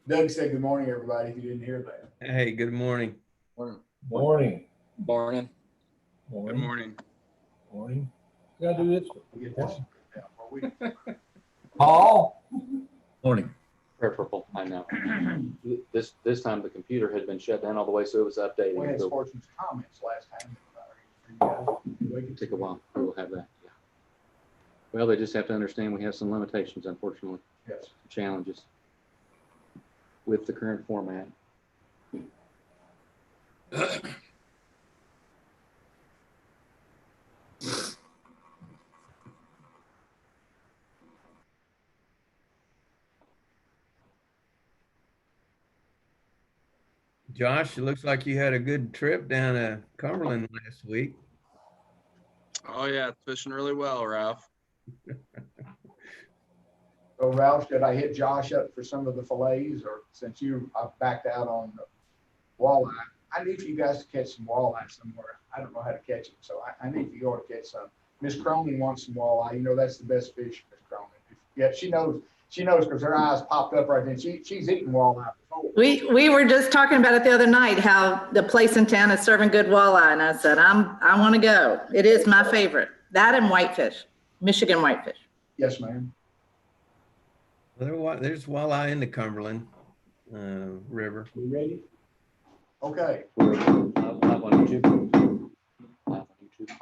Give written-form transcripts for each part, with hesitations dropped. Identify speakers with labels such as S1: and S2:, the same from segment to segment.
S1: Doug said good morning, everybody, if you didn't hear that.
S2: Hey, good morning.
S3: Morning.
S4: Morning.
S3: Morning.
S5: Good morning.
S4: Morning. Gotta do this.
S1: We'll get this down for a week.
S4: Paul.
S6: Morning.
S3: Preferable, I know. This time the computer had been shut down all the way, so it was updating.
S1: We had
S3: So
S1: sportsman's comments last time.
S3: it took a while. We will have that. Yeah. Well, they just have to understand we have some limitations, unfortunately,
S1: Yes.
S3: challenges with the current format.
S2: Josh, it looks like you had a good trip down to Cumberland last week.
S5: Oh yeah, it's fishing really well, Ralph.
S1: So Ralph, did I hit Josh up for some of the fillets, or since I backed out on the walleye? I need for you guys to catch some walleye somewhere. I don't know how to catch them, so I need for you all to catch some. Miss Cronin wants some walleye. You know that's the best fish, Miss Cronin. Yeah, she knows because her eyes popped up right then. She's eaten walleye before.
S7: We were just talking about it the other night, how the place in town is serving good walleye, and I said, I want to go. It is my favorite. That and whitefish, Michigan whitefish.
S1: Yes, ma'am.
S2: Well, there's walleye in the Cumberland River.
S1: We ready? Okay.
S3: Live on YouTube.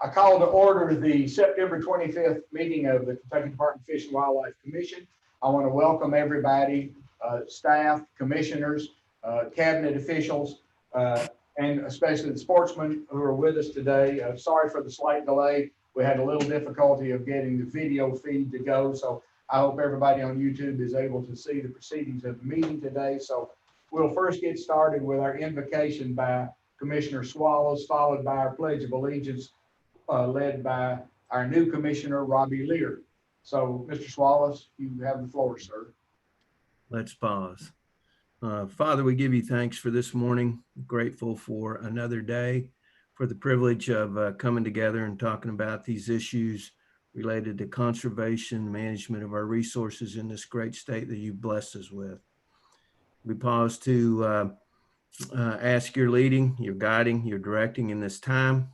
S1: I call to order the September 25th meeting of the Kentucky Department of Fish and Wildlife Commission. I want to welcome everybody, staff, commissioners, cabinet officials, and especially the sportsmen who are with us today. Sorry for the slight delay. We had a little difficulty of getting the video feed to go, so I hope everybody on YouTube is able to see the proceedings of the meeting today. So we'll first get started with our invocation by Commissioner Swallows, followed by our Pledge of Allegiance, led by our new commissioner, Robbie Lear. So, Mr. Swallows, you have the floor, sir.
S2: Let's pause. Father, we give you thanks for this morning. Grateful for another day, for the privilege of coming together and talking about these issues related to conservation, management of our resources in this great state that you blessed us with. We pause to ask your leading, your guiding, your directing in this time,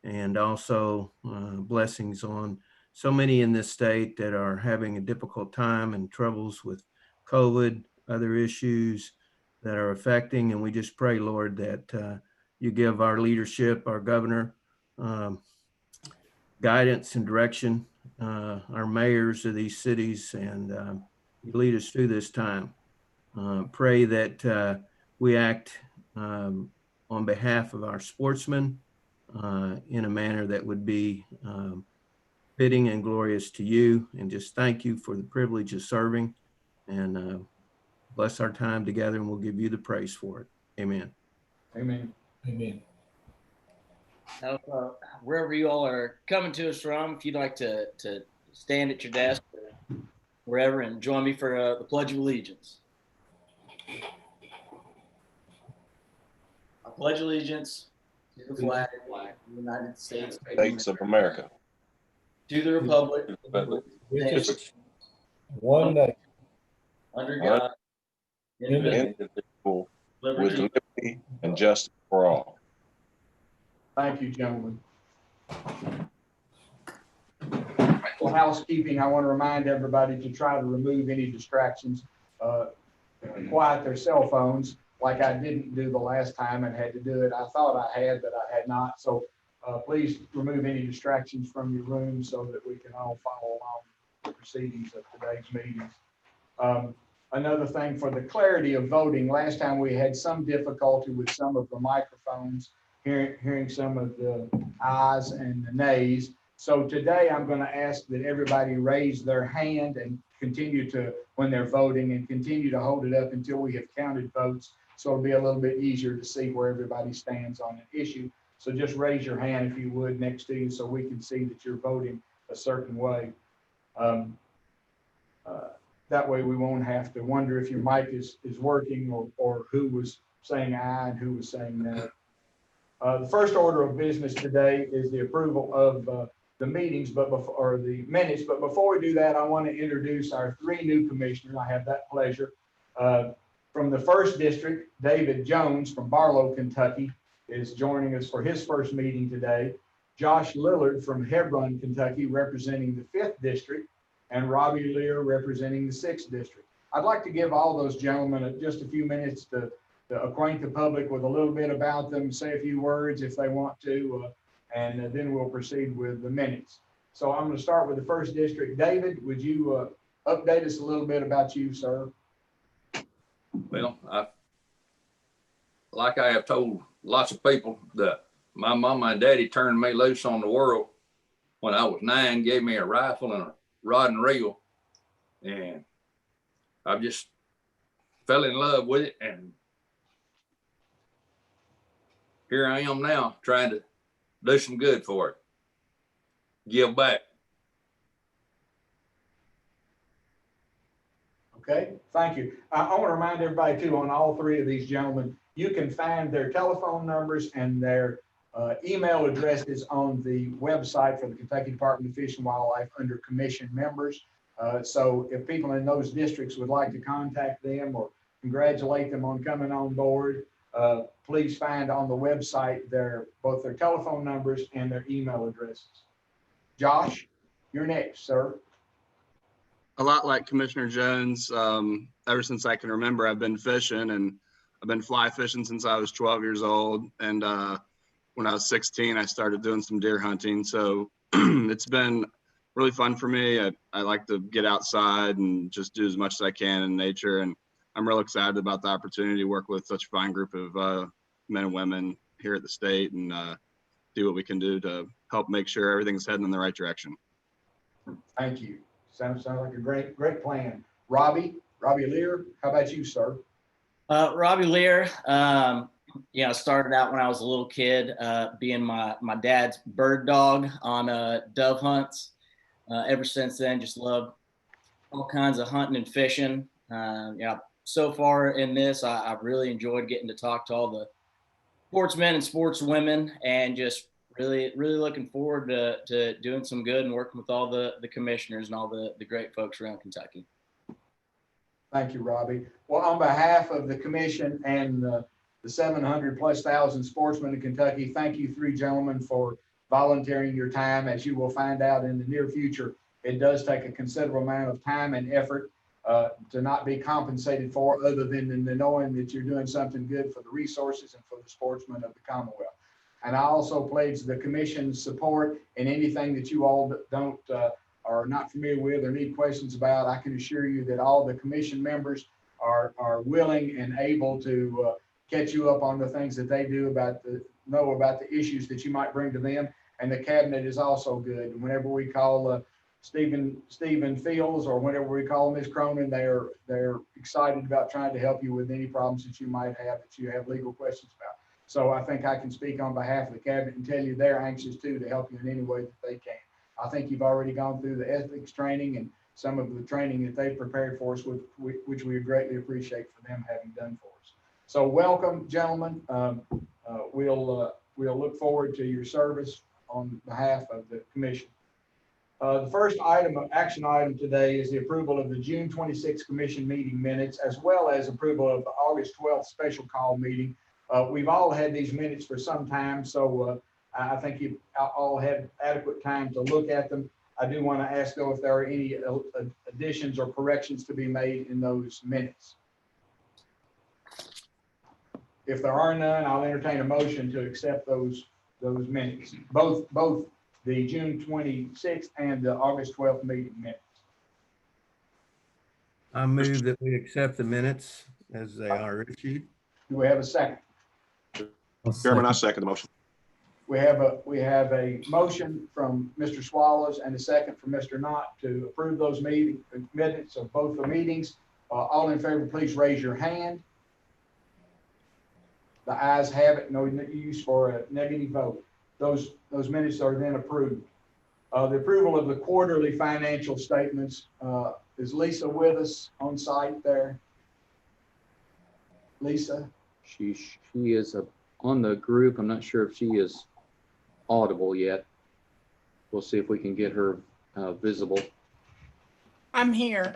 S2: and also blessings on so many in this state that are having a difficult time and troubles with COVID, other issues that are affecting. And we just pray, Lord, that you give our leadership, our governor, guidance and direction, our mayors of these cities, and you lead us through this time. Pray that we act on behalf of our sportsmen in a manner that would be fitting and glorious to you, and just thank you for the privilege of serving, and bless our time together, and we'll give you the praise for it. Amen.
S1: Amen.
S4: Amen.
S8: Now, wherever you all are coming to us from, if you'd like to stand at your desk or wherever and join me for the Pledge of Allegiance. I pledge allegiance to the flag of the United States
S6: States of America.
S8: to the republic
S4: One day.
S8: under God,
S6: Indivisible, with
S8: liberty.
S6: liberty and justice for all.
S1: Thank you, gentlemen. Well, housekeeping, I want to remind everybody to try to remove any distractions, quiet their cell phones, like I didn't do the last time and had to do it. I thought I had, but I had not. So please remove any distractions from your room so that we can all follow along the proceedings of today's meetings. Another thing for the clarity of voting, last time we had some difficulty with some of the microphones, hearing some of the ayes and the nays. So today I'm going to ask that everybody raise their hand and continue to, when they're voting, and continue to hold it up until we have counted votes. So it'll be a little bit easier to see where everybody stands on an issue. So just raise your hand if you would next to you so we can see that you're voting a certain way. That way we won't have to wonder if your mic is working or who was saying aye and who was saying no. The first order of business today is the approval of the meetings, the minutes. But before we do that, I want to introduce our three new commissioners. I have that pleasure. From the first district, David Jones from Barlow, Kentucky, is joining us for his first meeting today. Josh Lillard from Hebron, Kentucky, representing the 5th district, and Robbie Lear representing the 6th district. I'd like to give all those gentlemen just a few minutes to acquaint the public with a little bit about them, say a few words if they want to, and then we'll proceed with the minutes. So I'm going to start with the first district. David, would you update us a little bit about you, sir?
S9: Well, like I have told lots of people, that my mama and daddy turned me loose on the world when I was 9, gave me a rifle and a rod and reel, and I just fell in love with it, and here I am now trying to do some good for it, give back.
S1: Okay, thank you. I want to remind everybody too, on all 3 of these gentlemen, you can find their telephone numbers and their email addresses on the website for the Kentucky Department of Fish and Wildlife under commission members. So if people in those districts would like to contact them or congratulate them on coming on board, please find on the website both their telephone numbers and their email addresses. Josh, you're next, sir.
S5: A lot like Commissioner Jones, ever since I can remember, I've been fishing, and I've been fly fishing since I was 12 years old. And when I was 16, I started doing some deer hunting. So it's been really fun for me. I like to get outside and just do as much as I can in nature. And I'm real excited about the opportunity to work with such a fine group of men and women here at the state and do what we can do to help make sure everything's heading in the right direction.
S1: Thank you. Sounds like a great plan. Robbie Lear, how about you, sir?
S8: Robbie Lear, I started out when I was a little kid, being my dad's bird dog on dove hunts. Ever since then, just loved all kinds of hunting and fishing. So far in this, I've really enjoyed getting to talk to all the sportsmen and sportswomen, and just really looking forward to doing some good and working with all the commissioners and all the great folks around Kentucky.
S1: Thank you, Robbie. Well, on behalf of the commission and the 700,000+ sportsmen in Kentucky, thank you 3 gentlemen for volunteering your time. As you will find out in the near future, it does take a considerable amount of time and effort to not be compensated for, other than in the knowing that you're doing something good for the resources and for the sportsmen of the Commonwealth. And I also pledge the commission's support in anything that you all don't are not familiar with or need questions about. I can assure you that all the commission members are willing and able to catch you up on the things that they do know about the issues that you might bring to them. And the cabinet is also good. And whenever we call Stephen Fields, or whenever we call Ms. Cronin, they're excited about trying to help you with any problems that you might have, that you have legal questions about. So I think I can speak on behalf of the cabinet and tell you they're anxious too to help you in any way that they can. I think you've already gone through the ethics training and some of the training that they've prepared for us, which we greatly appreciate for them having done for us. So welcome, gentlemen. We'll look forward to your service on behalf of the commission. The first action item today is the approval of the June 26th commission meeting minutes, as well as approval of the August 12th special call meeting. We've all had these minutes for some time, so I think you've all had adequate time to look at them. I do want to ask, though, if there are any additions or corrections to be made in those minutes. If there are none, I'll entertain a motion to accept those minutes, both the June 26th and the August 12th meeting minutes.
S2: I move that we accept the minutes as they are issued.
S1: Do we have a second?
S6: Chairman, I second the motion.
S1: We have a motion from Mr. Swallows and a second from Mr. Knott to approve those minutes of both the meetings. All in favor, please raise your hand. The ayes have it. No use for a negative vote. Those minutes are then approved. The approval of the quarterly financial statements. Is Lisa with us on site there? Lisa?
S3: She is on the group. I'm not sure if she is audible yet. We'll see if we can get her visible.
S10: I'm here.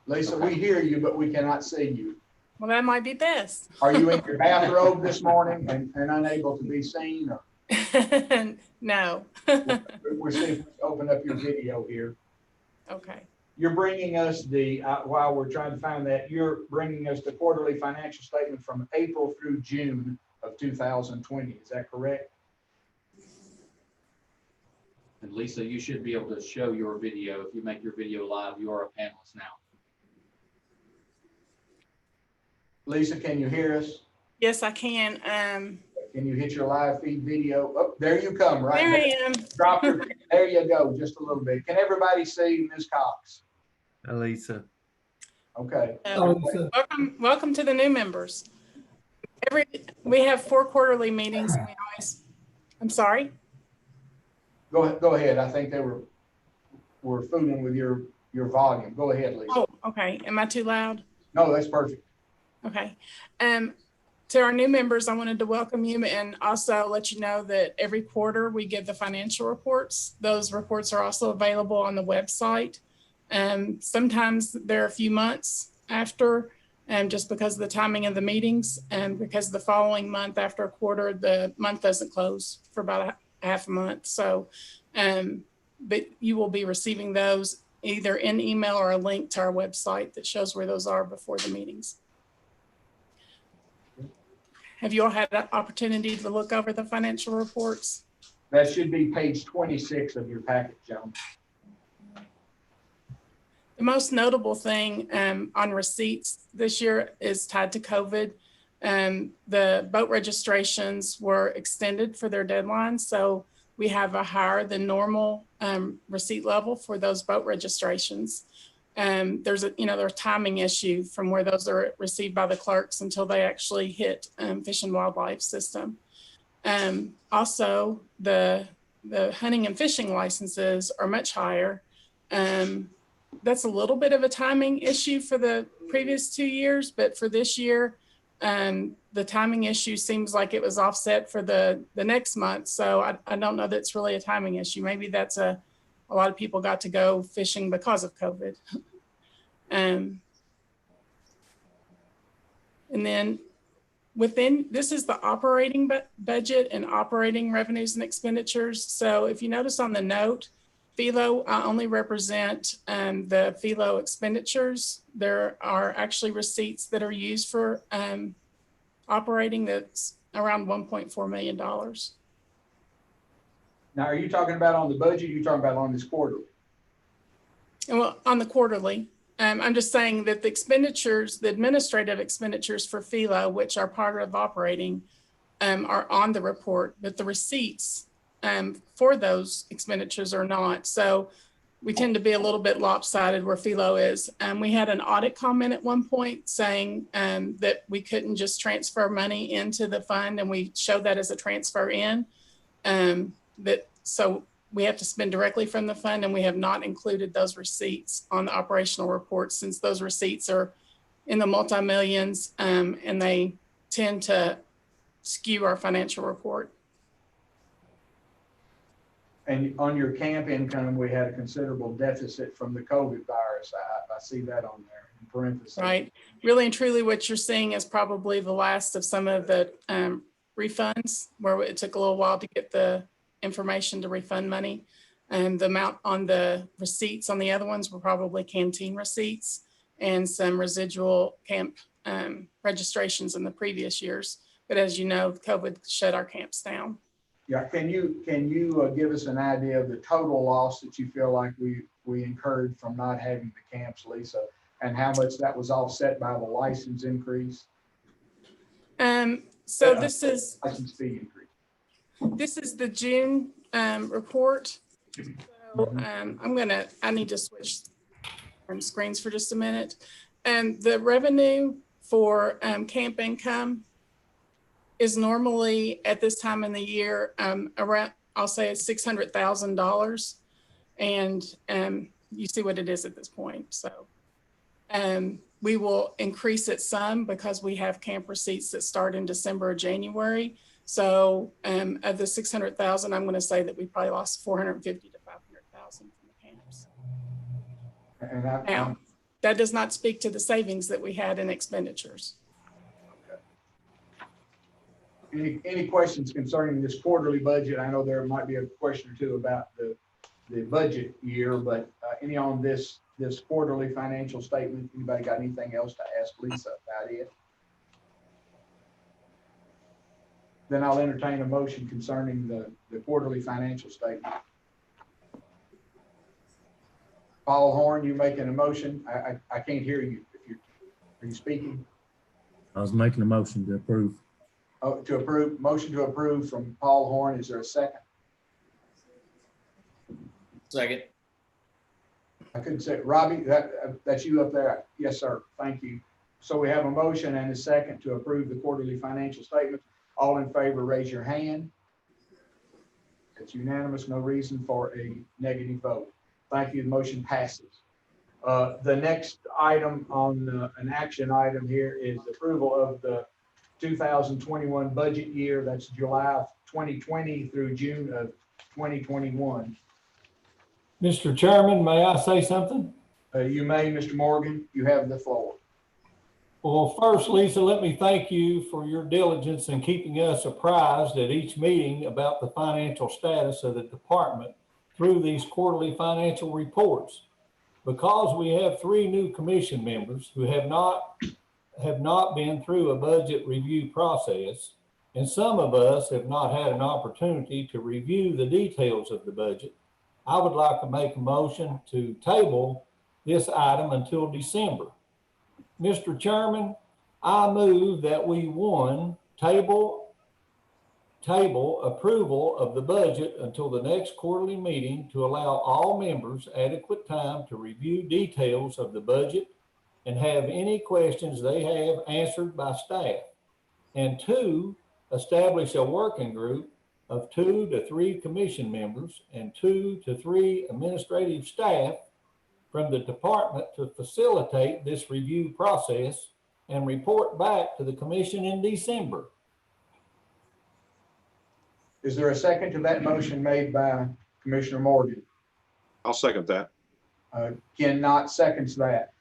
S1: Lisa, we hear you, but we cannot see you.
S10: Well, that might be best.
S1: Are you in your bathrobe this morning and unable to be seen? Or
S10: No.
S1: we're seeing if we can open up your video here.
S10: Okay.
S1: You're bringing us while we're trying to find that, you're bringing us the quarterly financial statement from April through June of 2020. Is that correct?
S3: And Lisa, you should be able to show your video. If you make your video live, you are a panelist now.
S1: Lisa, can you hear us?
S10: Yes, I can.
S1: Can you hit your live feed video? Oh, there you come, right?
S10: There I am.
S1: Drop your, there you go, just a little bit. Can everybody see Ms. Cox?
S2: Hi, Lisa.
S1: Okay.
S10: Welcome to the new members. We have 4 quarterly meetings. And I'm sorry.
S1: Go ahead. I think they were fooling with your volume. Go ahead, Lisa.
S10: Oh, okay. Am I too loud?
S1: No, that's perfect.
S10: Okay. To our new members, I wanted to welcome you and also let you know that every quarter we give the financial reports. Those reports are also available on the website. Sometimes they're a few months after, just because of the timing of the meetings, and because the following month after a quarter, the month doesn't close for about half a month. So, but you will be receiving those either in email or a link to our website that shows where those are before the meetings. Have you all had an opportunity to look over the financial reports?
S1: That should be page 26 of your packet, Joan.
S10: The most notable thing on receipts this year is tied to COVID. The boat registrations were extended for their deadlines, so we have a higher than normal receipt level for those boat registrations. There's a timing issue from where those are received by the clerks until they actually hit Fish and Wildlife System. Also, the hunting and fishing licenses are much higher. That's a little bit of a timing issue for the previous 2 years, but for this year, the timing issue seems like it was offset for the next month. So I don't know that it's really a timing issue. Maybe that's a lot of people got to go fishing because of COVID. And then this is the operating budget and operating revenues and expenditures. So if you notice on the note, Philo, I only represent the Philo expenditures. There are actually receipts that are used for operating that's around $1.4 million.
S1: Now, are you talking about on the budget? Or you talking about on this quarterly?
S10: And well, on the quarterly, I'm just saying that the expenditures, the administrative expenditures for Philo, which are part of operating, are on the report, but the receipts for those expenditures are not. So we tend to be a little bit lopsided where Philo is. We had an audit comment at one point saying that we couldn't just transfer money into the fund, and we showed that as a transfer in. So we have to spend directly from the fund, and we have not included those receipts on the operational report since those receipts are in the multi-millions and they tend to skew our financial report.
S1: And on your camp income, we had a considerable deficit from the COVID virus. I see that on there in parentheses.
S10: Right. Really and truly what you're seeing is probably the last of some of the refunds where it took a little while to get the information to refund money. And the amount on the receipts on the other ones were probably canteen receipts and some residual camp registrations in the previous years. But as you know, COVID shut our camps down.
S1: Yeah, can you give us an idea of the total loss that you feel like we incurred from not having the camps, Lisa, and how much that was offset by the license increase?
S10: So this is
S1: license fee increase.
S10: This is the June report. So I need to switch screens for just a minute. And the revenue for camp income is normally at this time in the year around, I'll say it's $600,000. And you see what it is at this point. So we will increase it some because we have camp receipts that start in December or January. So of the 600,000, I'm going to say that we probably lost 450 to 500,000 from the camps.
S1: And
S10: that does not speak to the savings that we had in expenditures.
S1: Any questions concerning this quarterly budget? I know there might be a question or two about the budget year, but any on this quarterly financial statement? Anybody got anything else to ask Lisa about it? Then I'll entertain a motion concerning the quarterly financial statement. Paul Horn, you making a motion? I can't hear you. Are you speaking?
S11: I was making a motion to approve.
S1: Oh, to approve, motion to approve from Paul Horn. Is there a second?
S8: Second.
S1: I couldn't say, Robbie, that's you up there. Yes, sir. Thank you. So we have a motion and a second to approve the quarterly financial statement. All in favor, raise your hand. It's unanimous, no reason for a negative vote. Thank you. The motion passes. The next item on an action item here is approval of the 2021 budget year. That's July of 2020 through June of 2021.
S4: Mr. Chairman, may I say something?
S1: You may, Mr. Morgan, you have the floor.
S4: Well, first, Lisa, let me thank you for your diligence in keeping us apprised at each meeting about the financial status of the department through these quarterly financial reports. Because we have 3 new commission members who have not been through a budget review process, and some of us have not had an opportunity to review the details of the budget, I would like to make a motion to table this item until December. Mr. Chairman, I move that we, 1, table approval of the budget until the next quarterly meeting to allow all members adequate time to review details of the budget and have any questions they have answered by staff. And 2, establish a working group of 2 to 3 commission members and 2 to 3 administrative staff from the department to facilitate this review process and report back to the commission in December.
S1: Is there a second to that motion made by Commissioner Morgan?
S6: I'll second that.
S1: Ken Knott seconds that.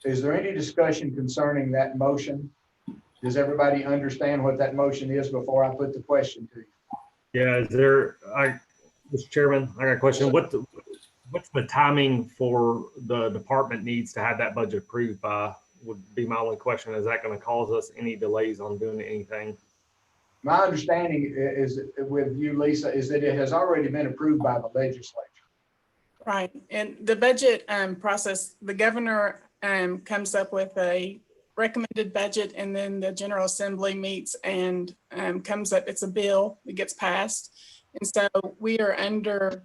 S1: Is there any discussion concerning that motion? Does everybody understand what that motion is before I put the question to you?
S12: Yeah, Mr. Chairman, I got a question. What's the timing for the department needs to have that budget approved by? Would be my only question. Is that going to cause us any delays on doing anything?
S1: My understanding is with you, Lisa, is that it has already been approved by the legislature.
S10: Right. And the budget process, the governor comes up with a recommended budget, and then the General Assembly meets and comes up, it's a bill that gets passed. And so we are under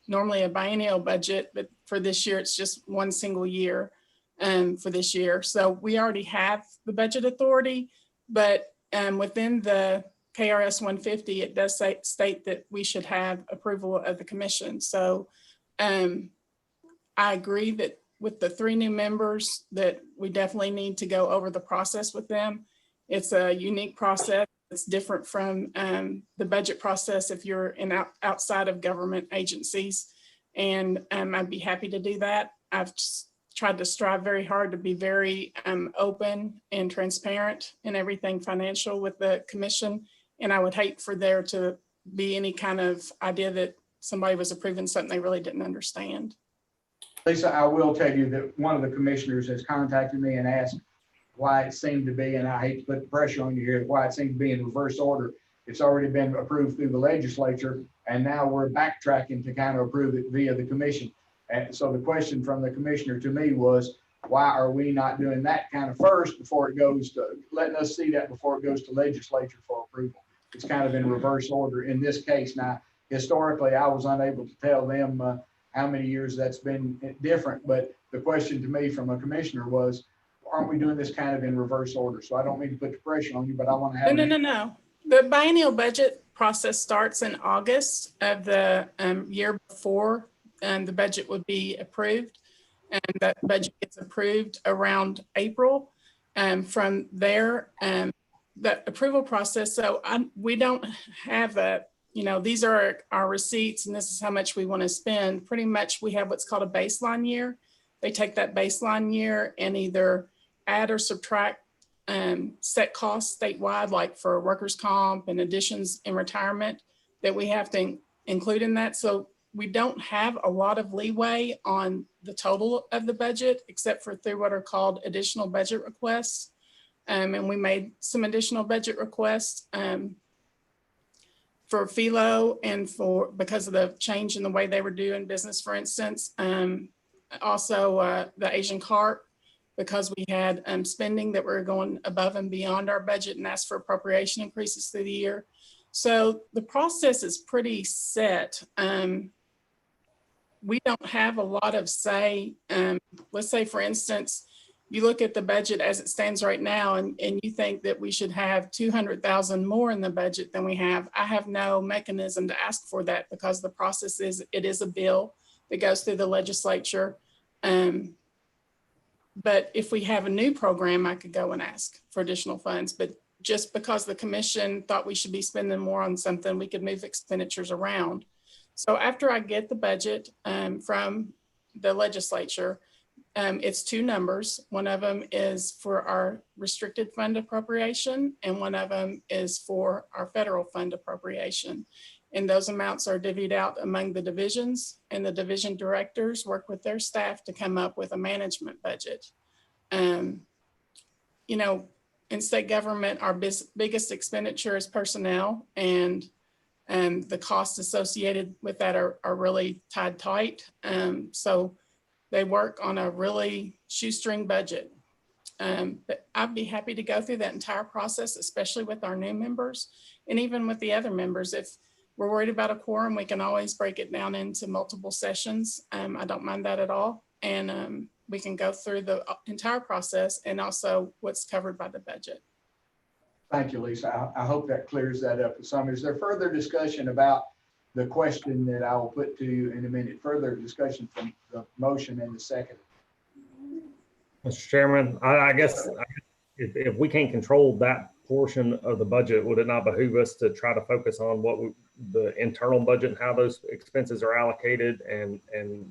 S10: normally a biennial budget, but for this year, it's just one single year for this year. So we already have the budget authority, but within the KRS 150, it does state that we should have approval of the commission. So I agree that with the 3 new members that we definitely need to go over the process with them. It's a unique process. It's different from the budget process if you're outside of government agencies. And I'd be happy to do that. I've tried to strive very hard to be very open and transparent in everything financial with the commission. And I would hate for there to be any kind of idea that somebody was approving something they really didn't understand.
S1: Lisa, I will tell you that one of the commissioners has contacted me and asked why it seemed to be, and I hate to put the pressure on you here, why it seemed to be in reverse order. It's already been approved through the legislature, and now we're backtracking to kind of approve it via the commission. And so the question from the commissioner to me was, why are we not doing that kind of first before it goes to, letting us see that before it goes to legislature for approval? It's kind of in reverse order in this case. Now, historically, I was unable to tell them how many years that's been different, but the question to me from a commissioner was, aren't we doing this kind of in reverse order? So I don't mean to put the pressure on you, but I want to have.
S10: No. The biennial budget process starts in August of the year before the budget would be approved. And that budget gets approved around April. From there, the approval process. So we don't have these are our receipts and this is how much we want to spend. Pretty much we have what's called a baseline year. they take that baseline year and either add or subtract set costs statewide, like for workers' comp and additions in retirement that we have to include in that. So we don't have a lot of leeway on the total of the budget, except for through what are called additional budget requests. And we made some additional budget requests for Philo and because of the change in the way they were doing business, for instance. Also the Asian carp, because we had spending that were going above and beyond our budget and asked for appropriation increases through the year. So the process is pretty set. We don't have a lot of say. Let's say, for instance, you look at the budget as it stands right now, and you think that we should have 200,000 more in the budget than we have. I have no mechanism to ask for that because the process is, it is a bill that goes through the legislature. But if we have a new program, I could go and ask for additional funds. But just because the commission thought we should be spending more on something, we could move expenditures around. So after I get the budget from the legislature, it's two numbers. One of them is for our restricted fund appropriation, and one of them is for our federal fund appropriation. And those amounts are divvied out among the divisions, and the division directors work with their staff to come up with a management budget. You know, in state government, our biggest expenditure is personnel, and the costs associated with that are really tied tight. So they work on a really shoestring budget. But I'd be happy to go through that entire process, especially with our new members and even with the other members. If we're worried about a quorum, we can always break it down into multiple sessions. I don't mind that at all. And we can go through the entire process and also what's covered by the budget.
S1: Thank you, Lisa. I hope that clears that up some. Is there further discussion about the question that I will put to you in a minute? Further discussion from the motion and the second.
S12: Mr. Chairman, I guess if we can't control that portion of the budget, would it not behoove us to try to focus on the internal budget and how those expenses are allocated, and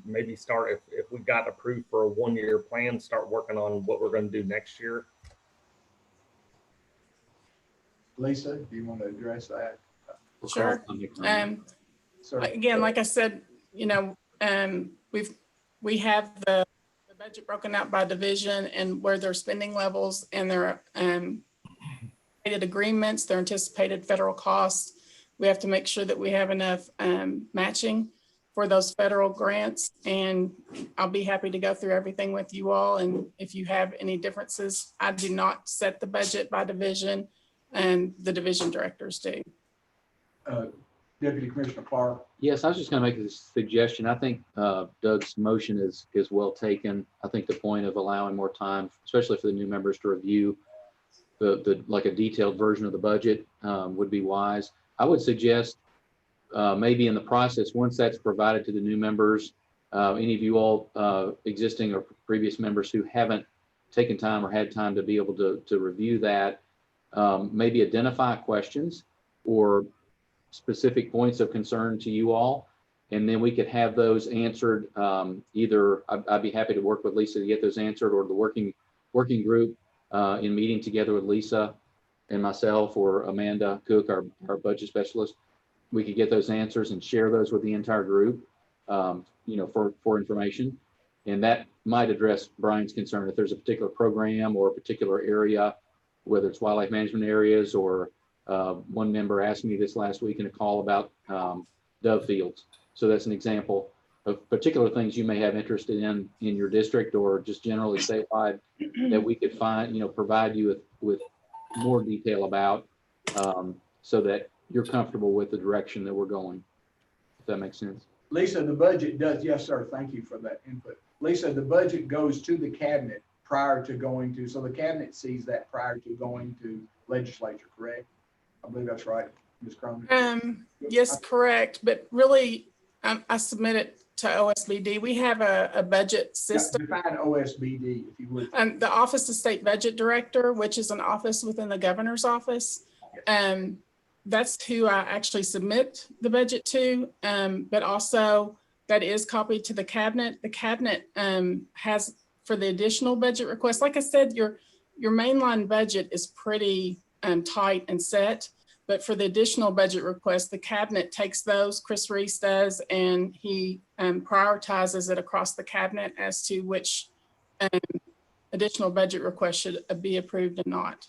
S12: maybe start, if we got approved for a one-year plan, start working on what we're going to do next year?
S1: Lisa, do you want to address that?
S10: Sure. Again, like I said, you know, we have the budget broken out by division and where their spending levels and their agreements, their anticipated federal costs. We have to make sure that we have enough matching for those federal grants. And I'll be happy to go through everything with you all. And if you have any differences, I do not set the budget by division, and the division directors do.
S1: Deputy Commissioner Clark.
S3: Yes, I was just going to make a suggestion. I think Doug's motion is well taken. I think the point of allowing more time, especially for the new members, to review like a detailed version of the budget would be wise. I would suggest maybe in the process, once that's provided to the new members, any of you all existing or previous members who haven't taken time or had time to be able to review that, maybe identify questions or specific points of concern to you all, and then we could have those answered. Either I'd be happy to work with Lisa to get those answered, or the working group in meeting together with Lisa and myself, or Amanda Cook, our budget specialist, we could get those answers and share those with the entire group, you know, for information. And that might address Brian's concern if there's a particular program or a particular area, whether it's wildlife management areas, or one member asked me this last week in a call about dove fields. So that's an example of particular things you may have interest in your district, or just generally statewide, that we could find, you know, provide you with more detail about, so that you're comfortable with the direction that we're going, if that makes sense.
S1: Lisa, the budget does, yes, sir. Thank you for that input. Lisa, the budget goes to the cabinet prior to going to, so the cabinet sees that prior to going to legislature, correct? I believe that's right, Ms. Cronin.
S10: Yes, correct. But really, I submit it to OSBD. We have a budget system.
S1: Define OSBD, if you would.
S10: The Office of State Budget Director, which is an office within the governor's office. That's who I actually submit the budget to. But also that is copied to the cabinet. The cabinet has, for the additional budget requests, like I said, your mainline budget is pretty tight and set. But for the additional budget requests, the cabinet takes those, Chris Reese does, and he prioritizes it across the cabinet as to which additional budget request should be approved and not.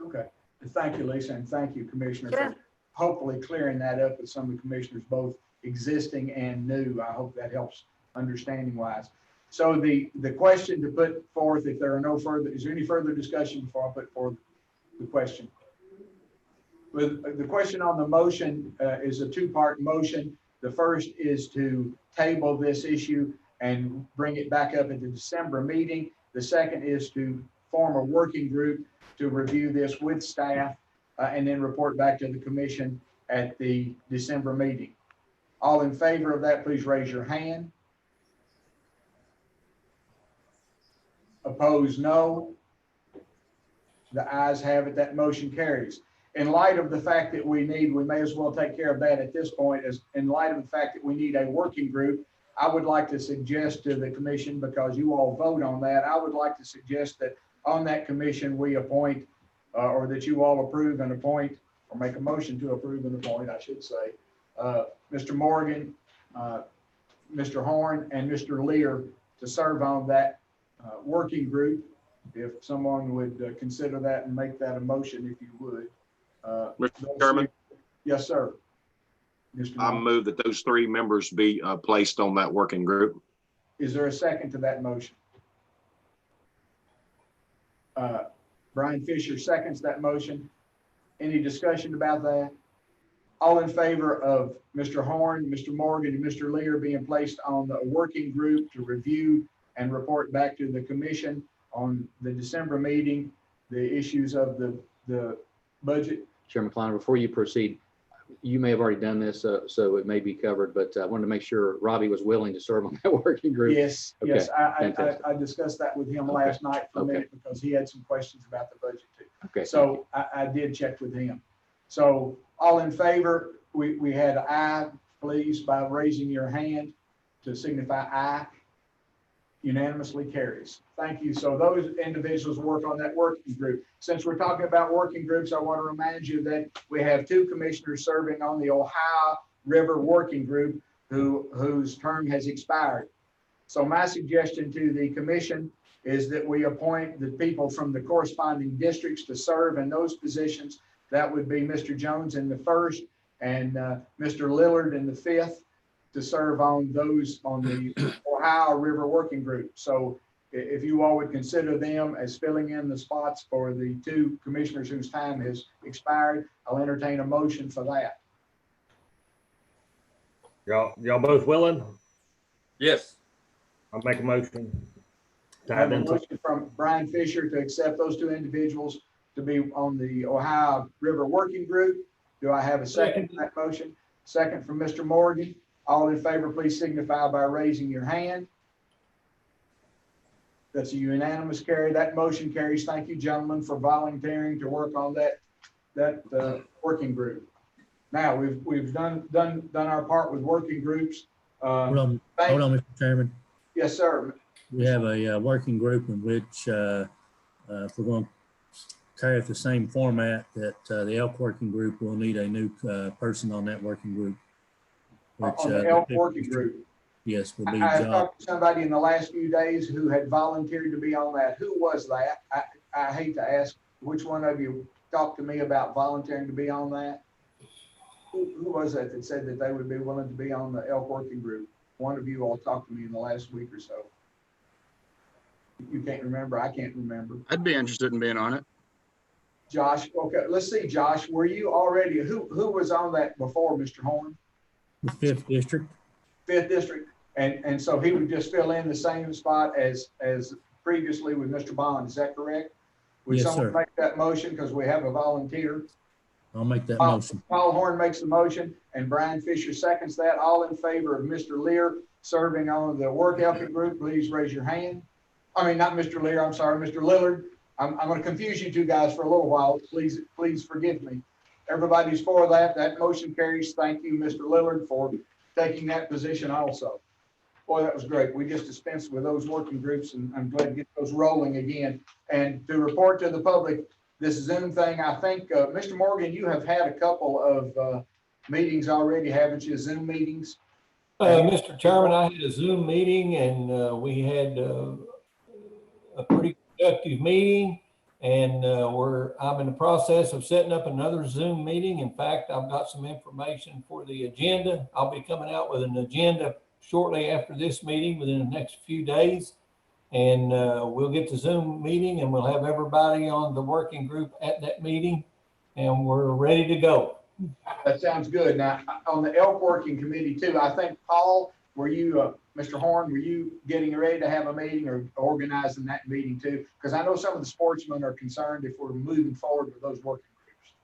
S1: Okay. Thank you, Lisa, and thank you, Commissioner,
S10: Sure.
S1: for hopefully clearing that up with some of the commissioners, both existing and new. I hope that helps understanding wise. So the question to put forth, if there are no further, is there any further discussion before I put forth the question? With the question on the motion is a two-part motion. The first is to table this issue and bring it back up at the December meeting. The second is to form a working group to review this with staff and then report back to the commission at the December meeting. All in favor of that, please raise your hand. Opposed, no. The ayes have it, that motion carries. In light of the fact that we may as well take care of that at this point, as in light of the fact that we need a working group, I would like to suggest to the commission, because you all vote on that, I would like to suggest that on that commission, we appoint, or that you all approve and appoint, or make a motion to approve and appoint, I should say, Mr. Morgan, Mr. Horn, and Mr. Lear to serve on that working group. If someone would consider that and make that a motion, if you would.
S6: Mr. Chairman?
S1: Yes, sir. Mr.
S6: I
S1: Morgan.
S6: move that those three members be placed on that working group.
S1: Is there a second to that motion? Brian Fisher seconds that motion. Any discussion about that? All in favor of Mr. Horn, Mr. Morgan, and Mr. Lear being placed on the working group to review and report back to the commission on the December meeting, the issues of the budget?
S3: Chairman Kleiner, before you proceed, you may have already done this, so it may be covered, but I wanted to make sure Robbie was willing to serve on that working group.
S1: Yes,
S3: Okay,
S1: yes.
S3: fantastic.
S1: I discussed that with him last night for a
S3: Okay.
S1: minute because he had some questions about the budget too.
S3: Okay.
S1: So I did check with him. So all in favor, we had aye, please, by raising your hand to signify aye. Unanimously carries. Thank you. So those individuals work on that working group. Since we're talking about working groups, I want to remind you that we have two commissioners serving on the Ohio River Working Group whose term has expired. So my suggestion to the commission is that we appoint the people from the corresponding districts to serve in those positions. That would be Mr. Jones in the first and Mr. Lillard in the fifth, to serve on those on the Ohio River Working Group. So if you all would consider them as filling in the spots for the two commissioners whose time has expired, I'll entertain a motion for that.
S12: Y'all both willing?
S9: Yes.
S12: I'll make a motion.
S1: I have a motion from Brian Fisher to accept those two individuals to be on the Ohio River Working Group. Do I have a second to that motion? Second from Mr. Morgan. All in favor, please signify by raising your hand. That's a unanimous carry. That motion carries. Thank you, gentlemen, for volunteering to work on that working group. Now we've done our part with working groups.
S11: Hold on, Mr. Chairman.
S1: Yes, sir.
S11: We have a working group in which if we're going to carry it the same format that the elk working group, will need a new person on that working group. Which,
S1: On the elk working group.
S11: Yes, will be
S1: I
S11: John.
S1: talked to somebody in the last few days who had volunteered to be on that. Who was that? I hate to ask, which one of you talked to me about volunteering to be on that? Who was that said that they would be willing to be on the elk working group? One of you all talked to me in the last week or so. You can't remember? I can't remember.
S5: I'd be interested in being on it.
S1: Josh, okay, let's see, Josh, were you already, who was on that before, Mr. Horn?
S11: The 5th District.
S1: 5th District, and so he would just fill in the same spot as previously with Mr. Bond, is that correct? Would
S11: Yes,
S1: someone
S11: sir.
S1: make that motion, because we have a volunteer?
S11: I'll make that motion.
S1: Paul Horn makes the motion, and Brian Fisher seconds that. All in favor of Mr. Lear serving on the work elk group, please raise your hand. I mean, not Mr. Lear, I'm sorry, Mr. Lillard. I'm going to confuse you two guys for a little while. Please forgive me. Everybody's for that. That motion carries. Thank you, Mr. Lillard, for taking that position also. Boy, that was great. We just dispensed with those working groups, and I'm glad to get those rolling again. And to report to the public, this Zoom thing, I think, Mr. Morgan, you have had a couple of meetings already, haven't you? Zoom meetings?
S4: Mr. Chairman, I had a Zoom meeting and we had a pretty productive meeting. And I'm in the process of setting up another Zoom meeting. In fact, I've got some information for the agenda. I'll be coming out with an agenda shortly after this meeting, within the next few days. And we'll get the Zoom meeting and we'll have everybody on the working group at that meeting, and we're ready to go.
S1: That sounds good. Now, on the elk working committee too, I think, Paul, were you, Mr. Horn, were you getting ready to have a meeting or organizing that meeting too? Because I know some of the sportsmen are concerned if we're moving forward with those working groups.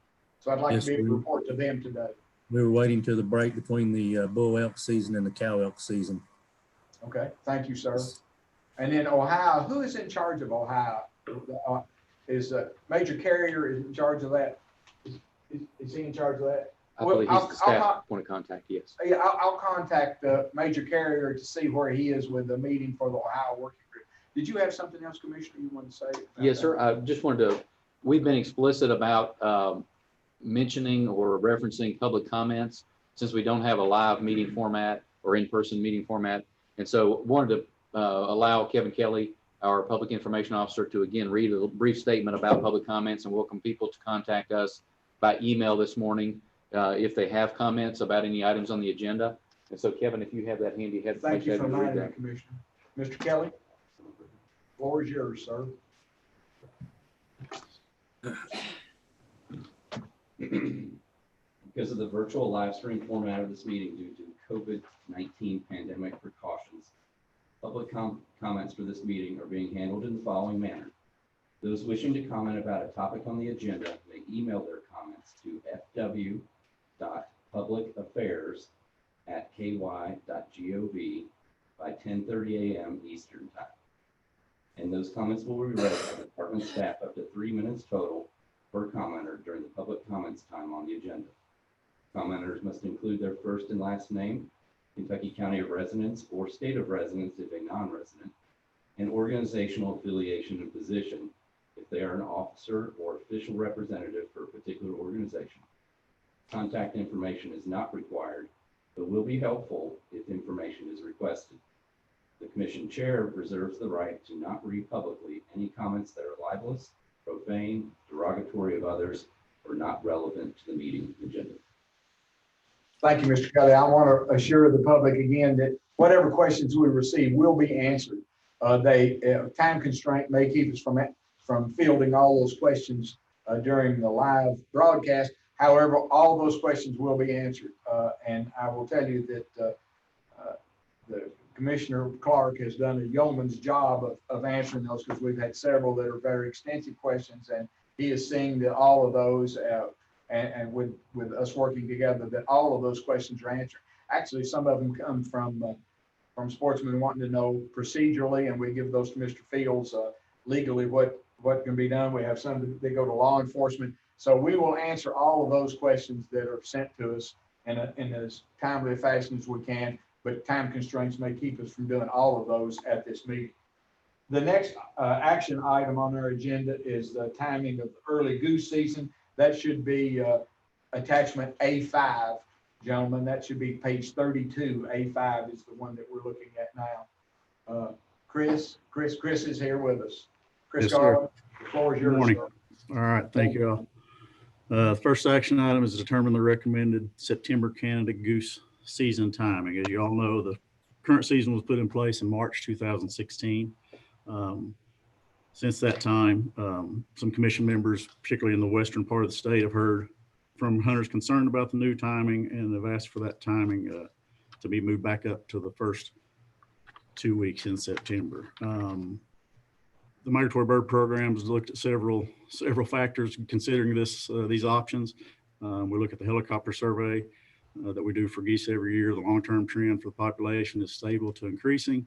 S1: So I'd like
S11: Yes,
S1: to be able to report to them today.
S11: We were waiting till the break between the bull elk season and the cow elk season.
S1: Okay, thank you, sir. And then Ohio, who is in charge of Ohio? Is Major Carrier is in charge of that? Is he in charge of that?
S3: I believe he's the staff point of contact, yes.
S1: Yeah, I'll contact Major Carrier to see where he is with the meeting for the Ohio working group. Did you have something else, Commissioner, you want to say?
S3: Yes, sir. I just wanted to, we've been explicit about mentioning or referencing public comments since we don't have a live meeting format or in-person meeting format. And so wanted to allow Kevin Kelly, our public information officer, to again read a brief statement about public comments and welcome people to contact us by email this morning if they have comments about any items on the agenda. And so, Kevin, if you have that handy,
S1: thank you for reminding me, Commissioner. Mr. Kelly, floor is yours, sir.
S13: Because of the virtual live stream format of this meeting due to COVID-19 pandemic precautions, public comments for this meeting are being handled in the following manner. Those wishing to comment about a topic on the agenda may email their comments to fw.publicaffairs@ky.gov by 10:30 a.m. Eastern Time. And those comments will be read by the department staff up to 3 minutes total per commenter during the public comments time on the agenda. Commenters must include their first and last name, Kentucky County of residence or state of residence if a non-resident, and organizational affiliation and position if they are an officer or official representative for a particular organization. Contact information is not required, but will be helpful if information is requested. The commission chair reserves the right to not read publicly any comments that are libelous, profane, derogatory of others, or not relevant to the meeting agenda.
S1: Thank you, Mr. Kelly. I want to assure the public again that whatever questions we receive will be answered. Time constraint may keep us from fielding all those questions during the live broadcast. However, all those questions will be answered. And I will tell you that the Commissioner Clark has done a yeoman's job of answering those, because we've had several that are very extensive questions, and he is seeing that all of those and with us working together, that all of those questions are answered. Actually, some of them come from sportsmen wanting to know procedurally, and we give those to Mr. Fields legally what can be done. We have some that go to law enforcement. So we will answer all of those questions that are sent to us in as timely a fashion as we can, but time constraints may keep us from doing all of those at this meeting. The next action item on our agenda is the timing of early goose season. That should be attachment A5, gentlemen. That should be page 32. A5 is the one that we're looking at now. Chris is here with us. Chris,
S14: Yes,
S1: Garland, the floor is yours.
S14: Good morning.
S1: Sir.
S14: All right, thank you all. First action item is to determine the recommended September Canada goose season timing. As you all know, the current season was put in place in March 2016. Since that time, some commission members, particularly in the western part of the state, have heard from hunters concerned about the new timing, and have asked for that timing to be moved back up to the first 2 weeks in September. The Migratory Bird Program has looked at several factors considering these options. We look at the helicopter survey that we do for geese every year. The long-term trend for the population is stable to increasing.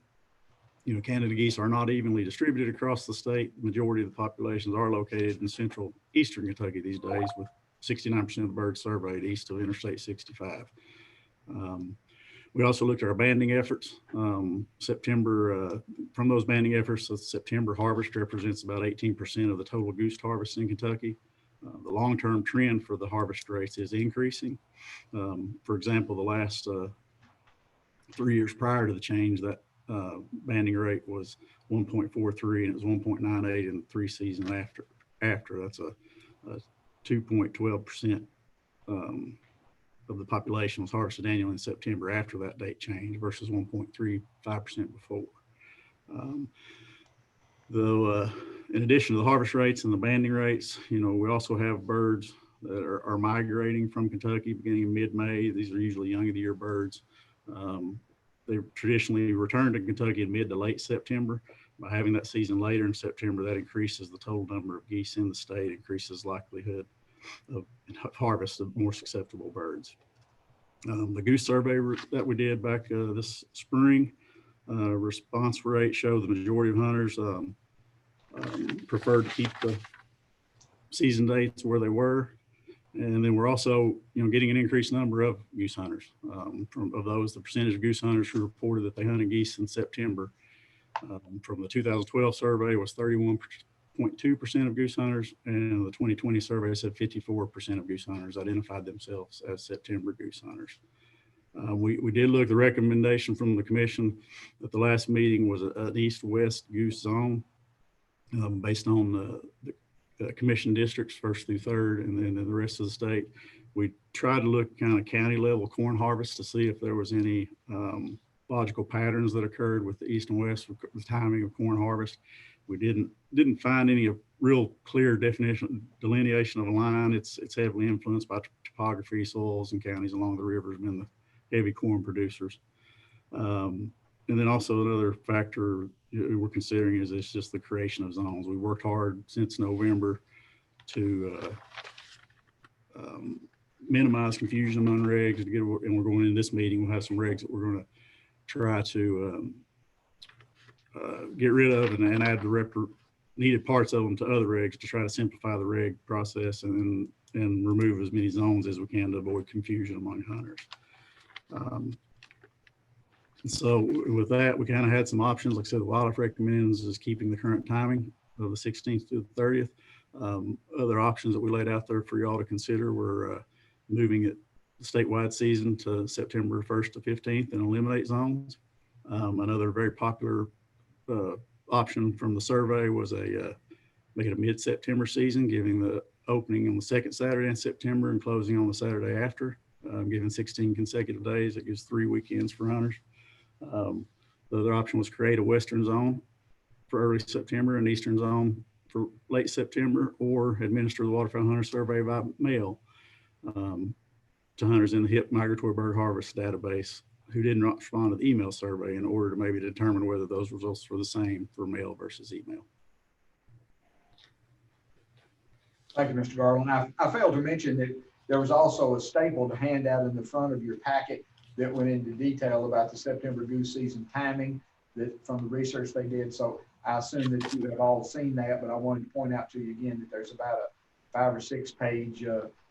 S14: You know, Canada geese are not evenly distributed across the state. The majority of the populations are located in central eastern Kentucky these days, with 69% of the birds surveyed east of Interstate 65. We also looked at our banding efforts. September, from those banding efforts, the September harvest represents about 18% of the total goose harvest in Kentucky. The long-term trend for the harvest rates is increasing. For example, the last 3 years prior to the change, that banding rate was 1.43 and it was 1.98 in the 3 seasons after. That's a 2.12% of the population was harvested annually in September after that date change versus 1.35% before. Though, in addition to the harvest rates and the banding rates, we also have birds that are migrating from Kentucky beginning in mid-May. These are usually young of the year birds. They traditionally return to Kentucky in mid to late September. By having that season later in September, that increases the total number of geese in the state, increases likelihood of harvest of more susceptible birds. The goose survey that we did back this spring, response rate showed the majority of hunters preferred to keep the season dates where they were. And then we're also, getting an increased number of goose hunters. Of those, the percentage of goose hunters who reported that they hunted geese in September from the 2012 survey was 31.2% of goose hunters, and the 2020 survey said 54% of goose hunters identified themselves as September goose hunters. We did look at the recommendation from the commission at the last meeting was an east-west goose zone based on the commission districts 1st through 3rd, and then the rest of the state. We tried to look kind of county level corn harvest to see if there was any logical patterns that occurred with the east and west with the timing of corn harvest. We didn't find any real clear delineation of a line. It's heavily influenced by topography, soils, and counties along the rivers been the heavy corn producers. And then also another factor we're considering is it's just the creation of zones. We worked hard since November to minimize confusion among regs and we're going in this meeting. We'll have some regs that we're going to try to get rid of and add the needed parts of them to other regs to try to simplify the reg process and remove as many zones as we can to avoid confusion among hunters. So with that, we kind of had some options. Like I said, the wildlife recommends is keeping the current timing of the 16th to the 30th. Other options that we laid out there for y'all to consider were moving it the statewide season to September 1st to 15th and eliminate zones. Another very popular option from the survey was make it a mid-September season, giving the opening on the 2nd Saturday in September and closing on the Saturday after, giving 16 consecutive days. It gives 3 weekends for hunters. The other option was create a western zone for early September, an eastern zone for late September, or administer the waterfowl hunter survey by mail to hunters in the HIP migratory bird harvest database who didn't respond to the email survey in order to maybe determine whether those results were the same for mail versus email.
S1: Thank you, Mr. Garland. I failed to mention that there was also a stapled handout in the front of your packet that went into detail about the September goose season timing that from the research they did. So I assume that you have all seen that, but I wanted to point out to you again that there's about a 5 or 6 page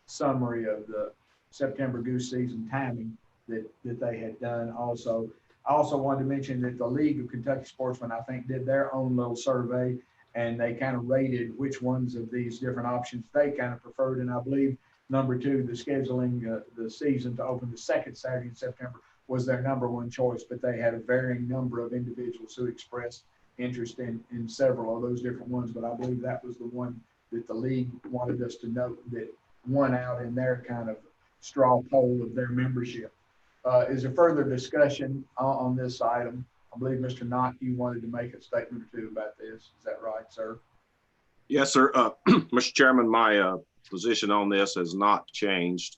S1: summary of the September goose season timing that they had done also. I also wanted to mention that the League of Kentucky Sportsmen, I think, did their own little survey and they kind of rated which ones of these different options they kind of preferred. And I believe number 2, the scheduling the season to open the 2nd Saturday in September was their number 1 choice, but they had a varying number of individuals who expressed interest in several of those different ones. But I believe that was the one that the league wanted us to note that won out in their kind of straw poll of their membership. Is there further discussion on this item? I believe Mr. Knott, you wanted to make a statement or 2 about this. Is that right, sir?
S6: Yes, sir. Mr. Chairman, my position on this has not changed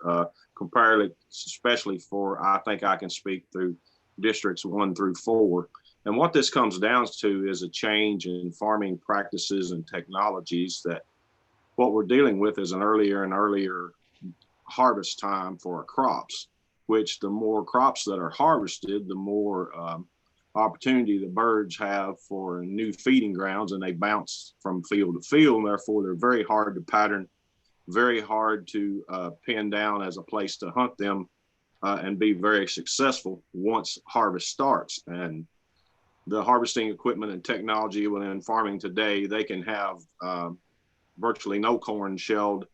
S6: comparatively, especially for, I think I can speak through districts 1 through 4. And what this comes down to is a change in farming practices and technologies that what we're dealing with is an earlier and earlier harvest time for our crops, which the more crops that are harvested, the more opportunity the birds have for new feeding grounds, and they bounce from field to field, and therefore they're very hard to pattern, very hard to pin down as a place to hunt them and be very successful once harvest starts. And the harvesting equipment and technology within farming today, they can have virtually no corn shelled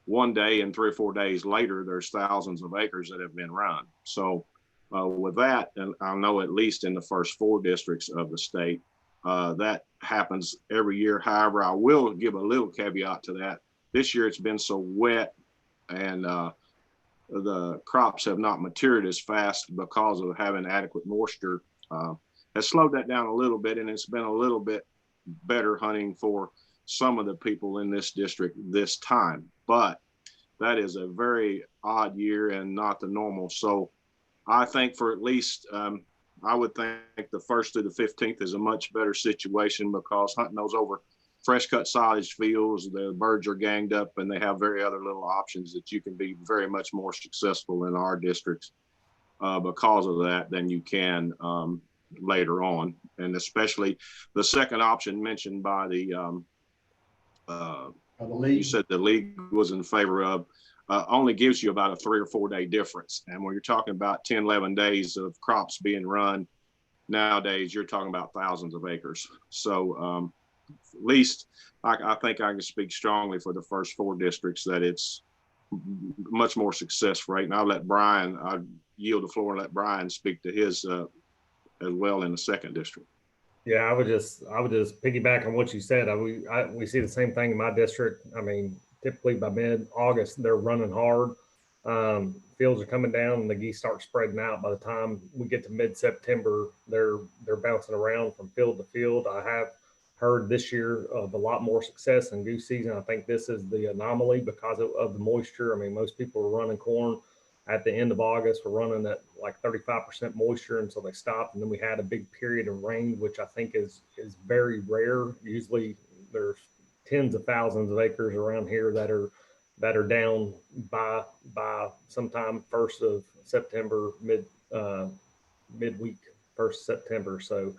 S6: one day, and 3 or 4 days later, there's thousands of acres that have been run. So with that, and I know at least in the first 4 districts of the state, that happens every year. However, I will give a little caveat to that. This year it's been so wet, and the crops have not matured as fast because of having adequate moisture. Has slowed that down a little bit, and it's been a little bit better hunting for some of the people in this district this time. But that is a very odd year and not the normal. So I think for at least, I would think the 1st through the 15th is a much better situation, because hunting those over fresh cut silage fields, the birds are ganged up, and they have very other little options that you can be very much more successful in our districts because of that than you can later on. And especially the second option mentioned by the
S1: league.
S6: You said the league was in favor of, only gives you about a 3 or 4 day difference. And when you're talking about 10, 11 days of crops being run, nowadays you're talking about thousands of acres. So at least I think I can speak strongly for the first 4 districts that it's much more success rate. And I yield the floor and let Brian speak to his as well in the 2nd district.
S12: Yeah, I would just piggyback on what you said. We see the same thing in my district. I mean, typically by mid-August, they're running hard. Fields are coming down and the geese start spreading out. By the time we get to mid-September, they're bouncing around from field to field. I have heard this year of a lot more success in goose season. I think this is the anomaly because of the moisture. I mean, most people are running corn at the end of August. We're running at like 35% moisture until they stopped. And then we had a big period of rain, which I think is very rare. Usually there's tens of thousands of acres around here that are down by sometime 1st of September, midweek, 1st of September. So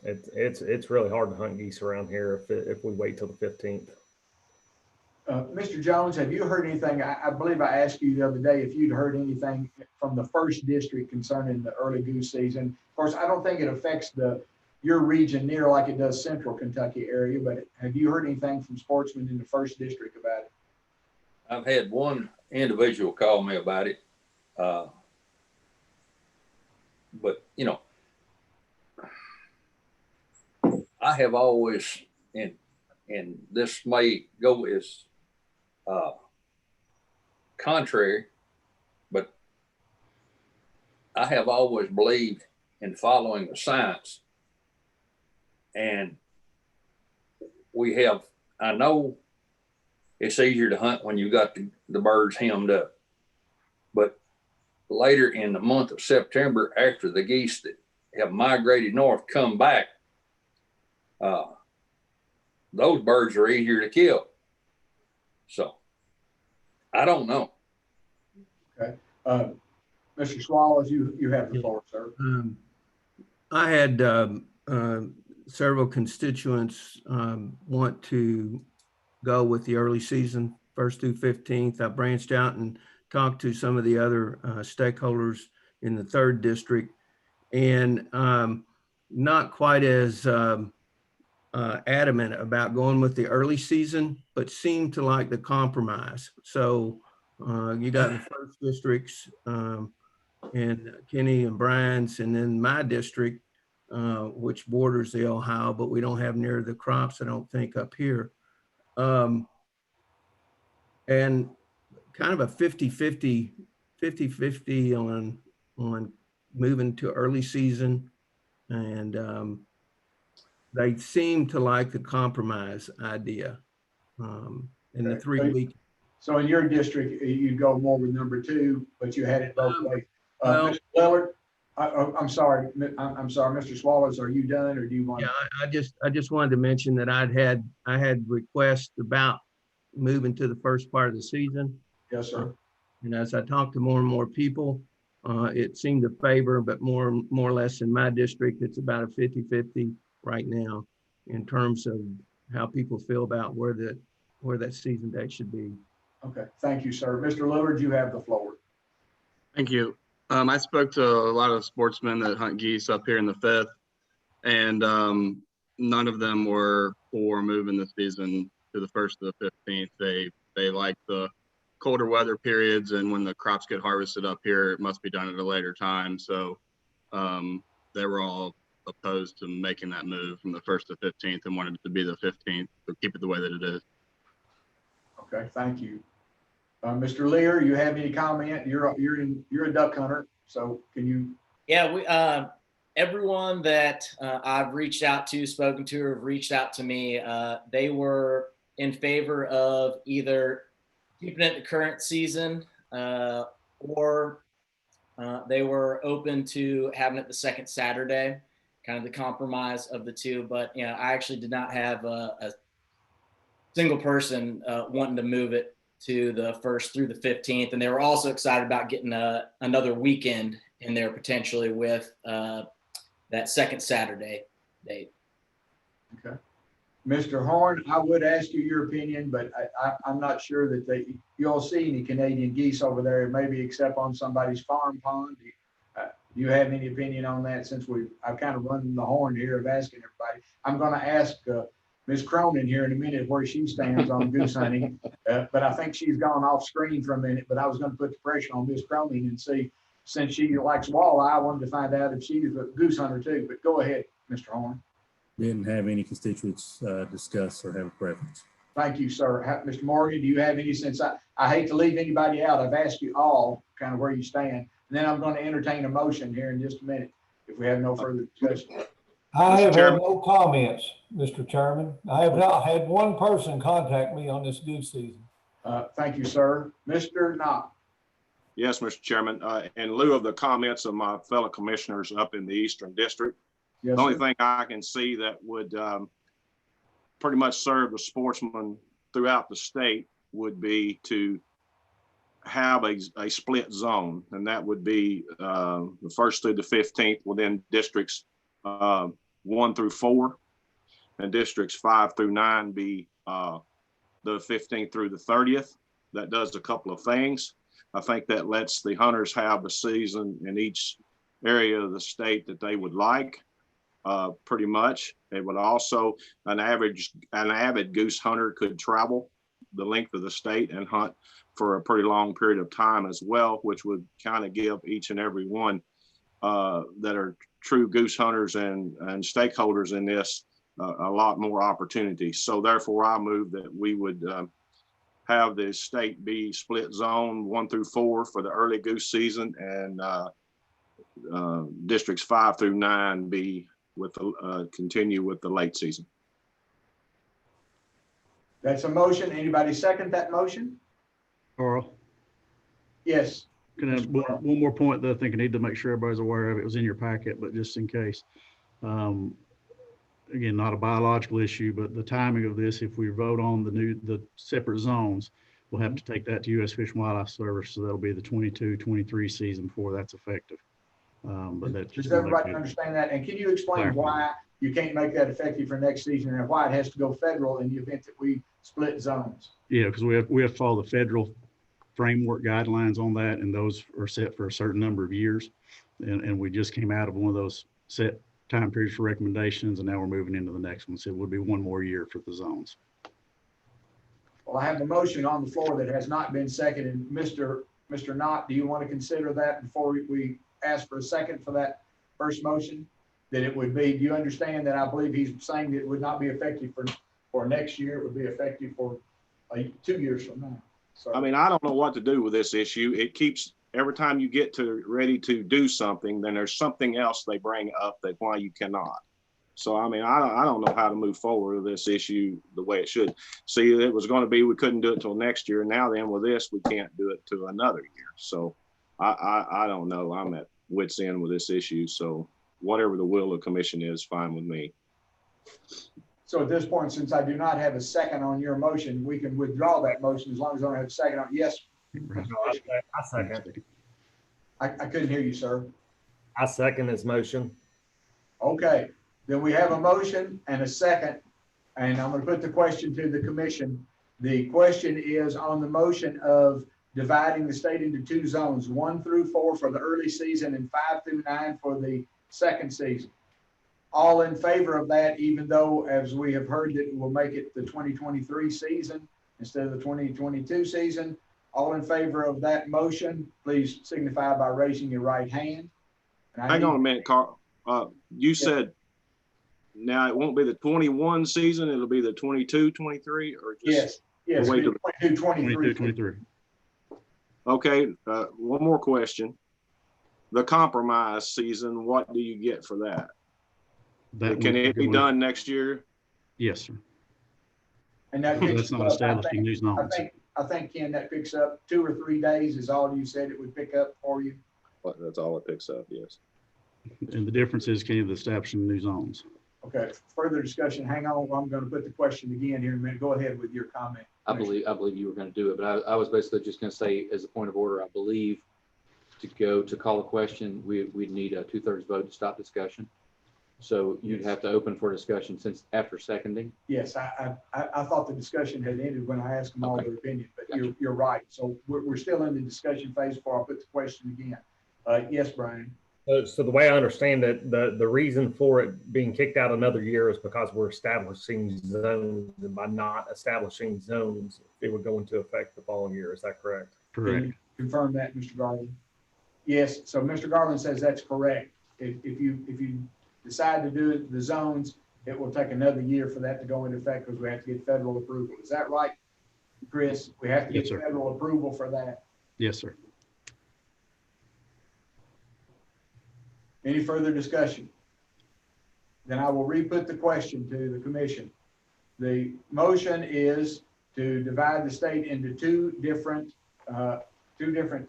S12: it's really hard to hunt geese around here if we wait till the 15th.
S1: Mr. Jones, have you heard anything? I believe I asked you the other day if you'd heard anything from the 1st district concerning the early goose season. Of course, I don't think it affects your region near like it does Central Kentucky area, but have you heard anything from sportsmen in the 1st district about it?
S9: I've had one individual call me about it. But, you know, I have always, and this may go as contrary, but I have always believed in following the science. And I know it's easier to hunt when you got the birds hemmed up, but later in the month of September, after the geese that have migrated north come back, those birds are easier to kill. So I don't know.
S1: Okay. Mr. Swallows, you have the floor, sir.
S2: I had several constituents want to go with the early season, 1st through 15th. I branched out and talked to some of the other stakeholders in the 3rd district, and not quite as adamant about going with the early season, but seemed to like the compromise. So you got the 1st districts and Kenny and Brian's, and then my district, which borders the Ohio, but we don't have near the crops, I don't think, up here. And kind of a 50-50 on moving to early season. And they seem to like the compromise idea in the 3 week.
S1: So in your district, you'd go more with number 2, but you had it both ways.
S2: Well,
S1: Mr. Lillard, I'm sorry, Mr. Swallows, are you done, or do you want?
S2: Yeah, I just wanted to mention that I had requests about moving to the first part of the season.
S1: Yes, sir.
S2: And as I talked to more and more people, it seemed to favor, but more or less in my district, it's about a 50-50 right now in terms of how people feel about where that season date should be.
S1: Okay, thank you, sir. Mr. Lillard, you have the floor.
S5: Thank you. I spoke to a lot of sportsmen that hunt geese up here in the 5th, and none of them were for moving the season to the 1st to the 15th. They like the colder weather periods, and when the crops get harvested up here, it must be done at a later time. So they were all opposed to making that move from the 1st to 15th and wanted it to be the 15th, so keep it the way that it is.
S1: Okay, thank you. Mr. Lear, you have any comment? You're a duck hunter, so can you?
S8: Yeah, we everyone that I've reached out to, spoken to, or have reached out to me, they were in favor of either keeping it the current season or they were open to having it the second Saturday, kind of the compromise of the two. But you know, I actually did not have a single person wanting to move it to the 1st through the 15th, and they were also excited about getting another weekend in there potentially with that second Saturday date.
S1: Okay. Mr. Horn, I would ask you your opinion, but I'm not sure that you'll see any Canadian geese over there, maybe except on somebody's farm pond. Do you have any opinion on that, since I've kind of run the horn here of asking everybody? I'm going to ask Ms. Cronin here in a minute where she stands on goose hunting, but I think she's gone off screen for a minute, but I was going to put the pressure on Ms. Cronin and see, since she likes walleye, I wanted to find out if she's a goose hunter too, but go ahead, Mr. Horn.
S11: Didn't have any constituents discuss or have a preference.
S1: Thank you, sir. Mr. Morgan, do you have any, since I hate to leave anybody out, I've asked you all kind of where you stand, and then I'm going to entertain a motion here in just a minute if we have no further discussion.
S4: I have had no comments, Mr. Chairman. I have not had one person contact me on this goose season.
S1: Thank you, sir. Mr. Knott.
S6: Yes, Mr. Chairman. In lieu of the comments of my fellow commissioners up in the Eastern District,
S1: Yes,
S6: the only
S1: sir.
S6: thing I can see that would pretty much serve the sportsmen throughout the state would be to have a split zone, and that would be the 1st through the 15th within districts 1 through 4, and districts 5 through 9 be the 15th through the 30th. That does a couple of things. I think that lets the hunters have the season in each area of the state that they would like. Pretty much. It would also, an avid goose hunter could travel the length of the state and hunt for a pretty long period of time as well, which would kind of give each and every one that are true goose hunters and stakeholders in this a lot more opportunities. So therefore I move that we would have the state be split zone 1 through 4 for the early goose season, and districts 5 through 9 be with the continue with the late season.
S1: That's a motion. Anybody second that motion?
S14: Carl,
S1: Yes.
S14: can I have one more point that I think I need to make sure everybody's aware of? It was in your packet, but just in case. Again, not a biological issue, but the timing of this, if we vote on the separate zones, we'll have to take that to U.S. Fish and Wildlife Service. So that'll be the 22-23 season before that's effective. But that's just.
S1: Does everybody understand that? And can you explain why you can't make that effective for next season, and why it has to go federal in the event that we split zones?
S14: Yeah, because we have to follow the federal framework guidelines on that, and those are set for a certain number of years. And we just came out of one of those set time periods for recommendations, and now we're moving into the next one. So it would be one more year for the zones.
S1: Well, I have a motion on the floor that has not been seconded. Mr. Knott, do you want to consider that before we ask for a second for that first motion? That it would be, do you understand that I believe he's saying that it would not be effective for next year, it would be effective for 2 years from now? So
S6: I mean, I don't know what to do with this issue. It keeps, every time you get to ready to do something, then there's something else they bring up that why you cannot. So, I mean, I don't know how to move forward with this issue the way it should. See, it was going to be, we couldn't do it till next year. Now then with this, we can't do it to another year. So I don't know. I'm at wit's end with this issue. So whatever the will of the commission is, fine with me.
S1: So at this point, since I do not have a second on your motion, we can withdraw that motion as long as I don't have a second on. Yes.
S12: No, I second.
S1: I couldn't hear you, sir.
S12: I second his motion.
S1: Okay, then we have a motion and a second, and I'm going to put the question to the commission. The question is on the motion of dividing the state into 2 zones, 1 through 4 for the early season and 5 through 9 for the second season. All in favor of that, even though, as we have heard, that we'll make it the 2023 season instead of the 2022 season. All in favor of that motion, please signify by raising your right hand.
S6: Hang on a minute, Carl. You said now it won't be the 21 season, it'll be the 22, 23, or just?
S1: Yes,
S6: wait till
S1: 22, 23.
S14: 22, 23.
S6: Okay, one more question. The compromise season, what do you get for that? Can it be done next year?
S14: Yes, sir.
S1: And that
S14: That's not establishing new zones.
S1: I think, Ken, that picks up 2 or 3 days is all you said it would pick up for you.
S6: But that's all it picks up, yes.
S14: And the difference is, can you establish new zones?
S1: Okay, further discussion. Hang on, I'm going to put the question again here in a minute. Go ahead with your comment.
S3: I believe you were going to do it, but I was basically just going to say, as a point of order, I believe to call a question, we'd need a 2/3 vote to stop discussion. So you'd have to open for discussion since after seconding.
S1: Yes, I thought the discussion had ended when I asked them all their opinion, but
S3: Gotcha.
S1: you're right. So we're still in the discussion phase before I put the question again. Yes, Brian.
S12: So the way I understand it, the reason for it being kicked out another year is because we're establishing zones, and by not establishing zones, it would go into effect the following year. Is that correct?
S1: Can you confirm that, Mr. Garland? Yes. So Mr. Garland says that's correct. If you decide to do it, the zones, it will take another year for that to go into effect because we have to get federal approval. Is that right, Chris? We have to get federal approval for that.
S14: Yes, sir.
S1: Any further discussion? Then I will re-put the question to the commission. The motion is to divide the state into two different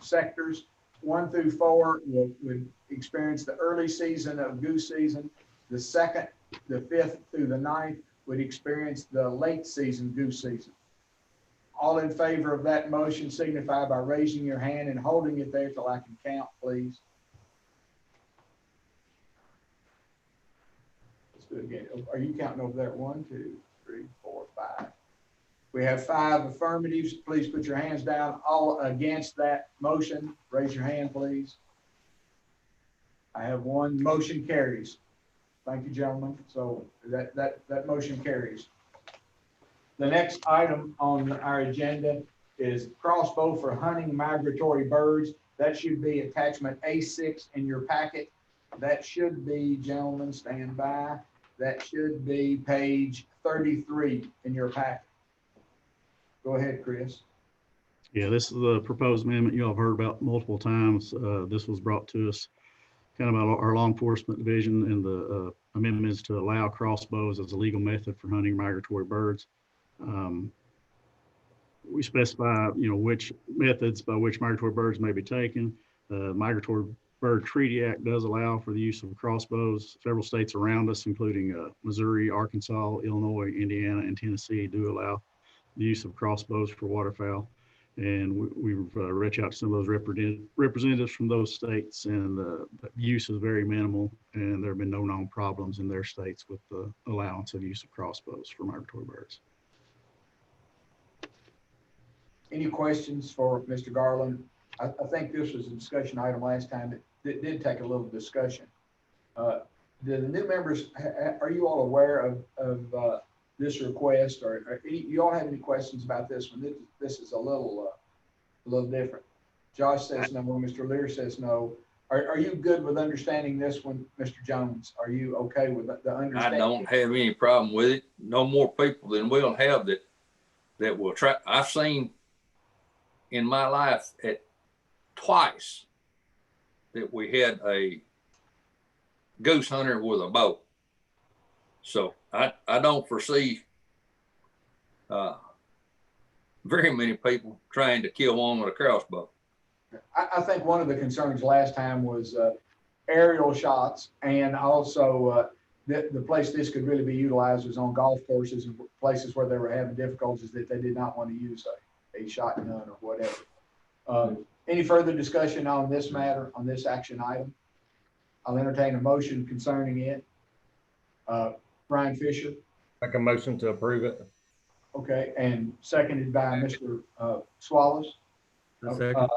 S1: sectors. 1 through 4 would experience the early season of goose season. The 2nd, the 5th through the 9th would experience the late season goose season. All in favor of that motion signify by raising your hand and holding it there till I can count, please. Let's do it again. Are you counting over there? 1, 2, 3, 4, 5. We have 5 affirmatives. Please put your hands down. All against that motion, raise your hand, please. I have 1. Motion carries. Thank you, gentlemen. So that motion carries. The next item on our agenda is crossbow for hunting migratory birds. That should be attachment A6 in your packet. That should be, gentlemen, stand by. That should be page 33 in your packet. Go ahead, Chris.
S14: Yeah, this is the proposed amendment you all have heard about multiple times. This was brought to us kind of by our law enforcement division, and the amendment is to allow crossbows as a legal method for hunting migratory birds. We specify, which methods by which migratory birds may be taken. The Migratory Bird Treaty Act does allow for the use of crossbows. Several states around us, including Missouri, Arkansas, Illinois, Indiana, and Tennessee, do allow the use of crossbows for waterfowl. And we've reached out to some of those representatives from those states, and the use is very minimal, and there have been no known problems in their states with the allowance of use of crossbows for migratory birds.
S1: Any questions for Mr. Garland? I think this was a discussion item last time. It did take a little discussion. Do the new members, are you all aware of this request, or you all have any questions about this one? This is a little different. Josh says no. Mr. Lear says no. Are you good with understanding this one, Mr. Jones? Are you okay with the understanding?
S9: I don't have any problem with it. No more people than we'll have that will try. I've seen in my life twice that we had a goose hunter with a bow. So I don't foresee very many people trying to kill one with a crossbow.
S1: I think one of the concerns last time was aerial shots, and also the place this could really be utilized was on golf courses and places where they were having difficulties that they did not want to use a shotgun or whatever. Any further discussion on this matter, on this action item? I'll entertain a motion concerning it. Brian Fisher.
S12: Make a motion to approve it.
S1: Okay, and seconded by Mr. Swallows.
S2: A second.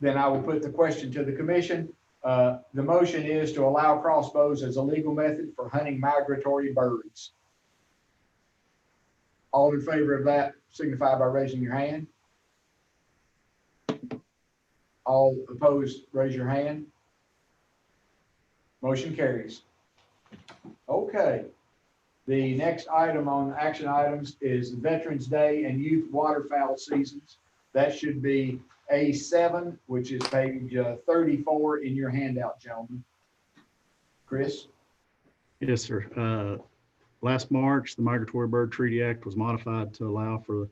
S1: Then I will put the question to the commission. The motion is to allow crossbows as a legal method for hunting migratory birds. All in favor of that signify by raising your hand. All opposed, raise your hand. Motion carries. Okay. The next item on action items is Veterans Day and Youth Waterfowl Seasons. That should be A7, which is page 34 in your handout, gentlemen. Chris?
S14: Yes, sir. Last March, the Migratory Bird Treaty Act was modified to allow for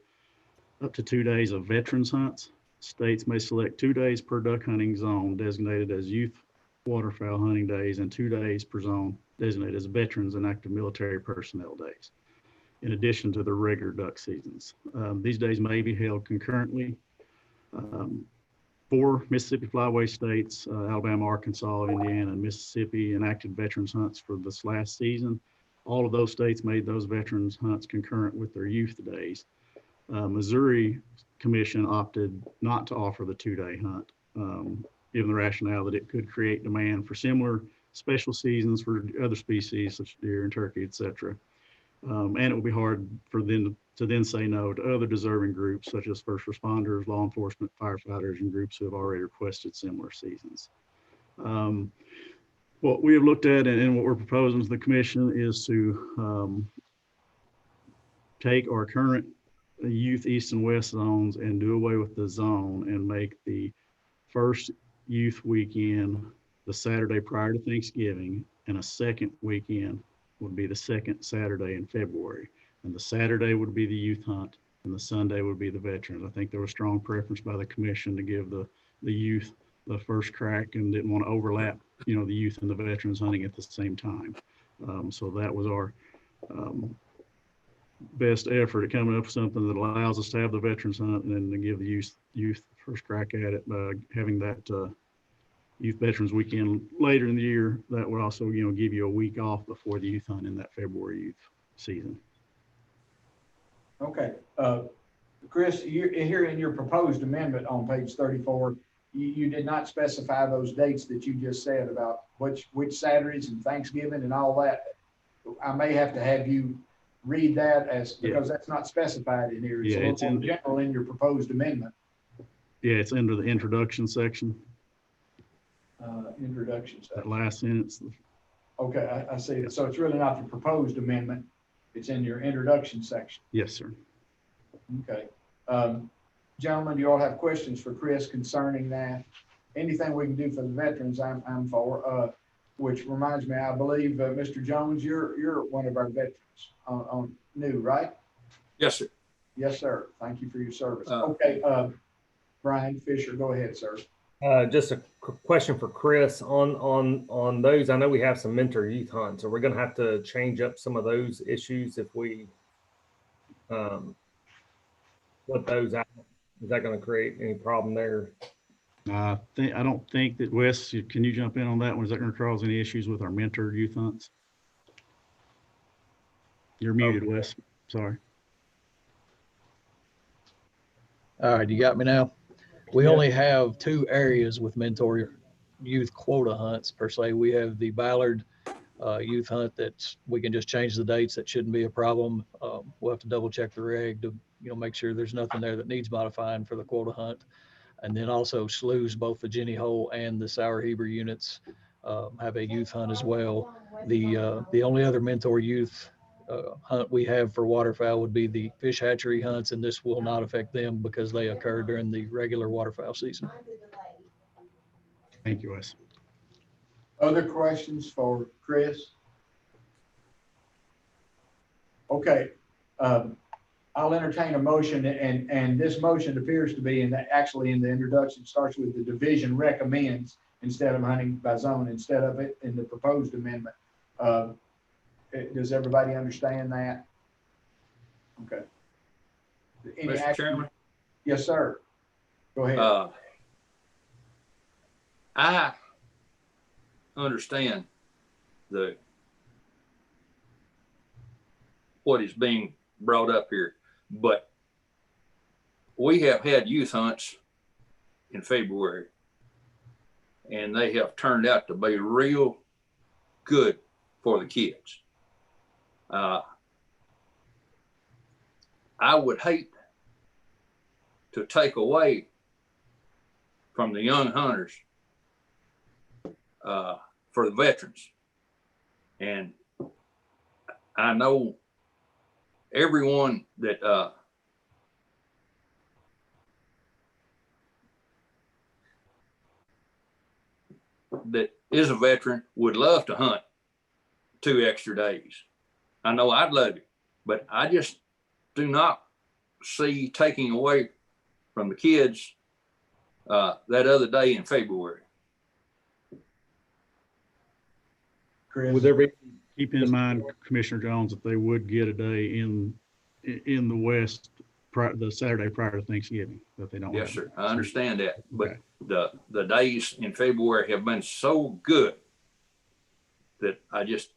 S14: up to 2 days of veterans hunts. States may select 2 days per duck hunting zone designated as youth waterfowl hunting days and 2 days per zone designated as veterans and active military personnel days, in addition to the regular duck seasons. These days may be held concurrently. 4 Mississippi flyway states, Alabama, Arkansas, Indiana, and Mississippi, enacted veterans hunts for this last season. All of those states made those veterans hunts concurrent with their youth days. Missouri Commission opted not to offer the 2-day hunt, given the rationale that it could create demand for similar special seasons for other species such as deer and turkey, etc. And it would be hard for them to then say no to other deserving groups such as first responders, law enforcement, firefighters, and groups who have already requested similar seasons. What we have looked at and what we're proposing to the commission is to take our current youth east and west zones and do away with the zone and make the first youth weekend the Saturday prior to Thanksgiving, and a second weekend would be the second Saturday in February. And the Saturday would be the youth hunt and the Sunday would be the veterans. I think there was strong preference by the commission to give the youth the first crack and didn't want to overlap, the youth and the veterans hunting at the same time. So that was our best effort at coming up with something that allows us to have the veterans hunt and then to give the youth first crack at it by having that youth veterans weekend later in the year. That would also, give you a week off before the youth hunt in that February youth season.
S1: Okay. Chris, here in your proposed amendment on page 34, you did not specify those dates that you just said about which Saturdays and Thanksgiving and all that. I may have to have you read that because that's not specified in here. It's a little more general in your proposed amendment.
S14: Yeah, it's under the introduction section.
S1: Introduction section.
S14: That last sentence.
S1: Okay, I see. So it's really not the proposed amendment. It's in your introduction section.
S14: Yes, sir.
S1: Okay. Gentlemen, do you all have questions for Chris concerning that? Anything we can do for the veterans, I'm for. Which reminds me, I believe, Mr. Jones, you're one of our veterans on new, right?
S9: Yes, sir.
S1: Yes, sir. Thank you for your service. Okay, Brian Fisher, go ahead, sir.
S12: Just a question for Chris on those. I know we have some mentor youth hunts. Are we going to have to change up some of those issues if we put those out? Is that going to create any problem there?
S14: I don't think that, Wes, can you jump in on that one? Is that going to cause any issues with our mentor youth hunts? You're muted, Wes. Sorry.
S15: All right, you got me now? We only have 2 areas with mentor youth quota hunts per se. We have the Ballard youth hunt that we can just change the dates. That shouldn't be a problem. We'll have to double check the reg to make sure there's nothing there that needs modifying for the quota hunt. And then also sloughs, both the Jenny Hole and the Sour Heber units have a youth hunt as well. The only other mentor youth hunt we have for waterfowl would be the fish hatchery hunts, and this will not affect them because they occur during the regular waterfowl season.
S14: Thank you, Wes.
S1: Other questions for Chris? Okay, I'll entertain a motion, and this motion appears to be actually in the introduction, starts with the division recommends instead of hunting by zone, instead of it in the proposed amendment. Does everybody understand that? Okay.
S9: Mr. Chairman?
S1: Yes, sir. Go ahead.
S9: I understand what is being brought up here, but we have had youth hunts in February. And they have turned out to be real good for the kids. I would hate to take away from the young hunters for the veterans. And I know everyone that that is a veteran would love to hunt 2 extra days. I know I'd love it, but I just do not see taking away from the kids that other day in February.
S14: Would there be, keep in mind, Commissioner Jones, if they would get a day in the West, the Saturday prior to Thanksgiving, that they don't.
S9: Yes, sir. I understand that, but
S14: Okay.
S9: the days in February have been so good that I just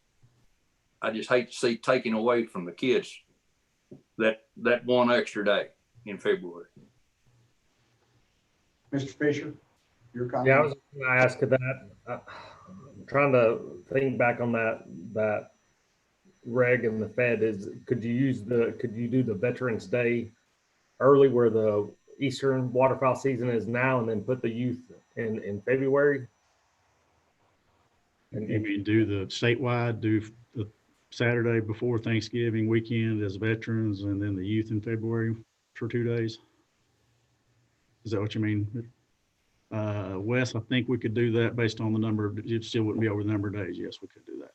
S9: hate to see taking away from the kids that 1 extra day in February.
S1: Mr. Fisher, your comment?
S12: Yeah, I was going to ask that. I'm trying to think back on that reg and the Fed could you do the Veterans Day early where the Eastern waterfowl season is now and then put the youth in February?
S14: And you mean do the statewide, do the Saturday before Thanksgiving weekend as veterans and then the youth in February for 2 days? Is that what you mean? Wes, I think we could do that based on the number. It still wouldn't be over the number of days. Yes, we could do that.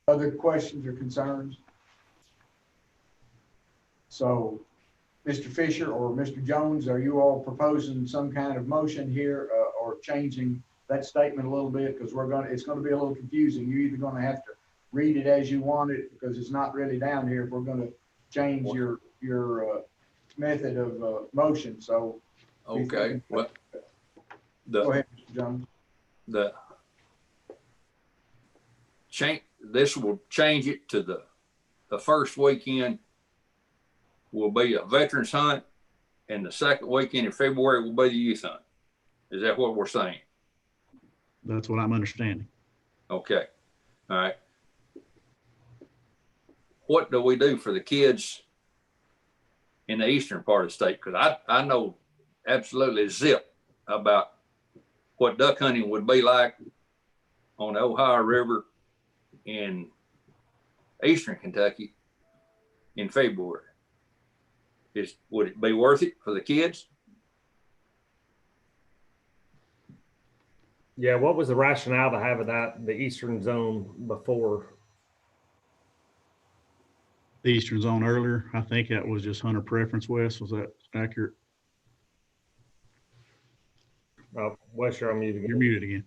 S1: Other questions or concerns? So, Mr. Fisher or Mr. Jones, are you all proposing some kind of motion here or changing that statement a little bit? Because it's going to be a little confusing. You're either going to have to read it as you want it because it's not really down here if we're going to change your method of motion. So,
S9: okay, well,
S1: go ahead, Mr. Jones.
S9: This will change it to the first weekend will be a veterans hunt, and the second weekend in February will be the youth hunt. Is that what we're saying?
S14: That's what I'm understanding.
S9: Okay, all right. What do we do for the kids in the eastern part of the state? Because I know absolutely zip about what duck hunting would be like on the Ohio River in eastern Kentucky in February. Would it be worth it for the kids?
S12: Yeah, what was the rationale to have the eastern zone before?
S14: The eastern zone earlier, I think that was just hunter preference, Wes. Was that accurate?
S12: Wes, you're muted again.
S14: You're muted again.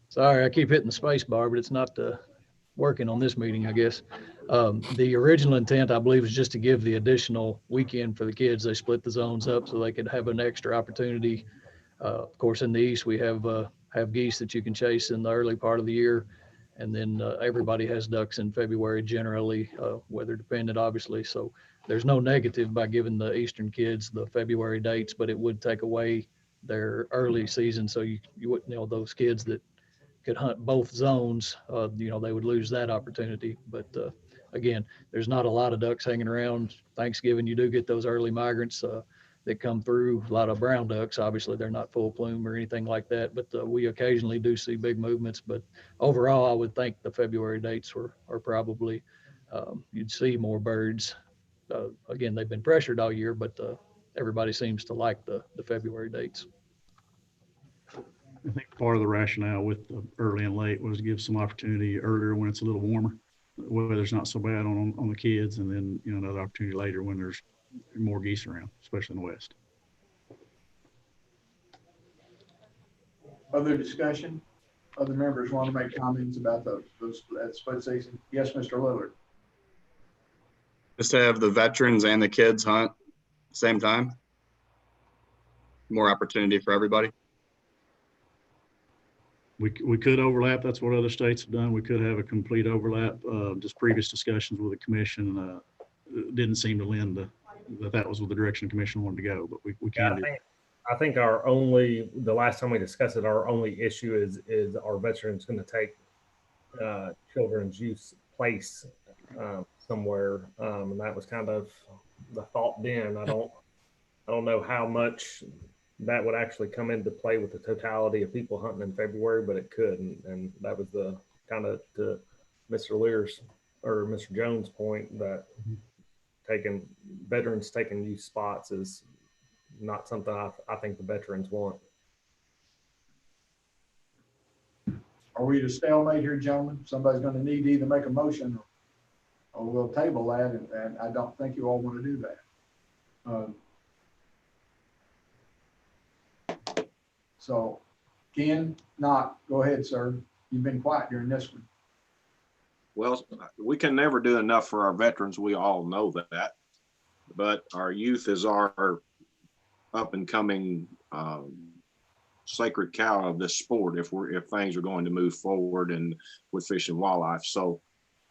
S15: Sorry, I keep hitting the space bar, but it's not working on this meeting, I guess. The original intent, I believe, is just to give the additional weekend for the kids. They split the zones up so they could have an extra opportunity. Of course, in the east, we have geese that you can chase in the early part of the year. And then everybody has ducks in February generally, weather dependent, obviously. So there's no negative by giving the eastern kids the February dates, but it would take away their early season. So you wouldn't, those kids that could hunt both zones, they would lose that opportunity. But again, there's not a lot of ducks hanging around. Thanksgiving, you do get those early migrants that come through. A lot of brown ducks, obviously they're not full plume or anything like that, but we occasionally do see big movements. But overall, I would think the February dates are probably, you'd see more birds. Again, they've been pressured all year, but everybody seems to like the February dates.
S14: I think part of the rationale with the early and late was to give some opportunity earlier when it's a little warmer. Weather's not so bad on the kids, and then another opportunity later when there's more geese around, especially in the west.
S1: Other discussion? Other members want to make comments about that split season? Yes, Mr. Lillard.
S5: Just to have the veterans and the kids hunt same time. More opportunity for everybody.
S14: We could overlap. That's what other states have done. We could have a complete overlap. Just previous discussions with the commission didn't seem to lend that was what the direction the commission wanted to go, but we
S12: Yeah,
S14: can do.
S12: I think the last time we discussed it, our only issue is our veterans going to take children's use place somewhere. And that was kind of the thought then. I don't know how much that would actually come into play with the totality of people hunting in February, but it could. And that was the kind of to Mr. Lear's or Mr. Jones' point that veterans taking use spots is not something I think the veterans want.
S1: Are we to stalemate here, gentlemen? Somebody's gonna need to either make a motion or we'll table that, and I don't think you all want to do that. So, Ken, go ahead, sir. You've been quiet during this one.
S6: Well, we can never do enough for our veterans. We all know that. But our youth is our up and coming sacred cow of this sport if things are going to move forward and with fish and wildlife. So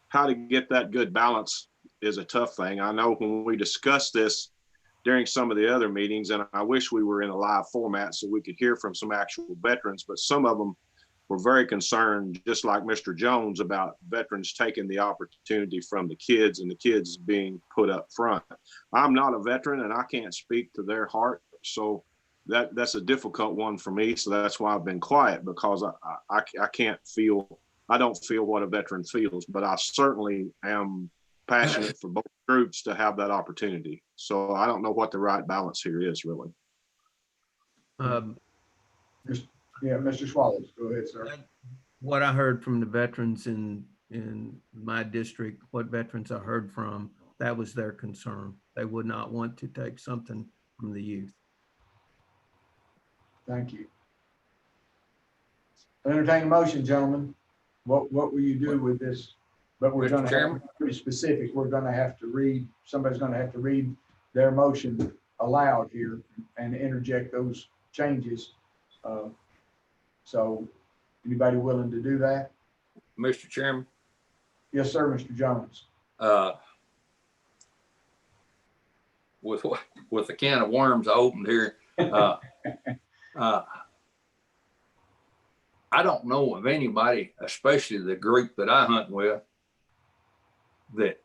S6: how to get that good balance is a tough thing. I know when we discussed this during some of the other meetings, and I wish we were in a live format so we could hear from some actual veterans, but some of them were very concerned, just like Mr. Jones, about veterans taking the opportunity from the kids and the kids being put up front. I'm not a veteran and I can't speak to their heart. So that's a difficult one for me. So that's why I've been quiet, because I don't feel what a veteran feels, but I certainly am passionate for both groups to have that opportunity. So I don't know what the right balance here is really.
S1: Yeah, Mr. Swallows, go ahead, sir.
S2: What I heard from the veterans in my district, what veterans I heard from, that was their concern. They would not want to take something from the youth.
S1: Thank you. Entertain a motion, gentlemen. What will you do with this? But we're going to have to be pretty specific. We're going to have to read, somebody's going to have to read their motion aloud here and interject those changes. So anybody willing to do that?
S9: Mr. Chairman?
S1: Yes, sir, Mr. Jones.
S9: With the can of worms I opened here, I don't know of anybody, especially the group that I hunt with, that,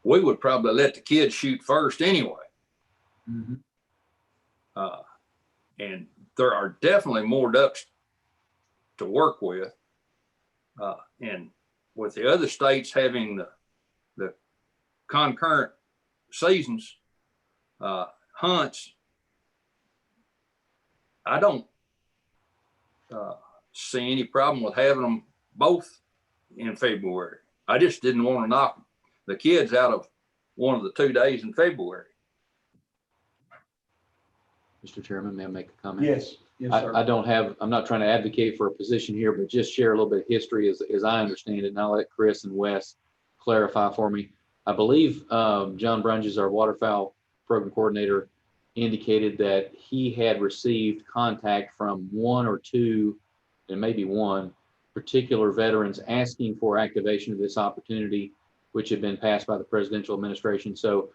S9: we would probably let the kids shoot first anyway.
S1: Mm-hmm.
S9: And there are definitely more ducks to work with. And with the other states having the concurrent seasons, hunts, I don't see any problem with having them both in February. I just didn't want to knock the kids out of one of the 2 days in February.
S3: Mr. Chairman, may I make a comment?
S1: Yes, sir.
S3: I'm not trying to advocate for a position here, but just share a little bit of history as I understand it. And I'll let Chris and Wes clarify for me. I believe John Brunges, our waterfowl program coordinator, indicated that he had received contact from one or two, and maybe one, particular veterans asking for activation of this opportunity, which had been passed by the presidential administration. So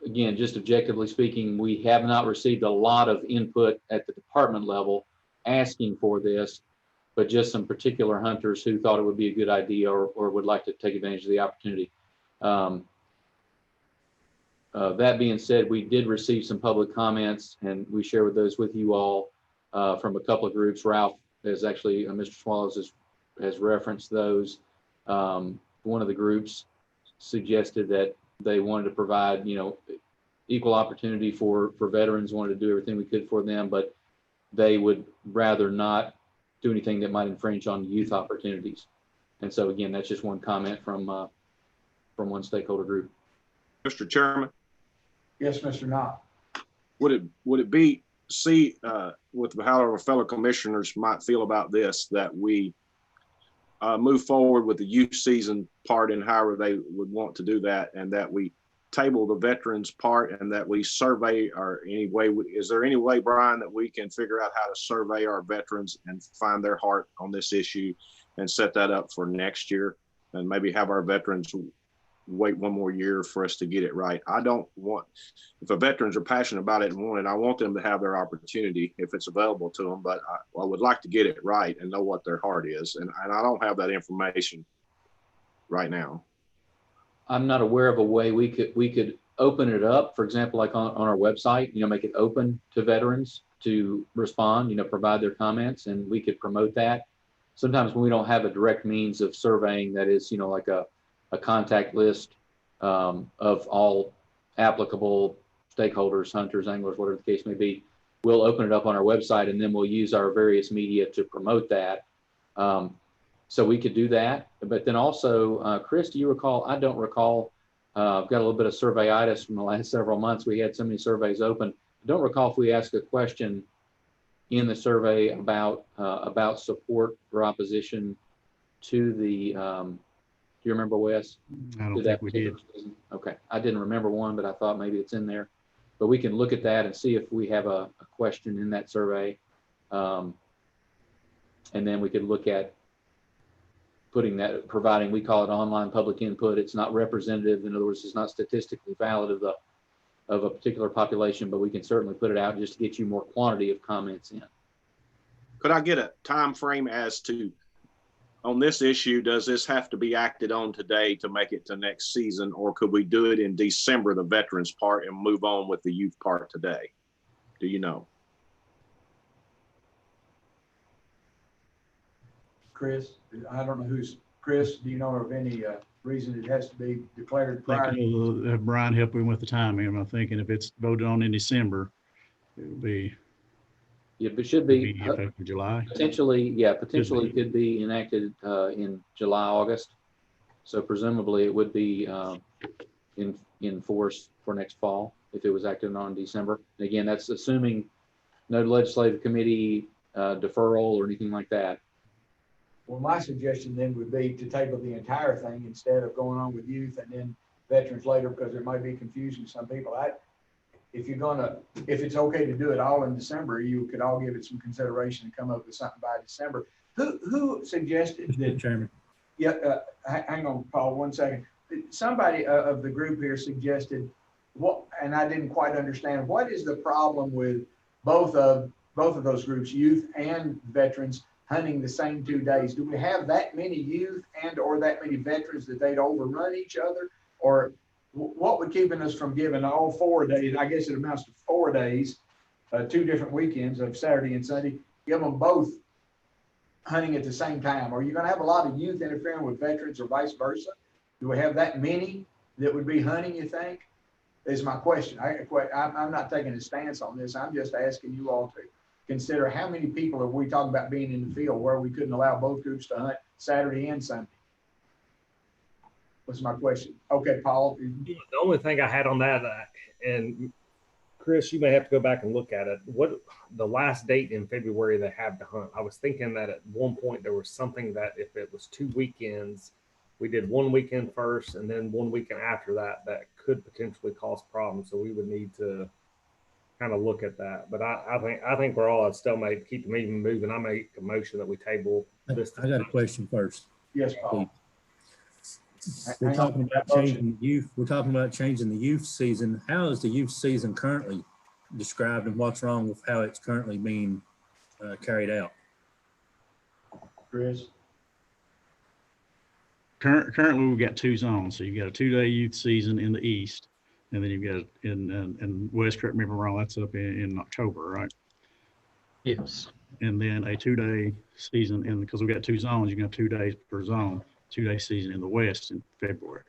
S3: again, just objectively speaking, we have not received a lot of input at the department level asking for this, but just some particular hunters who thought it would be a good idea or would like to take advantage of the opportunity. That being said, we did receive some public comments, and we share those with you all from a couple of groups. Ralph has actually, Mr. Swallows has referenced those. One of the groups suggested that they wanted to provide, equal opportunity for veterans, wanted to do everything we could for them, but they would rather not do anything that might infringe on youth opportunities. And so again, that's just one comment from one stakeholder group.
S6: Mr. Chairman?
S1: Yes, Mr. Knott.
S6: Would it be, with how our fellow commissioners might feel about this, that we move forward with the youth season part and however they would want to do that, and that we table the veterans part, and that we survey, or is there any way, Brian, that we can figure out how to survey our veterans and find their heart on this issue and set that up for next year, and maybe have our veterans wait one more year for us to get it right. I don't want, if the veterans are passionate about it and want it, I want them to have their opportunity if it's available to them, but I would like to get it right and know what their heart is. And I don't have that information right now.
S3: I'm not aware of a way we could open it up, for example, like on our website, make it open to veterans to respond, provide their comments, and we could promote that. Sometimes when we don't have a direct means of surveying that is, like a contact list of all applicable stakeholders, hunters, anglers, whatever the case may be, we'll open it up on our website, and then we'll use our various media to promote that. So we could do that. But then also, Chris, do you recall? I don't recall. I've got a little bit of surveyitis from the last several months. We had so many surveys open. I don't recall if we asked a question in the survey about support or opposition to the, do you remember, Wes?
S14: I don't think we did.
S3: Okay, I didn't remember one, but I thought maybe it's in there. But we can look at that and see if we have a question in that survey. And then we could look at putting that, providing, we call it online public input. It's not representative. In other words, it's not statistically valid of a particular population, but we can certainly put it out just to get you more quantity of comments in.
S6: Could I get a time frame as to, on this issue, does this have to be acted on today to make it to next season, or could we do it in December, the veterans part, and move on with the youth part today? Do you know?
S1: Chris, I don't know Chris, do you know of any reason it has to be declared prior?
S14: Have Brian help me with the timing. I'm thinking if it's voted on in December, it would be.
S3: Yeah, but it should be
S14: effective July.
S3: Potentially, yeah, potentially could be enacted in July, August. So presumably it would be in force for next fall if it was acted on in December. And again, that's assuming no legislative committee deferral or anything like that.
S1: Well, my suggestion then would be to table the entire thing instead of going on with youth and then veterans later, because there might be confusion to some people. If it's okay to do it all in December, you could all give it some consideration and come up with something by December. Who suggested that?
S11: Chairman.
S1: Yeah, hang on, Paul, 1 second. Somebody of the group here suggested and I didn't quite understand, what is the problem with both of those groups, youth and veterans, hunting the same 2 days? Do we have that many youth and or that many veterans that they'd overrun each other? Or what would keeping us from giving all 4 days? I guess it amounts to 4 days, 2 different weekends of Saturday and Sunday, give them both hunting at the same time. Are you going to have a lot of youth interfering with veterans or vice versa? Do we have that many that would be hunting, you think? Is my question. I'm not taking a stance on this. I'm just asking you all to consider how many people are we talking about being in the field where we couldn't allow both groups to hunt Saturday and Sunday? What's my question? Okay, Paul.
S12: The only thing I had on that, and Chris, you may have to go back and look at it. What the last date in February they have to hunt? I was thinking that at one point there was something that if it was 2 weekends, we did 1 weekend first and then 1 weekend after that could potentially cause problems. So we would need to kind of look at that. But I think we're all at stalemate. Keep the meeting moving. I make a motion that we table this.
S11: I got a question first.
S1: Yes, Paul.
S11: We're talking about changing the youth. We're talking about changing the youth season. How is the youth season currently described, and what's wrong with how it's currently being carried out?
S1: Chris?
S14: Currently, we've got 2 zones. So you've got a 2-day youth season in the east, and then you've got in West, correct me if I'm wrong, that's up in October, right?
S15: Yes.
S14: And then a 2-day season because we've got 2 zones, you can have 2 days per zone. 2-day season in the West in February.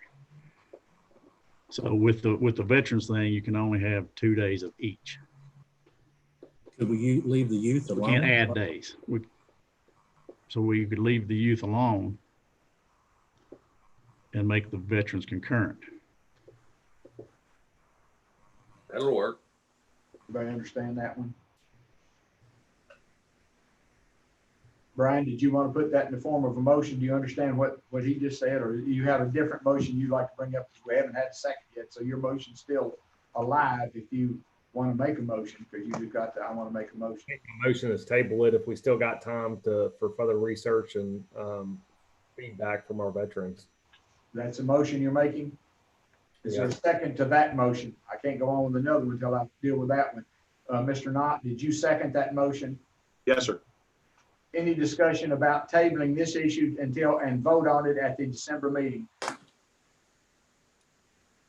S14: So with the veterans thing, you can only have 2 days of each.
S11: Could we leave the youth alone?
S14: We can't add days. So we could leave the youth alone and make the veterans concurrent.
S9: That'll work.
S1: Everybody understand that one? Brian, did you want to put that in the form of a motion? Do you understand what he just said, or do you have a different motion you'd like to bring up? We haven't had a second yet, so your motion's still alive if you want to make a motion, because you just got to, I want to make a motion.
S12: The motion is table it if we still got time for further research and feedback from our veterans.
S1: That's a motion you're making? Is there a second to that motion? I can't go on with another one until I deal with that one. Mr. Knott, did you second that motion?
S6: Yes, sir.
S1: Any discussion about tabling this issue until and vote on it at the December meeting?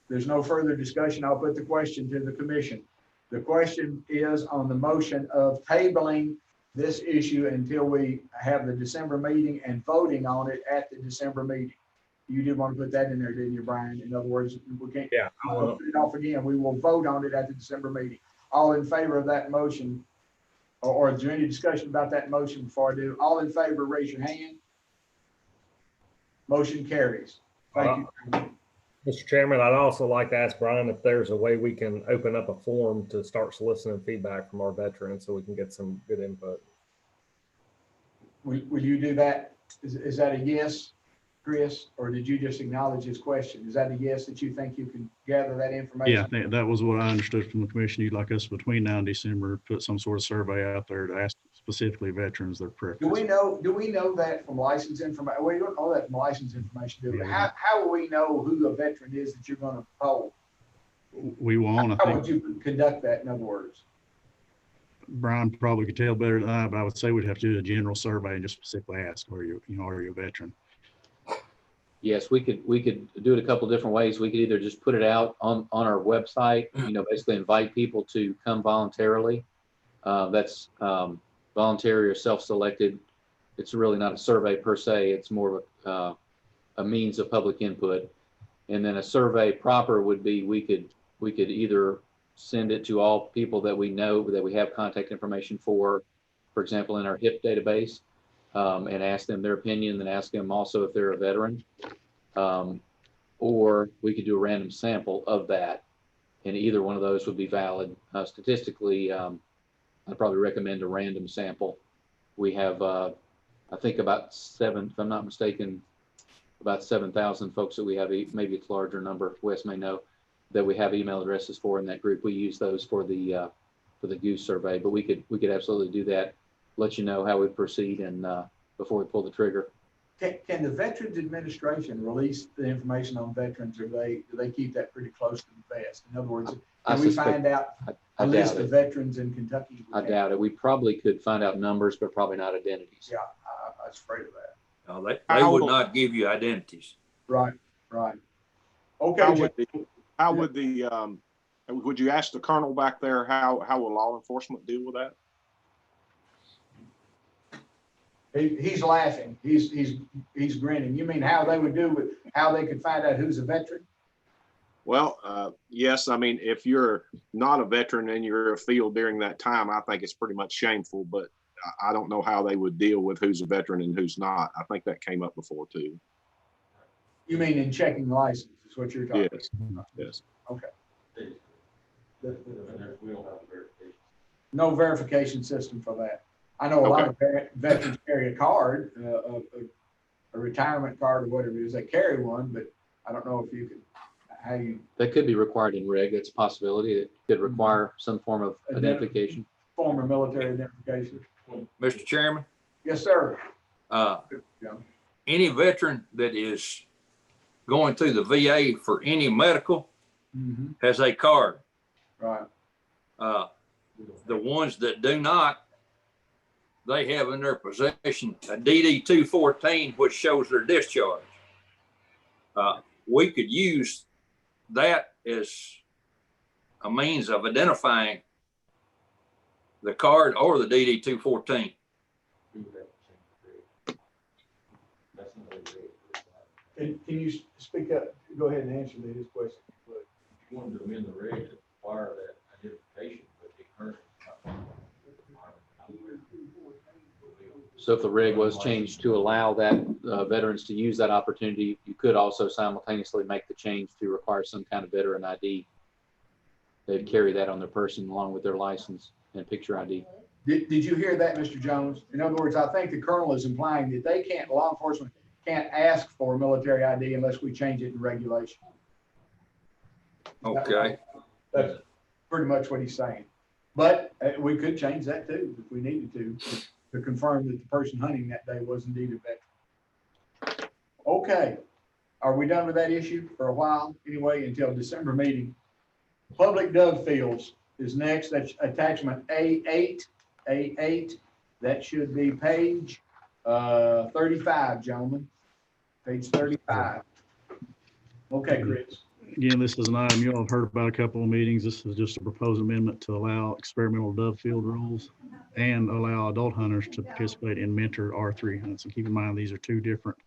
S1: There's no further discussion. I'll put the question to the commission. The question is on the motion of tabling this issue until we have the December meeting and voting on it at the December meeting. You did want to put that in there, didn't you, Brian? In other words, we can't put it off again. We will vote on it at the December meeting. All in favor of that motion, or is there any discussion about that motion before I do? All in favor, raise your hand. Motion carries. Thank you.
S12: Mr. Chairman, I'd also like to ask Brian if there's a way we can open up a forum to start soliciting feedback from our veterans so we can get some good input.
S1: Will you do that? Is that a yes, Chris, or did you just acknowledge his question? Is that a yes, that you think you can gather that information?
S14: Yeah, that was what I understood from the commission. You'd like us between now and December, put some sort of survey out there to ask specifically veterans their preference.
S1: Do we know that from license information? We don't know that from license information, do we? How will we know who the veteran is that you're gonna poll?
S14: We won't,
S1: How would you conduct that, in other words?
S14: Brian probably could tell better than I, but I would say we'd have to do a general survey and just specifically ask, are you a veteran?
S3: Yes, we could do it a couple different ways. We could either just put it out on our website, basically invite people to come voluntarily. That's voluntary or self-selected. It's really not a survey per se. It's more of a means of public input. And then a survey proper would be, we could either send it to all people that we know, that we have contact information for example, in our HIP database, and ask them their opinion, then ask them also if they're a veteran. Or we could do a random sample of that, and either one of those would be valid. Statistically, I'd probably recommend a random sample. We have, I think about if I'm not mistaken, about 7,000 folks that we have, maybe it's a larger number, Wes may know, that we have email addresses for in that group. We use those for the goose survey, but we could absolutely do that, let you know how we proceed, and before we pull the trigger.
S1: Can the Veterans Administration release the information on veterans, or do they keep that pretty close to the vest? In other words, can we find out a list of veterans in Kentucky?
S3: I doubt it. We probably could find out numbers, but probably not identities.
S1: Yeah, I was afraid of that.
S9: No, they would not give you identities.
S1: Right. Okay.
S6: How would would you ask the colonel back there, how will law enforcement deal with that?
S1: He's laughing. He's grinning. You mean how they would do with how they could find out who's a veteran?
S6: Well, yes. I mean, if you're not a veteran and you're afield during that time, I think it's pretty much shameful, but I don't know how they would deal with who's a veteran and who's not. I think that came up before too.
S1: You mean in checking license is what you're talking
S6: Yes.
S1: about?
S6: Yes.
S1: Okay. No verification system for that. I know a lot of veterans carry a card, a retirement card or whatever it is. They carry one, but I don't know if you could,
S3: That could be required in reg. That's a possibility. It could require some form of identification.
S1: Former military identification.
S9: Mr. Chairman?
S1: Yes, sir.
S9: Any veteran that is going through the VA for any medical has a card.
S1: Right.
S9: The ones that do not, they have in their possession a DD 214, which shows their discharge. We could use that as a means of identifying the card or the DD 214.
S1: Can you speak up? Go ahead and answer his question.
S16: If you wanted to amend the reg to require that identification, but the current.
S3: So if the reg was changed to allow that veterans to use that opportunity, you could also simultaneously make the change to require some kind of veteran ID. They'd carry that on their person along with their license and picture ID.
S1: Did you hear that, Mr. Jones? In other words, I think the colonel is implying that law enforcement can't ask for military ID unless we change it in regulation.
S9: Okay.
S1: That's pretty much what he's saying. But we could change that too if we needed to confirm that the person hunting that day was indeed a veteran. Okay. are we done with that issue for a while? Anyway, until December meeting. Public dove fields is next. That's attachment A8, A8. That should be page 35, gentlemen. Page 35. Okay, Chris.
S14: Again, this is an item you all have heard about a couple of meetings. This is just a proposed amendment to allow experimental dove field rules and allow adult hunters to participate in mentor R3 hunts. And keep in mind, these are two different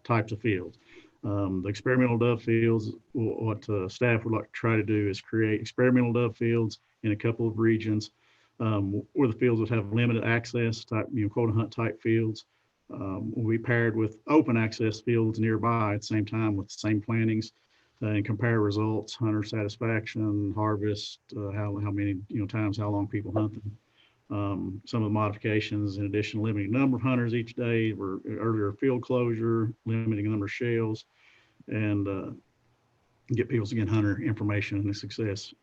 S14: types of fields. The experimental dove fields, what staff would like to try to do is create experimental dove fields in a couple of regions where the fields would have limited access type, quota hunt type fields. Will be paired with open access fields nearby at the same time with the same plantings and compare results, hunter satisfaction, harvest, how many times, how long people hunt them. Some of the modifications, in addition, limiting number of hunters each day, were earlier field closure, limiting the number of shells, and get people's hunter information and success.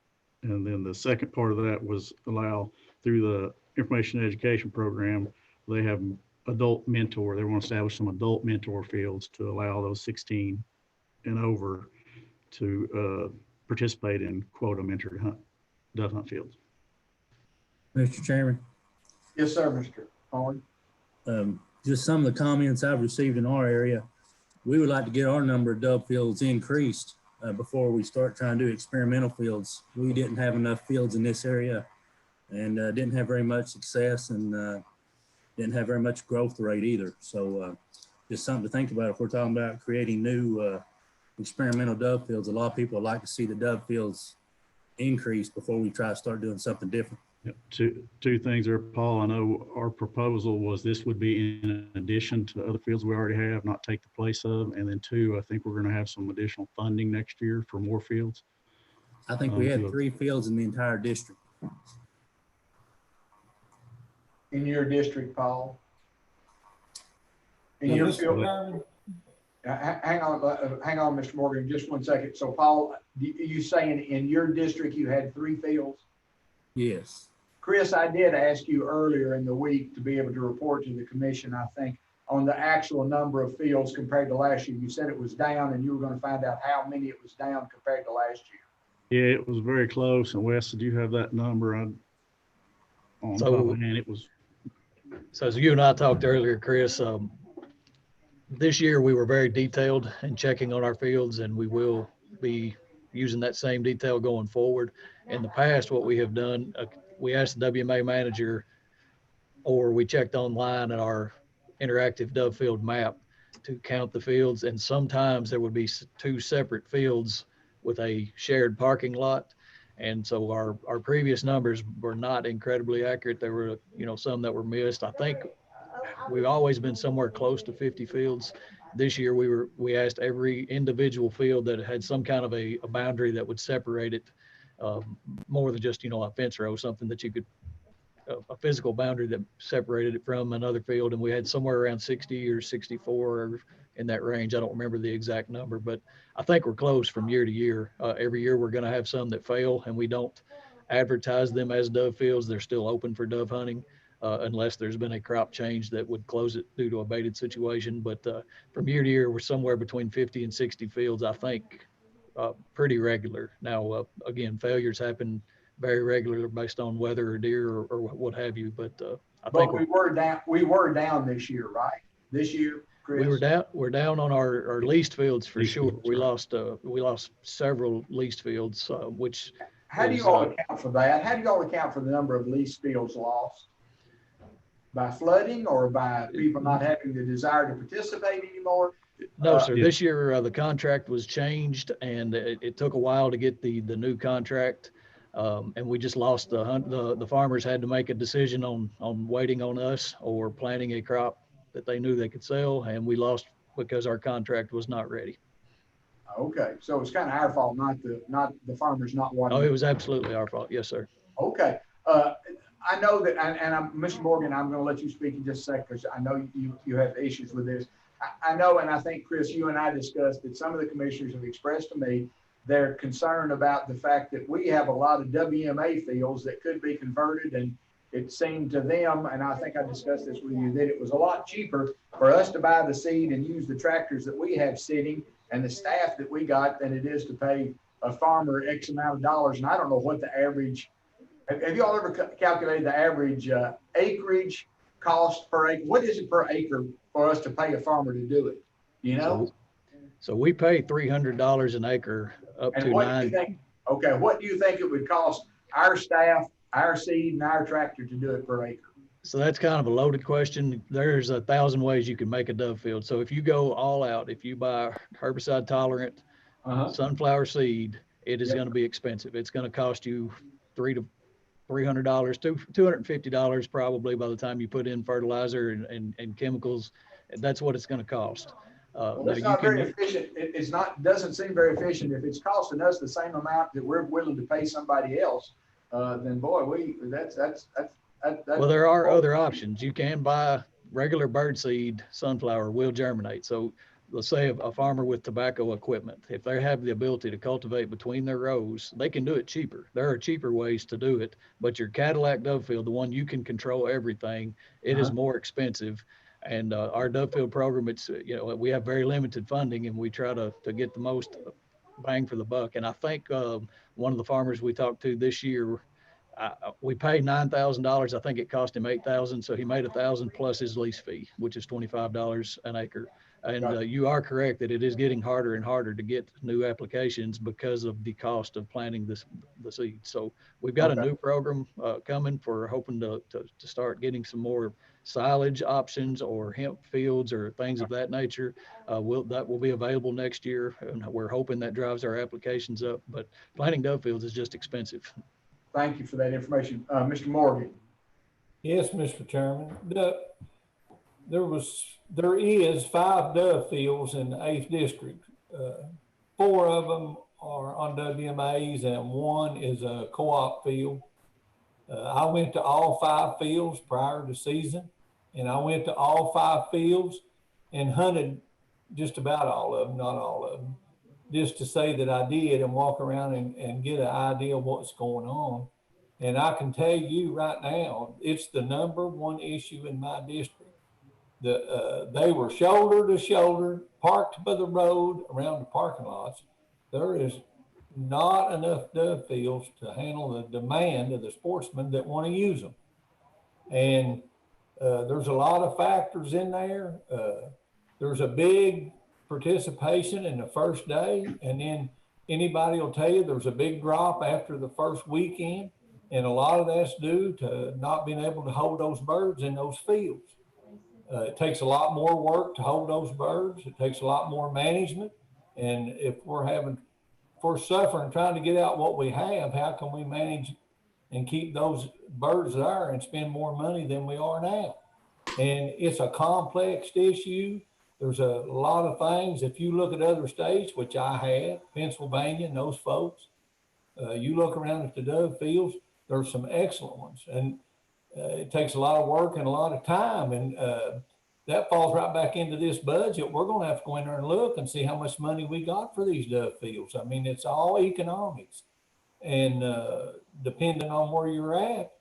S14: And then the second part of that was allow through the information education program, they have adult mentor. They want to establish some adult mentor fields to allow those 16 and over to participate in quota mentored dove hunt fields.
S11: Mr. Chairman.
S1: Yes, sir, Mr. Owen.
S11: Just some of the comments I've received in our area. We would like to get our number of dove fields increased before we start trying to do experimental fields. We didn't have enough fields in this area and didn't have very much success and didn't have very much growth rate either. So just something to think about if we're talking about creating new experimental dove fields. A lot of people would like to see the dove fields increase before we try to start doing something different.
S14: Yep. Two things there, Paul. I know our proposal was this would be in addition to other fields we already have, not take the place of. And then two, I think we're going to have some additional funding next year for more fields.
S11: I think we had 3 fields in the entire district.
S1: In your district, Paul? In your field? Hang on, Mr. Morgan, just 1 second. So, Paul, you saying in your district you had 3 fields?
S11: Yes.
S1: Chris, I did ask you earlier in the week to be able to report to the commission, I think, on the actual number of fields compared to last year. You said it was down and you were going to find out how many it was down compared to last year.
S14: Yeah, it was very close. And Wes, did you have that number? On top of hand, it was.
S15: So as you and I talked earlier, Chris, this year we were very detailed in checking on our fields, and we will be using that same detail going forward. In the past, what we have done, we asked the WMA manager, or we checked online at our interactive dove field map to count the fields. And sometimes there would be 2 separate fields with a shared parking lot. And so our previous numbers were not incredibly accurate. There were, some that were missed. I think we've always been somewhere close to 50 fields. This year we asked every individual field that had some kind of a boundary that would separate it, more than just, a fence row, something that you could, a physical boundary that separated it from another field. And we had somewhere around 60 or 64 or in that range. I don't remember the exact number, but I think we're close from year to year. Every year we're going to have some that fail, and we don't advertise them as dove fields. They're still open for dove hunting. Unless there's been a crop change that would close it due to a baited situation. But from year to year, we're somewhere between 50 and 60 fields, I think, pretty regular. Now, again, failures happen very regularly based on weather or deer or what have you. But I think
S1: we were down this year, right? This year, Chris?
S15: We're down on our leased fields for sure. We lost several leased fields, which.
S1: How do you all account for that? How do you all account for the number of leased fields lost? By flooding or by people not having the desire to participate anymore?
S15: No, sir. This year, the contract was changed, and it took a while to get the new contract. And we just lost the farmers had to make a decision on waiting on us or planting a crop that they knew they could sell. And we lost because our contract was not ready.
S1: Okay. So it's kind of our fault, not the farmers not wanting.
S15: Oh, it was absolutely our fault. Yes, sir.
S1: Okay. I know that, and Mr. Morgan, I'm going to let you speak in just a second because I know you have issues with this. I know, and I think, Chris, you and I discussed that some of the commissioners have expressed to me their concern about the fact that we have a lot of WMA fields that could be converted, and it seemed to them, and I think I discussed this with you, that it was a lot cheaper for us to buy the seed and use the tractors that we have sitting and the staff that we got than it is to pay a farmer X amount of dollars. And I don't know what the average, have you all ever calculated the average acreage cost per acre? What is it per acre for us to pay a farmer to do it? You know?
S15: So we pay $300 an acre up
S1: And
S15: to
S1: what do you
S15: 9.
S1: think, okay, what do you think it would cost our staff, our seed, and our tractor to do it per acre?
S15: So that's kind of a loaded question. There's 1,000 ways you can make a dove field. So if you go all out, if you buy herbicide tolerant sunflower seed, it is going to be expensive. It's going to cost you $300 to $250 probably by the time you put in fertilizer and chemicals. That's what it's going to cost.
S1: Well, it's not very efficient. It's not, doesn't seem very efficient. If it's costing us the same amount that we're willing to pay somebody else, then boy, that's
S15: well, there are other options. You can buy regular birdseed sunflower will germinate. So let's say a farmer with tobacco equipment, if they have the ability to cultivate between their rows, they can do it cheaper. There are cheaper ways to do it, but your Cadillac dove field, the one you can control everything, it is more expensive. And our dove field program, it's, you know, we have very limited funding and we try to get the most bang for the buck. And I think one of the farmers we talked to this year, we paid $9,000. I think it cost him $8,000. So he made $1,000 plus his lease fee, which is $25 an acre. And you are correct that it is getting harder and harder to get new applications because of the cost of planting the seed. So we've got a new program coming for hoping to start getting some more silage options or hemp fields or things of that nature. That will be available next year. And we're hoping that drives our applications up. But planting dove fields is just expensive.
S1: Thank you for that information. Mr. Morgan.
S4: Yes, Mr. Chairman. There is 5 dove fields in the 8th district. 4 of them are on WMAs and 1 is a co-op field. I went to all 5 fields prior to season, and I went to all 5 fields and hunted just about all of them, not all of them, just to say that I did and walk around and get an idea of what's going on. And I can tell you right now, it's the #1 issue in my district. They were shoulder to shoulder, parked by the road around the parking lots. There is not enough dove fields to handle the demand of the sportsmen that want to use them. And there's a lot of factors in there. There's a big participation in the first day, and then anybody will tell you there's a big drop after the first weekend. And a lot of that's due to not being able to hold those birds in those fields. It takes a lot more work to hold those birds. It takes a lot more management. And if we're suffering trying to get out what we have, how can we manage and keep those birds there and spend more money than we are now? And it's a complex issue. There's a lot of things. If you look at other states, which I have, Pennsylvania and those folks, you look around at the dove fields, there's some excellent ones. And it takes a lot of work and a lot of time. And that falls right back into this budget. We're going to have to go in there and look and see how much money we got for these dove fields. I mean, it's all economics. And depending on where you're at,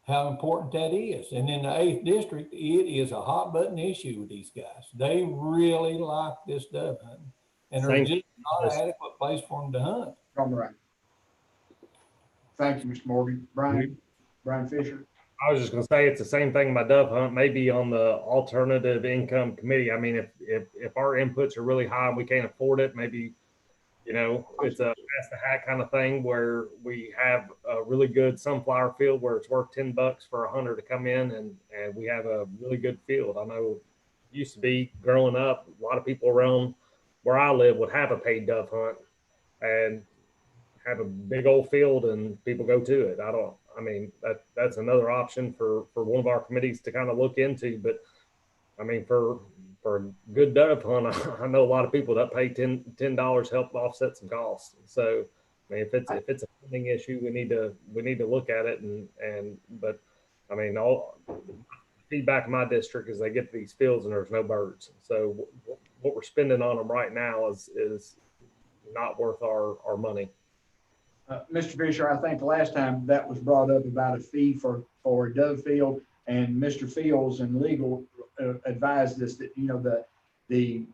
S4: how important that is. And in the 8th district, it is a hot button issue with these guys. They really like this dove hunting. And there's just not an adequate place for them to hunt.
S1: All right. Thank you, Mr. Morgan. Brian Fisher.
S12: I was just going to say it's the same thing. My dove hunt may be on the alternative income committee. I mean, if our inputs are really high and we can't afford it, maybe, you know, it's a pass the hat kind of thing where we have a really good sunflower field where it's worth $10 for a hunter to come in and we have a really good field. I know it used to be growing up, a lot of people around where I live would have a paid dove hunt and have a big old field and people go to it. I mean, that's another option for one of our committees to kind of look into. But I mean, for a good dove hunt, I know a lot of people that pay $10 help offset some costs. So I mean, if it's a funding issue, we need to look at it. But I mean, all feedback in my district is they get to these fields and there's no birds. So what we're spending on them right now is not worth our money.
S1: Mr. Fisher, I think the last time that was brought up about a fee for a dove field, and Mr. Fields and legal advised us that, you know, the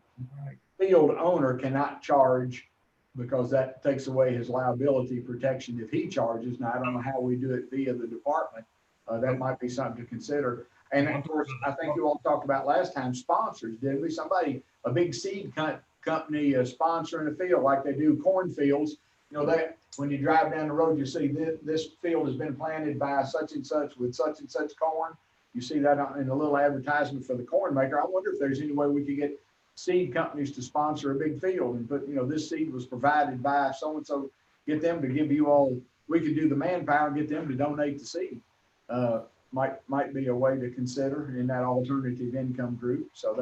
S1: field owner cannot charge because that takes away his liability protection if he charges. Now, I don't know how we do it via the department. That might be something to consider. And of course, I think you all talked about last time, sponsors, didn't we? Somebody, a big seed company sponsoring a field like they do cornfields. You know, that when you drive down the road, you see this field has been planted by such and such with such and such corn. You see that in a little advertisement for the corn maker. I wonder if there's any way we could get seed companies to sponsor a big field and put, you know, this seed was provided by so-and-so, get them to give you all, we could do the manpower and get them to donate the seed. Might be a way to consider in that alternative income group. So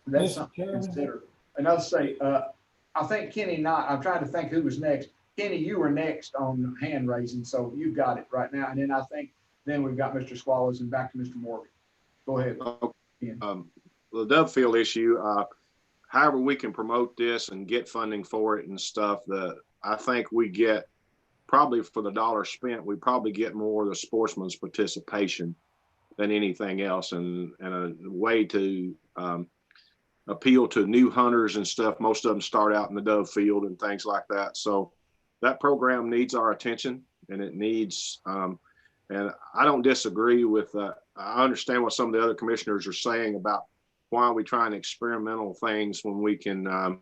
S1: that's something to consider. And I'll say, I think Kenny, I'm trying to think who was next. Kenny, you were next on hand raising, so you've got it right now. And then I think then we've got Mr. Swallows and back to Mr. Morgan. Go ahead.
S6: The Dovfield issue, however we can promote this and get funding for it and stuff, I think we get probably for the dollar spent, we probably get more of the sportsman's participation than anything else, and a way to appeal to new hunters and stuff. Most of them start out in the dove field and things like that. So that program needs our attention, and it needs, and I don't disagree with, I understand what some of the other commissioners are saying about why are we trying experimental things when we can,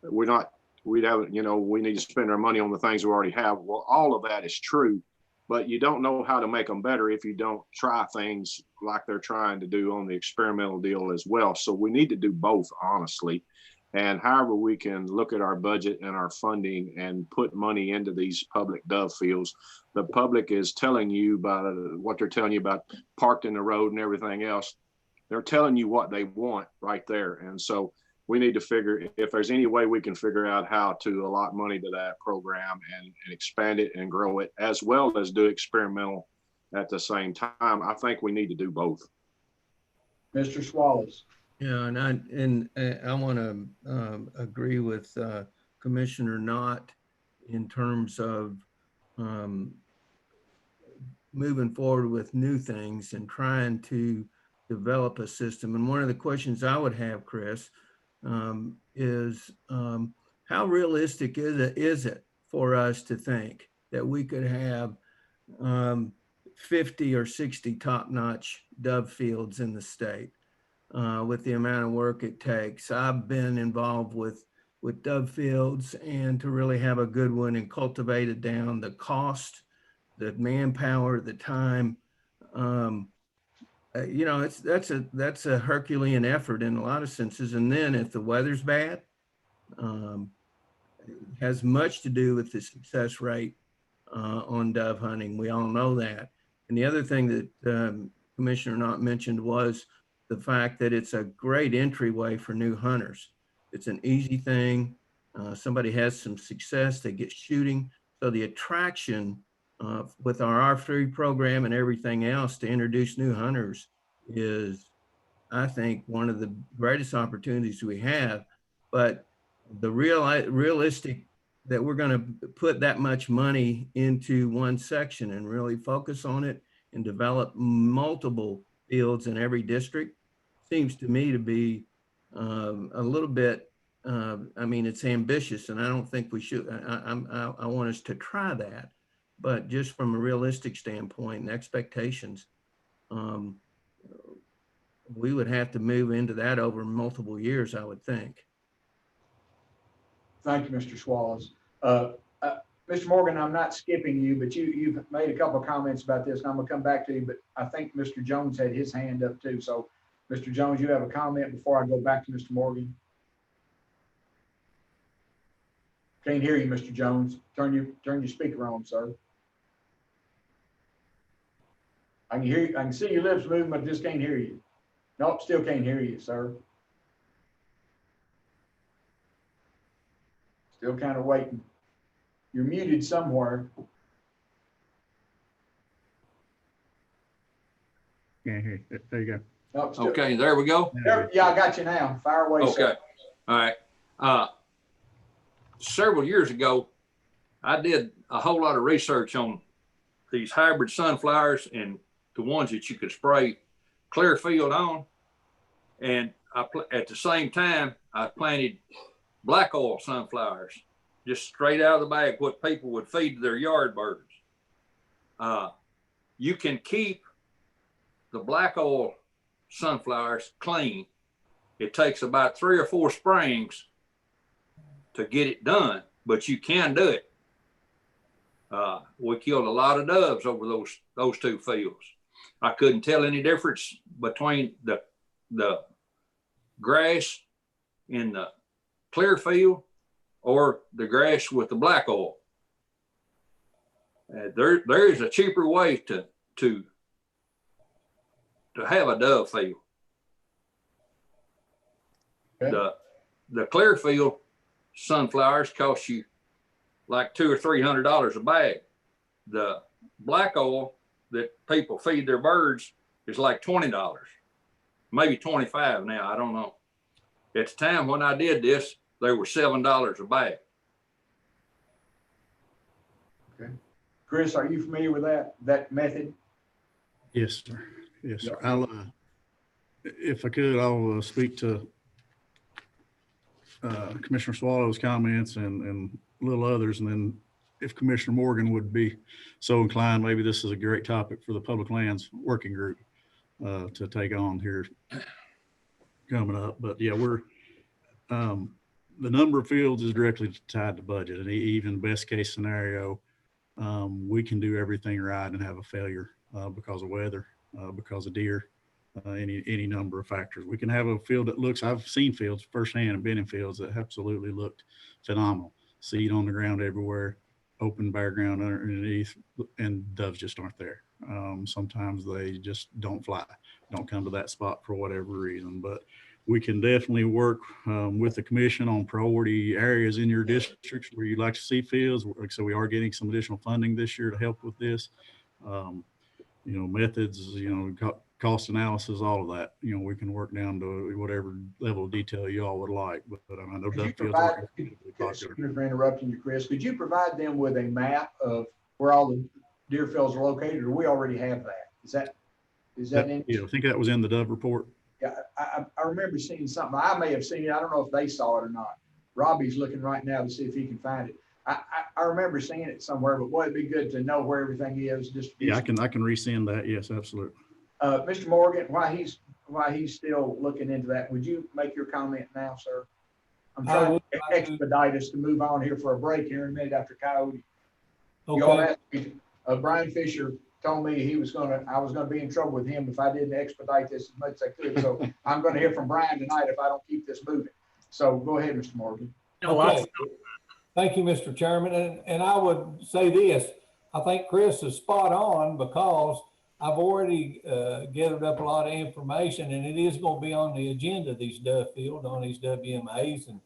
S6: we need to spend our money on the things we already have. Well, all of that is true, but you don't know how to make them better if you don't try things like they're trying to do on the experimental deal as well. So we need to do both, honestly. And however we can look at our budget and our funding and put money into these public dove fields, the public is telling you about what they're telling you about parked in the road and everything else. They're telling you what they want right there. And so we need to figure if there's any way we can figure out how to allot money to that program and expand it and grow it, as well as do experimental at the same time. I think we need to do both.
S1: Mr. Swallows.
S2: Yeah, and I want to agree with Commissioner Knott in terms of moving forward with new things and trying to develop a system. And one of the questions I would have, Chris, is how realistic is it for us to think that we could have 50 or 60 top-notch dove fields in the state with the amount of work it takes? I've been involved with dove fields, and to really have a good one and cultivate it down, the cost, the manpower, the time, you know, that's a Herculean effort in a lot of senses. And then if the weather's bad, it has much to do with the success rate on dove hunting. We all know that. And the other thing that Commissioner Knott mentioned was the fact that it's a great entryway for new hunters. It's an easy thing. Somebody has some success, they get shooting. So the attraction with our R3 program and everything else to introduce new hunters is, I think, one of the greatest opportunities we have. But the realistic that we're going to put that much money into one section and really focus on it and develop multiple fields in every district seems to me to be a little bit, I mean, it's ambitious, and I don't think we should. I want us to try that. But just from a realistic standpoint and expectations, we would have to move into that over multiple years, I would think.
S1: Thank you, Mr. Swallows. Mr. Morgan, I'm not skipping you, but you've made a couple of comments about this, and I'm gonna come back to you, but I think Mr. Jones had his hand up too. So Mr. Jones, you have a comment before I go back to Mr. Morgan? Can't hear you, Mr. Jones. Turn your speaker on, sir. I can hear you. I can see your lips moving, but just can't hear you. Nope, still can't hear you, sir. Still kind of waiting. You're muted somewhere.
S14: Can't hear you. There you go.
S1: Nope,
S9: Okay, there we go.
S1: There, yeah, I got you now. Fire away,
S9: Okay,
S1: sir.
S9: all right. Several years ago, I did a whole lot of research on these hybrid sunflowers and the ones that you could spray clear field on. And at the same time, I planted black oil sunflowers, just straight out of the bag, what people would feed to their yard birds. You can keep the black oil sunflowers clean. It takes about 3 or 4 springs to get it done, but you can do it. We killed a lot of doves over those 2 fields. I couldn't tell any difference between the grass in the clear field or the grass with the black oil. There is a cheaper way to have a dove field. Okay. The clear field sunflowers cost you like $200 or $300 a bag. The black oil that people feed their birds is like $20, maybe $25 now. I don't know. At the time when I did this, they were $7 a bag.
S1: Okay. Chris, are you familiar with that method?
S14: Yes, sir. Yes, sir. I'll, if I could, I'll speak to Commissioner Swallow's comments and little others, and then if Commissioner Morgan would be so inclined, maybe this is a great topic for the Public Lands Working Group to take on here coming up. But yeah, we're the number of fields is directly tied to budget, and even best case scenario, we can do everything right and have a failure because of weather, because of deer, any number of factors. We can have a field that looks, I've seen fields firsthand and been in fields that absolutely looked phenomenal. Seed on the ground everywhere, open bare ground underneath, and doves just aren't there. Sometimes they just don't fly, don't come to that spot for whatever reason. But we can definitely work with the commission on priority areas in your districts where you'd like to see fields. So we are getting some additional funding this year to help with this. Methods, cost analysis, all of that. We can work down to whatever level of detail you all would like. But I know dove fields are
S1: excuse me for interrupting you, Chris. Could you provide them with a map of where all the deer fields are located, or we already have that? Is that in?
S14: Yeah, I think that was in the Dove report.
S1: Yeah, I remember seeing something. I may have seen it. I don't know if they saw it or not. Robbie's looking right now to see if he can find it. I remember seeing it somewhere, but boy, it'd be good to know where everything is.
S14: Yeah, I can resend that. Yes, absolutely.
S1: Mr. Morgan, while he's still looking into that, would you make your comment now, sir? I'm trying to expedite us to move on here for a break here in a minute after Coyote. Okay. You all asked me, Brian Fisher told me I was gonna be in trouble with him if I didn't expedite this as much as I could. So I'm gonna hear from Brian tonight if I don't keep this moving. So go ahead, Mr. Morgan.
S4: Okay. Thank you, Mr. Chairman. And I would say this, I think Chris is spot on because I've already gathered up a lot of information, and it is going to be on the agenda, these dove fields, on these WMAs. And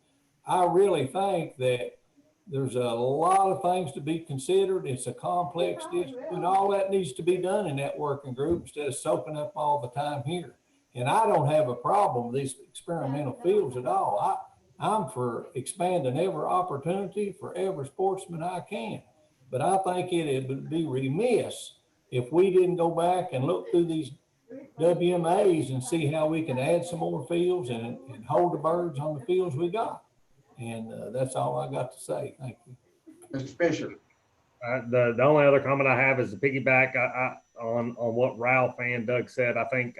S4: I really think that there's a lot of things to be considered. It's a complex district, and all that needs to be done in that working group instead of soaking up all the time here. And I don't have a problem with these experimental fields at all. I'm for expanding every opportunity for every sportsman I can. But I think it would be remiss if we didn't go back and look through these WMAs and see how we can add some more fields and hold the birds on the fields we got. And that's all I got to say. Thank you.
S1: Mr. Fisher.
S12: The only other comment I have is to piggyback on what Ralph and Doug said. I think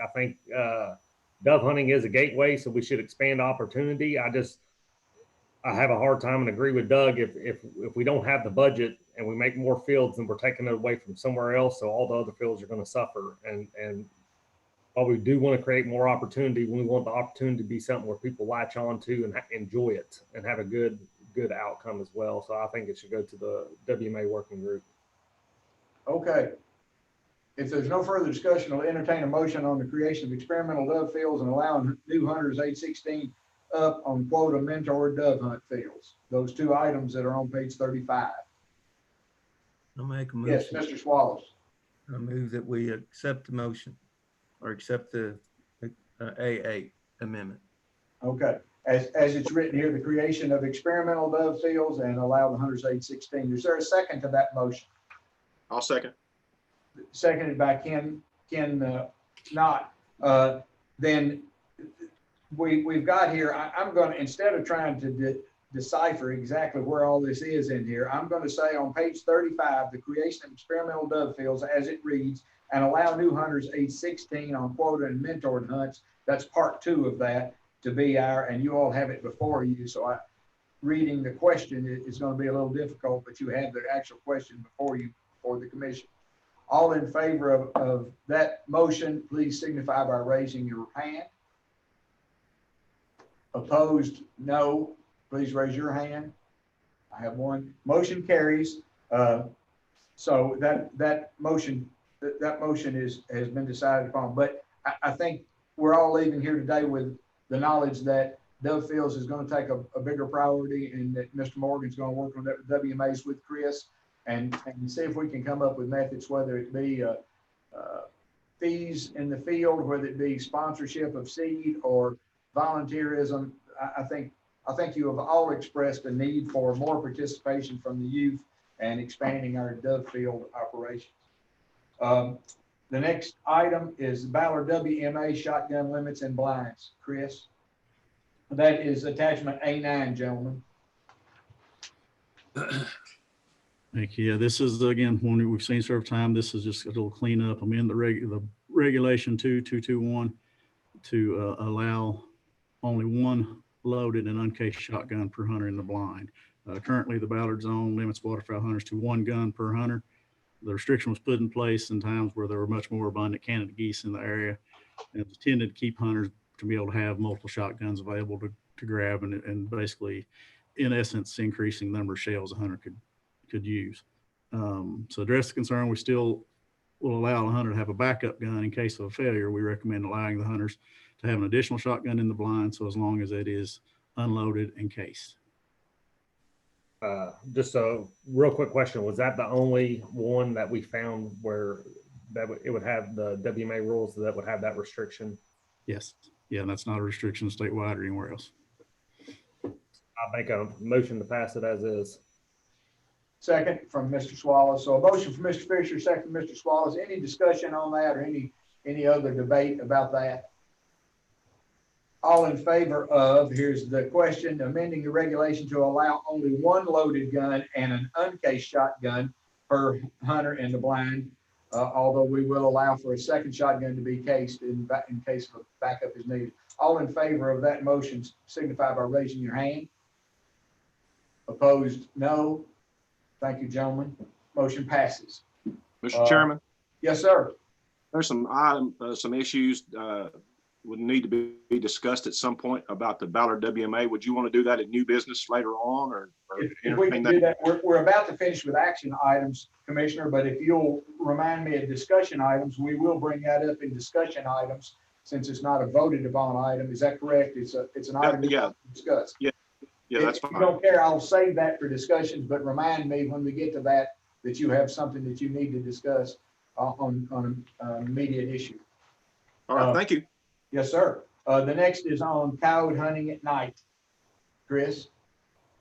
S12: dove hunting is a gateway, so we should expand opportunity. I have a hard time and agree with Doug if we don't have the budget and we make more fields, then we're taking it away from somewhere else. So all the other fields are going to suffer. And while we do want to create more opportunity, we want the opportunity to be something where people latch on to and enjoy it and have a good outcome as well. So I think it should go to the WMA working group.
S1: Okay. If there's no further discussion, I'll entertain a motion on the creation of experimental dove fields and allowing new hunters age 16 up on quota mentor dove hunt fields. Those 2 items that are on page 35.
S2: I'll make a motion.
S1: Yes, Mr. Swallows.
S2: I move that we accept the motion or accept the A8 amendment.
S1: Okay. As it's written here, the creation of experimental dove fields and allow the hunters age 16. Is there a second to that motion?
S6: I'll second.
S1: Seconded by Ken Knott. Then we've got here, I'm gonna, instead of trying to decipher exactly where all this is in here, I'm gonna say on page 35, the creation of experimental dove fields as it reads, and allow new hunters age 16 on quota and mentored hunts. That's part 2 of that to be and you all have it before you. So reading the question is gonna be a little difficult, but you have the actual question before you, for the commission. All in favor of that motion, please signify by raising your hand. Opposed, no. Please raise your hand. I have one. Motion carries. So that motion has been decided upon. But I think we're all leaving here today with the knowledge that dove fields is going to take a bigger priority, and that Mr. Morgan's going to work on that WMAs with Chris and see if we can come up with methods, whether it be fees in the field, whether it be sponsorship of seed or volunteerism. I think you have all expressed a need for more participation from the youth and expanding our dove field operations. The next item is Ballard WMA shotgun limits and blinds. Chris, that is attachment A9, gentlemen.
S14: Thank you. Yeah, this is again one we've seen several times. This is just a little cleanup. I'm in the regulation 2221 to allow only one loaded and uncased shotgun per hunter in the blind. Currently, the Ballard zone limits waterfowl hunters to 1 gun per hunter. The restriction was put in place in times where there were much more abundant Canada geese in the area, and it was intended to keep hunters to be able to have multiple shotguns available to grab, and basically, in essence, increasing the number of shells a hunter could use. So to address the concern, we still will allow a hunter to have a backup gun in case of a failure. We recommend allowing the hunters to have an additional shotgun in the blind, so as long as it is unloaded and cased.
S12: Just a real quick question. Was that the only one that we found where it would have the WMA rules that would have that restriction?
S14: Yes. Yeah, that's not a restriction statewide or anywhere else.
S12: I'll make a motion to pass it as is.
S1: Second from Mr. Swallows. So a motion from Mr. Fisher, second from Mr. Swallows. Any discussion on that or any other debate about that? All in favor of, here's the question, amending the regulation to allow only 1 loaded gun and an uncased shotgun per hunter in the blind, although we will allow for a second shotgun to be cased in case of backup is needed. All in favor of that motion signify by raising your hand. Opposed, no. Thank you, gentlemen. Motion passes.
S6: Mr. Chairman?
S1: Yes, sir.
S6: There's some issues would need to be discussed at some point about the Ballard WMA. Would you want to do that at new business later on, or
S1: if we can do that? We're about to finish with action items, Commissioner, but if you'll remind me of discussion items, we will bring that up in discussion items since it's not a voted upon item. Is that correct? It's an item to discuss.
S6: Yeah, that's fine.
S1: If you don't care, I'll save that for discussions, but remind me when we get to that you have something that you need to discuss on an immediate issue.
S6: All right, thank you.
S1: Yes, sir. The next is on coyote hunting at night. Chris?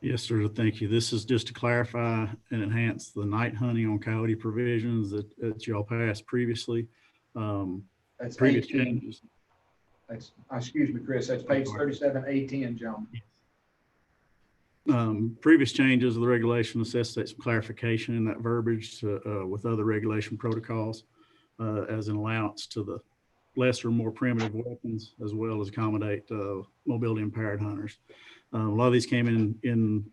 S14: Yes, sir. Thank you. This is just to clarify and enhance the night hunting on coyote provisions that y'all passed previously.
S1: That's
S14: previous
S1: 18.
S14: changes.
S1: That's, excuse me, Chris, that's page 37, 18, John.
S14: Previous changes of the regulation necessitate some clarification in that verbiage with other regulation protocols as an allowance to the lesser, more primitive weapons, as well as accommodate mobility impaired hunters. A lot of these came in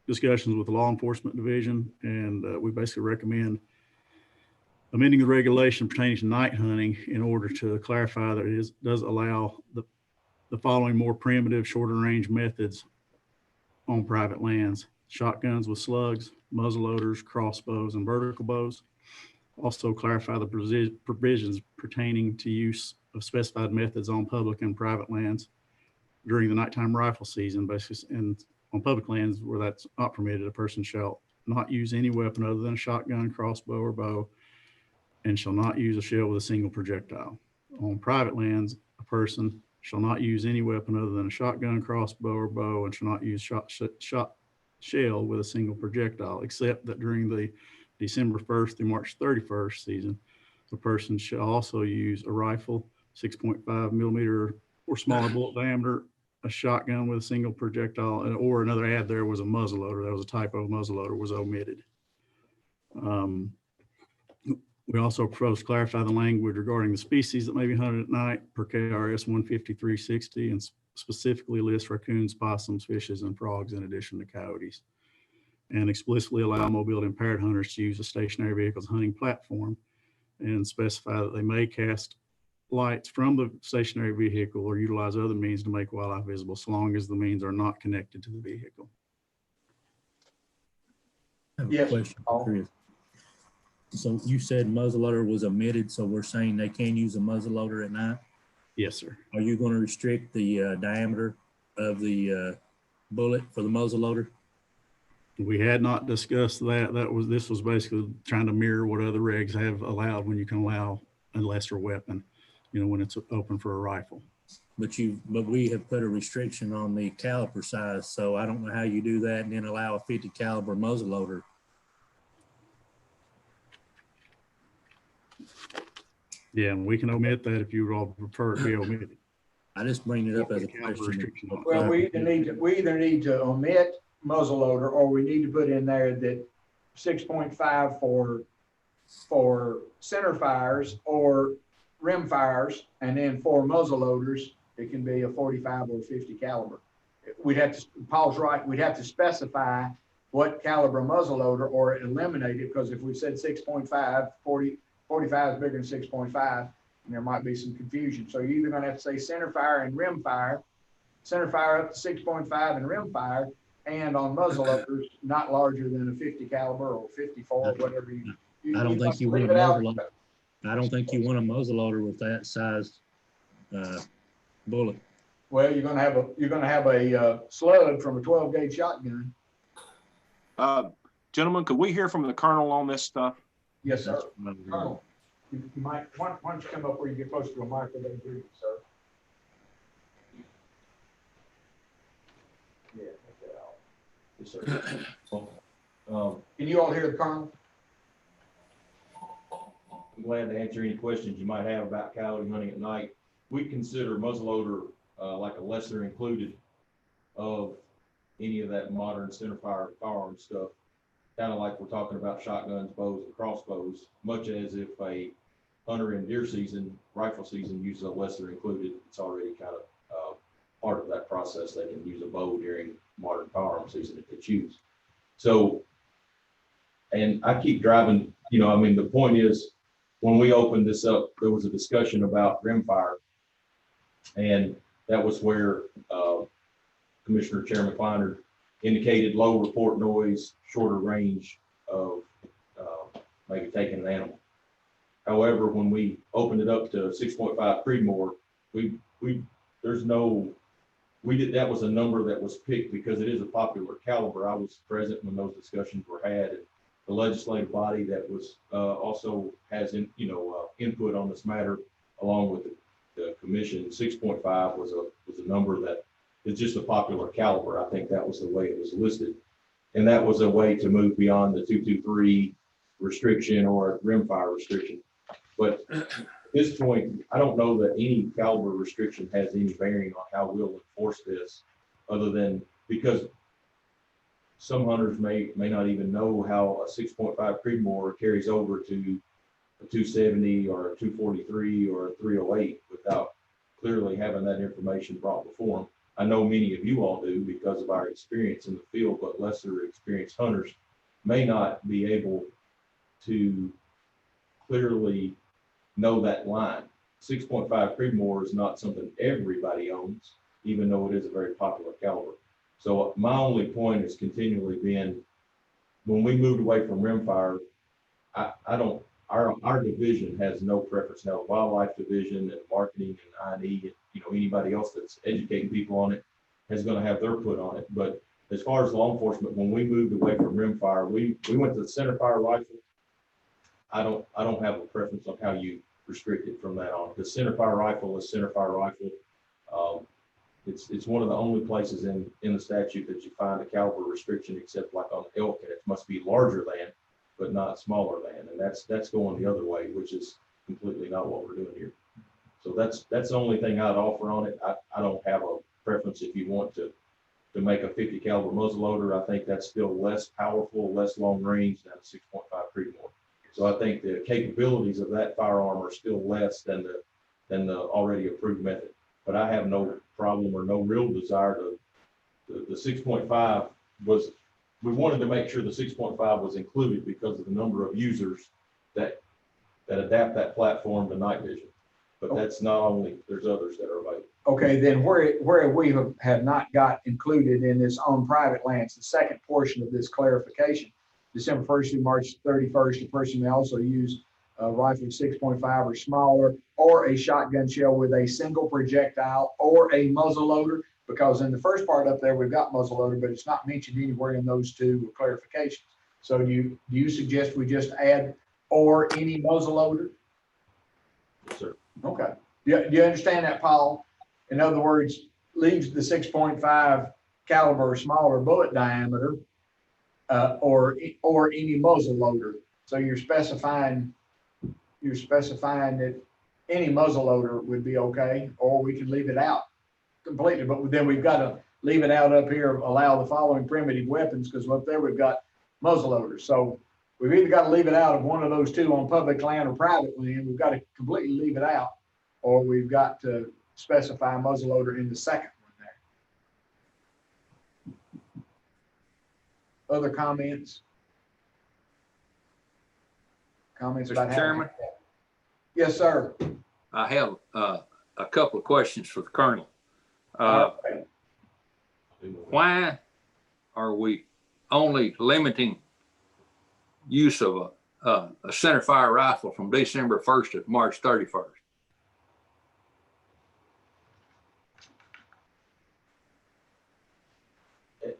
S14: discussions with the law enforcement division, and we basically recommend amending the regulation pertaining to night hunting in order to clarify that it does allow the following more primitive, shorter range methods on private lands: shotguns with slugs, muzzle loaders, crossbows, and vertical bows. Also clarify the provisions pertaining to use of specified methods on public and private lands during the nighttime rifle season, basically, and on public lands where that's not permitted, a person shall not use any weapon other than a shotgun, crossbow, or bow, and shall not use a shell with a single projectile. On private lands, a person shall not use any weapon other than a shotgun, crossbow, or bow, and shall not use shot shell with a single projectile, except that during the December 1st through March 31st season, the person shall also use a rifle, 6.5 millimeter or smaller bullet diameter, a shotgun with a single projectile, or another add there was a muzzleloader. That was a typo. Muzzleloader was omitted. We also proposed to clarify the language regarding the species that may be hunted at night per KRS 15360 and specifically list raccoons, possums, fishes, and frogs in addition to coyotes. And explicitly allow mobility impaired hunters to use a stationary vehicle's hunting platform and specify that they may cast lights from the stationary vehicle or utilize other means to make wildlife visible so long as the means are not connected to the vehicle.
S11: I have a
S1: Yes,
S11: question
S1: Paul.
S11: for Chris. So you said muzzleloader was omitted, so we're saying they can use a muzzleloader at night?
S14: Yes, sir.
S11: Are you going to restrict the diameter of the bullet for the muzzleloader?
S14: We had not discussed that. This was basically trying to mirror what other regs have allowed when you can allow a lesser weapon, you know, when it's open for a rifle.
S11: But we have put a restriction on the caliper size, so I don't know how you do that and then allow a 50 caliber muzzleloader.
S14: Yeah, and we can omit that if you would all prefer it be omitted.
S11: I just bring it up as a question.
S1: Well, we either need to omit muzzleloader, or we need to put in there that 6.5 for center fires or rim fires, and then for muzzleloaders, it can be a 45 or 50 caliber. We'd have to, Paul's right, we'd have to specify what caliber muzzleloader or eliminate it, because if we said 6.5, 45 is bigger than 6.5, and there might be some confusion. So you're either going to have to say center fire and rim fire, center fire up to 6.5 and rim fire, and on muzzleloaders not larger than a 50 caliber or 54, whatever you.
S11: I don't think you want a muzzleloader. I don't think you want a muzzleloader with that size bullet.
S1: Well, you're gonna have a slug from a 12 gauge shotgun.
S6: Gentlemen, could we hear from the colonel on this stuff?
S1: Yes, sir. Colonel, you might, why don't you come up where you get close to a microphone, sir? Yeah, take that out. Yes, sir. Can you all hear the colonel?
S16: I'm glad to answer any questions you might have about coyote hunting at night. We consider muzzleloader like a lesser included of any of that modern centerfire firearm stuff. Kind of like we're talking about shotguns, bows, and crossbows, much as if a hunter in deer season, rifle season uses a lesser included, it's already kind of part of that process. They can use a bow during modern firearm season if they choose. So, and I keep driving, you know, I mean, the point is, when we opened this up, there was a discussion about rimfire, and that was where Commissioner Chairman Kleiner indicated low report noise, shorter range of maybe taking an animal. However, when we opened it up to 6.5 Creedmoor, that was a number that was picked because it is a popular caliber. I was present when those discussions were had. And the legislative body that was also has input on this matter, along with the commission. 6.5 was a number that is just a popular caliber. I think that was the way it was listed, and that was a way to move beyond the 223 restriction or rimfire restriction. But at this point, I don't know that any caliber restriction has any bearing on how we'll enforce this, other than because some hunters may not even know how a 6.5 Creedmoor carries over to a 270 or a 243 or a 308 without clearly having that information brought before them. I know many of you all do because of our experience in the field, but lesser experienced hunters may not be able to clearly know that line. 6.5 Creedmoor is not something everybody owns, even though it is a very popular caliber. So my only point has continually been, when we moved away from rimfire, our division has no preference. Now, wildlife division and marketing and I&E, and anybody else that's educating people on it is going to have their put on it. But as far as law enforcement, when we moved away from rimfire, we went to the centerfire rifle. I don't have a preference on how you restrict it from that on. The centerfire rifle is centerfire rifle. It's one of the only places in the statute that you find a caliber restriction, except like on the elk, and it must be larger than, but not smaller than. And that's going the other way, which is completely not what we're doing here. So that's the only thing I'd offer on it. I don't have a preference if you want to make a 50 caliber muzzleloader. I think that's still less powerful, less long range than a 6.5 Creedmoor. So I think the capabilities of that firearm are still less than the already approved method. But I have no problem or no real desire to, the 6.5 was, we wanted to make sure the 6.5 was included because of the number of users that adapt that platform to night vision. But that's not only, there's others that are available.
S1: Okay, then where we have not got included in this on private lands, the second portion of this clarification, December 1st through March 31st, the person may also use a rifle 6.5 or smaller, or a shotgun shell with a single projectile or a muzzle loader, because in the first part up there, we've got muzzle loader, but it's not mentioned anywhere in those two clarifications. So do you suggest we just add or any muzzle loader?
S16: Yes, sir.
S1: Okay. Do you understand that, Paul? In other words, leaves the 6.5 caliber or smaller bullet diameter, or any muzzle loader. So you're specifying that any muzzle loader would be okay, or we can leave it out completely. But then we've got to leave it out up here, allow the following primitive weapons, because up there we've got muzzle loaders. So we've either got to leave it out of one of those two on public land or private land. We've got to completely leave it out, or we've got to specify muzzleloader in the second one there. Other comments? Comments about
S9: Mr. Chairman?
S1: Yes, sir.
S9: I have a couple of questions for the Colonel.
S1: Okay.
S9: Why are we only limiting use of a centerfire rifle from December 1st to March 31st?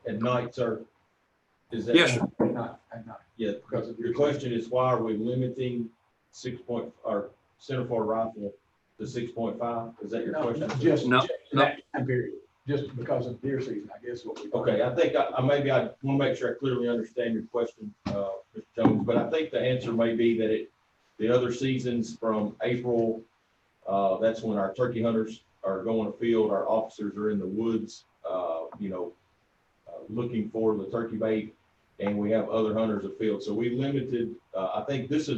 S16: At night, sir? Is that?
S9: Yes, sir.
S1: Not.
S16: Yeah, because your question is why are we limiting our centerfire rifle to 6.5? Is that your question?
S1: Just
S9: No.
S1: that time period, just because of deer season, I guess what we.
S16: Okay, I think I want to make sure I clearly understand your question, Mr. Jones, but I think the answer may be that the other seasons from April, that's when our turkey hunters are going afield, our officers are in the woods, looking for the turkey bait, and we have other hunters afield. So we limited, I think this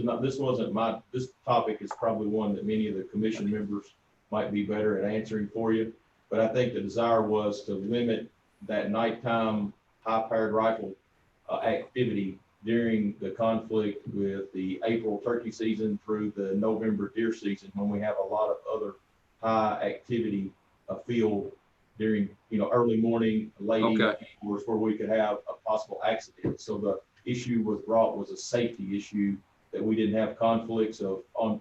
S16: topic is probably one that many of the commission members might be better at answering for you. But I think the desire was to limit that nighttime high-powered rifle activity during the conflict with the April turkey season through the November deer season, when we have a lot of other high activity afield during, early morning, late evening hours where we could have a possible accident. So the issue was a safety issue, that we didn't have conflicts on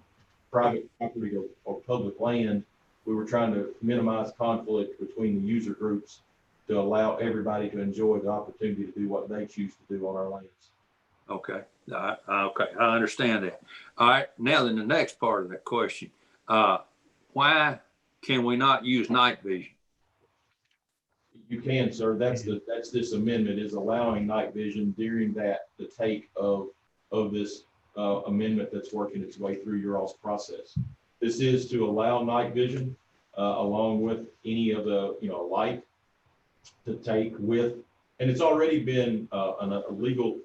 S16: private property or public land. We were trying to minimize conflict between the user groups to allow everybody to enjoy the opportunity to do what they choose to do on our lands.
S9: Okay. Okay. I understand that. All right. Now then, the next part of that question, why can we not use night vision?
S16: You can, sir. That's this amendment is allowing night vision during the take of this amendment that's working its way through your all's process. This is to allow night vision along with any of the light to take with, and it's already been a legal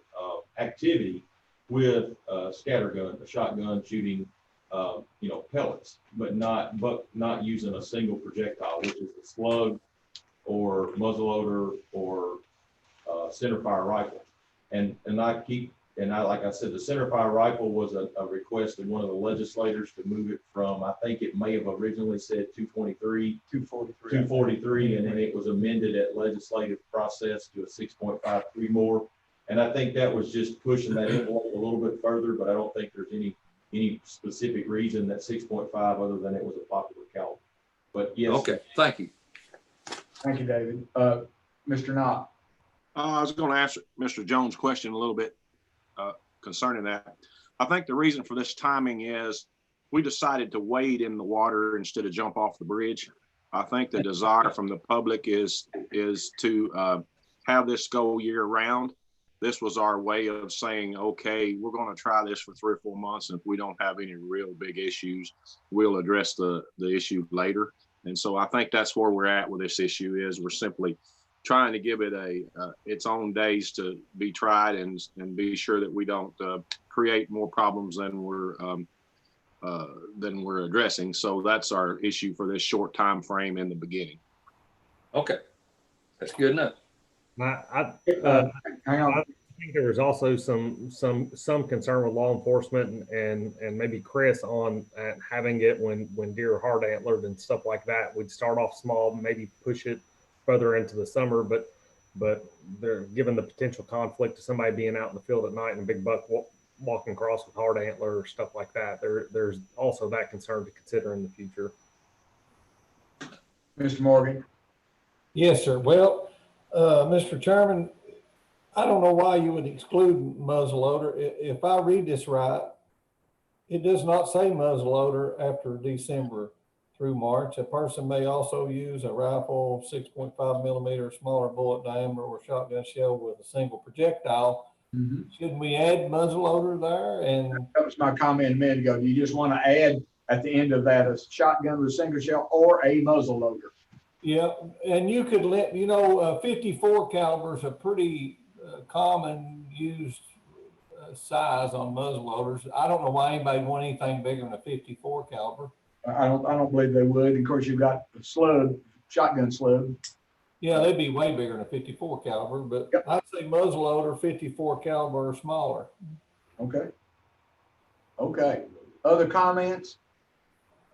S16: activity with scattergun, a shotgun shooting pellets, but not using a single projectile, which is a slug or muzzleloader or centerfire rifle. Like I said, the centerfire rifle was a request of one of the legislators to move it from, I think it may have originally said 243, and then it was amended at legislative process to a 6.5 Creedmoor. And I think that was just pushing that envelope a little bit further, but I don't think there's any specific reason that 6.5 other than it was a popular caliber. But yes.
S9: Okay, thank you.
S1: Thank you, David. Mr. Knott.
S6: I was going to answer Mr. Jones' question a little bit concerning that. I think the reason for this timing is we decided to wade in the water instead of jump off the bridge. I think the desire from the public is to have this go year round. this was our way of saying, okay, we're going to try this for 3 or 4 months. And if we don't have any real big issues, we'll address the issue later. And so I think that's where we're at with this issue is we're simply trying to give it its own days to be tried and be sure that we don't create more problems than we're addressing. So that's our issue for this short time frame in the beginning.
S9: Okay, that's good enough.
S1: Hang on.
S12: I think there was also some concern with law enforcement and maybe Chris on having it when deer are hard antlered and stuff like that. We'd start off small, maybe push it further into the summer, but they're given the potential conflict of somebody being out in the field at night and a big buck walking across with hard antler or stuff like that. There's also that concern to consider in the future.
S1: Mr. Morgan.
S4: Yes, sir. Well, Mr. Chairman, I don't know why you would exclude muzzleloader. If I read this right, it does not say muzzleloader after December through March. A person may also use a rifle, 6.5 millimeter, smaller bullet diameter, or shotgun shell with a single projectile. Mm-hmm. Shouldn't we add muzzleloader there? And
S1: that was my comment a minute ago. You just want to add at the end of that a shotgun with a single shell or a muzzleloader.
S4: Yeah, and you could let 54 caliber is a pretty common used size on muzzleloaders. I don't know why anybody would want anything bigger than a 54 caliber.
S1: I don't believe they would. Of course, you've got a slug, shotgun slug.
S4: Yeah, they'd be way bigger than a 54 caliber, but yep. I'd say muzzleloader 54 caliber or smaller.
S1: Okay. Okay. Other comments?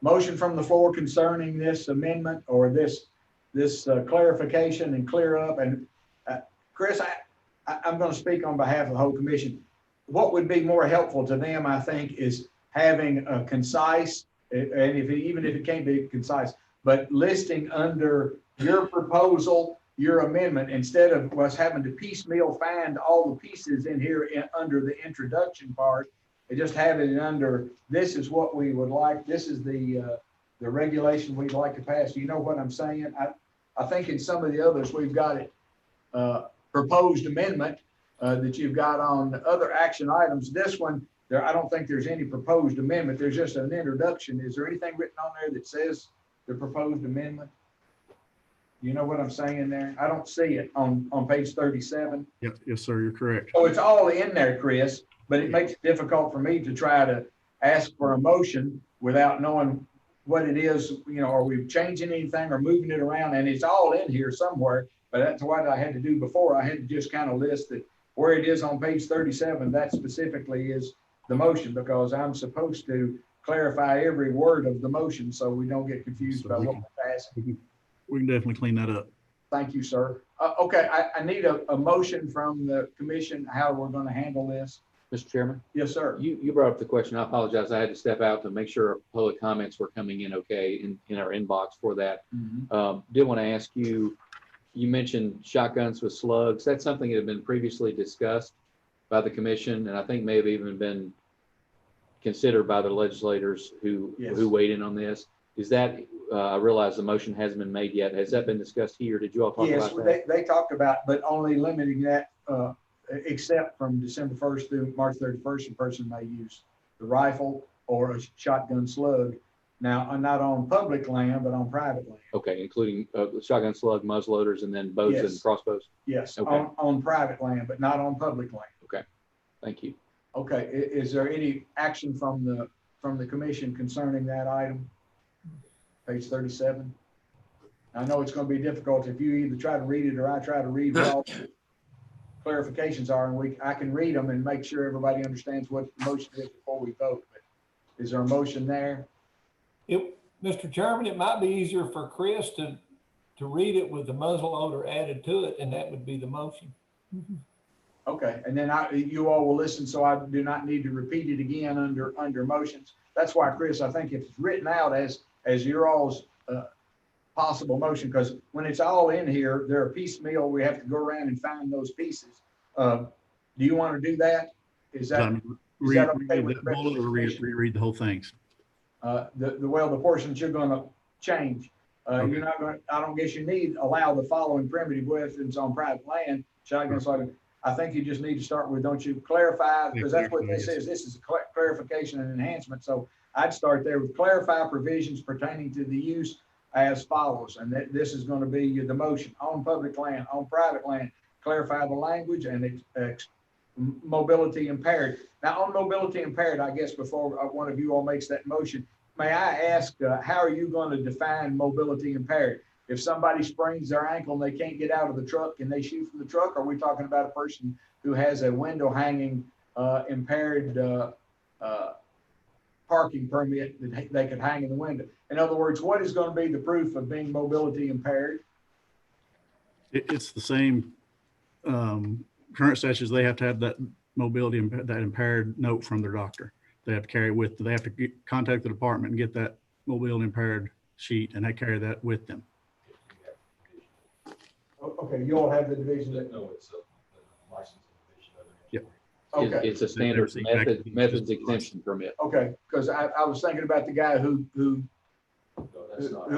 S1: Motion from the floor concerning this amendment or this clarification and clear up. And Chris, I'm going to speak on behalf of the whole commission. What would be more helpful to them, I think, is having a concise, and even if it can't be concise, but listing under your proposal, your amendment, instead of us having to piecemeal find all the pieces in here under the introduction part, and just have it under, this is what we would like, this is the regulation we'd like to pass. You know what I'm saying? I think in some of the others, we've got it proposed amendment that you've got on other action items. This one, I don't think there's any proposed amendment. There's just an introduction. Is there anything written on there that says the proposed amendment? You know what I'm saying there? I don't see it on page 37.
S14: Yep. Yes, sir. You're correct.
S1: So it's all in there, Chris, but it makes it difficult for me to try to ask for a motion without knowing what it is, are we changing anything or moving it around? And it's all in here somewhere, but that's what I had to do before. I had to just kind of list it where it is on page 37. That specifically is the motion, because I'm supposed to clarify every word of the motion so we don't get confused about what we're asking.
S14: We can definitely clean that up.
S1: Thank you, sir. Okay, I need a motion from the commission how we're going to handle this.
S3: Mr. Chairman?
S1: Yes, sir.
S3: You brought up the question. I apologize. I had to step out to make sure public comments were coming in okay in our inbox for that. Mm-hmm. Did want to ask you, you mentioned shotguns with slugs. That's something that had been previously discussed by the commission, and I think may have even been considered by the legislators who weighed in on this. Is that, I realize the motion hasn't been made yet. Has that been discussed here? Did you all talk about that?
S1: Yes, they talked about, but only limiting that except from December 1st through March 31st, a person may use the rifle or a shotgun slug. Now, not on public land, but on private land.
S3: Okay, including shotgun slug, muzzleloaders, and then bows and crossbows?
S1: Yes,
S3: okay.
S1: on private land, but not on public land.
S3: Okay, thank you.
S1: Okay, is there any action from the commission concerning that item? Page 37. I know it's going to be difficult if you either try to read it or I try to read what all the clarifications are, and I can read them and make sure everybody understands what the motion is before we vote. But is there a motion there?
S4: Mr. Chairman, it might be easier for Chris to read it with the muzzleloader added to it, and that would be the motion.
S1: Okay, and then you all will listen, so I do not need to repeat it again under motions. That's why, Chris, I think if it's written out as your all's possible motion, because when it's all in here, they're a piecemeal. We have to go around and find those pieces. Do you want to do that? Is that okay with the
S14: bullet or reread the whole things?
S1: The portions you're going to change. Okay. You're not going. I don't guess you need allow the following primitive weapons on private land. Shotgun, slug. I think you just need to start with, don't you clarify, because that's what this is. This is a clarification and enhancement. So I'd start there with clarify provisions pertaining to the use as follows. And this is going to be the motion on public land, on private land, clarify the language and mobility impaired. Now on mobility impaired, I guess before one of you all makes that motion, may I ask, how are you going to define mobility impaired? If somebody sprains their ankle and they can't get out of the truck and they shoot from the truck, are we talking about a person who has a window hanging impaired parking permit that they could hang in the window? In other words, what is going to be the proof of being mobility impaired?
S14: It's the same current statutes. They have to have that mobility, that impaired note from their doctor. They have to carry it with, they have to contact the department and get that mobility impaired sheet, and they carry that with them.
S1: Okay, you all have the division.
S16: No, it's a licensing division.
S14: Yep.
S1: Okay.
S3: It's a standard methods exemption permit.
S1: Okay, because I was thinking about the guy who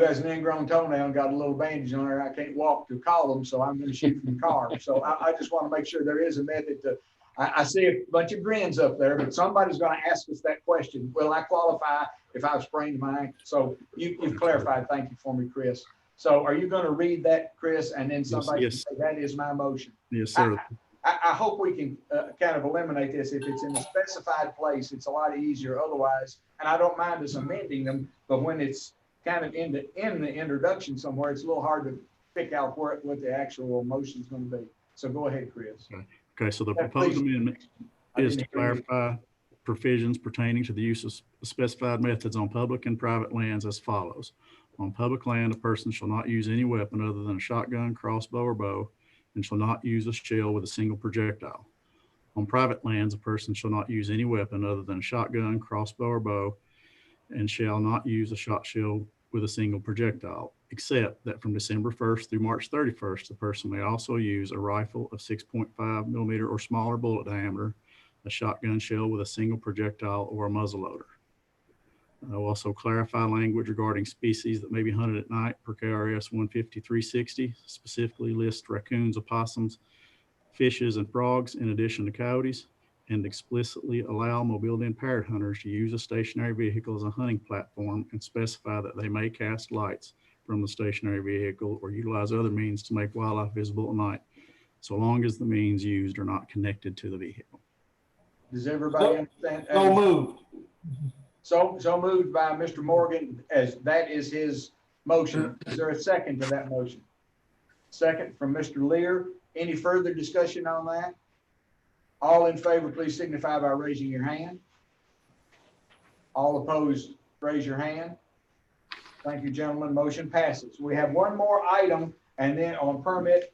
S1: has an ingrown toenail and got a little bandage on her. I can't walk to call him, so I'm going to shoot from the car. So I just want to make sure there is a method to. I see a bunch of grins up there, but somebody's going to ask us that question. Will I qualify if I've sprained my ankle? So you've clarified. Thank you for me, Chris. So are you going to read that, Chris, and then somebody
S14: Yes.
S1: can say that is my motion?
S14: Yes, sir.
S1: I hope we can kind of eliminate this. If it's in a specified place, it's a lot easier otherwise. And I don't mind us amending them, but when it's kind of in the introduction somewhere, it's a little hard to pick out what the actual motion is going to be. So go ahead, Chris.
S14: Okay, so the proposed amendment is to clarify provisions pertaining to the use of specified methods on public and private lands as follows. On public land, a person shall not use any weapon other than a shotgun, crossbow, or bow, and shall not use a shell with a single projectile. On private lands, a person shall not use any weapon other than a shotgun, crossbow, or bow, and shall not use a shot shell with a single projectile, except that from December 1st through March 31st, the person may also use a rifle of 6.5 millimeter or smaller bullet diameter, a shotgun shell with a single projectile, or a muzzleloader. I will also clarify language regarding species that may be hunted at night per KRS 15360, specifically list raccoons, opossums, fishes, and frogs in addition to coyotes, and explicitly allow mobility impaired hunters to use a stationary vehicle as a hunting platform and specify that they may cast lights from the stationary vehicle or utilize other means to make wildlife visible at night, so long as the means used are not connected to the vehicle.
S1: Does everybody understand?
S4: So moved.
S1: So moved by Mr. Morgan, as that is his motion. Is there a second to that motion? Second from Mr. Lear. Any further discussion on that? All in favor, please signify by raising your hand. All opposed, raise your hand. Thank you, gentlemen. Motion passes. We have one more item, and then on permit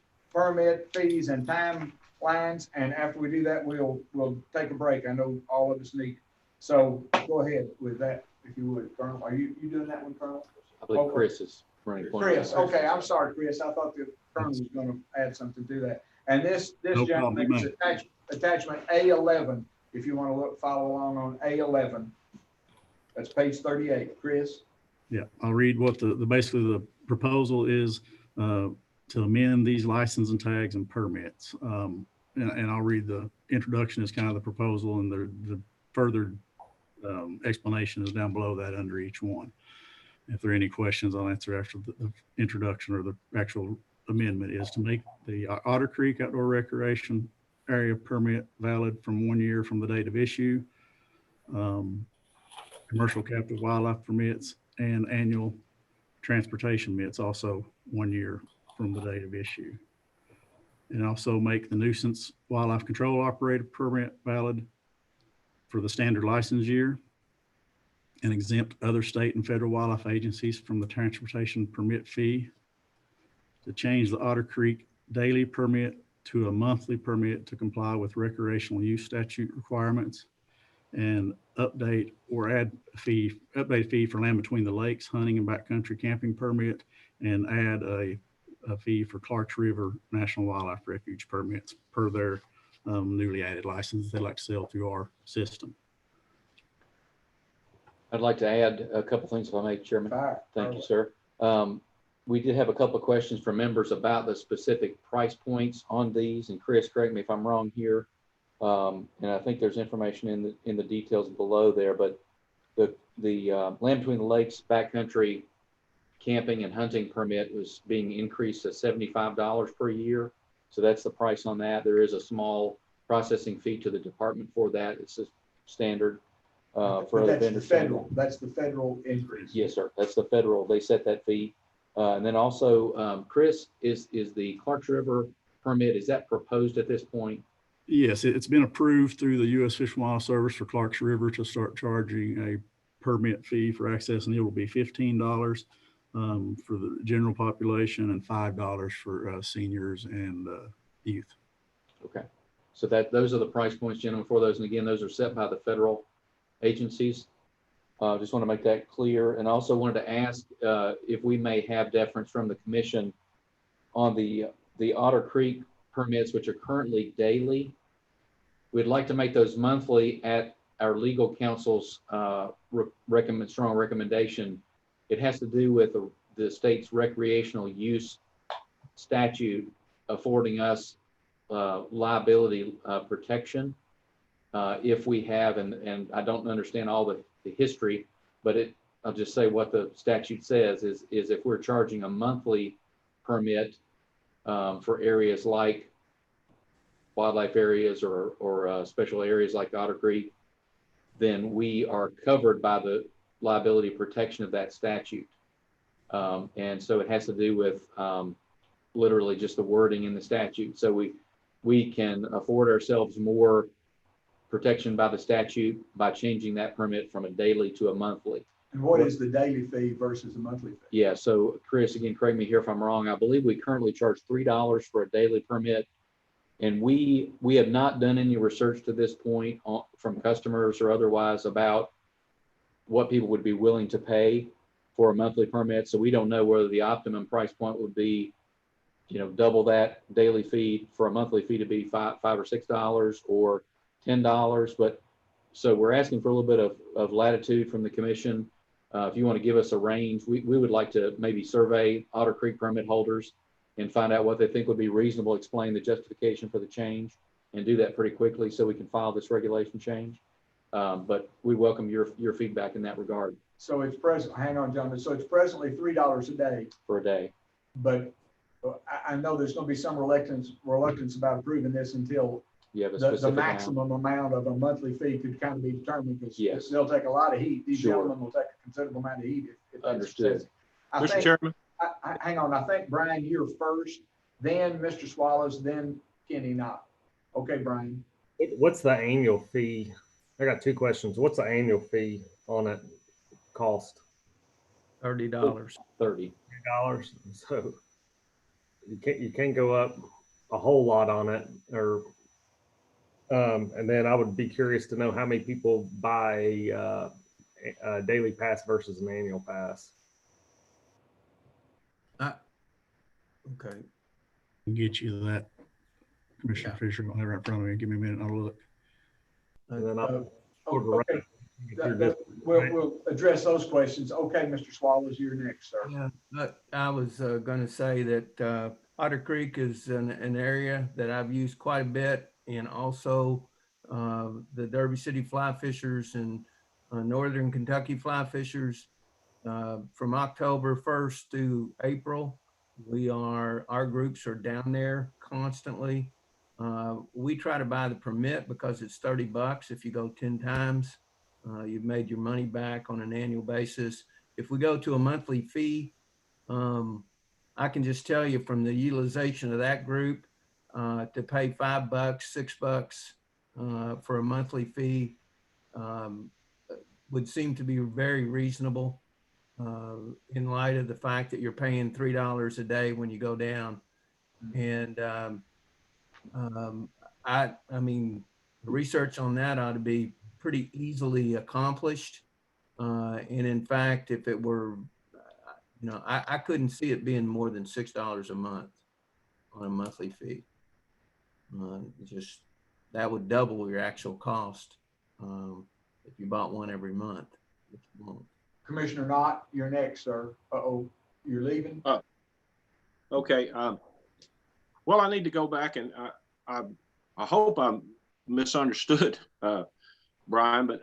S1: fees and timelines. And after we do that, we'll take a break. I know all of us need. So go ahead with that, if you would, Colonel. Are you doing that one, Colonel?
S3: I believe Chris is running.
S1: Chris, okay, I'm sorry, Chris. I thought the Colonel was going to add something to that. And this gentleman is attachment A11, if you want to follow along on A11. That's page 38. Chris?
S14: Yeah, I'll read what basically the proposal is to amend these license and tags and permits. And I'll read the introduction as kind of the proposal, and the further explanation is down below that under each one. If there are any questions, I'll answer after the introduction or the actual amendment. Is to make the Otter Creek Outdoor Recreation Area permit valid from 1 year from the date of issue. Commercial captive wildlife permits and annual transportation permits also 1 year from the date of issue. And also make the nuisance wildlife control operator permit valid for the standard license year, and exempt other state and federal wildlife agencies from the transportation permit fee. To change the Otter Creek daily permit to a monthly permit to comply with recreational use statute requirements, and update or add update fee for land between the lakes, hunting and backcountry camping permit, and add a fee for Clarks River National Wildlife Refuge permits per their newly added license they like to sell through our system.
S3: I'd like to add a couple things if I may, Chairman. Thank you, sir. we did have a couple of questions from members about the specific price points on these. And Chris, correct me if I'm wrong here. And I think there's information in the details below there, but the Land Between the Lakes backcountry camping and hunting permit was being increased to $75 per year. So that's the price on that. There is a small processing fee to the department for that. It's a standard for
S1: But
S3: other
S1: that's the
S3: vendors.
S1: federal, that's the federal increase.
S3: Yes, sir. That's the federal. They set that fee. And then also, Chris, is the Clarks River permit, is that proposed at this point?
S14: Yes, it's been approved through the U.S. Fish and Wildlife Service for Clarks River to start charging a permit fee for access, and it will be $15 for the general population and $5 for seniors and youth.
S3: Okay. So those are the price points, gentlemen, for those. And again, those are set by the federal agencies. Just want to make that clear. And also wanted to ask if we may have deference from the commission on the Otter Creek permits, which are currently daily. We'd like to make those monthly at our legal counsel's strong recommendation. It has to do with the state's recreational use statute affording us liability protection if we have, and I don't understand all the history, but I'll just say what the statute says is if we're charging a monthly permit for areas like wildlife areas or special areas like Otter Creek, then we are covered by the liability protection of that statute. And so it has to do with literally just the wording in the statute. So we can afford ourselves more protection by the statute by changing that permit from a daily to a monthly.
S1: And what is the daily fee versus the monthly fee?
S3: Yeah, so Chris, again, correct me here if I'm wrong. I believe we currently charge $3 for a daily permit. And we have not done any research to this point from customers or otherwise about what people would be willing to pay for a monthly permit. So we don't know whether the optimum price point would be, double that daily fee for a monthly fee to be $5 or $6 or $10. But so we're asking for a little bit of latitude from the commission. If you want to give us a range, we would like to maybe survey Otter Creek permit holders and find out what they think would be reasonable, explain the justification for the change, and do that pretty quickly so we can file this regulation change. But we welcome your feedback in that regard.
S1: So it's present, hang on, gentlemen. So it's presently $3 a day.
S3: For a day.
S1: But I know there's going to be some reluctance about approving this until the maximum amount of a monthly fee could kind of be determined, because they'll take a lot of heat. These gentlemen will take a considerable amount of heat. If
S3: Understood.
S6: Mr. Chairman.
S1: Hang on, I think, Brian, you're first, then Mr. Swallows, then Kenny Knott. Okay, Brian.
S12: What's the annual fee? I got two questions. What's the annual fee on it cost?
S2: $30.
S3: $30.
S12: So you can't go up a whole lot on it, or and then I would be curious to know how many people buy a daily pass versus an annual pass.
S2: Okay.
S14: Get you that, Commissioner Fisher. I don't have it right in front of me. Give me a minute. I'll look.
S12: And then
S1: Okay. We'll address those questions. Okay, Mr. Swallows, you're next, sir.
S2: Yeah, I was going to say that Otter Creek is an area that I've used quite a bit, and also the Derby City fly fishers and Northern Kentucky fly fishers from October 1st to April. Our groups are down there constantly. We try to buy the permit because it's $30 if you go 10 times. You've made your money back on an annual basis. If we go to a monthly fee, I can just tell you from the utilization of that group to pay $5, $6 for a monthly fee would seem to be very reasonable in light of the fact that you're paying $3 a day when you go down. And I mean, research on that ought to be pretty easily accomplished. And in fact, if it were, I couldn't see it being more than $6 a month on a monthly fee. Just that would double your actual cost if you bought one every month, which you won't.
S1: Commissioner Knott, you're next, sir. Uh-oh, you're leaving?
S6: Okay. Well, I need to go back and I hope I'm misunderstood, Brian, but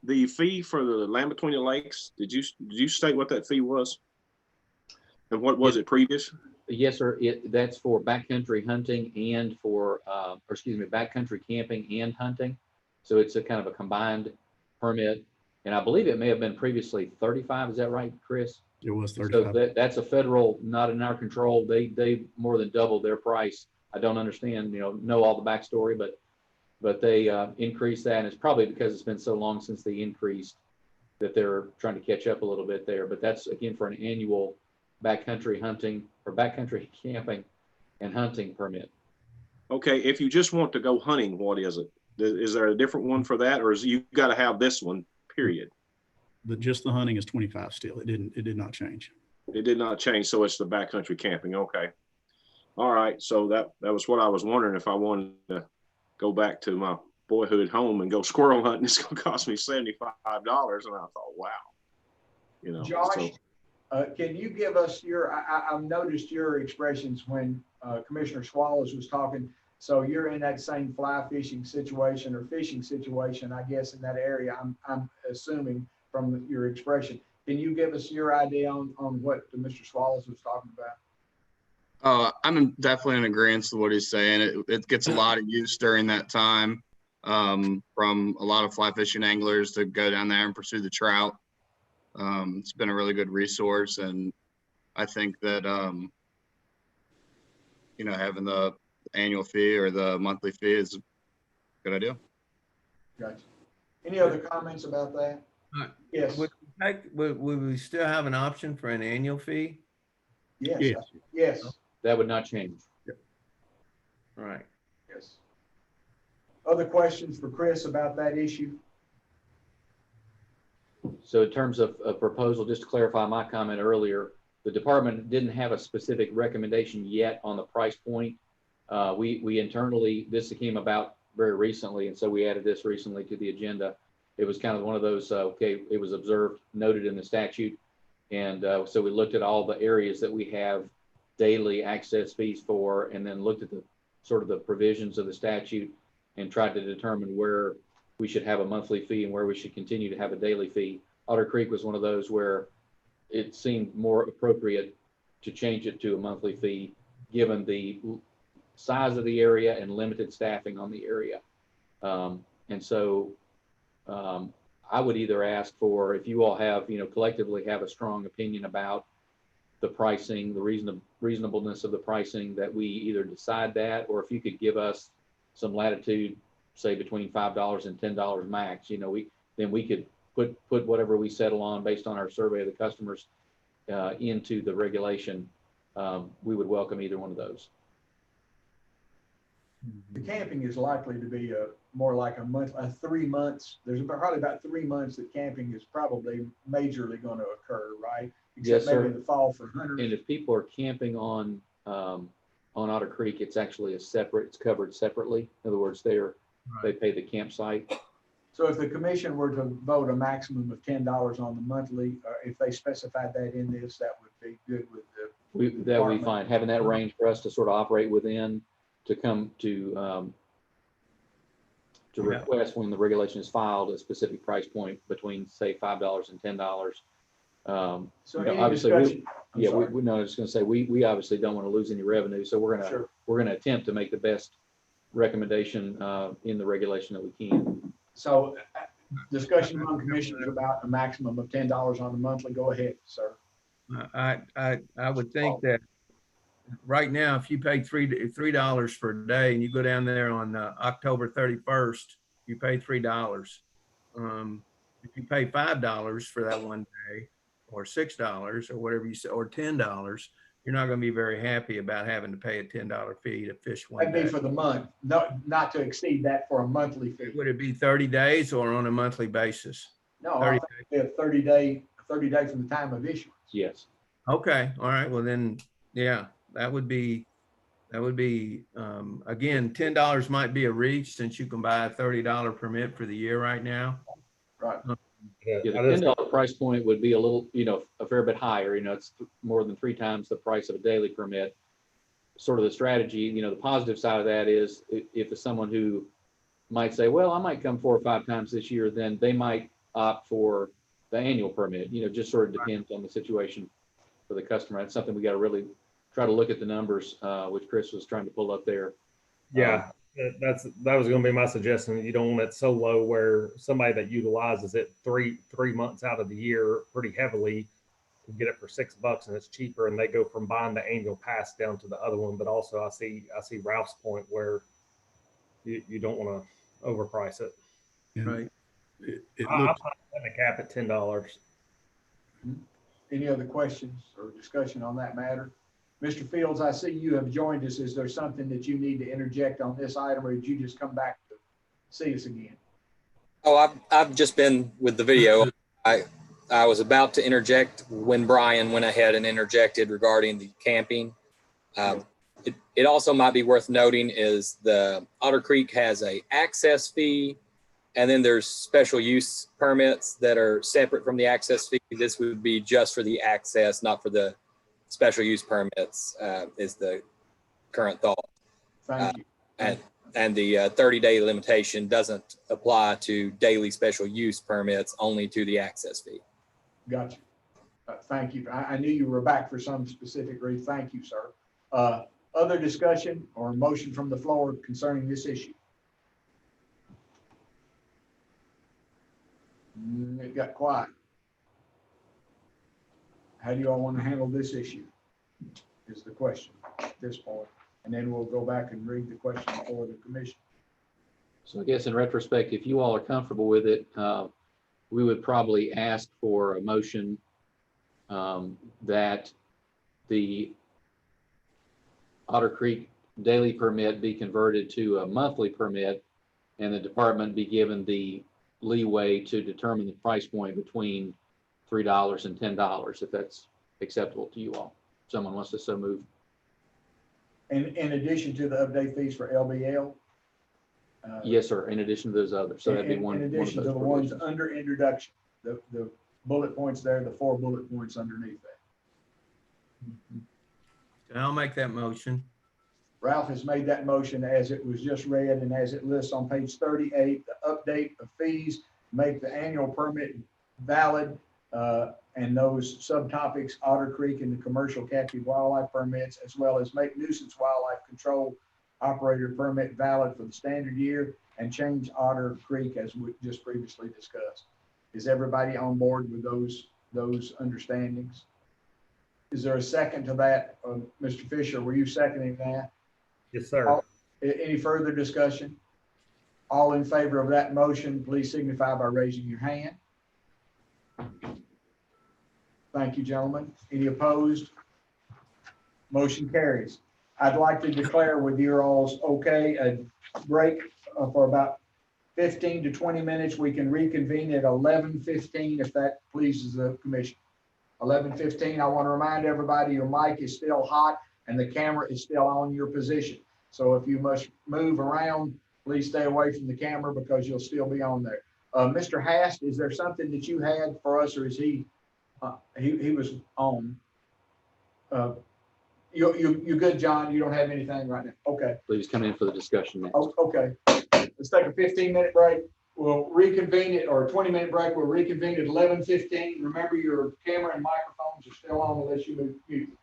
S6: the fee for the Land Between the Lakes, did you state what that fee was? And what was it previous?
S3: Yes, sir. That's for backcountry hunting and for, or excuse me, backcountry camping and hunting. So it's a kind of a combined permit. And I believe it may have been previously 35. Is that right, Chris?
S14: It was
S3: So
S14: 35.
S3: that's a federal, not in our control. They more than doubled their price. I don't understand, know all the backstory, but they increased that. And it's probably because it's been so long since they increased that they're trying to catch up a little bit there. But that's again for an annual backcountry hunting or backcountry camping and hunting permit.
S6: Okay, if you just want to go hunting, what is it? Is there a different one for that, or is you got to have this one, period?
S14: Just the hunting is 25 still. It did not change.
S6: It did not change, so it's the backcountry camping. Okay. All right, so that was what I was wondering. If I wanted to go back to my boyhood home and go squirrel hunting, it's going to cost me $75. And I thought, wow.
S1: Josh, can you give us I've noticed your expressions when Commissioner Swallows was talking. So you're in that same fly fishing situation or fishing situation, I guess, in that area, I'm assuming from your expression. Can you give us your idea on what Mr. Swallows was talking about?
S5: I'm definitely in agreement with what he's saying. It gets a lot of use during that time from a lot of fly fishing anglers to go down there and pursue the trout. It's been a really good resource, and I think that having the annual fee or the monthly fee is a good idea.
S1: Gotcha. Any other comments about that? Yes.
S2: Would we still have an option for an annual fee?
S1: Yes. Yes.
S3: That would not change.
S2: Right.
S1: Yes. Other questions for Chris about that issue?
S3: So in terms of a proposal, just to clarify my comment earlier, the department didn't have a specific recommendation yet on the price point. We internally, this came about very recently, and so we added this recently to the agenda. It was kind of one of those, it was observed, noted in the statute. And so we looked at all the areas that we have daily access fees for, and then looked at the sort of the provisions of the statute and tried to determine where we should have a monthly fee and where we should continue to have a daily fee. Otter Creek was one of those where it seemed more appropriate to change it to a monthly fee, given the size of the area and limited staffing on the area. And so I would either ask for, if you all have, collectively have a strong opinion about the pricing, the reasonableness of the pricing, that we either decide that, or if you could give us some latitude, say between $5 and $10 max, then we could put whatever we settle on based on our survey of the customers into the regulation. We would welcome either one of those.
S1: The camping is likely to be more like a month, 3 months. There's probably about 3 months that camping is probably majorly going to occur, right? Except
S3: Yes, sir.
S1: maybe in the fall for hunters.
S3: And if people are camping on Otter Creek, it's actually it's covered separately. In other words, they pay the campsite.
S1: So if the commission were to vote a maximum of $10 on the monthly, if they specified that in this, that would be good with the.
S3: That would be fine. Having that range for us to sort of operate within, to come to request when the regulation is filed a specific price point between, say, $5 and $10.
S1: So
S3: obviously, I was going to say we obviously don't want to lose any revenue, so we're gonna attempt to make the best recommendation in the regulation that we can.
S1: So discussion among commissioners about a maximum of $10 on the monthly. Go ahead, sir.
S2: I would think that right now, if you pay $3 for a day and you go down there on October 31st, you pay $3. If you pay $5 for that one day, or $6 or whatever you say, or $10, you're not going to be very happy about having to pay a $10 fee to fish one day.
S1: That'd be for the month, not to exceed that for a monthly fee.
S2: Would it be 30 days or on a monthly basis?
S1: No, I think it'd be a 30 day from the time of issuance.
S3: Yes.
S2: Okay. All right. Well then, yeah, that would be again, $10 might be a reach, since you can buy a $30 permit for the year right now.
S1: Right.
S3: Yeah, the
S12: I just-
S3: $10 price point would be a little, a fair bit higher, it's more than 3 times the price of a daily permit. Sort of the strategy, the positive side of that is if it's someone who might say, well, I might come 4 or 5 times this year, then they might opt for the annual permit, just sort of depends on the situation for the customer. That's something we got to really try to look at the numbers, which Chris was trying to pull up there.
S12: Yeah, that was going to be my suggestion. You don't want it so low where somebody that utilizes it three months out of the year pretty heavily can get it for $6 and it's cheaper, and they go from buying the annual pass down to the other one. But also, I see Ralph's point where you don't want to overprice it.
S2: Right.
S12: I'm putting a cap at $10.
S1: Any other questions or discussion on that matter? Mr. Fields, I see you have joined us. Is there something that you need to interject on this item, or did you just come back to see us again?
S17: Oh, I've just been with the video. I was about to interject when Brian went ahead and interjected regarding the camping. It also might be worth noting is the Otter Creek has a access fee, and then there's special use permits that are separate from the access fee. This would be just for the access, not for the special use permits, is the current thought.
S1: Thank you.
S17: And the 30-day limitation doesn't apply to daily special use permits, only to the access fee.
S1: Gotcha. Thank you. I knew you were back for some specific reason. Thank you, sir. Other discussion or motion from the floor concerning this issue? It got quiet. How do you all want to handle this issue? Is the question at this point. And then we'll go back and read the question for the commission.
S3: So I guess in retrospect, if you all are comfortable with it, we would probably ask for a motion that the Otter Creek daily permit be converted to a monthly permit, and the department be given the leeway to determine the price point between $3 and $10, if that's acceptable to you all. Someone wants to so move.
S1: And in addition to the update fees for LBL?
S3: Yes, sir. In addition to those others. So that'd be one.
S1: In addition to the ones under introduction, the bullet points there, the 4 bullet points underneath that.
S2: I'll make that motion.
S1: Ralph has made that motion as it was just read and as it lists on page 38, the update of fees, make the annual permit valid, and those subtopics, Otter Creek and the commercial captive wildlife permits, as well as make nuisance wildlife control operator permit valid for the standard year, and change Otter Creek as we just previously discussed. Is everybody on board with those understandings? Is there a second to that? Mr. Fisher, were you seconding that?
S12: Yes, sir.
S1: Any further discussion? All in favor of that motion, please signify by raising your hand. Thank you, gentlemen. Any opposed? Motion carries. I'd like to declare with your all's okay, a break for about 15 to 20 minutes. We can reconvene at 11:15 if that pleases the commission. 11:15, I want to remind everybody your mic is still hot and the camera is still on your position. So if you must move around, please stay away from the camera because you'll still be on there. Mr. Hast, is there something that you had for us, or is he was on? You good, John? You don't have anything right now? Okay.
S3: Please come in for the discussion next.
S1: Oh, okay. Let's take a 15-minute break. We'll reconvene it, or a 20-minute break. We'll reconvene at 11:15. Remember, your camera and microphones are still on unless you mute.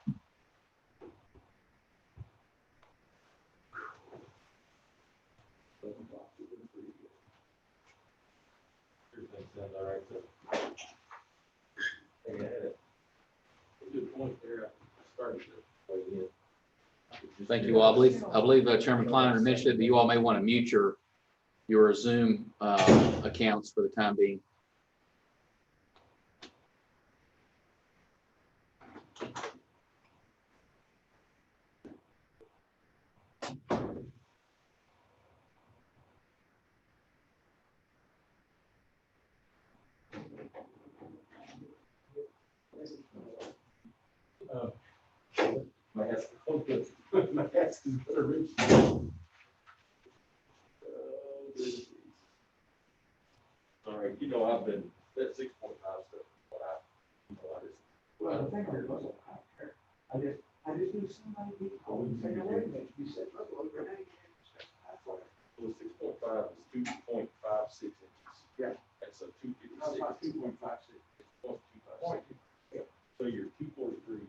S3: Thank you all. I believe Chairman Kleiner mentioned that you all may want to mute your Zoom accounts for the time being.
S16: My ass is better reach. All right, I've been That 6.5 stuff, what I, just.
S1: Well, the thing is, I just knew somebody people would say, wait a minute, you said, look, your name.
S16: Well, 6.5 is 2.56 inches.
S1: Yeah.
S16: That's a 256.
S1: That's about 2.56.
S16: It's 0.256. So you're 243.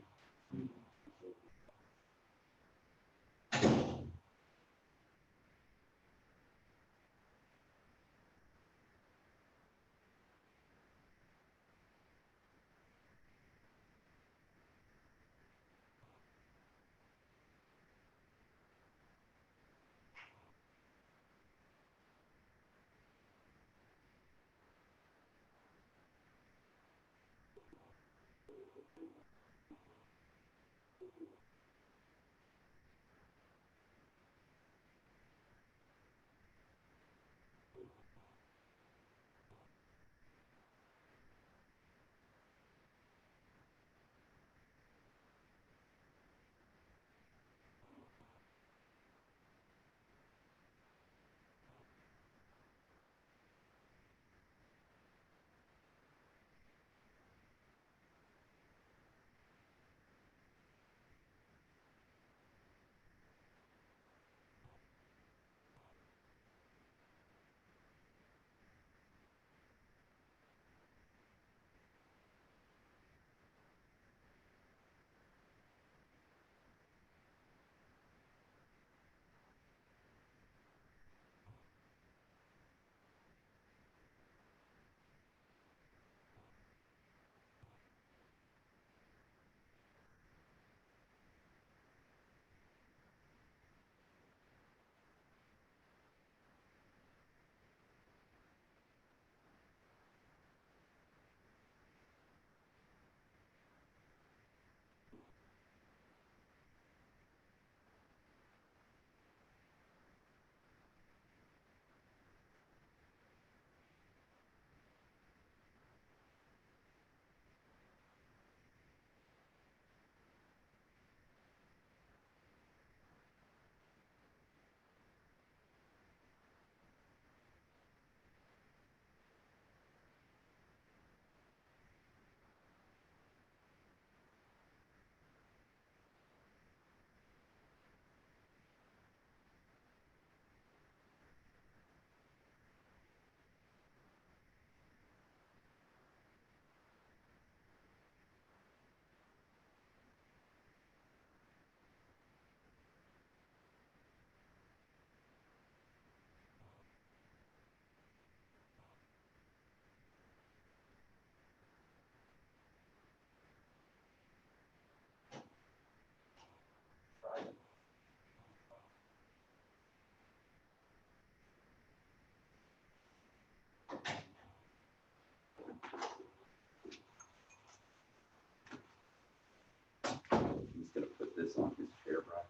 S3: He's gonna put this on his chair, Brian.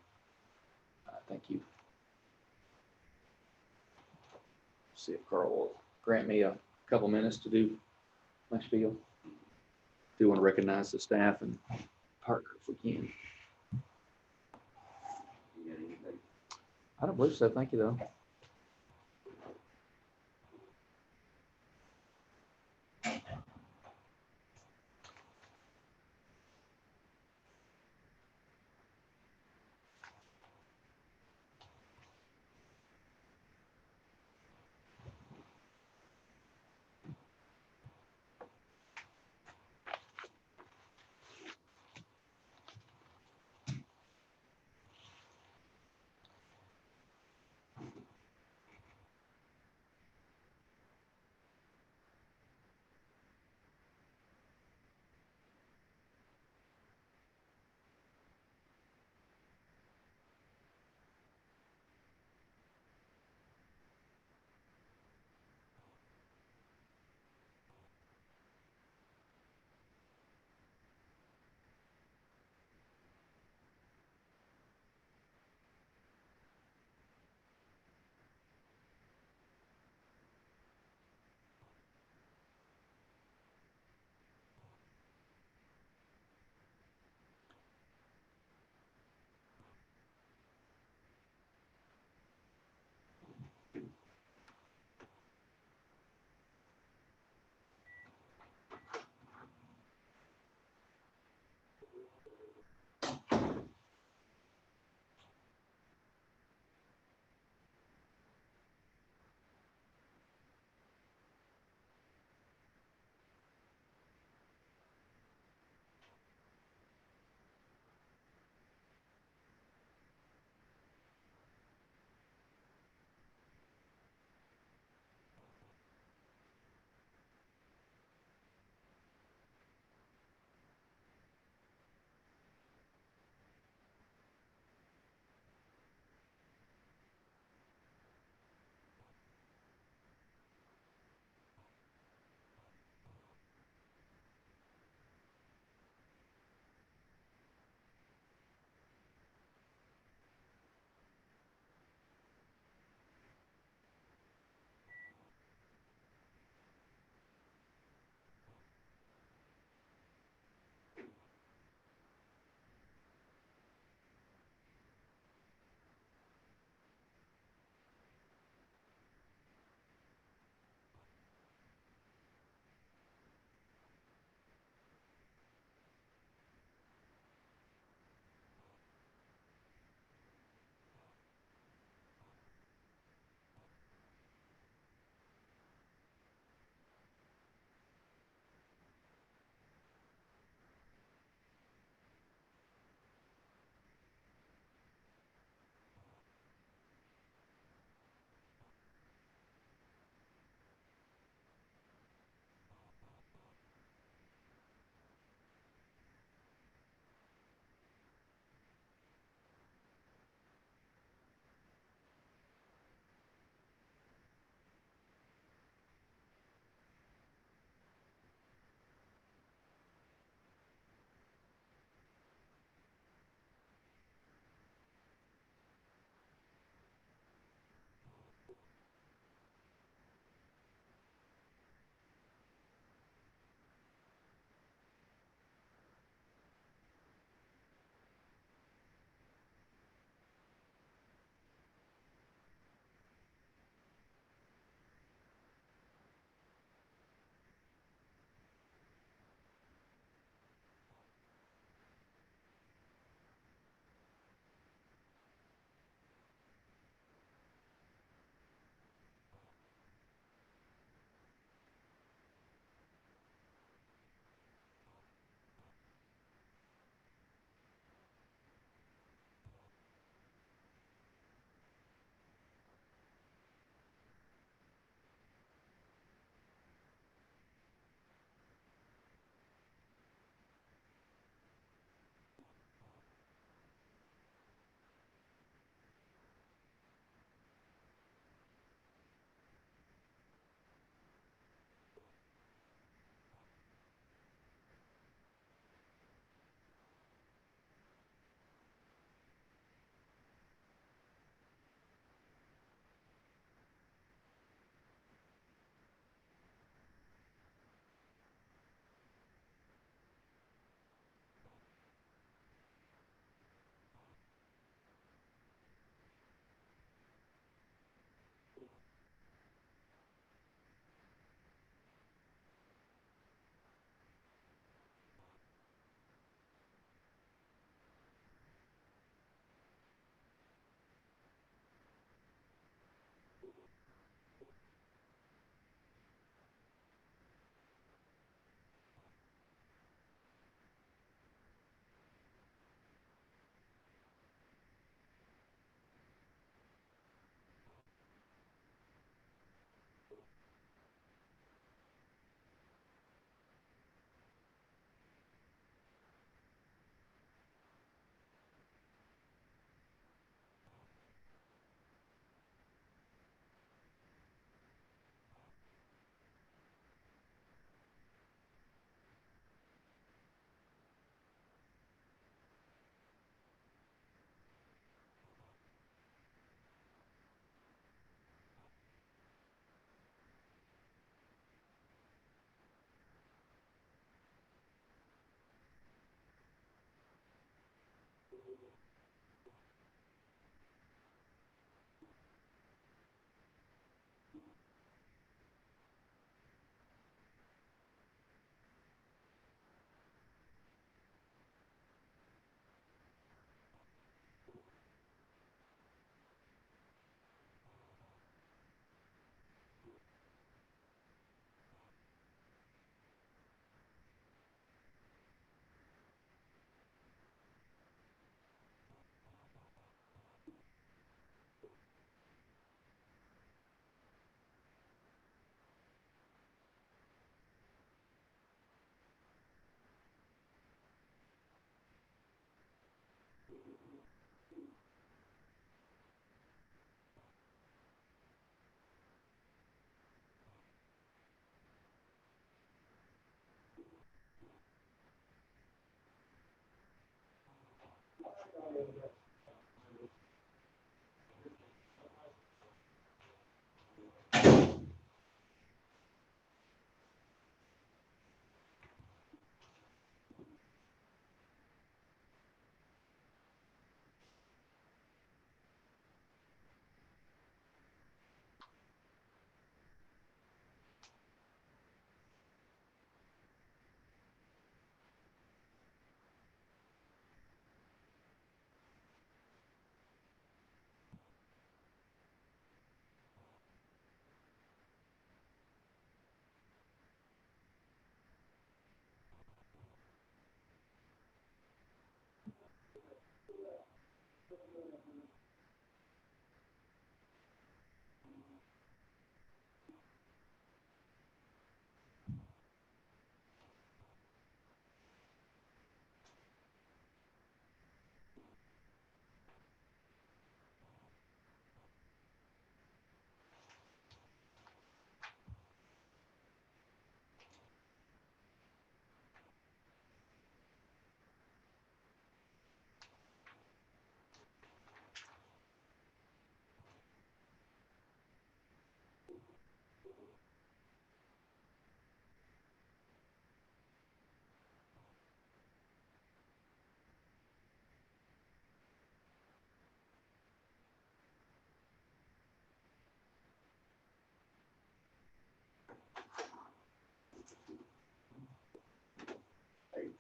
S3: Thank you. See if Carl will grant me a couple minutes to do my spiel. Do want to recognize the staff and Parker if we can. I don't believe so. Thank you, though.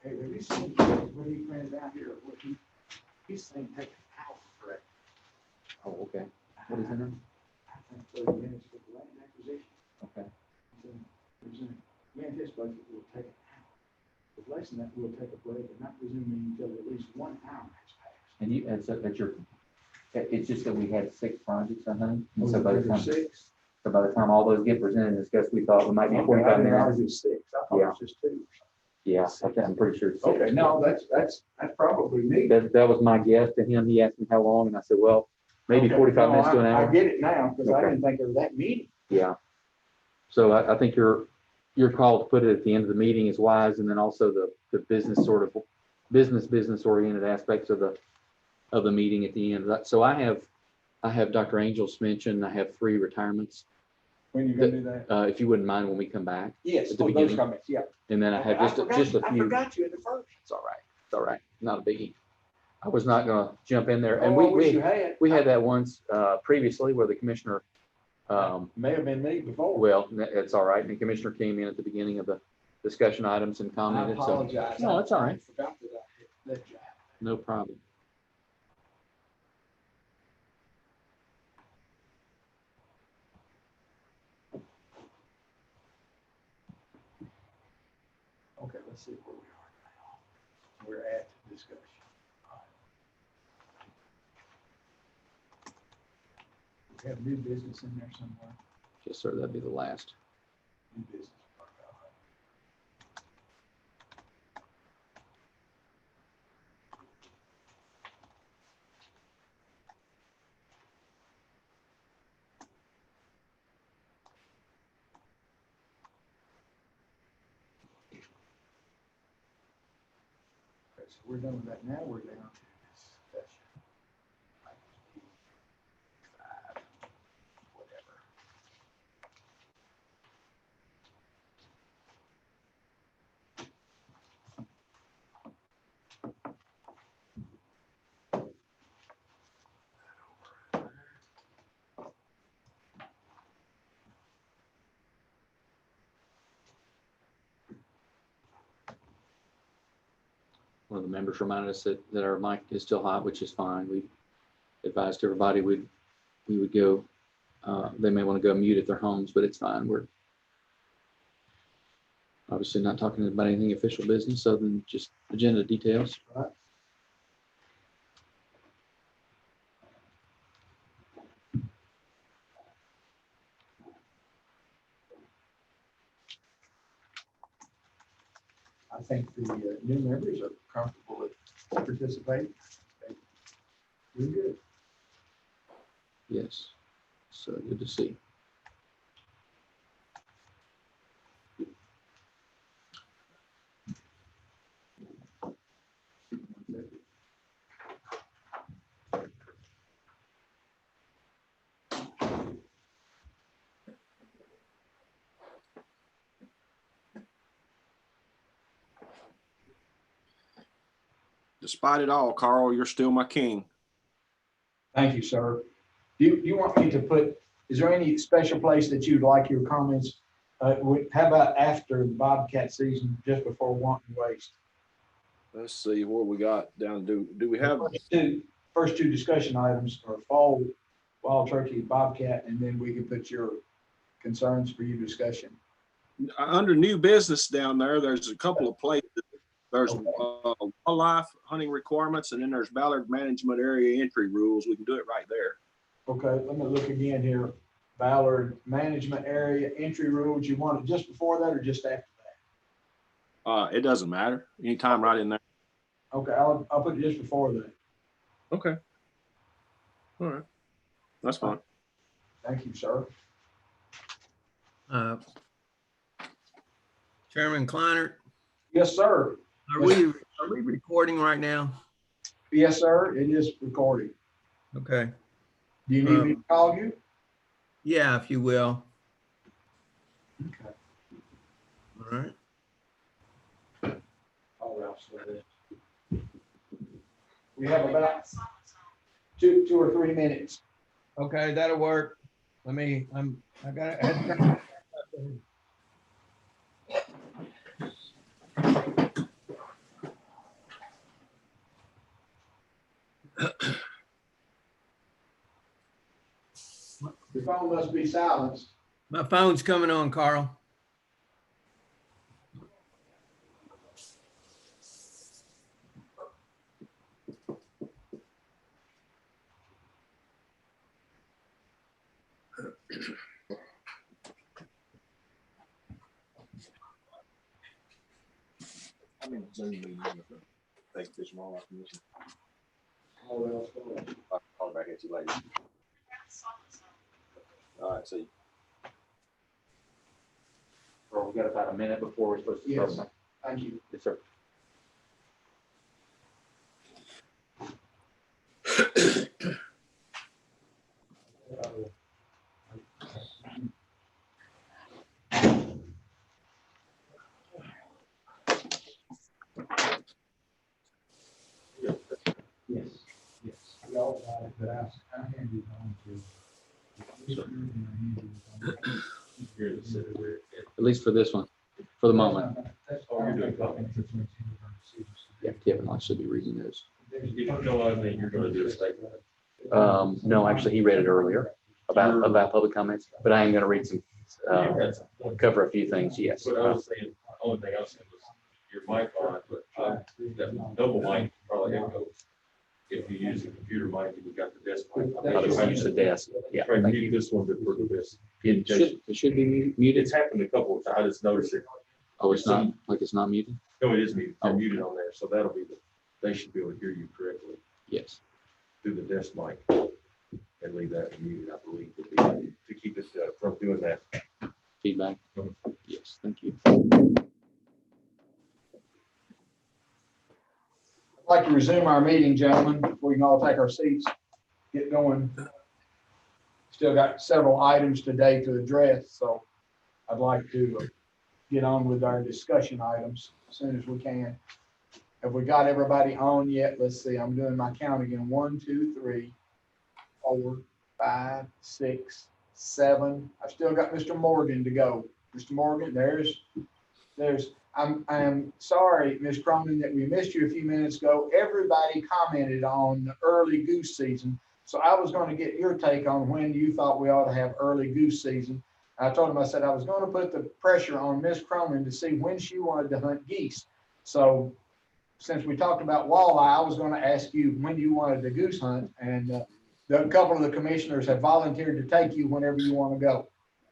S1: Hey, have you seen what he printed out here? What he's saying take an hour, correct?
S3: Oh, okay. What is in there?
S1: I think 30 minutes for the land acquisition.
S3: Okay.
S1: Man, his budget will take an hour. If less than that, we'll take a break and not presuming until at least 1 hour has passed.
S3: And you, and so that your, it's just that we had 6 projects, I think. And so by the time,
S1: Six?
S3: so by the time all those get presented and discussed, we thought it might be
S1: Okay,
S3: 45
S1: I didn't
S3: minutes.
S1: realize it was 6. I thought it was just 2.
S3: Yeah, I'm pretty sure it's 6.
S1: Okay, no, that's probably me.
S3: That was my guess to him. He asked me how long, and I said, well, maybe
S1: Okay,
S3: 45
S1: no,
S3: minutes to an hour.
S1: I get it now, because I
S3: Okay.
S1: didn't think there was that many.
S3: Yeah. So I think your call to put it at the end of the meeting is wise, and then also the business sort of business oriented aspects of the meeting at the end. So I have Dr. Angel's mentioned. I have 3 retirements.
S1: When you gonna do that?
S3: If you wouldn't mind when we come back.
S1: Yes,
S3: at the
S1: those
S3: beginning.
S1: comments, yeah.
S3: And then I have
S1: Okay,
S3: just a
S1: I
S3: few.
S1: forgot you in the first.
S3: It's all right. It's all right. Not a biggie. I was not gonna jump in there. And
S1: Oh, I wish you had.
S3: we had that once previously where the commissioner
S1: May have been me before.
S3: well, it's all right. And the commissioner came in at the beginning of the discussion items and
S1: I
S3: commented. So
S1: apologize.
S3: no, it's all right.
S1: I forgot that I let you out.
S3: No problem.
S1: Okay, let's see where we are now. We're at discussion. We have new business in there somewhere.
S3: Yes, sir. That'd be the last.
S1: New business. Okay, so we're done with that. Now we're down to discussion. Whatever.
S3: one of the members reminded us that our mic is still hot, which is fine. We advised everybody we would go, they may want to go mute at their homes, but it's fine. We're obviously not talking about anything official business other than just agenda details.
S1: Right. I think the new members are comfortable with participating. We're good.
S3: Yes. So good to see.
S6: Despite it all, Carl, you're still my king.
S1: Thank you, sir. Do you want me to put, is there any special place that you'd like your comments? How about after the Bobcat season, just before wanton waste?
S6: Let's see what we got down. Do we have?
S1: First two discussion items are fall, wild turkey, Bobcat, and then we can put your concerns for your discussion.
S6: Under new business down there, there's a couple of places. There's wildlife hunting requirements, and then there's Ballard management area entry rules. We can do it right there.
S1: Okay, let me look again here. Ballard management area entry rules. You want it just before that or just after that?
S6: It doesn't matter. Anytime right in there.
S1: Okay, I'll put it just before that.
S6: Okay. All right. That's fine.
S1: Thank you, sir.
S2: Chairman Kleiner,
S1: Yes, sir.
S2: are we recording right now?
S1: Yes, sir. It is recording.
S2: Okay.
S1: Do you need me to call you?
S2: Yeah, if you will.
S1: Okay.
S2: All right.
S1: We have about two or 3 minutes.
S2: Okay, that'll work. I got it.
S1: Your phone must be silenced.
S2: My phone's coming on, Carl.
S6: I'm in Zoom meeting. Thanks, Fish and Wildlife Commission. I'll call back at you later. All right, see.
S3: Well, we got about a minute before we're supposed to
S1: Yes.
S3: start.
S1: Thank you.
S3: Yes, sir.
S1: Yes. Yes. We all got it, but I handed it on to.
S3: At least for this one, for the moment.
S1: Oh, you're doing
S3: Yeah, Kevin should be reading those.
S16: You don't know anything, you're gonna do a statement.
S3: No, actually, he read it earlier about public comments, but I am going to read some, cover a few things. Yes.
S16: But I was saying, only thing I was saying was your mic on, but that double mic probably echoes. If you use a computer mic, you've got the desk mic.
S3: I'll just use the desk. Yeah.
S16: Try to
S3: Thank
S16: mute
S3: you.
S16: this one before this.
S3: It should be muted.
S16: It's happened a couple of times. I just noticed it.
S3: Oh, it's not, like it's not muted?
S16: No, it is muted. They're
S3: Oh.
S16: muted on there, so that'll be they should be able to hear you correctly
S3: Yes.
S16: through the desk mic and leave that muted, I believe, to keep it from doing that.
S3: Feedback? Yes, thank you.
S1: I'd like to resume our meeting, gentlemen. We can all take our seats, get going. Still got several items today to address, so I'd like to get on with our discussion items as soon as we can. Have we got everybody on yet? Let's see, I'm doing my count again. 1, 2, 3, 4, 5, 6, 7. I've still got Mr. Morgan to go. Mr. Morgan, there's I'm sorry, Ms. Cronin, that we missed you a few minutes ago. Everybody commented on the early goose season. So I was going to get your take on when you thought we ought to have early goose season. I told him, I said, I was going to put the pressure on Ms. Cronin to see when she wanted to hunt geese. So since we talked about walleye, I was going to ask you when you wanted the goose hunt. And a couple of the commissioners have volunteered to take you whenever you want to go.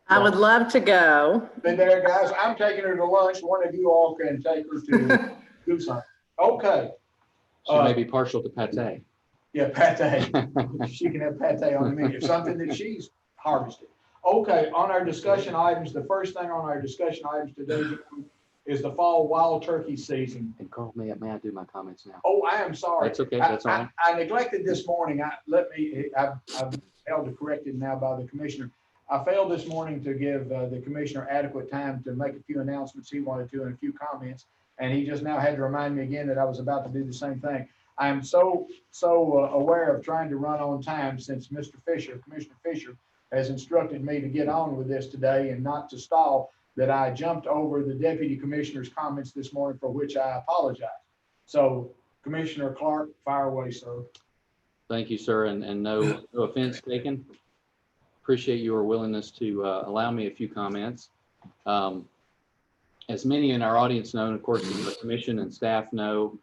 S7: I would love to go.
S1: Been there, guys. I'm taking her to lunch. One of you all can take her to goose hunt. Okay.
S3: She may be partial to pate.
S1: Yeah, pate. She can have pate on the menu, something that she's harvested. Okay, on our discussion items, the first thing on our discussion items today is the fall wild turkey season.
S3: And Carl, may I do my comments now?
S1: Oh, I am sorry.
S3: That's okay. That's all right.
S1: I neglected this morning. I've held to corrected now by the commissioner. I failed this morning to give the commissioner adequate time to make a few announcements he wanted to and a few comments. And he just now had to remind me again that I was about to do the same thing. I'm so aware of trying to run on time since Commissioner Fisher has instructed me to get on with this today and not to stall, that I jumped over the deputy commissioner's comments this morning, for which I apologize. So Commissioner Clark, fire away, sir.
S3: Thank you, sir. And no offense taken. Appreciate your willingness to allow me a few comments. As many in our audience know, and of course the commission and staff know,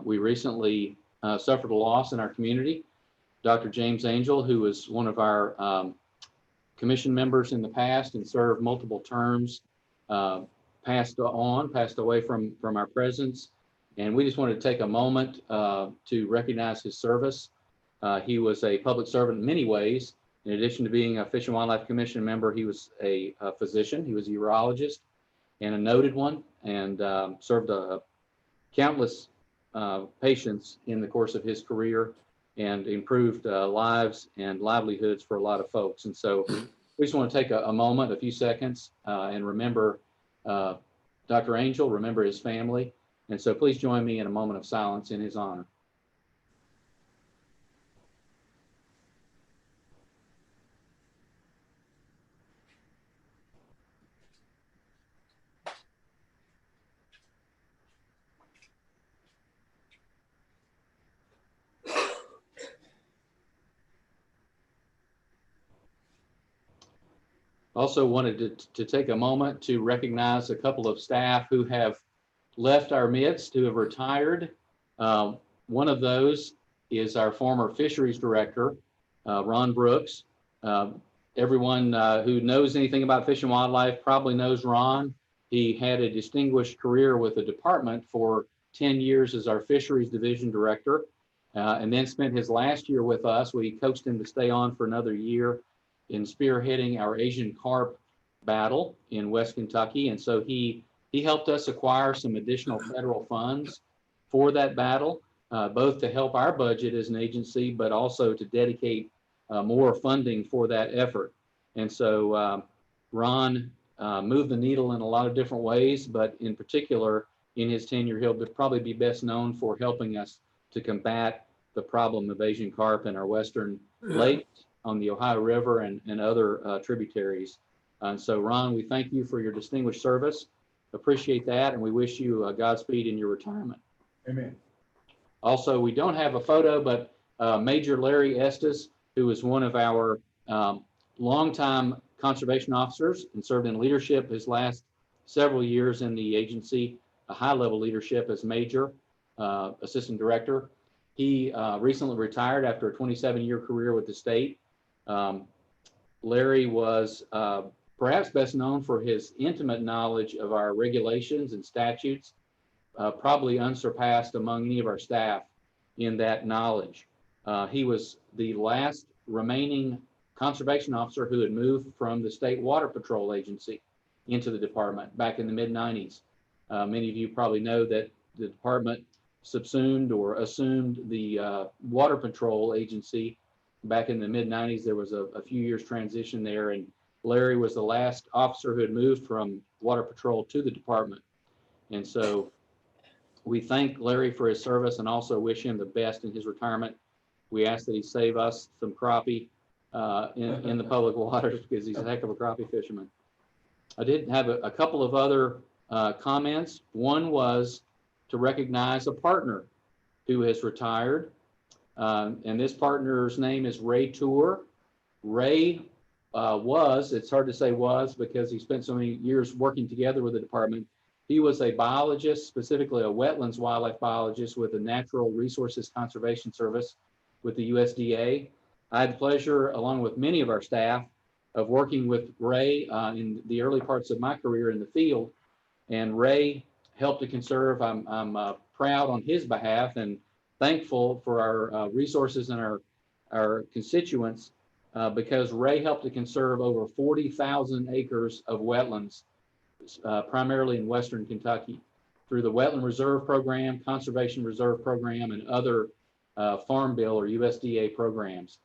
S3: we recently suffered a loss in our community. Dr. James Angel, who was one of our commission members in the past and served multiple terms, passed away from our presence. And we just wanted to take a moment to recognize his service. He was a public servant in many ways. In addition to being a Fish and Wildlife Commission member, he was a physician. He was a urologist and a noted one, and served countless patients in the course of his career and improved lives and livelihoods for a lot of folks. And so we just want to take a moment, a few seconds, and remember Dr. Angel, remember his family. And so please join me in a moment of silence in his honor. Also wanted to take a moment to recognize a couple of staff who have left our midst, who have retired. One of those is our former fisheries director, Ron Brooks. Everyone who knows anything about fish and wildlife probably knows Ron. He had a distinguished career with the department for 10 years as our fisheries division director, and then spent his last year with us. We coaxed him to stay on for another year in spearheading our Asian carp battle in West Kentucky. And so he helped us acquire some additional federal funds for that battle, both to help our budget as an agency, but also to dedicate more funding for that effort. And so Ron moved the needle in a lot of different ways, but in particular, in his tenure, he'll probably be best known for helping us to combat the problem of Asian carp in our western lakes, on the Ohio River, and other tributaries. And so Ron, we thank you for your distinguished service. Appreciate that, and we wish you Godspeed in your retirement.
S1: Amen.
S3: Also, we don't have a photo, but Major Larry Estes, who was one of our longtime conservation officers and served in leadership his last several years in the agency, a high-level leadership as major, assistant director. He recently retired after a 27-year career with the state. Larry was perhaps best known for his intimate knowledge of our regulations and statutes, probably unsurpassed among any of our staff in that knowledge. He was the last remaining conservation officer who had moved from the State Water Patrol Agency into the department back in the mid-90s. Many of you probably know that the department subsumed or assumed the Water Patrol Agency back in the mid-90s. There was a few years transition there, and Larry was the last officer who had moved from Water Patrol to the department. And so we thank Larry for his service and also wish him the best in his retirement. We ask that he save us some crappie in the public waters, because he's a heck of a crappie fisherman. I did have a couple of other comments. One was to recognize a partner who has retired. And this partner's name is Ray Tour. Ray it's hard to say was because he spent so many years working together with the department. He was a biologist, specifically a wetlands wildlife biologist with the Natural Resources Conservation Service with the USDA. I had the pleasure, along with many of our staff, of working with Ray in the early parts of my career in the field. And Ray helped to conserve. I'm proud on his behalf and thankful for our resources and our constituents because Ray helped to conserve over 40,000 acres of wetlands, primarily in Western Kentucky, through the Wetland Reserve Program, Conservation Reserve Program, and other Farm Bill or USDA programs.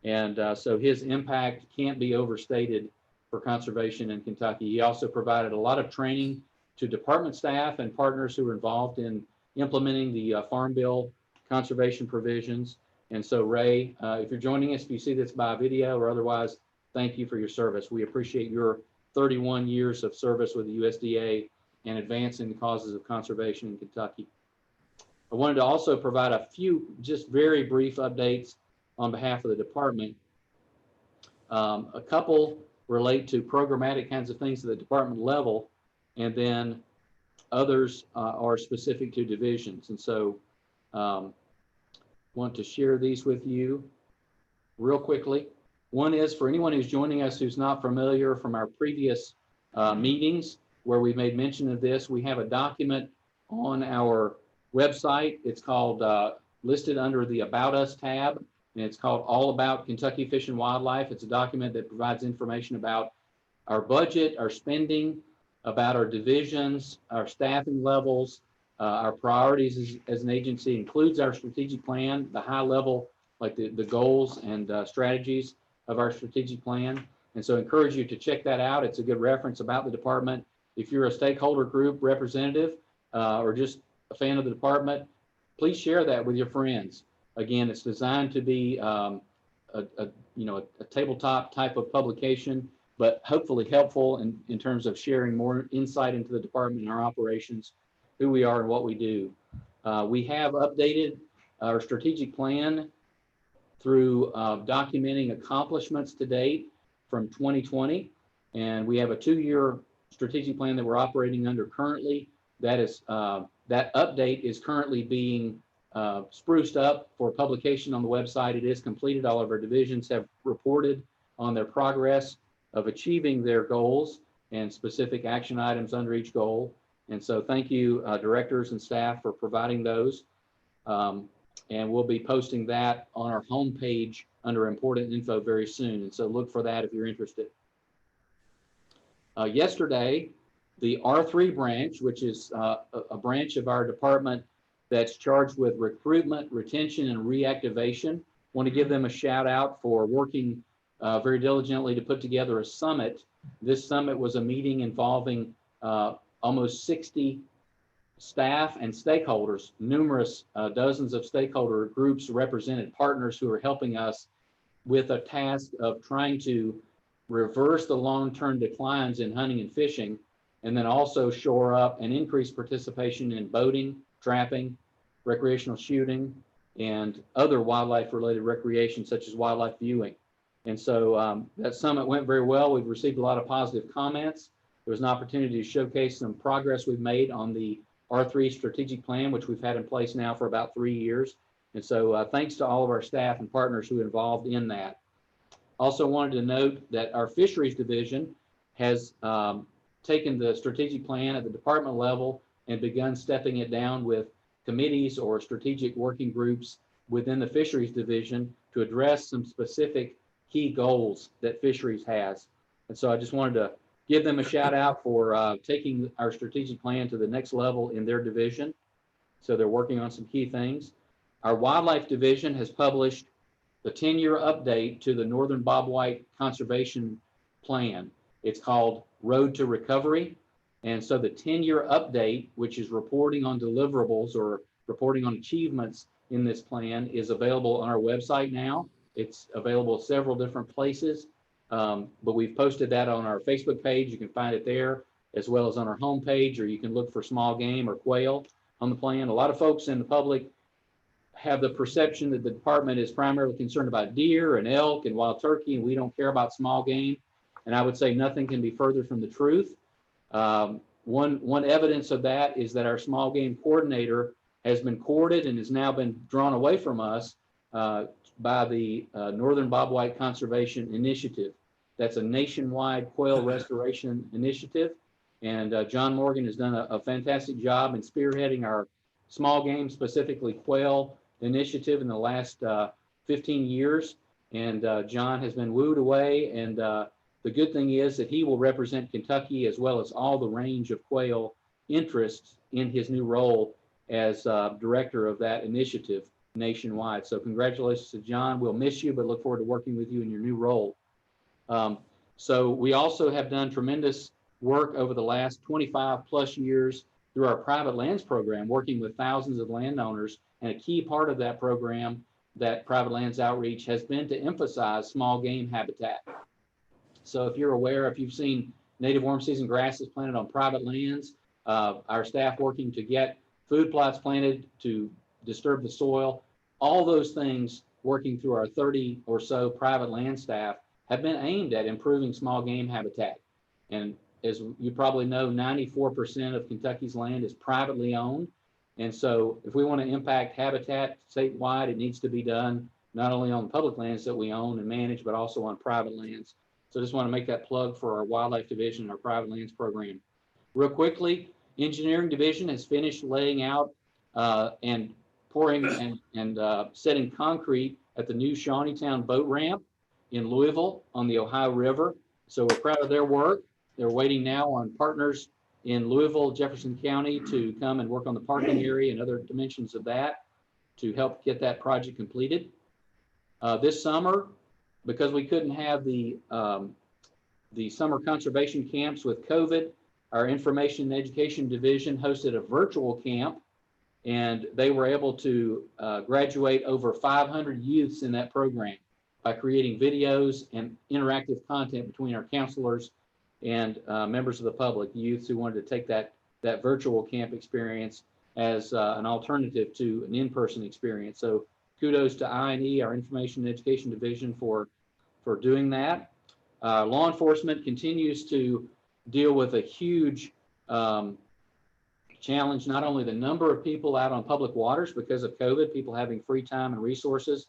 S3: And so his impact can't be overstated for conservation in Kentucky. He also provided a lot of training to department staff and partners who were involved in implementing the Farm Bill conservation provisions. And so Ray, if you're joining us, if you see this by video or otherwise, thank you for your service. We appreciate your 31 years of service with the USDA and advancing the causes of conservation in Kentucky. I wanted to also provide a few just very brief updates on behalf of the department. A couple relate to programmatic kinds of things at the department level, and then others are specific to divisions. And so want to share these with you real quickly. One is for anyone who's joining us who's not familiar from our previous meetings where we made mention of this, we have a document on our website. It's called listed under the About Us tab, and it's called All About Kentucky Fish and Wildlife. It's a document that provides information about our budget, our spending, about our divisions, our staffing levels, our priorities as an agency, includes our strategic plan, the high level, like the goals and strategies of our strategic plan. And so I encourage you to check that out. It's a good reference about the department. If you're a stakeholder group representative or just a fan of the department, please share that with your friends. Again, it's designed to be a tabletop type of publication, but hopefully helpful in terms of sharing more insight into the department and our operations, who we are and what we do. We have updated our strategic plan through documenting accomplishments to date from 2020. And we have a 2-year strategic plan that we're operating under currently. That update is currently being spruced up for publication on the website. It is completed. All of our divisions have reported on their progress of achieving their goals and specific action items under each goal. And so thank you, directors and staff, for providing those. And we'll be posting that on our homepage under important info very soon. And so look for that if you're interested. Yesterday, the R3 branch, which is a branch of our department that's charged with recruitment, retention, and reactivation. Want to give them a shout out for working very diligently to put together a summit. This summit was a meeting involving almost 60 staff and stakeholders, numerous dozens of stakeholder groups represented, partners who are helping us with a task of trying to reverse the long-term declines in hunting and fishing, and then also shore up and increase participation in boating, trapping, recreational shooting, and other wildlife-related recreation such as wildlife viewing. And so that summit went very well. We've received a lot of positive comments. There was an opportunity to showcase some progress we've made on the R3 strategic plan, which we've had in place now for about 3 years. And so thanks to all of our staff and partners who are involved in that. Also wanted to note that our fisheries division has taken the strategic plan at the department level and begun stepping it down with committees or strategic working groups within the fisheries division to address some specific key goals that fisheries has. And so I just wanted to give them a shout out for taking our strategic plan to the next level in their division. So they're working on some key things. Our wildlife division has published the 10-year update to the Northern Bobwhite Conservation Plan. It's called Road to Recovery. And so the 10-year update, which is reporting on deliverables or reporting on achievements in this plan, is available on our website now. It's available several different places, but we've posted that on our Facebook page. You can find it there. as well as on our homepage, or you can look for small game or quail on the plan. A lot of folks in the public have the perception that the department is primarily concerned about deer and elk and wild turkey, and we don't care about small game. And I would say nothing can be further from the truth. One evidence of that is that our small game coordinator has been courted and has now been drawn away from us by the Northern Bobwhite Conservation Initiative. That's a nationwide quail restoration initiative. And John Morgan has done a fantastic job in spearheading our small game, specifically quail initiative in the last 15 years. And John has been wooed away. And the good thing is that he will represent Kentucky as well as all the range of quail interests in his new role as director of that initiative nationwide. So congratulations to John. We'll miss you, but look forward to working with you in your new role. So we also have done tremendous work over the last 25 plus years through our private lands program, working with thousands of landowners. And a key part of that program, that private lands outreach, has been to emphasize small game habitat. So if you're aware, if you've seen native warm season grasses planted on private lands, our staff working to get food plots planted to disturb the soil, all those things working through our 30 or so private land staff have been aimed at improving small game habitat. And as you probably know, 94% of Kentucky's land is privately owned. And so if we want to impact habitat statewide, it needs to be done not only on public lands that we own and manage, but also on private lands. So I just want to make that plug for our wildlife division, our private lands program. Real quickly, engineering division has finished laying out and pouring and setting concrete at the new Shawneetown boat ramp in Louisville on the Ohio River. So we're proud of their work. They're waiting now on partners in Louisville, Jefferson County to come and work on the parking area and other dimensions of that to help get that project completed. This summer, because we couldn't have the summer conservation camps with COVID, our information and education division hosted a virtual camp, and they were able to graduate over 500 youths in that program by creating videos and interactive content between our counselors and members of the public, youths who wanted to take that virtual camp experience as an alternative to an in-person experience. So kudos to I&E, our Information and Education Division, for doing that. Law enforcement continues to deal with a huge challenge, not only the number of people out on public waters because of COVID, people having free time and resources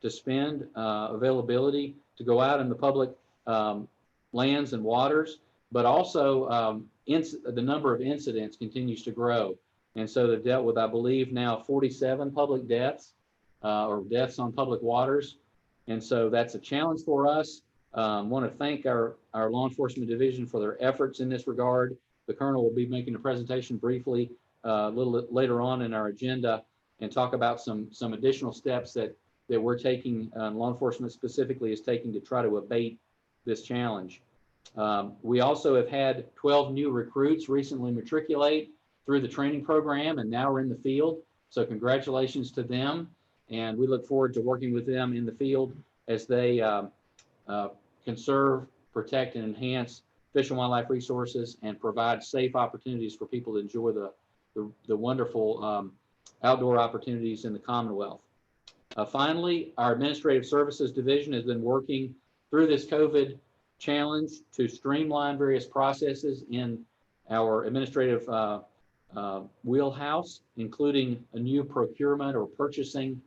S3: to spend, availability to go out in the public lands and waters, but also the number of incidents continues to grow. And so they've dealt with, I believe, now 47 public deaths or deaths on public waters. And so that's a challenge for us. Want to thank our law enforcement division for their efforts in this regard. The colonel will be making a presentation briefly a little later on in our agenda and talk about some additional steps that we're taking, law enforcement specifically is taking to try to abate this challenge. We also have had 12 new recruits recently matriculate through the training program, and now we're in the field. So congratulations to them. And we look forward to working with them in the field as they conserve, protect, and enhance fish and wildlife resources and provide safe opportunities for people to enjoy the wonderful outdoor opportunities in the Commonwealth. Finally, our Administrative Services Division has been working through this COVID challenge to streamline various processes in our administrative wheelhouse, including a new procurement or purchasing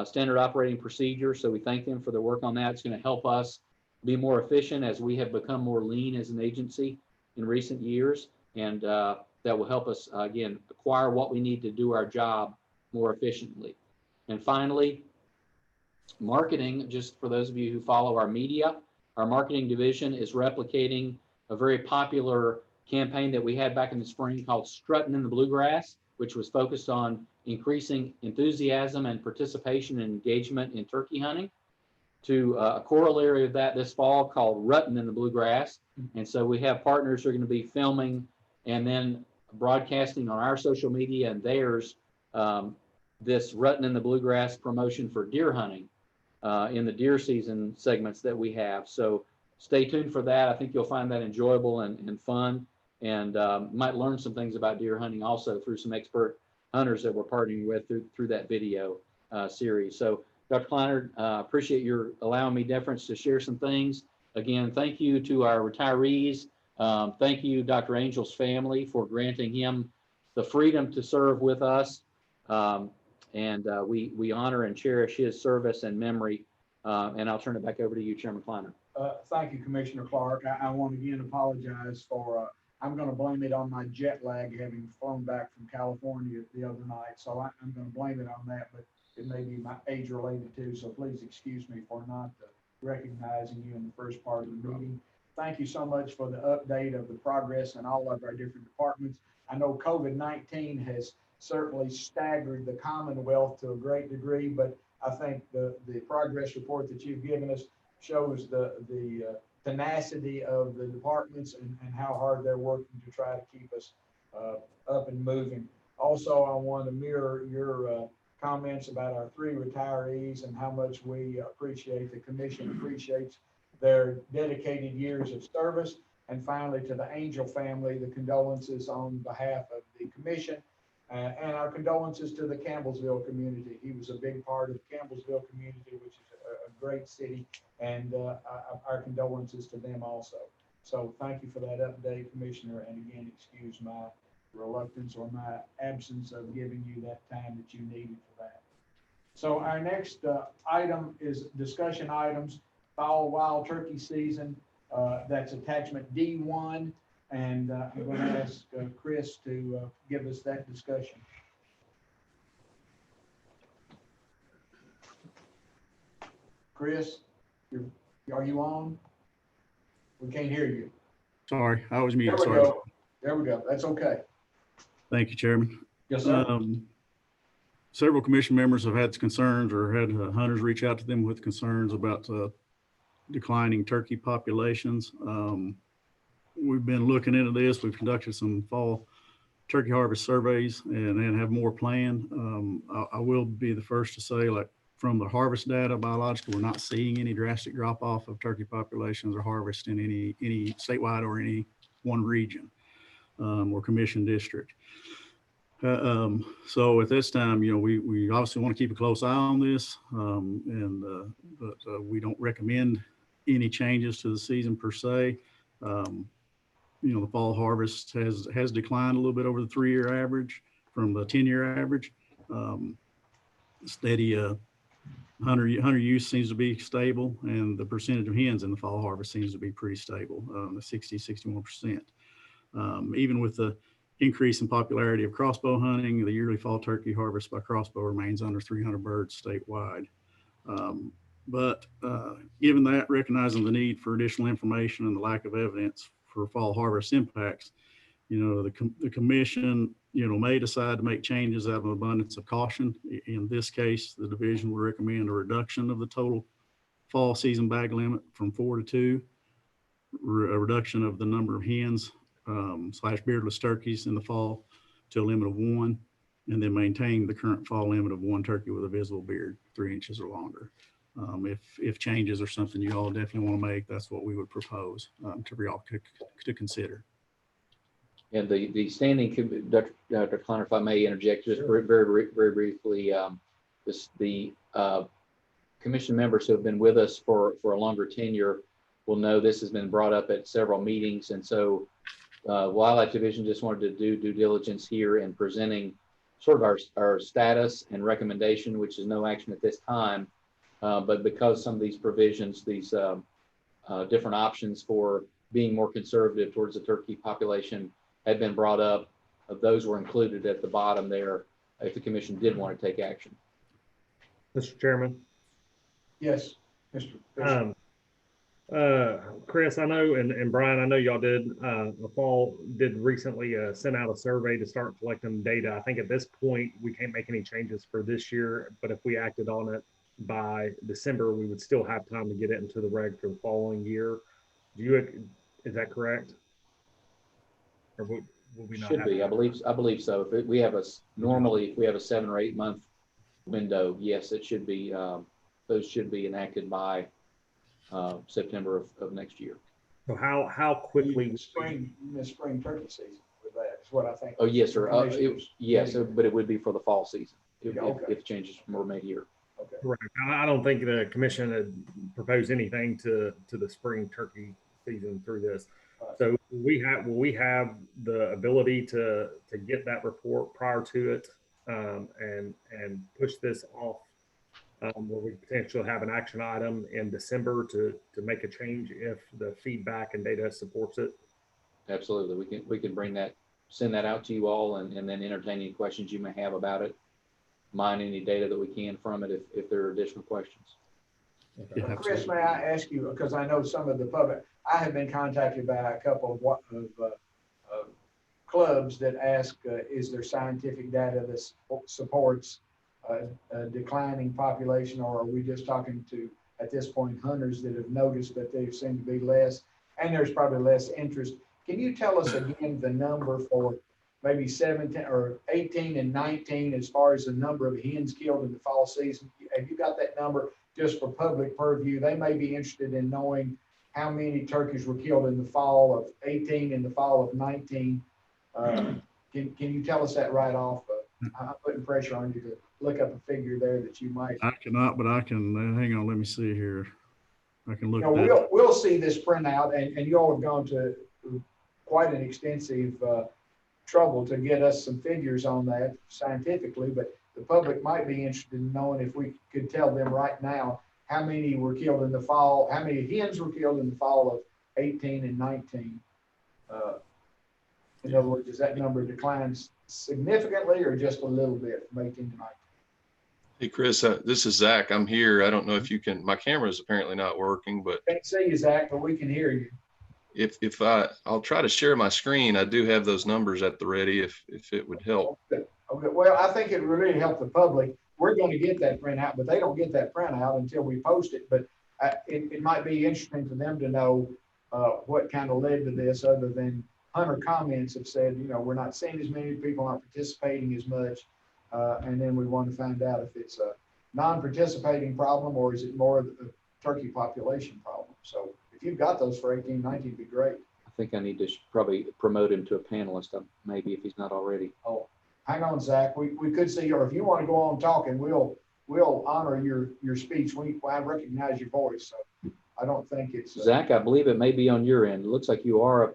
S3: standard operating procedure. So we thank them for their work on that. It's going to help us be more efficient as we have become more lean as an agency in recent years. And that will help us, again, acquire what we need to do our job more efficiently. And finally, marketing, just for those of you who follow our media, our marketing division is replicating a very popular campaign that we had back in the spring called Strutting in the Bluegrass, which was focused on increasing enthusiasm and participation and engagement in turkey hunting, to a corollary of that this fall called Rutting in the Bluegrass. And so we have partners who are going to be filming and then broadcasting on our social media and theirs this Rutting in the Bluegrass promotion for deer hunting in the deer season segments that we have. So stay tuned for that. I think you'll find that enjoyable and fun. and might learn some things about deer hunting also through some expert hunters that we're partnering with through that video series. So Dr. Kleiner, appreciate your allowing me deference to share some things. Again, thank you to our retirees. Thank you, Dr. Angel's family, for granting him the freedom to serve with us. We honor and cherish his service and memory. And I'll turn it back over to you, Chairman Kleiner.
S1: Thank you, Commissioner Clark. I want to again apologize for, I'm going to blame it on my jet lag, having flown back from California the other night. So I'm going to blame it on that, but it may be my age related too. So please excuse me for not recognizing you in the first part of the meeting. Thank you so much for the update of the progress in all of our different departments. I know COVID-19 has certainly staggered the Commonwealth to a great degree, but I think the progress report that you've given us shows the tenacity of the departments and how hard they're working to try to keep us up and moving. Also, I want to mirror your comments about our 3 retirees and how much we appreciate, the commission appreciates their dedicated years of service. And finally, to the Angel family, the condolences on behalf of the commission and our condolences to the Campbellsville community. He was a big part of the Campbellsville community, which is a great city, and our condolences to them also. So thank you for that update, Commissioner, and again, excuse my reluctance or my absence of giving you that time that you needed for that. So our next item is discussion items, fall wild turkey season. That's attachment D1. And I'm going to ask Chris to give us that discussion. Chris, are you on? We can't hear you.
S14: Sorry, I was muted.
S1: There we
S14: Sorry.
S1: go. There we go. That's okay.
S14: Thank you, Chairman.
S1: Yes, sir.
S14: Several commission members have had concerns or had hunters reach out to them with concerns about declining turkey populations. We've been looking into this. We've conducted some fall turkey harvest surveys and have more planned. I will be the first to say, like, from the harvest data, biological, we're not seeing any drastic drop off of turkey populations or harvest in any statewide or any one region or commission district. So at this time, we obviously want to keep a close eye on this, but we don't recommend any changes to the season per se. The fall harvest has declined a little bit over the 3-year average from the 10-year average. Steady hunter use seems to be stable, and the percentage of hens in the fall harvest seems to be pretty stable, 60-61%. Even with the increase in popularity of crossbow hunting, the yearly fall turkey harvest by crossbow remains under 300 birds statewide. But given that, recognizing the need for additional information and the lack of evidence for fall harvest impacts, the commission, may decide to make changes out of an abundance of caution. In this case, the division will recommend a reduction of the total fall season bag limit from 4 to 2, a reduction of the number of hens / beardless turkeys in the fall to a limit of 1, and then maintain the current fall limit of 1 turkey with a visible beard 3 inches or longer. If changes are something you all definitely want to make, that's what we would propose to y'all to consider.
S3: And the standing, Dr. Kleiner, if I may interject just very briefly, the commission members who have been with us for a longer tenure will know this has been brought up at several meetings. And so Wildlife Division just wanted to do due diligence here in presenting sort of our status and recommendation, which is no action at this time. But because some of these provisions, these different options for being more conservative towards the turkey population had been brought up, those were included at the bottom there if the commission did want to take action.
S12: Mr. Chairman.
S1: Yes, Mr.
S12: Chris, I know, and Brian, I know y'all did recently send out a survey to start collecting data. I think at this point, we can't make any changes for this year, but if we acted on it by December, we would still have time to get it into the reg for the following year. Is that correct? Or will we not?
S3: Should be, I believe so. If we have normally if we have a 7 or 8 month window, yes, it should be, those should be enacted by September of next year.
S12: So how quickly?
S1: The spring turkey season with that is what I think.
S3: Oh, yes, sir. Yes,
S1: Commissioners.
S3: but it would be for the fall season
S1: Yeah, okay.
S3: if changes were made here.
S1: Okay.
S12: Right. I don't think the commission had proposed anything to the spring turkey season through this. So will we have the ability to get that report prior to it, and push this off, where we potentially have an action item in December to make a change if the feedback and data supports it?
S3: Absolutely. We can send that out to you all and then entertain any questions you may have about it. Mine any data that we can from it if there are additional questions.
S14: Yeah,
S1: Chris, may I ask you, because I know some of the public, I have been contacted by a couple of clubs that ask, is there scientific data that supports a declining population, or are we just talking to, at this point, hunters that have noticed that they seem to be less, and there's probably less interest. Can you tell us again the number for maybe 17 or 18 and 19 as far as the number of hens killed in the fall season? Have you got that number just for public purview? They may be interested in knowing how many turkeys were killed in the fall of 18 and the fall of 19. Can you tell us that right off? I'm putting pressure on you to look up a figure there that you might.
S14: I cannot, but I can, hang on, let me see here. I can look.
S1: You know, we'll see this printout, and you all have gone to quite an extensive trouble to get us some figures on that scientifically, but the public might be interested in knowing if we could tell them right now how many were killed in the fall, how many hens were killed in the fall of 18 and 19. In other words, does that number decline significantly or just a little bit from 18 to 19?
S18: Hey, Chris, this is Zach. I'm here. I don't know if you can, my camera is apparently not working, but.
S1: Can't see you, Zach, but we can hear you.
S18: I'll try to share my screen. I do have those numbers at the ready if it would help.
S1: Okay. Well, I think it would really help the public. We're going to get that printout, but they don't get that printout until we post it. But it might be interesting for them to know what kind of led to this, other than hunter comments have said, you know, we're not seeing as many people, aren't participating as much. And then we want to find out if it's a non-participating problem or is it more of a turkey population problem. So if you've got those for 18, 19, it'd be great.
S3: I think I need to probably promote him to a panelist, maybe if he's not already.
S1: Oh, hang on, Zach. We could see, or if you want to go on talking, we'll honor your speech. I recognize your voice, so I don't think it's
S3: Zach, I believe it may be on your end. It looks like you are a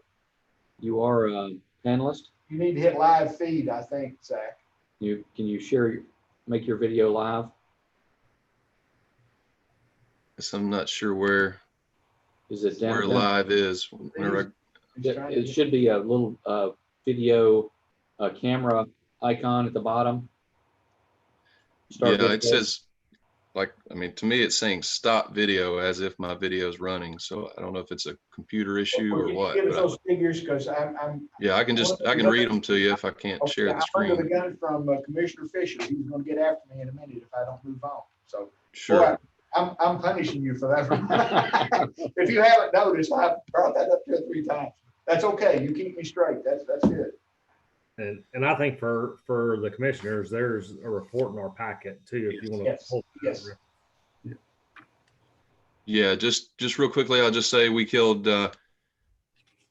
S3: panelist.
S1: You need to hit live feed, I think, Zach.
S3: Can you make your video live?
S18: Guess I'm not sure where.
S3: Is it down?
S18: Where live is?
S3: It should be a little video camera icon at the bottom.
S18: Yeah, it says, like, I mean, to me, it's saying stop video as if my video is running. So I don't know if it's a computer issue or what.
S1: Give us those figures, because I'm.
S18: Yeah, I can read them to you if I can't share the screen.
S1: I'm under the gun from Commissioner Fisher. He's going to get after me in a minute if I don't move on. So
S18: sure.
S1: Boy, I'm punishing you for that. If you haven't noticed, I brought that up 2 or 3 times. That's okay. You keep me straight. That's good.
S12: And I think for the commissioners, there's a report in our packet too, if you want to hold.
S1: Yes.
S18: Yeah, just real quickly, I'll just say we killed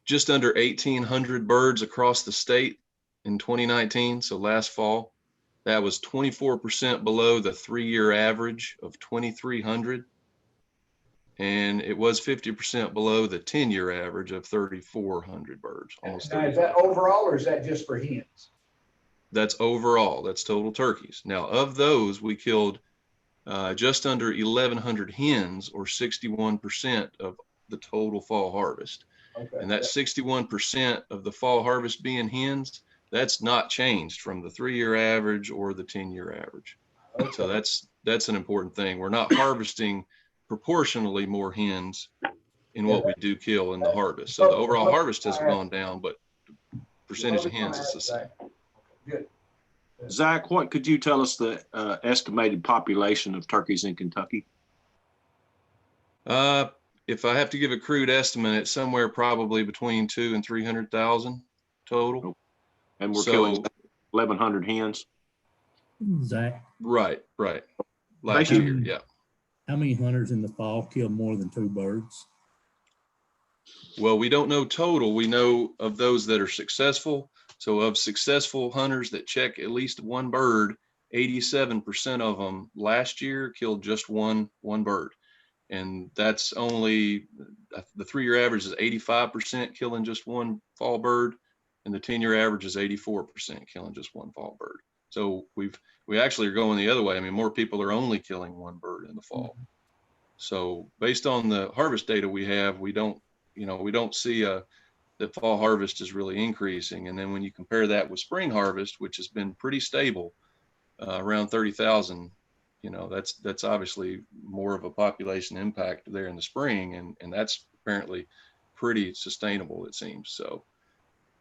S18: just under 1,800 birds across the state in 2019. So last fall, that was 24% below the 3-year average of 2,300. And it was 50% below the 10-year average of 3,400 birds. Almost.
S1: Now, is that overall or is that just for hens?
S18: That's overall. That's total turkeys. Now, of those, we killed just under 1,100 hens, or 61% of the total fall harvest.
S1: Okay.
S18: And that 61% of the fall harvest being hens, that's not changed from the 3-year average or the 10-year average. Okay. So that's an important thing. We're not harvesting proportionally more hens in what we do kill in the harvest. So the overall harvest has gone down, but the percentage of hens is the same.
S1: Good.
S6: Zach, what could you tell us the estimated population of turkeys in Kentucky?
S18: If I have to give a crude estimate, it's somewhere probably between 200,000 and 300,000 total.
S6: And we're killing 1,100 hens.
S11: Zach.
S18: Right. Last year, yeah.
S11: How many hunters in the fall kill more than 2 birds?
S18: Well, we don't know total. We know of those that are successful. So of successful hunters that check at least one bird, 87% of them last year killed just one bird. And that's only, the 3-year average is 85% killing just one fall bird. And the 10-year average is 84% killing just one fall bird. So we actually are going the other way. I mean, more people are only killing one bird in the fall. So based on the harvest data we have, we don't see that fall harvest is really increasing. And then when you compare that with spring harvest, which has been pretty stable, around 30,000, that's obviously more of a population impact there in the spring. And that's apparently pretty sustainable, it seems. So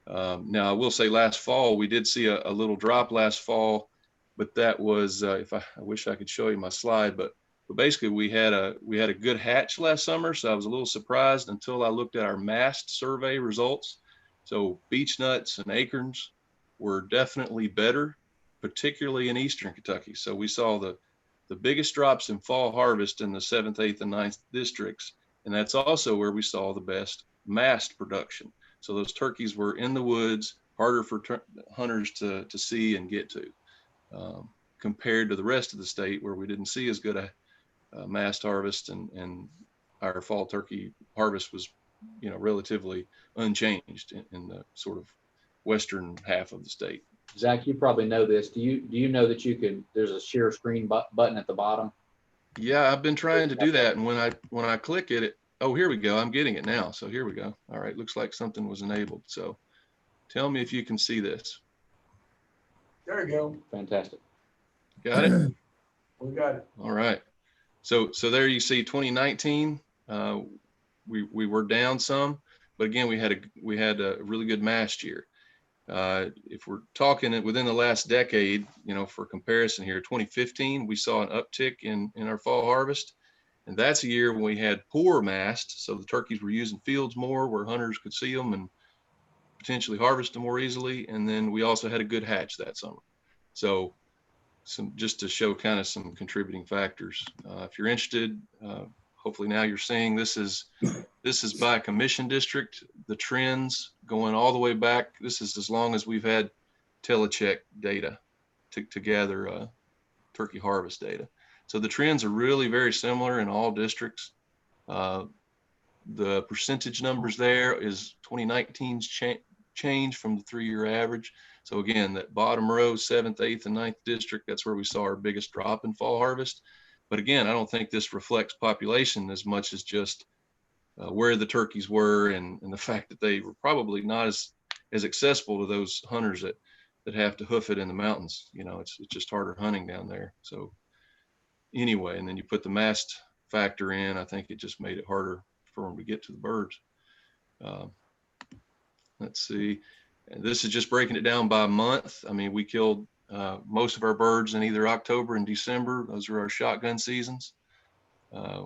S18: now I will say last fall, we did see a little drop last fall, but that was, I wish I could show you my slide, but basically we had a good hatch last summer. So I was a little surprised until I looked at our mast survey results. So beech nuts and acorns were definitely better, particularly in Eastern Kentucky. So we saw the biggest drops in fall harvest in the 7th, 8th, and 9th districts. And that's also where we saw the best mast production. So those turkeys were in the woods, harder for hunters to see and get to, compared to the rest of the state where we didn't see as good a mast harvest, and our fall turkey harvest was, relatively unchanged in the sort of western half of the state.
S3: Zach, you probably know this. Do you know that there's a share screen button at the bottom?
S18: Yeah, I've been trying to do that. And when I click it, oh, here we go. I'm getting it now. So here we go. All right. Looks like something was enabled. So tell me if you can see this.
S1: There you go.
S3: Fantastic.
S18: Got it?
S1: We got it.
S18: All right. So there you see 2019, we were down some, but again, we had a really good mast year. If we're talking within the last decade, for comparison here, 2015, we saw an uptick in our fall harvest. And that's a year when we had poor mast. So the turkeys were using fields more where hunters could see them and potentially harvest them more easily. And then we also had a good hatch that summer. So just to show kind of some contributing factors. If you're interested, hopefully now you're seeing this is by commission district, the trends going all the way back. This is as long as we've had telecheck data to gather turkey harvest data. So the trends are really very similar in all districts. The percentage numbers there is 2019's change from the 3-year average. So again, that bottom row, 7th, 8th, and 9th district, that's where we saw our biggest drop in fall harvest. But again, I don't think this reflects population as much as just where the turkeys were and the fact that they were probably not as accessible to those hunters that have to hoof it in the mountains. It's just harder hunting down there. So anyway, and then you put the mast factor in, I think it just made it harder for them to get to the birds. Let's see. And this is just breaking it down by month. I mean, we killed most of our birds in either October and December. Those are our shotgun seasons.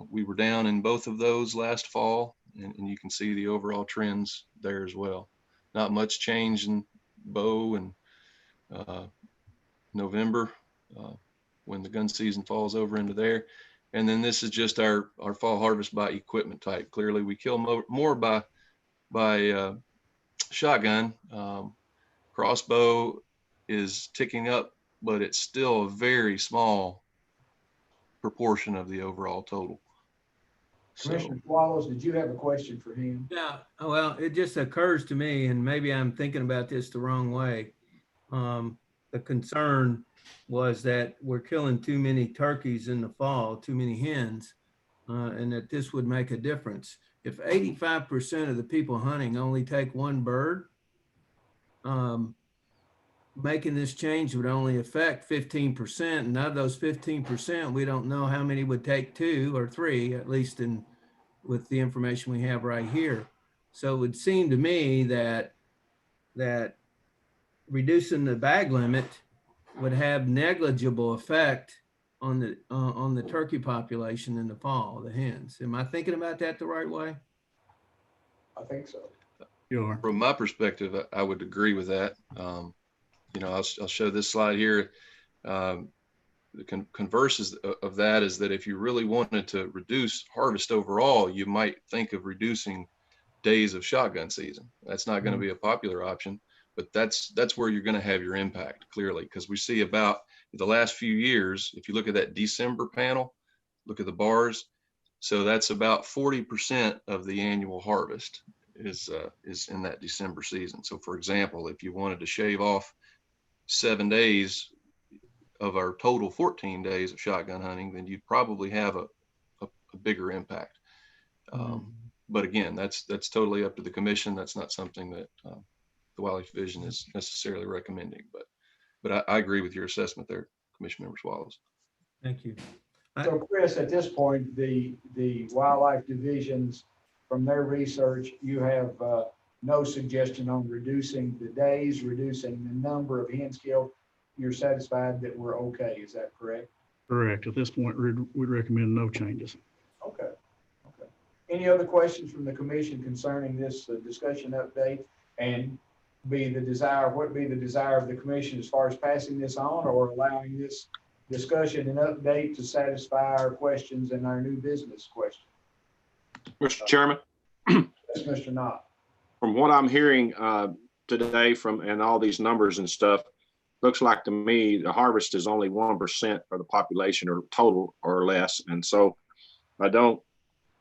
S18: We were down in both of those last fall, and you can see the overall trends there as well. Not much change in bow and November when the gun season falls over into there. And then this is just our fall harvest by equipment type. Clearly, we kill more by shotgun. Crossbow is ticking up, but it's still a very small proportion of the overall total.
S1: Commissioner Swallows, did you have a question for him?
S2: Yeah, well, it just occurs to me, and maybe I'm thinking about this the wrong way. The concern was that we're killing too many turkeys in the fall, too many hens, and that this would make a difference. If 85% of the people hunting only take one bird, making this change would only affect 15%. And of those 15%, we don't know how many would take 2 or 3, at least with the information we have right here. So it would seem to me that reducing the bag limit would have negligible effect on the turkey population in the fall, the hens. Am I thinking about that the right way?
S1: I think so.
S14: You are.
S18: From my perspective, I would agree with that. I'll show this slide here. The converse of that is that if you really wanted to reduce harvest overall, you might think of reducing days of shotgun season. That's not going to be a popular option, but that's where you're going to have your impact clearly, because we see about the last few years, if you look at that December panel, look at the bars. So that's about 40% of the annual harvest is in that December season. So for example, if you wanted to shave off 7 days of our total 14 days of shotgun hunting, then you'd probably have a bigger impact. But again, that's totally up to the commission. That's not something that the Wildlife Division is necessarily recommending. But I agree with your assessment there, Commission Member Swallows.
S2: Thank you.
S1: So Chris, at this point, the Wildlife Divisions, from their research, you have no suggestion on reducing the days, reducing the number of hens killed. You're satisfied that we're okay, is that correct?
S14: Correct. At this point, we'd recommend no changes.
S1: Okay. Okay. Any other questions from the commission concerning this discussion update? And what be the desire of the commission as far as passing this on or allowing this discussion and update to satisfy our questions and our new business question?
S6: Mr. Chairman?
S1: Yes, Mr. Knott.
S6: From what I'm hearing today and all these numbers and stuff, looks like to me the harvest is only 1% of the population or total or less. And so I don't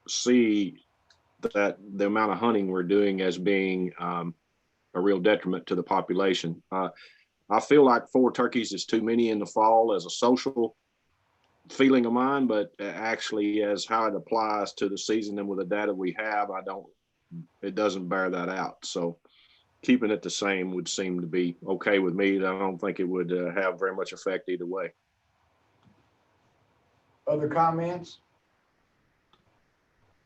S6: see that the amount of hunting we're doing as being a real detriment to the population. I feel like 4 turkeys is too many in the fall as a social feeling of mine, but actually as how it applies to the season and with the data we have, it doesn't bear that out. So keeping it the same would seem to be okay with me. I don't think it would have very much effect either way.
S1: Other comments?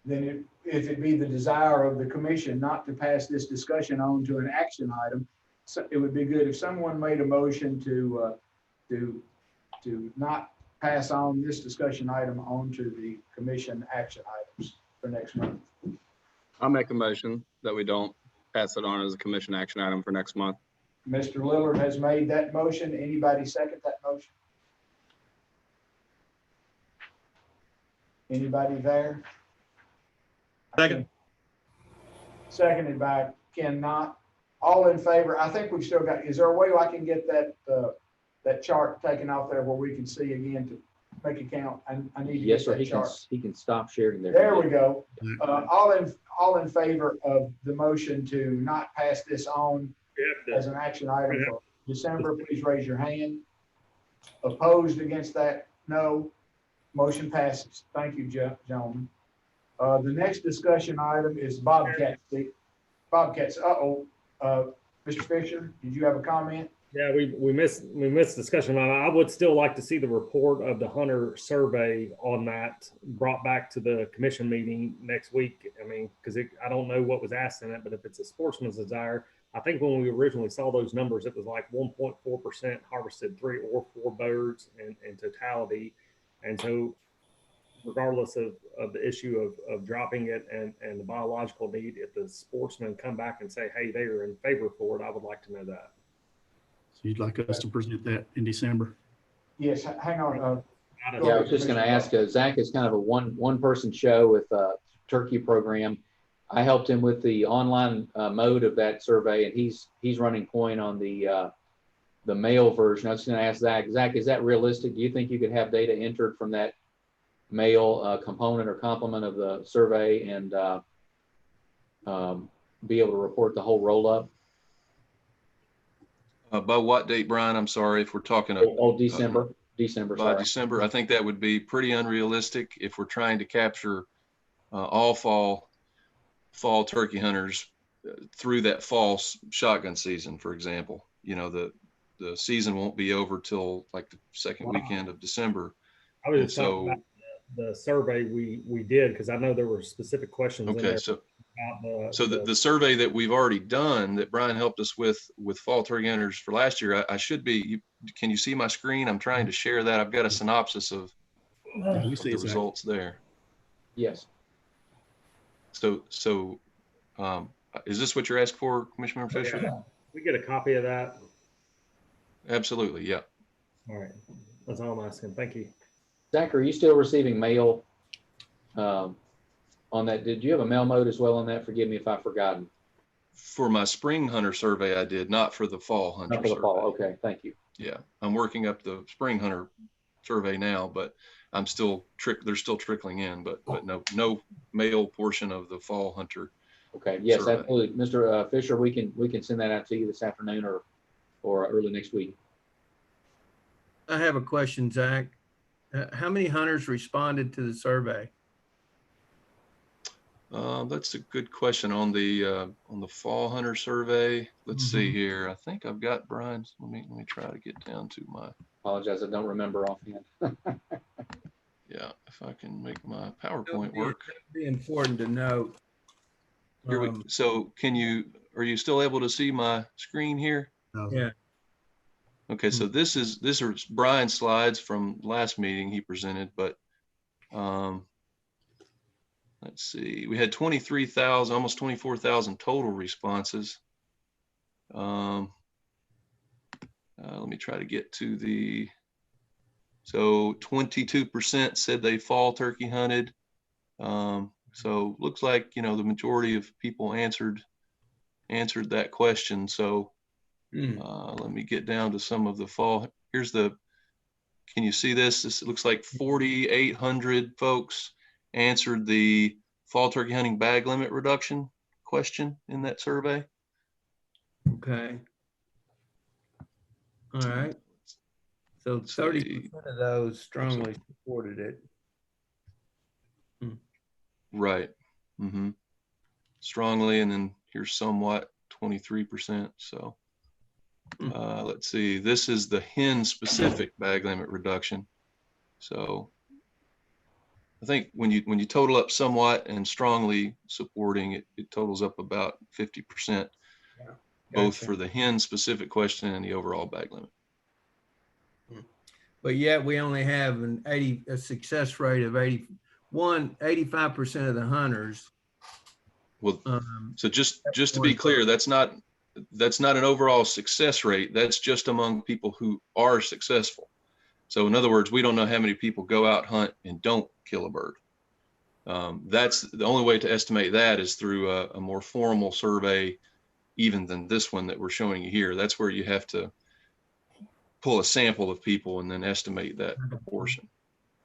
S1: Then if it be the desire of the commission not to pass this discussion on to an action item, so it would be good if someone made a motion to not pass on this discussion item on to the commission action items for next month.
S19: I'll make a motion that we don't pass it on as a commission action item for next month.
S1: Mr. Lillard has made that motion. Anybody second that motion? Anybody there?
S12: Second.
S1: Seconded by Ken Knott. All in favor? I think we've still got, is there a way I can get that chart taken off there where we can see again to make it count? I need to
S3: Yes,
S1: get
S3: sir.
S1: that chart.
S3: He can stop sharing there.
S1: There we go. All in favor of the motion to not pass this on as an action item for December, please raise your hand. Opposed against that? No. Motion passes. Thank you, gentlemen. The next discussion item is Bobcats. Bobcats. Mr. Fisher, did you have a comment?
S12: Yeah, we missed discussion on it. I would still like to see the report of the hunter survey on that brought back to the commission meeting next week. I mean, because I don't know what was asked in it, but if it's a sportsman's desire, I think when we originally saw those numbers, it was like 1.4% harvested 3 or 4 birds in totality. And so regardless of the issue of dropping it and the biological need, if the sportsmen come back and say, hey, they are in favor for it, I would like to know that.
S14: So you'd like us to present that in December?
S1: Yes, hang on.
S3: Yeah, I was just going to ask, Zach is kind of a one-person show with a turkey program. I helped him with the online mode of that survey, and he's running point on the mail version. I was going to ask Zach, is that realistic? Do you think you could have data entered from that mail component or complement of the survey and be able to report the whole roll-up?
S18: By what date, Brian? I'm sorry, if we're talking
S3: December. December.
S18: By December, I think that would be pretty unrealistic if we're trying to capture all fall turkey hunters through that fall shotgun season, for example. You know, the season won't be over till like the second weekend of December.
S12: I was just talking about the survey we did, because I know there were specific questions.
S18: Okay,
S12: in there
S18: so the survey that we've already done that Brian helped us with fall turkey hunters for last year, I should be. Can you see my screen? I'm trying to share that. I've got a synopsis of the results there.
S3: Yes.
S18: So is this what you're asking for, Commissioner Fisher?
S12: Yeah. We get a copy of that.
S18: Absolutely, yeah.
S12: All right, that's all I'm asking. Thank you.
S3: Zach, are you still receiving mail On that, did you have a mail mode as well on that? Forgive me if I've forgotten.
S18: For my spring hunter survey, I did, not for the fall hunter
S3: Not for the
S18: survey.
S3: fall. Okay, thank you.
S18: Yeah, I'm working up the spring hunter survey now, but I'm still they're still trickling in, but no mail portion of the fall hunter.
S3: Okay, yes,
S18: survey.
S3: absolutely. Mr. Fisher, we can send that out to you this afternoon or early next week.
S2: I have a question, Zach. How many hunters responded to the survey?
S18: That's a good question on the fall hunter survey. Let's see here. I think I've got Brian's. Let me try to get down to my.
S3: Apologize, I don't remember offhand.
S18: Yeah, if I can make my PowerPoint work.
S2: It'd be important to note.
S18: Here so are you still able to see my screen here?
S2: Yeah.
S18: Okay, so these are Brian's slides from last meeting he presented, but let's see, we had 23,000, almost 24,000 total responses. Let me try to get to so 22% said they fall turkey hunted. So looks like, the majority of people answered that question. So let me get down to some of the fall. Can you see this? This looks like 4,800 folks answered the fall turkey hunting bag limit reduction question in that survey.
S2: Okay. All right. So 30% of those strongly supported it.
S18: Right. Strongly, and then here's somewhat 23%. So let's see, this is the hen specific bag limit reduction. So I think when you total up somewhat and strongly supporting it, it totals up about 50%, both for the hen specific question and the overall bag limit.
S2: But yet we only have a success rate of 85% of the hunters.
S18: Well, so just to be clear, that's not an overall success rate. That's just among people who are successful. So in other words, we don't know how many people go out, hunt, and don't kill a bird. That's the only way to estimate that is through a more formal survey, even than this one that we're showing you here. That's where you have to pull a sample of people and then estimate that proportion.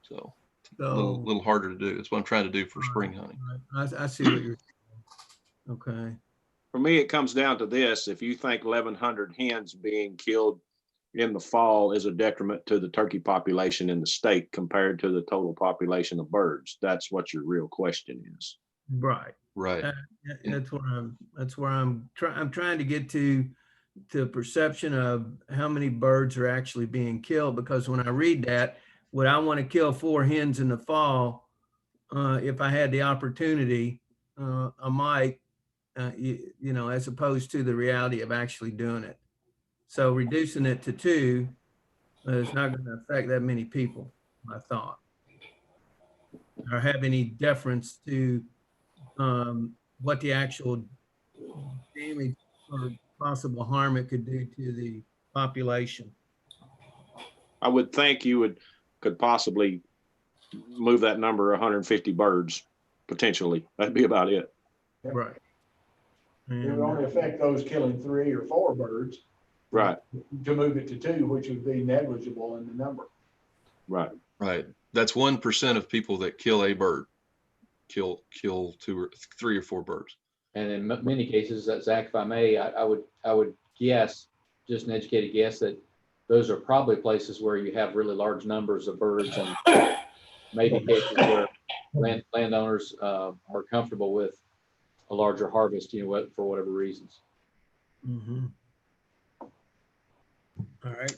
S18: So a little harder to do. That's what I'm trying to do for spring hunting.
S2: I see what you're saying. Okay.
S6: For me, it comes down to this. If you think 1,100 hens being killed in the fall is a detriment to the turkey population in the state compared to the total population of birds, that's what your real question is.
S2: Right.
S18: Right.
S2: That's where I'm trying to get to perception of how many birds are actually being killed, because when I read that, would I want to kill 4 hens in the fall? If I had the opportunity, I might, as opposed to the reality of actually doing it. So reducing it to 2 is not going to affect that many people, I thought, or have any deference to what the actual damage or possible harm it could do to the population.
S6: I would think you could possibly move that number 150 birds, potentially. That'd be about it.
S2: Right.
S1: It would only affect those killing 3 or 4 birds.
S6: Right.
S1: To move it to 2, which would be negligible in the number.
S6: Right.
S18: Right. That's 1% of people that kill a bird, kill 2 or 3 or 4 birds.
S3: And in many cases, Zach, if I may, I would guess, just an educated guess, that those are probably places where you have really large numbers of birds, and maybe cases where landowners are comfortable with a larger harvest, for whatever reasons.
S2: Mm-hmm. All right.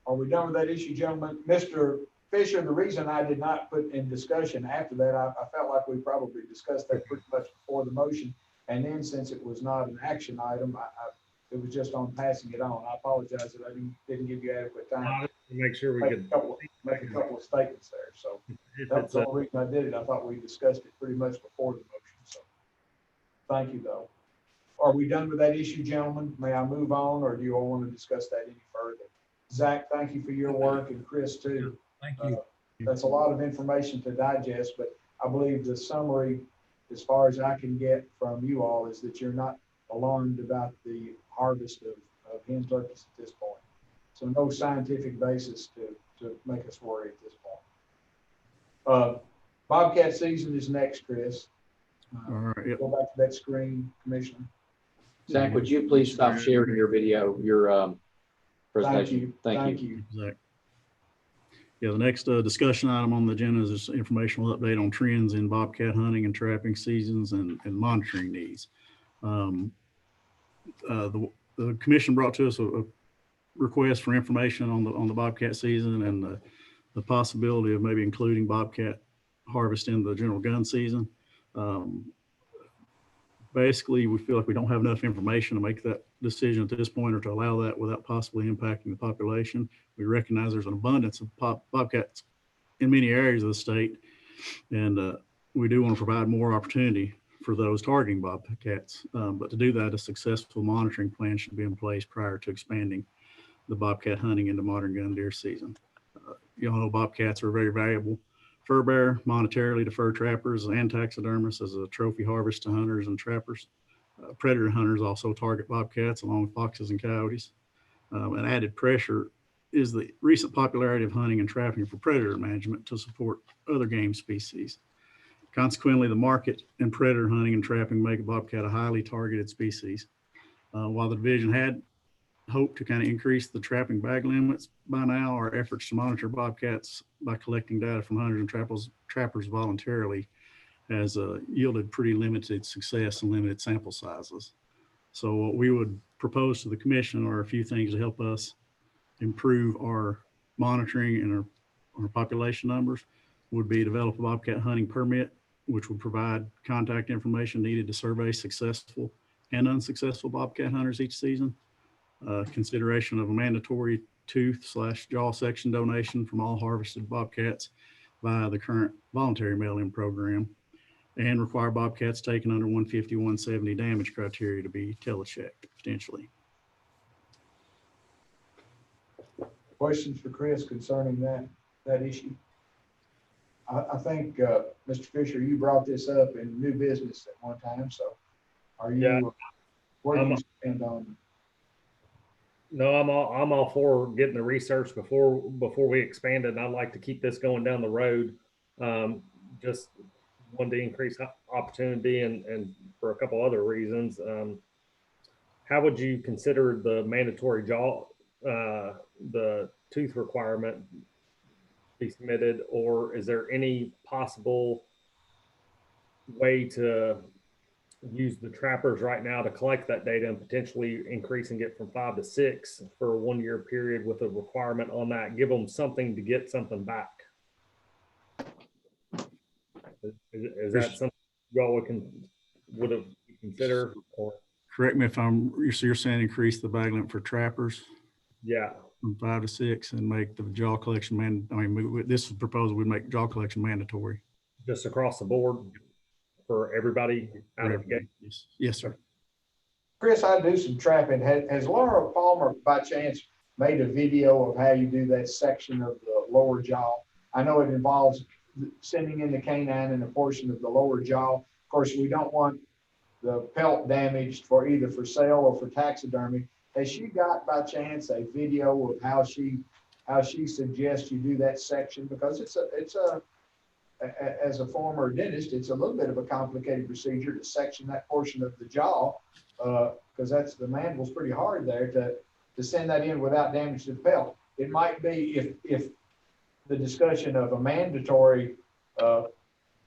S1: Are we done with that issue, gentlemen? Mr. Fisher, the reason I did not put in discussion after that, I felt like we probably discussed that pretty much before the motion. And then since it was not an action item, it was just on passing it on. I apologize that I didn't give you adequate time.
S12: To make sure we
S1: Make
S12: could
S1: a couple of statements there. So that's the only reason I did it. I thought we discussed it pretty much before the motion. So thank you, though. Are we done with that issue, gentlemen? May I move on, or do you all want to discuss that any further? Zach, thank you for your work, and Chris too.
S2: Thank you.
S1: That's a lot of information to digest, but I believe the summary as far as I can get from you all, is that you're not alarmed about the harvest of hen turkeys at this point. So no scientific basis to make us worry at this point. Bobcat season is next, Chris.
S14: All right. Yep.
S1: Go back to that screen, Commissioner.
S3: Zach, would you please stop sharing your video, your presentation?
S1: Thank you.
S14: Zach. Yeah, the next discussion item on the agenda is this informational update on trends in bobcat hunting and trapping seasons and monitoring needs. The commission brought to us a request for information on the bobcat season and the possibility of maybe including bobcat harvest in the general gun season. Basically, we feel like we don't have enough information to make that decision at this point or to allow that without possibly impacting the population. We recognize there's an abundance of bobcats in many areas of the state, and we do want to provide more opportunity for those targeting bobcats. But to do that, a successful monitoring plan should be in place prior to expanding the bobcat hunting into modern gun deer season. You all know bobcats are very valuable fur bearer monetarily to fur trappers and taxidermists as a trophy harvest to hunters and trappers. Predator hunters also target bobcats along with foxes and coyotes. An added pressure is the recent popularity of hunting and trapping for predator management to support other game species. Consequently, the market in predator hunting and trapping make bobcat a highly targeted species. While the division had hoped to kind of increase the trapping bag limits by now, our efforts to monitor bobcats by collecting data from hunters and trappers voluntarily has yielded pretty limited success and limited sample sizes. So what we would propose to the commission are a few things to help us improve our monitoring and our population numbers. Would be develop a bobcat hunting permit, which would provide contact information needed to survey successful and unsuccessful bobcat hunters each season. Consideration of a mandatory tooth/jaw section donation from all harvested bobcats via the current voluntary mail-in program, and require bobcats taken under 150, 170 damage criteria to be telechecked potentially.
S1: Questions for Chris concerning that issue? I think, Mr. Fisher, you brought this up in new business at one time, so are you, where do you stand on?
S12: No, I'm all for getting the research before we expand it. And I'd like to keep this going down the road. Just wanted to increase opportunity and for a couple other reasons. How would you consider the mandatory jaw, the tooth requirement be submitted, or is there any possible way to use the trappers right now to collect that data and potentially increasing it from 5 to 6 for a 1-year period with a requirement on that, give them something to get something back? Is that something y'all would have considered? Or
S14: Correct me if you're saying increase the bag limit for trappers?
S12: Yeah.
S14: From 5 to 6 and make the jaw collection this is proposal would make jaw collection mandatory.
S12: Just across the board for everybody out of the gate?
S14: Yes, sir.
S1: Chris, I do some trapping. Has Laura Palmer by chance made a video of how you do that section of the lower jaw? I know it involves sending in the canine and a portion of the lower jaw. Of course, we don't want the pelt damaged for either for sale or for taxidermy. Has she got by chance a video of how she suggests you do that section? Because as a former dentist, it's a little bit of a complicated procedure to section that portion of the jaw, because the mandible is pretty hard there to send that in without damage to the pelt. It might be if the discussion of a mandatory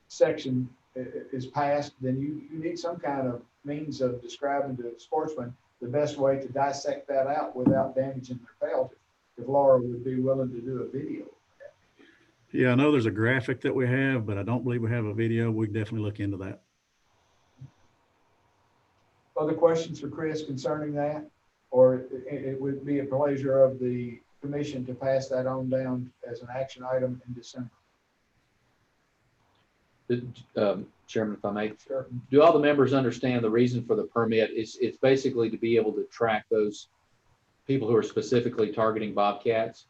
S1: section is passed, then you need some kind of means of describing to sportsmen the best way to dissect that out without damaging their pelt. If Laura would be willing to do a video.
S14: Yeah, I know there's a graphic that we have, but I don't believe we have a video. We can definitely look into that.
S1: Other questions for Chris concerning that? Or it would be a pleasure of the commission to pass that on down as an action item in December.
S3: Chairman, if I may,
S1: sure.
S3: Do all the members understand the reason for the permit? It's basically to be able to track those people who are specifically targeting bobcats.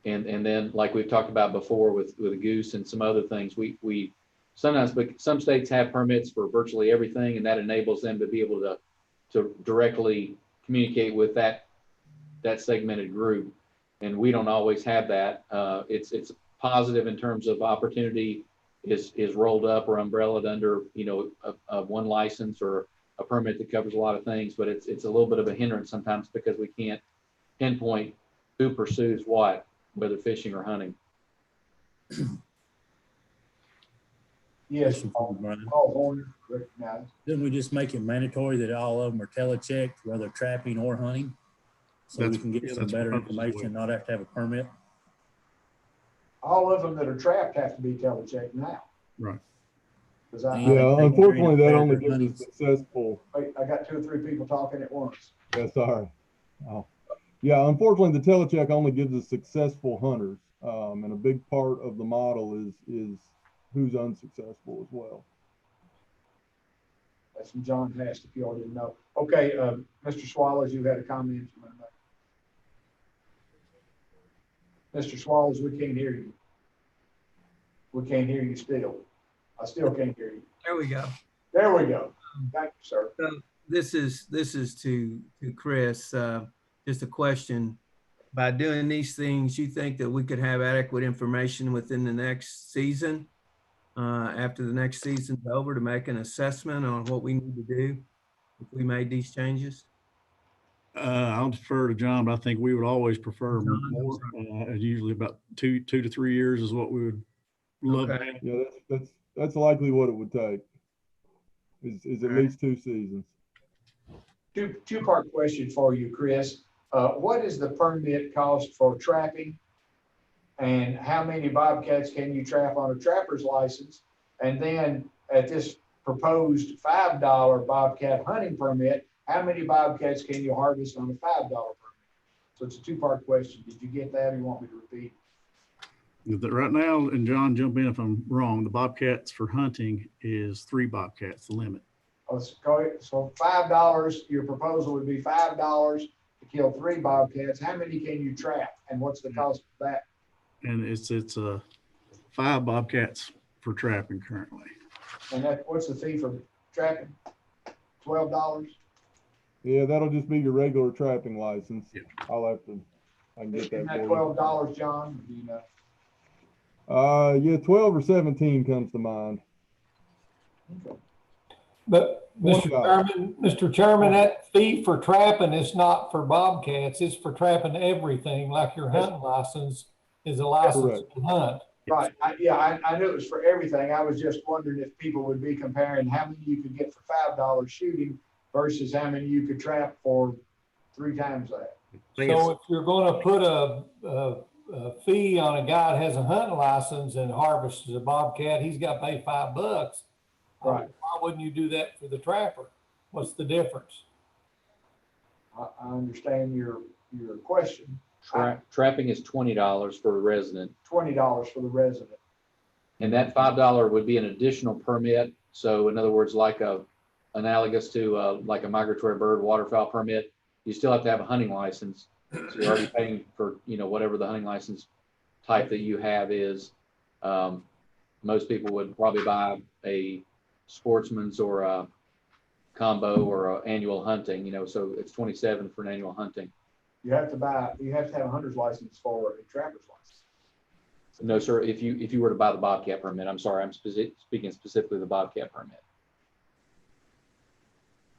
S3: And then, like we've talked about before with a goose and some other things, we sometimes, but some states have permits for virtually everything, and that enables them to be able to directly communicate with that segmented group. And we don't always have that. It's positive in terms of opportunity is rolled up or umbrellaed under, you know, a one license or a permit that covers a lot of things, but it's a little bit of a hindrance sometimes because we can't pinpoint who pursues what, whether fishing or hunting.
S1: Yes, Paul Horner, recognized.
S11: Didn't we just make it mandatory that all of them are telechecked, whether trapping or hunting? So we can get some better information, not have to have a permit?
S1: All of them that are trapped have to be telechecked now.
S14: Right.
S20: Yeah, unfortunately, that only gives a successful.
S1: Wait, I got 2 or 3 people talking at once.
S20: Yeah, sorry. Oh. Yeah, unfortunately, the telecheck only gives us successful hunters, and a big part of the model is who's unsuccessful as well.
S1: That's from John Hast, if you all didn't know. Okay, Mr. Swallows, you had a comment you want to make. Mr. Swallows, we can't hear you. We can't hear you still. I still can't hear you.
S2: There we go.
S1: There we go. Thank you, sir.
S2: So this is to Chris. Just a question. By doing these things, you think that we could have adequate information within the next season, after the next season's over, to make an assessment on what we need to do if we made these changes?
S14: I'll defer to John, but I think we would always prefer more. Usually about two to 3 years is what we would love.
S2: Okay.
S20: Yeah, that's likely what it would take. Is at least 2 seasons.
S1: Two-part question for you, Chris. What is the permit cost for trapping? And how many bobcats can you trap on a trapper's license? And then at this proposed $5 bobcat hunting permit, how many bobcats can you harvest on a $5 permit? So it's a 2-part question. Did you get that, or you want me to repeat?
S14: Right now, and John, jump in if I'm wrong, the bobcats for hunting is 3 bobcats, the limit.
S1: So $5, your proposal would be $5 to kill 3 bobcats. How many can you trap, and what's the cost of that?
S14: And it's 5 bobcats for trapping currently.
S1: And what's the fee for trapping? $12?
S20: Yeah, that'll just be your regular trapping license.
S14: Yeah.
S20: I can get that.
S1: Isn't that
S20: for
S1: $12, John? Do you know?
S20: Yeah, 12 or 17 comes to mind.
S1: Okay.
S4: But Mr. Chairman, that fee for trapping is not for bobcats. It's for trapping everything, like your hunting license is a license to hunt.
S1: Right. I knew it was for everything. I was just wondering if people would be comparing how many you could get for $5 shooting versus how many you could trap for 3 times that.
S4: So if you're going to put a fee on a guy that has a hunting license and harvests a bobcat, he's got to pay $5.
S1: Right.
S4: Why wouldn't you do that for the trapper? What's the difference?
S1: I understand your question.
S3: Trapping is $20 for a resident.
S1: $20 for the resident.
S3: And that $5 would be an additional permit. So in other words, like analogous to like a migratory bird waterfowl permit, you still have to have a hunting license. So you're already paying for, you know, whatever the hunting license type that you have is. Most people would probably buy a sportsman's or a combo or a annual hunting, you know, so it's $27 for an annual hunting.
S1: You have to have a hunter's license for a trapper's license.
S3: No, sir. If you were to buy the bobcat permit, I'm sorry, I'm speaking specifically the bobcat permit.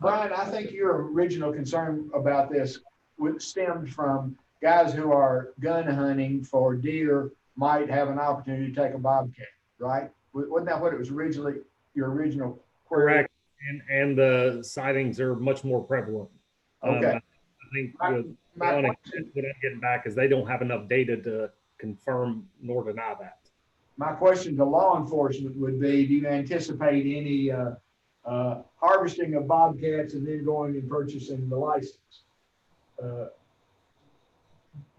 S1: Brian, I think your original concern about this stemmed from guys who are gun hunting for deer might have an opportunity to take a bobcat, right? Wasn't that what it was originally, your original query?
S12: Correct. And the sightings are much more prevalent.
S1: Okay.
S12: I think what I'm getting back is they don't have enough data to confirm nor deny that.
S1: My question to law enforcement would be, do you anticipate any harvesting of bobcats and then going and purchasing the license?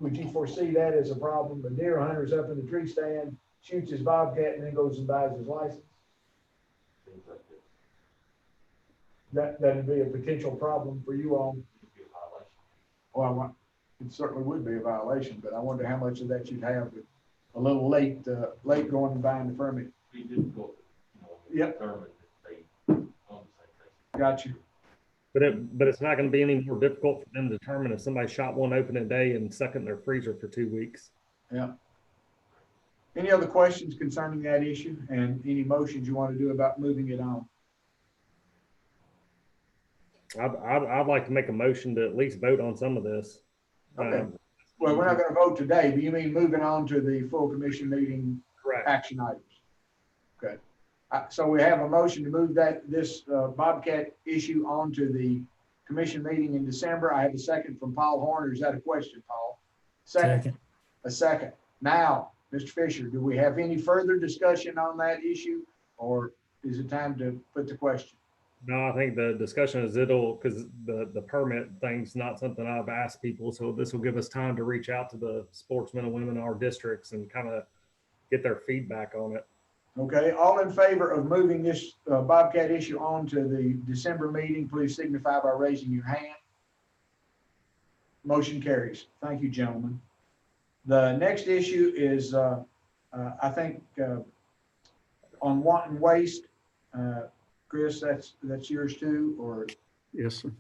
S1: Would you foresee that as a problem? The deer hunter's up in the tree stand, shoots his bobcat, and then goes and buys his license? That'd be a potential problem for you all. Well, it certainly would be a violation, but I wonder how much of that you'd have with a little late going and buying the permit.
S16: Be difficult, you know,
S1: Yep.
S16: determined that they own the same thing.
S1: Got you.
S12: But it's not going to be any more difficult for them to determine if somebody shot one opening day and stuck it in their freezer for 2 weeks.
S1: Yeah. Any other questions concerning that issue and any motions you want to do about moving it on?
S12: I'd like to make a motion to at least vote on some of this.
S1: Okay. Well, we're not going to vote today, but you mean moving on to the full commission meeting
S12: Correct.
S1: action items? Okay. So we have a motion to move this Bobcat issue onto the commission meeting in December. I have a second from Paul Horner. Is that a question, Paul? Second. A second. Now, Mr. Fisher, do we have any further discussion on that issue, or is it time to put the question?
S12: No, I think the discussion is because the permit thing's not something I've asked people. So this will give us time to reach out to the sportsmen and women in our districts and kind of get their feedback on it.
S1: Okay, all in favor of moving this Bobcat issue on to the December meeting, please signify by raising your hand. Motion carries. Thank you, gentlemen. The next issue is, I think, on wanton waste. Chris, that's yours too, or?
S14: Yes, sir.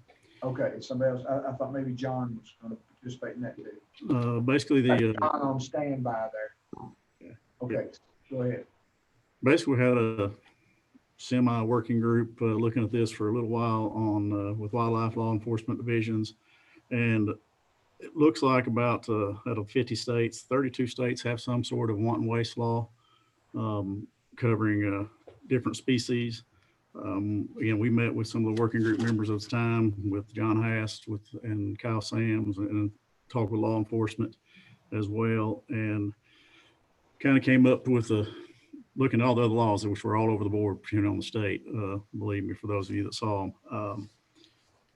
S1: Okay, somebody else. I thought maybe John was going to participate in that too.
S14: Basically,
S1: John on standby there.
S14: Yeah.
S1: Okay, go ahead.
S14: Basically, we had a semi-working group looking at this for a little while on with wildlife law enforcement divisions, and it looks like about out of 50 states, 32 states have some sort of wanton waste law covering different species. Again, we met with some of the working group members of the time with John Hast and Kyle Sams and talked with law enforcement as well, and kind of came up with looking at all the other laws, which were all over the board, on the state. Believe me, for those of you that saw them,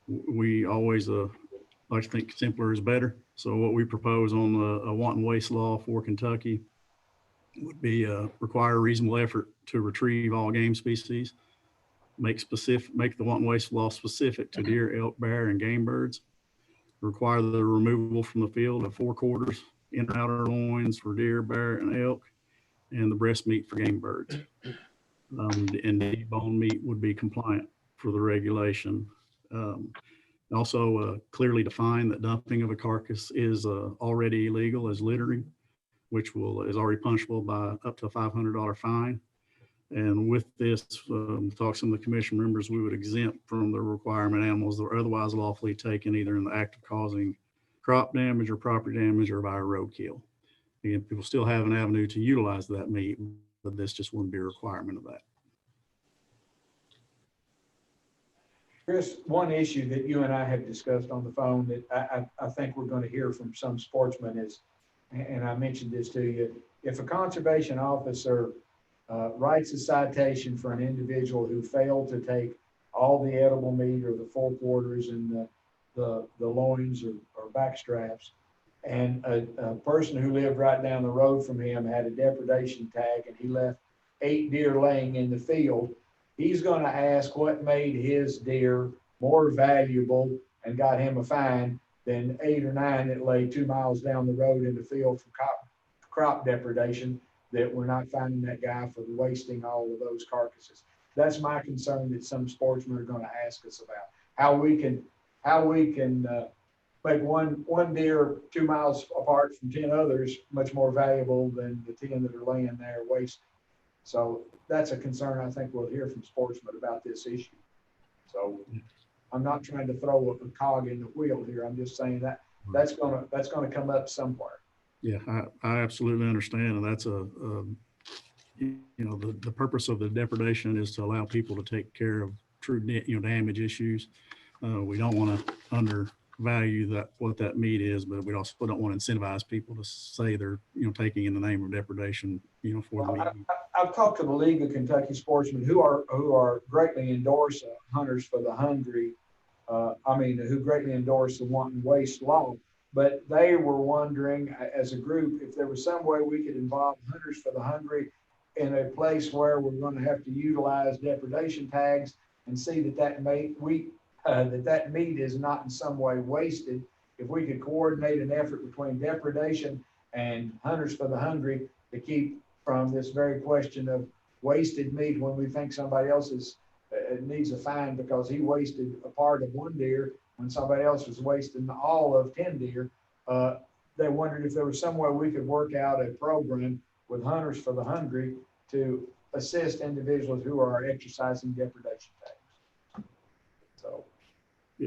S14: we always like to think simpler is better. So what we propose on a wanton waste law for Kentucky would be require reasonable effort to retrieve all game species, make the wanton waste law specific to deer, elk, bear, and game birds, require the removal from the field of 4 quarters, inner and outer loins for deer, bear, and elk, and the breast meat for game birds. And debone meat would be compliant for the regulation. Also clearly define that dumping of a carcass is already illegal as littering, which is already punishable by up to a $500 fine. And with this, talk to some of the commission members, we would exempt from the requirement animals that are otherwise lawfully taken either in the act of causing crop damage or property damage or by roadkill. Again, people still have an avenue to utilize that meat, but this just wouldn't be a requirement of that.
S1: Chris, one issue that you and I have discussed on the phone that I think we're going to hear from some sportsmen is, and I mentioned this to you, if a conservation officer writes a citation for an individual who failed to take all the edible meat or the 4 quarters and the loins or back straps, and a person who lived right down the road from him had a depredation tag and he left 8 deer laying in the field, he's going to ask what made his deer more valuable and got him a fine than 8 or 9 that lay 2 miles down the road in the field for crop depredation, that we're not finding that guy for wasting all of those carcasses. That's my concern that some sportsmen are going to ask us about, how we can make one deer 2 miles apart from 10 others much more valuable than the 10 that are laying there wasting. So that's a concern I think we'll hear from sportsmen about this issue. So I'm not trying to throw a cog in the wheel here. I'm just saying that that's gonna come up somewhere.
S14: Yeah, I absolutely understand, and that's the purpose of the depredation is to allow people to take care of true damage issues. We don't want to undervalue what that meat is, but we also don't want to incentivize people to say they're taking in the name of depredation for the meat.
S1: I've talked to the League of Kentucky Sportsmen who are greatly endorse Hunters for the Hungry. Who greatly endorse the wanton waste law. But they were wondering, as a group, if there was some way we could involve Hunters for the Hungry in a place where we're going to have to utilize depredation tags and see that meat is not in some way wasted. If we could coordinate an effort between depredation and Hunters for the Hungry to keep from this very question of wasted meat when we think somebody else needs a fine because he wasted a part of one deer when somebody else was wasting all of 10 deer. They wondered if there was some way we could work out a program with Hunters for the Hungry to assist individuals who are exercising depredation tags. So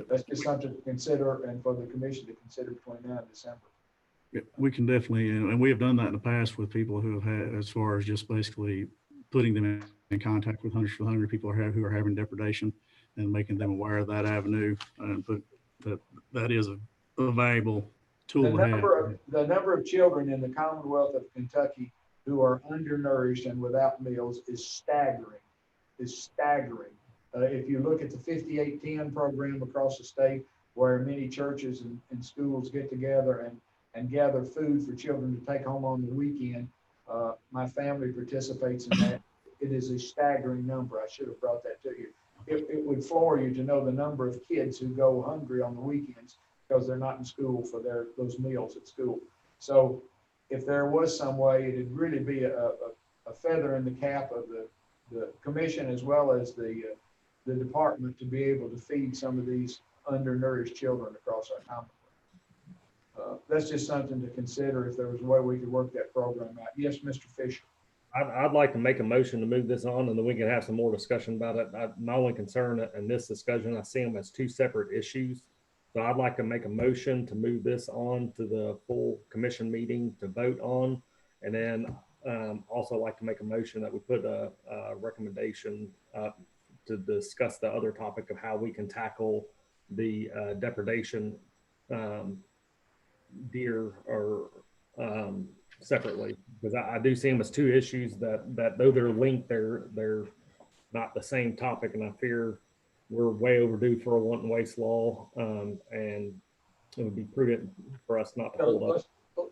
S1: that's just something to consider and for the commission to consider between now and December.
S14: Yeah, we can definitely, and we have done that in the past with people who have had, as far as just basically putting them in contact with Hunters for the Hungry, people who are having depredation, and making them aware of that avenue, and put that is a valuable tool to have.
S1: The number of children in the Commonwealth of Kentucky who are undernourished and without meals is staggering. If you look at the 5810 program across the state, where many churches and schools get together and gather food for children to take home on the weekend, my family participates in that. It is a staggering number. I should have brought that to you. It would floor you to know the number of kids who go hungry on the weekends because they're not in school for those meals at school. So if there was some way, it'd really be a feather in the cap of the commission as well as the department to be able to feed some of these undernourished children across our Commonwealth. That's just something to consider if there was a way we could work that program out. Yes, Mr. Fisher.
S12: I'd like to make a motion to move this on, and then we can have some more discussion about it. My only concern in this discussion, I see them as two separate issues. So I'd like to make a motion to move this on to the full commission meeting to vote on. And then also like to make a motion that we put a recommendation to discuss the other topic of how we can tackle the depredation deer or separately, because I do see them as two issues that though they're linked, they're not the same topic, and I fear we're way overdue for a wanton waste law, and it would be prudent for us not to hold up.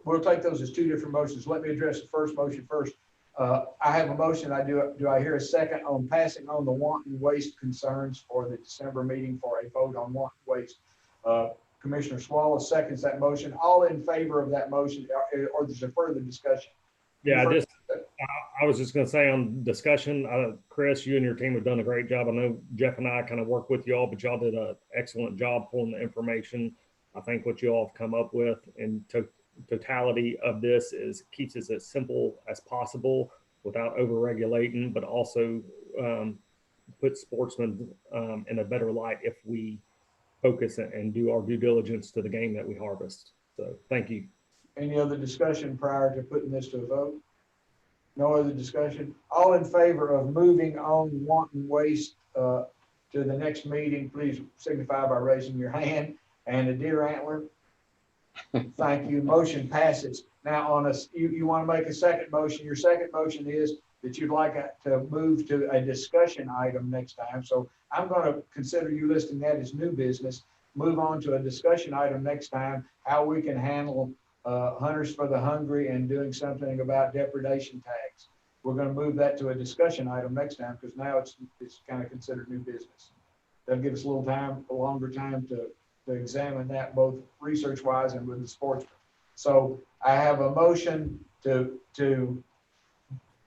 S1: We'll take those as two different motions. Let me address the first motion first. I have a motion. Do I hear a second on passing on the wanton waste concerns for the December meeting for a vote on wanton waste? Commissioner Swallow seconds that motion. All in favor of that motion, or there's a further discussion?
S12: Yeah, I was just going to say on discussion, Chris, you and your team have done a great job. I know Jeff and I kind of work with y'all, but y'all did an excellent job pulling the information. I think what you all have come up with in totality of this keeps it as simple as possible without over-regulating, but also put sportsmen in a better light if we focus and do our due diligence to the game that we harvest. So thank you.
S1: Any other discussion prior to putting this to a vote? No other discussion? All in favor of moving on wanton waste to the next meeting, please signify by raising your hand. And a deer antler. Thank you. Motion passes. Now you want to make a second motion. Your second motion is that you'd like to move to a discussion item next time. So I'm going to consider you listing that as new business. Move on to a discussion item next time, how we can handle Hunters for the Hungry and doing something about depredation tags. We're going to move that to a discussion item next time because now it's kind of considered new business. That'll give us a longer time to examine that both research-wise and with the sportsmen. So I have a motion to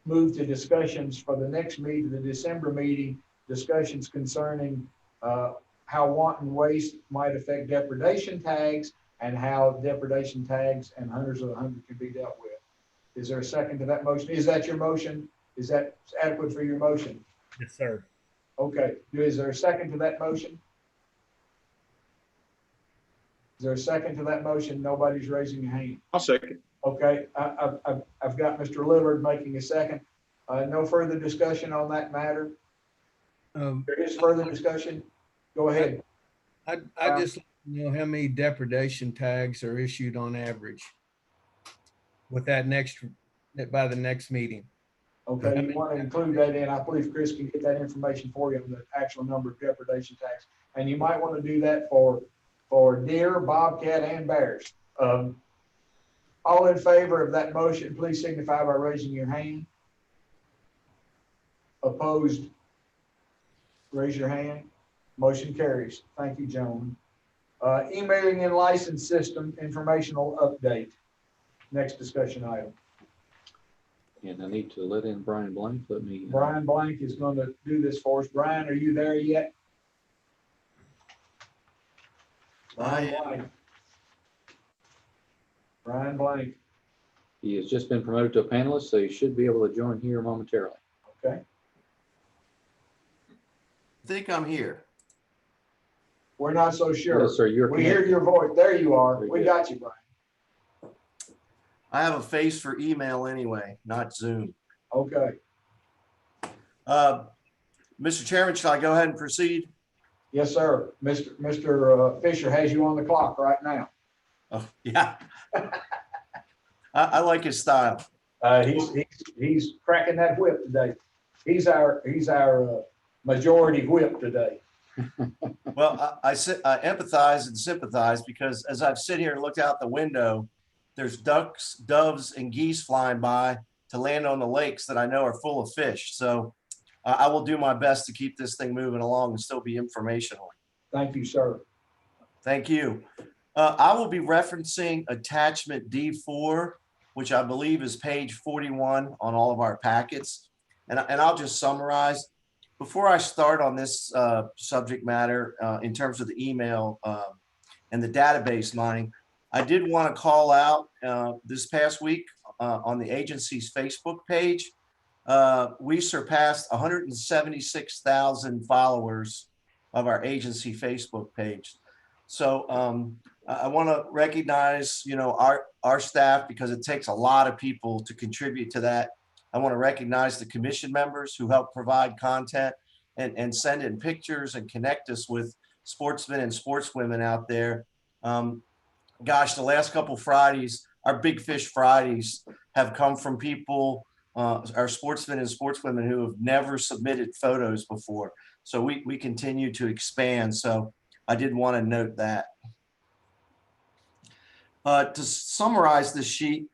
S1: move to discussions for the next meeting, the December meeting, discussions concerning how wanton waste might affect depredation tags and how depredation tags and Hunters of the Hungry can be dealt with. Is there a second to that motion? Is that your motion? Is that adequate for your motion?
S12: Yes, sir.
S1: Okay. Is there a second to that motion? Is there a second to that motion? Nobody's raising a hand.
S6: I'll second.
S1: Okay. I've got Mr. Lillard making a second. No further discussion on that matter. There is further discussion. Go ahead.
S2: I just know how many depredation tags are issued on average with that by the next meeting.
S1: Okay, you want to include that in. I believe Chris can get that information for you on the actual number of depredation tags. And you might want to do that for deer, bobcat, and bears. All in favor of that motion, please signify by raising your hand. Opposed, raise your hand. Motion carries. Thank you, gentlemen. Emailing and license system informational update. Next discussion item.
S3: And I need to let in Brian Blank. Let me.
S1: Brian Blank is going to do this for us. Brian, are you there yet? Brian Blank. Brian Blank.
S3: He has just been promoted to a panelist, so he should be able to join here momentarily.
S1: Okay.
S2: I think I'm here.
S1: We're not so sure.
S3: Yes, sir. You're
S1: We hear
S3: connected.
S1: your voice. There you are.
S3: Very
S1: We
S3: good.
S1: got you, Brian.
S2: I have a face for email anyway, not Zoom.
S1: Okay.
S2: Mr. Chairman, shall I go ahead and proceed?
S1: Yes, sir. Mr. Fisher has you on the clock right now.
S2: Oh, yeah. I like his style.
S1: He's cracking that whip today. He's our majority whip today.
S2: Well, I empathize and sympathize because as I've sit here and looked out the window, there's ducks, doves, and geese flying by to land on the lakes that I know are full of fish. So I will do my best to keep this thing moving along and still be informational.
S1: Thank you, sir.
S2: Thank you. I will be referencing attachment D4, which I believe is page 41 on all of our packets. And I'll just summarize. Before I start on this subject matter in terms of the email and the database mining, I did want to call out this past week on the agency's Facebook page, we surpassed 176,000 followers of our agency Facebook page. So I want to recognize, our staff because it takes a lot of people to contribute to that. I want to recognize the commission members who help provide content and send in pictures and connect us with sportsmen and sportswomen out there. Gosh, the last couple Fridays, our Big Fish Fridays have come from people, our sportsmen and sportswomen who have never submitted photos before. So we continue to expand. So I did want to note that. To summarize this sheet,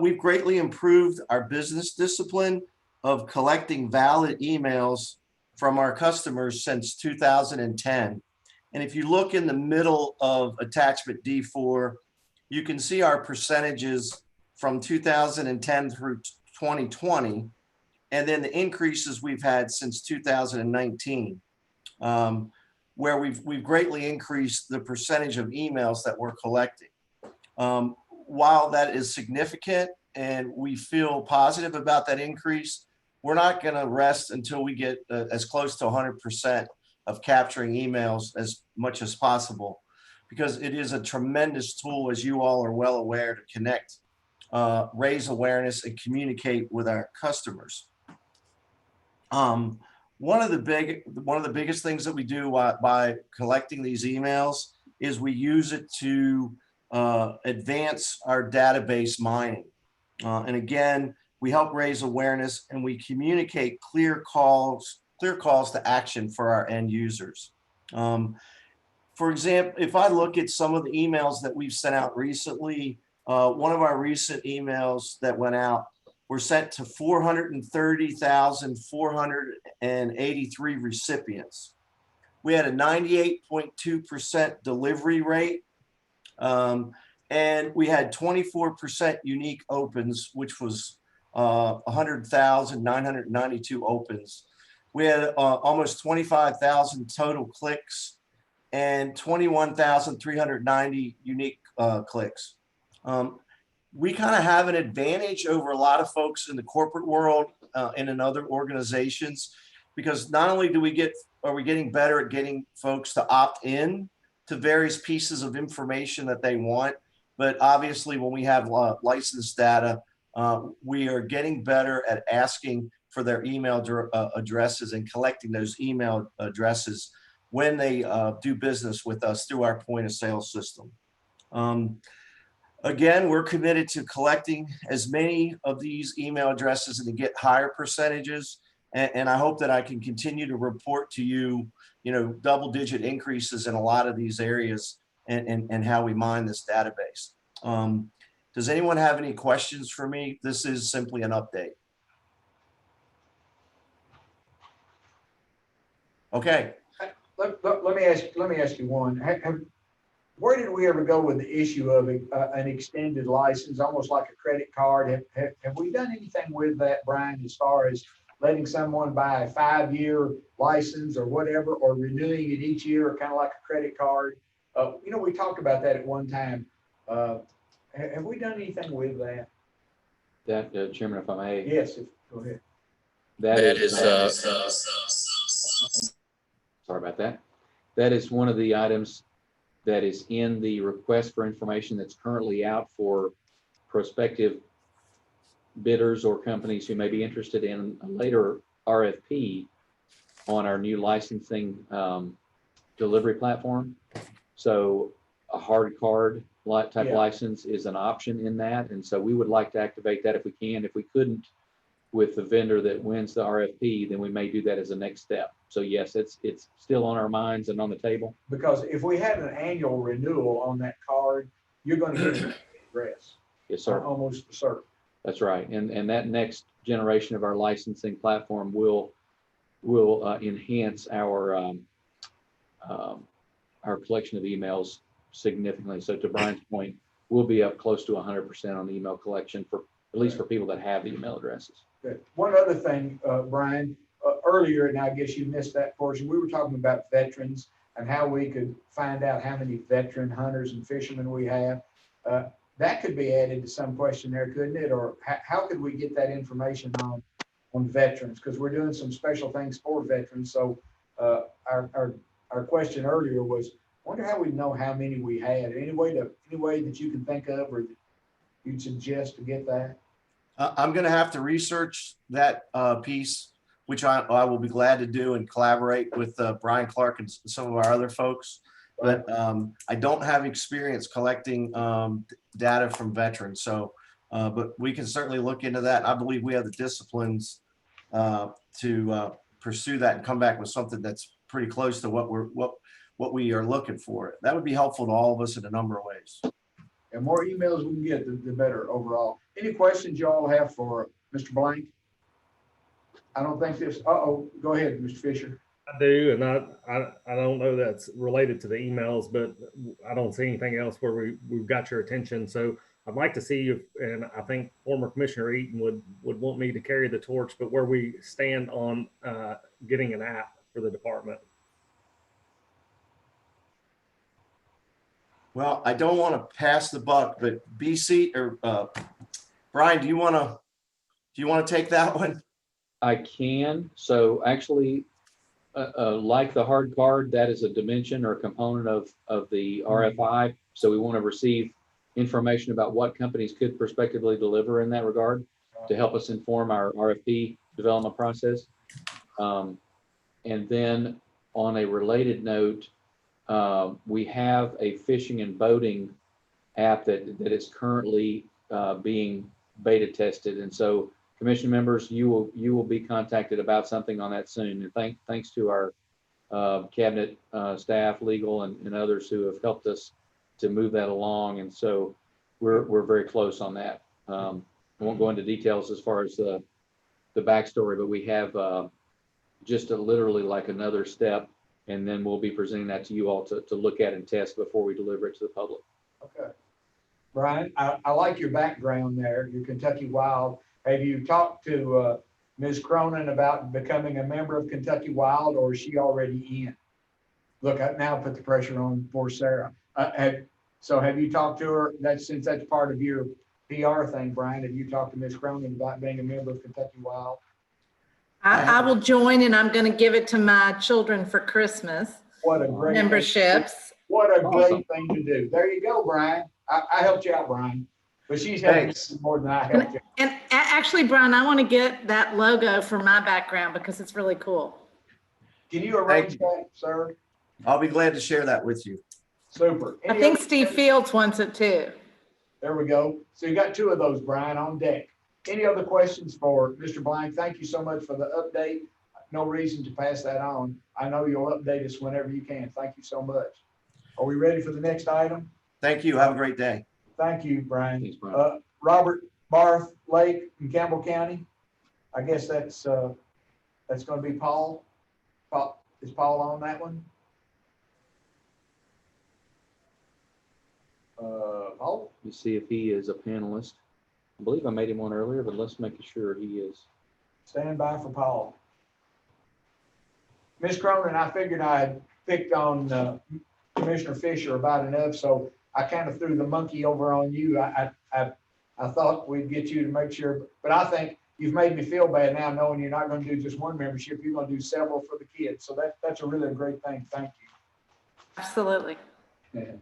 S2: we've greatly improved our business discipline of collecting valid emails from our customers since 2010. And if you look in the middle of attachment D4, you can see our percentages from 2010 through 2020, and then the increases we've had since 2019, where we've greatly increased the percentage of emails that we're collecting. While that is significant and we feel positive about that increase, we're not going to rest until we get as close to 100% of capturing emails as much as possible, because it is a tremendous tool, as you all are well aware, to connect, raise awareness, and communicate with our customers. One of the biggest things that we do by collecting these emails is we use it to advance our database mining. And again, we help raise awareness and we communicate clear calls to action for our end users. For example, if I look at some of the emails that we've sent out recently, one of our recent emails that went out were sent to 430,483 recipients. We had a 98.2% delivery rate. And we had 24% unique opens, which was 100,992 opens. We had almost 25,000 total clicks and 21,390 unique clicks. We kind of have an advantage over a lot of folks in the corporate world and in other organizations, because not only are we getting better at getting folks to opt in to various pieces of information that they want, but obviously when we have license data, we are getting better at asking for their email addresses and collecting those email addresses when they do business with us through our point of sale system. Again, we're committed to collecting as many of these email addresses and to get higher percentages. And I hope that I can continue to report to you, double-digit increases in a lot of these areas and how we mine this database. Does anyone have any questions for me? This is simply an update. Okay.
S1: Let me ask you one. where did we ever go with the issue of an extended license, almost like a credit card? Have we done anything with that, Brian, as far as letting someone buy a 5-year license or whatever, or renewing it each year, kind of like a credit card? You know, we talked about that at one time. Have we done anything with that?
S3: That, Chairman, if I may.
S1: Yes, go ahead.
S3: That is sorry about that. That is one of the items that is in the request for information that's currently out for prospective bidders or companies who may be interested in a later RFP on our new licensing delivery platform. So a hard card type license is an option in that. And so we would like to activate that if we can. If we couldn't with the vendor that wins the RFP, then we may do that as a next step. So yes, it's still on our minds and on the table.
S1: Because if we had an annual renewal on that card, you're going to get an address.
S3: Yes, sir.
S1: Almost certain.
S3: That's right. And that next generation of our licensing platform will enhance our collection of emails significantly. So to Brian's point, we'll be up close to 100% on the email collection for at least for people that have the email addresses.
S1: Good. One other thing, Brian, earlier, and I guess you missed that portion, we were talking about veterans and how we could find out how many veteran hunters and fishermen we have. That could be added to some questionnaire, couldn't it? Or how could we get that information on veterans? Because we're doing some special things for veterans. So our question earlier was, wonder how we know how many we had. Any way that you can think of or that you'd suggest to get that?
S21: I'm going to have to research that piece, which I will be glad to do and collaborate with Brian Clark and some of our other folks. But I don't have experience collecting data from veterans. So, but we can certainly look into that. I believe we have the disciplines to pursue that and come back with something that's pretty close to what we are looking for. That would be helpful to all of us in a number of ways.
S1: And more emails we can get, the better overall. Any questions y'all have for Mr. Blank? I don't think this. Go ahead, Mr. Fisher.
S12: I do, and I don't know that's related to the emails, but I don't see anything else where we've got your attention. So I'd like to see if, and I think former Commissioner Eaton would want me to carry the torch, but where we stand on getting an app for the department.
S21: Well, I don't want to pass the buck, but BC or Brian, do you want to take that one?
S3: I can. So actually, like the hard card, that is a dimension or a component of the RFI. So we want to receive information about what companies could prospectively deliver in that regard to help us inform our RFP development process. And then on a related note, we have a fishing and boating app that is currently being beta tested. And so commission members, you will be contacted about something on that soon. And thanks to our cabinet staff, legal, and others who have helped us to move that along. And so we're very close on that. I won't go into details as far as the backstory, but we have just literally like another step, and then we'll be presenting that to you all to look at and test before we deliver it to the public.
S1: Okay. Brian, I like your background there, your Kentucky Wild. Have you talked to Ms. Cronin about becoming a member of Kentucky Wild, or is she already in? Look, I now put the pressure on poor Sarah. So have you talked to her? Since that's part of your PR thing, Brian, have you talked to Ms. Cronin about being a member of Kentucky Wild?
S7: I will join, and I'm going to give it to my children for Christmas.
S1: What a great
S7: memberships.
S1: What a great thing to do. There you go, Brian. I helped you out, Brian. But she's helped me more than I helped you.
S7: And actually, Brian, I want to get that logo for my background because it's really cool.
S1: Can you arrange that, sir?
S21: I'll be glad to share that with you.
S1: Super.
S7: I think Steve Fields wants it too.
S1: There we go. So you got 2 of those, Brian, on deck. Any other questions for Mr. Blank? Thank you so much for the update. No reason to pass that on. I know you'll update us whenever you can. Thank you so much. Are we ready for the next item?
S21: Thank you. Have a great day.
S1: Thank you, Brian.
S3: Thanks, Brian.
S1: Robert Barth Lake in Campbell County. I guess that's going to be Paul. Is Paul on that one? Paul?
S3: Let me see if he is a panelist. I believe I made him one earlier, but let's make sure he is.
S1: Stand by for Paul. Ms. Cronin, I figured I had picked on Commissioner Fisher about enough, so I kind of threw the monkey over on you. I thought we'd get you to make sure, but I think you've made me feel bad now knowing you're not going to do just one membership. You're going to do several for the kids. So that's a really great thing. Thank you.
S7: Absolutely.
S1: Yeah.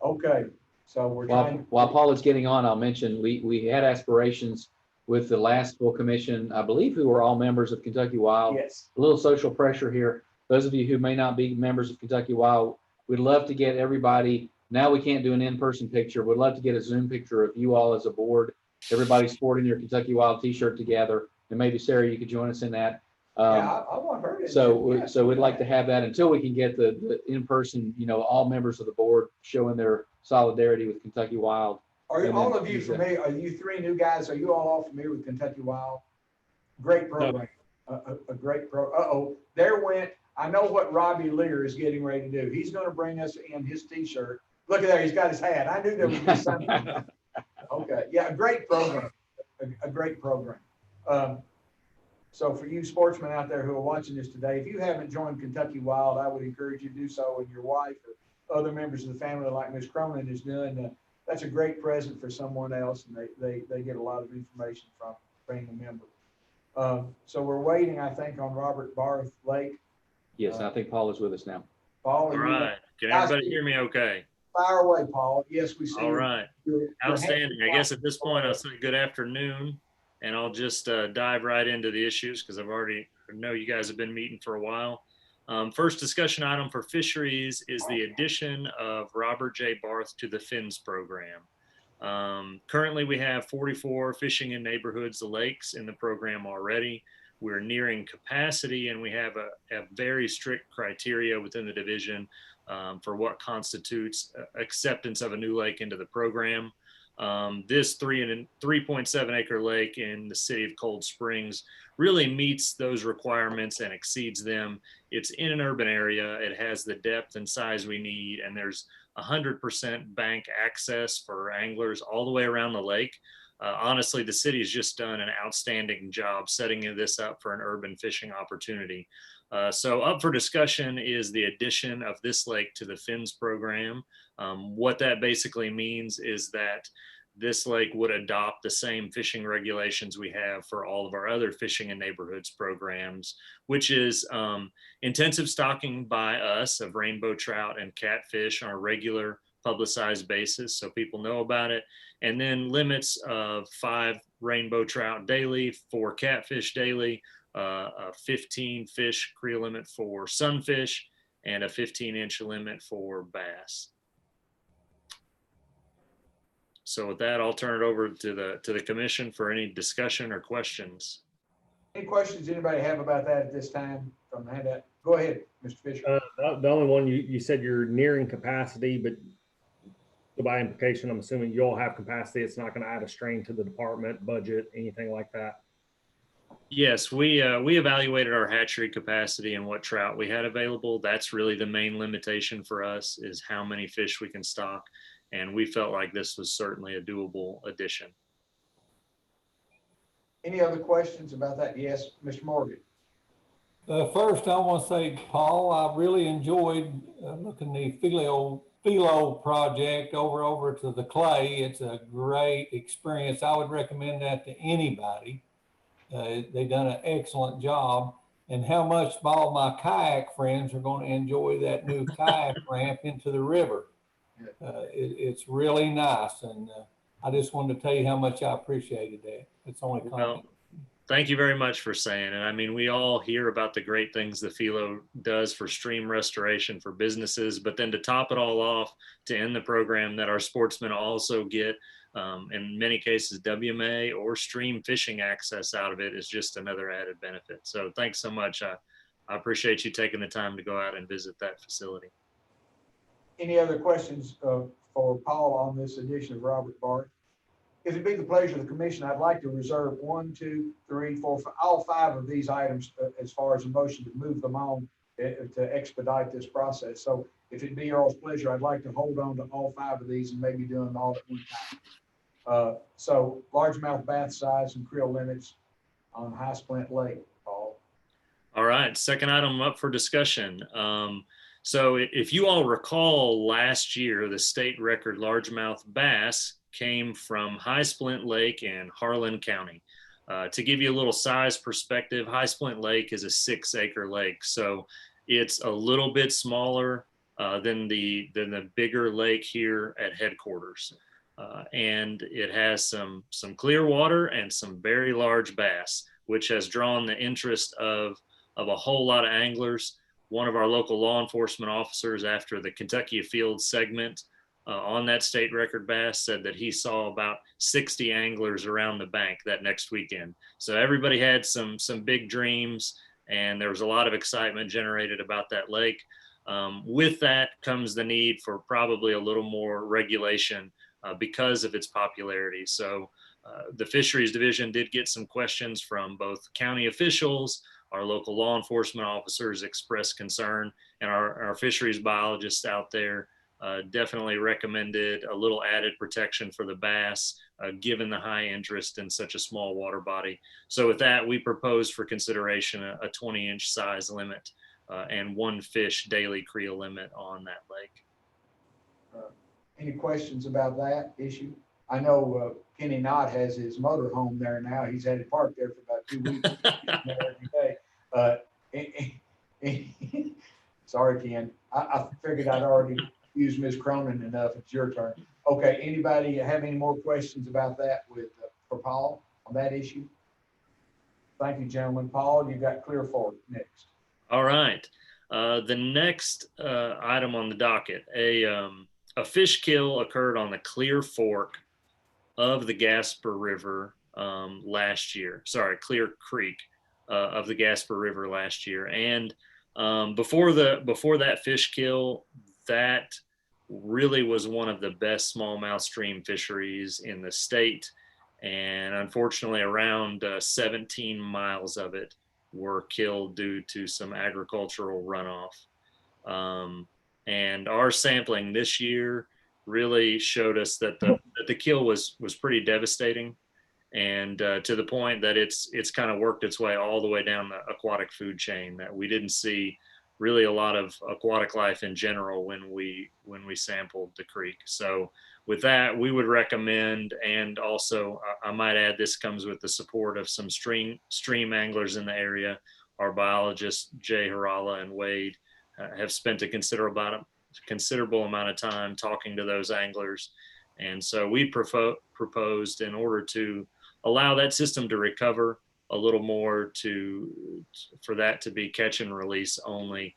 S1: Okay. So we're trying.
S3: While Paul is getting on, I'll mention we had aspirations with the last full commission, I believe, who were all members of Kentucky Wild.
S1: Yes.
S3: A little social pressure here. Those of you who may not be members of Kentucky Wild, we'd love to get everybody. Now we can't do an in-person picture. We'd love to get a Zoom picture of you all as a board, everybody sporting your Kentucky Wild t-shirt together. And maybe Sarah, you could join us in that.
S1: Yeah, I want her to.
S3: So we'd like to have that until we can get the in-person, all members of the board showing their solidarity with Kentucky Wild.
S1: Are you, all of you familiar? Are you three new guys? Are you all familiar with Kentucky Wild? Great program. A great pro. Uh-oh, there went. I know what Robbie Lear is getting ready to do. He's going to bring us in his t-shirt. Look at there. He's got his hat. I knew there was just something. Okay. Yeah, a great program. A great program. So for you sportsmen out there who are watching this today, if you haven't joined Kentucky Wild, I would encourage you to do so, and your wife or other members of the family like Ms. Cronin is doing. That's a great present for someone else, and they get a lot of information from being a member. So we're waiting, I think, on Robert Barth Lake.
S3: Yes, I think Paul is with us now.
S1: Paul,
S10: all right. Can everybody hear me okay?
S1: Fire away, Paul. Yes, we see.
S10: All right.
S1: Your
S10: Outstanding. I guess at this point, I'll say good afternoon, and I'll just dive right into the issues because I know you guys have been meeting for a while. First discussion item for fisheries is the addition of Robert J. Barth to the FINS program. Currently, we have 44 fishing in neighborhoods, the lakes in the program already. We're nearing capacity, and we have a very strict criteria within the division for what constitutes acceptance of a new lake into the program. This 3.7 acre lake in the city of Cold Springs really meets those requirements and exceeds them. It's in an urban area. It has the depth and size we need, and there's 100% bank access for anglers all the way around the lake. Honestly, the city has just done an outstanding job setting this up for an urban fishing opportunity. So up for discussion is the addition of this lake to the FINS program. What that basically means is that this lake would adopt the same fishing regulations we have for all of our other fishing in neighborhoods programs, which is intensive stocking by us of rainbow trout and catfish on a regular publicized basis so people know about it, and then limits of 5 rainbow trout daily, 4 catfish daily, a 15 fish creel limit for sunfish, and a 15-inch limit for bass. So with that, I'll turn it over to the commission for any discussion or questions.
S1: Any questions anybody have about that at this time from the handout? Go ahead, Mr. Fisher.
S12: The only one you said you're nearing capacity, but by implication, I'm assuming you'll have capacity. It's not going to add a strain to the department budget, anything like that.
S10: Yes, we evaluated our hatchery capacity and what trout we had available. That's really the main limitation for us, is how many fish we can stock. And we felt like this was certainly a doable addition.
S1: Any other questions about that? Yes, Mr. Morgan.
S4: First, I want to say, Paul, I really enjoyed looking the Philo project over to the clay. It's a great experience. I would recommend that to anybody. They've done an excellent job. And how much all my kayak friends are going to enjoy that new kayak ramp into the river. It's really nice, and I just wanted to tell you how much I appreciated that. It's only
S10: well, thank you very much for saying it. I mean, we all hear about the great things the Philo does for stream restoration for businesses, but then to top it all off, to end the program, that our sportsmen also get, in many cases, WMA or stream fishing access out of it is just another added benefit. So thanks so much. I appreciate you taking the time to go out and visit that facility.
S1: Any other questions for Paul on this edition of Robert Barth? If it be the pleasure of the commission, I'd like to reserve 1, 2, 3, 4, all 5 of these items as far as a motion to move them on to expedite this process. So if it be y'all's pleasure, I'd like to hold on to all 5 of these and maybe do them all at one time. So largemouth bath size and creel limits on High Splint Lake, Paul.
S10: All right, second item up for discussion. So if you all recall last year, the state record largemouth bass came from High Splint Lake in Harlan County. To give you a little size perspective, High Splint Lake is a 6-acre lake. So it's a little bit smaller than the bigger lake here at headquarters. And it has some clear water and some very large bass, which has drawn the interest of a whole lot of anglers. One of our local law enforcement officers, after the Kentucky Afield segment on that state record bass, said that he saw about 60 anglers around the bank that next weekend. So everybody had some big dreams, and there was a lot of excitement generated about that lake. With that comes the need for probably a little more regulation because of its popularity. So the Fisheries Division did get some questions from both county officials. Our local law enforcement officers expressed concern, and our fisheries biologists out there definitely recommended a little added protection for the bass, given the high interest in such a small water body. So with that, we propose for consideration a 20-inch size limit and 1 fish daily creel limit on that lake.
S1: Any questions about that issue? I know Kenny Knott has his motor home there now. He's had it parked there for about 2 weeks. Every day. Sorry, Ken. I figured I'd already used Ms. Cronin enough. It's your turn. Okay. Anybody have any more questions about that for Paul on that issue? Thank you, gentlemen. Paul, you got Clear Fork next.
S10: All right. The next item on the docket, a fish kill occurred on the Clear Fork of the Gasper River last year. Sorry, Clear Creek of the Gasper River last year. And before that fish kill, that really was one of the best smallmouth stream fisheries in the state. And unfortunately, around 17 miles of it were killed due to some agricultural runoff. And our sampling this year really showed us that the kill was pretty devastating, and to the point that it's kind of worked its way all the way down the aquatic food chain, that we didn't see really a lot of aquatic life in general when we sampled the creek. So with that, we would recommend, and also I might add, this comes with the support of some stream anglers in the area. Our biologists, Jay Harala and Wade, have spent a considerable amount of time talking to those anglers. And so we proposed, in order to allow that system to recover a little more, for that to be catch and release only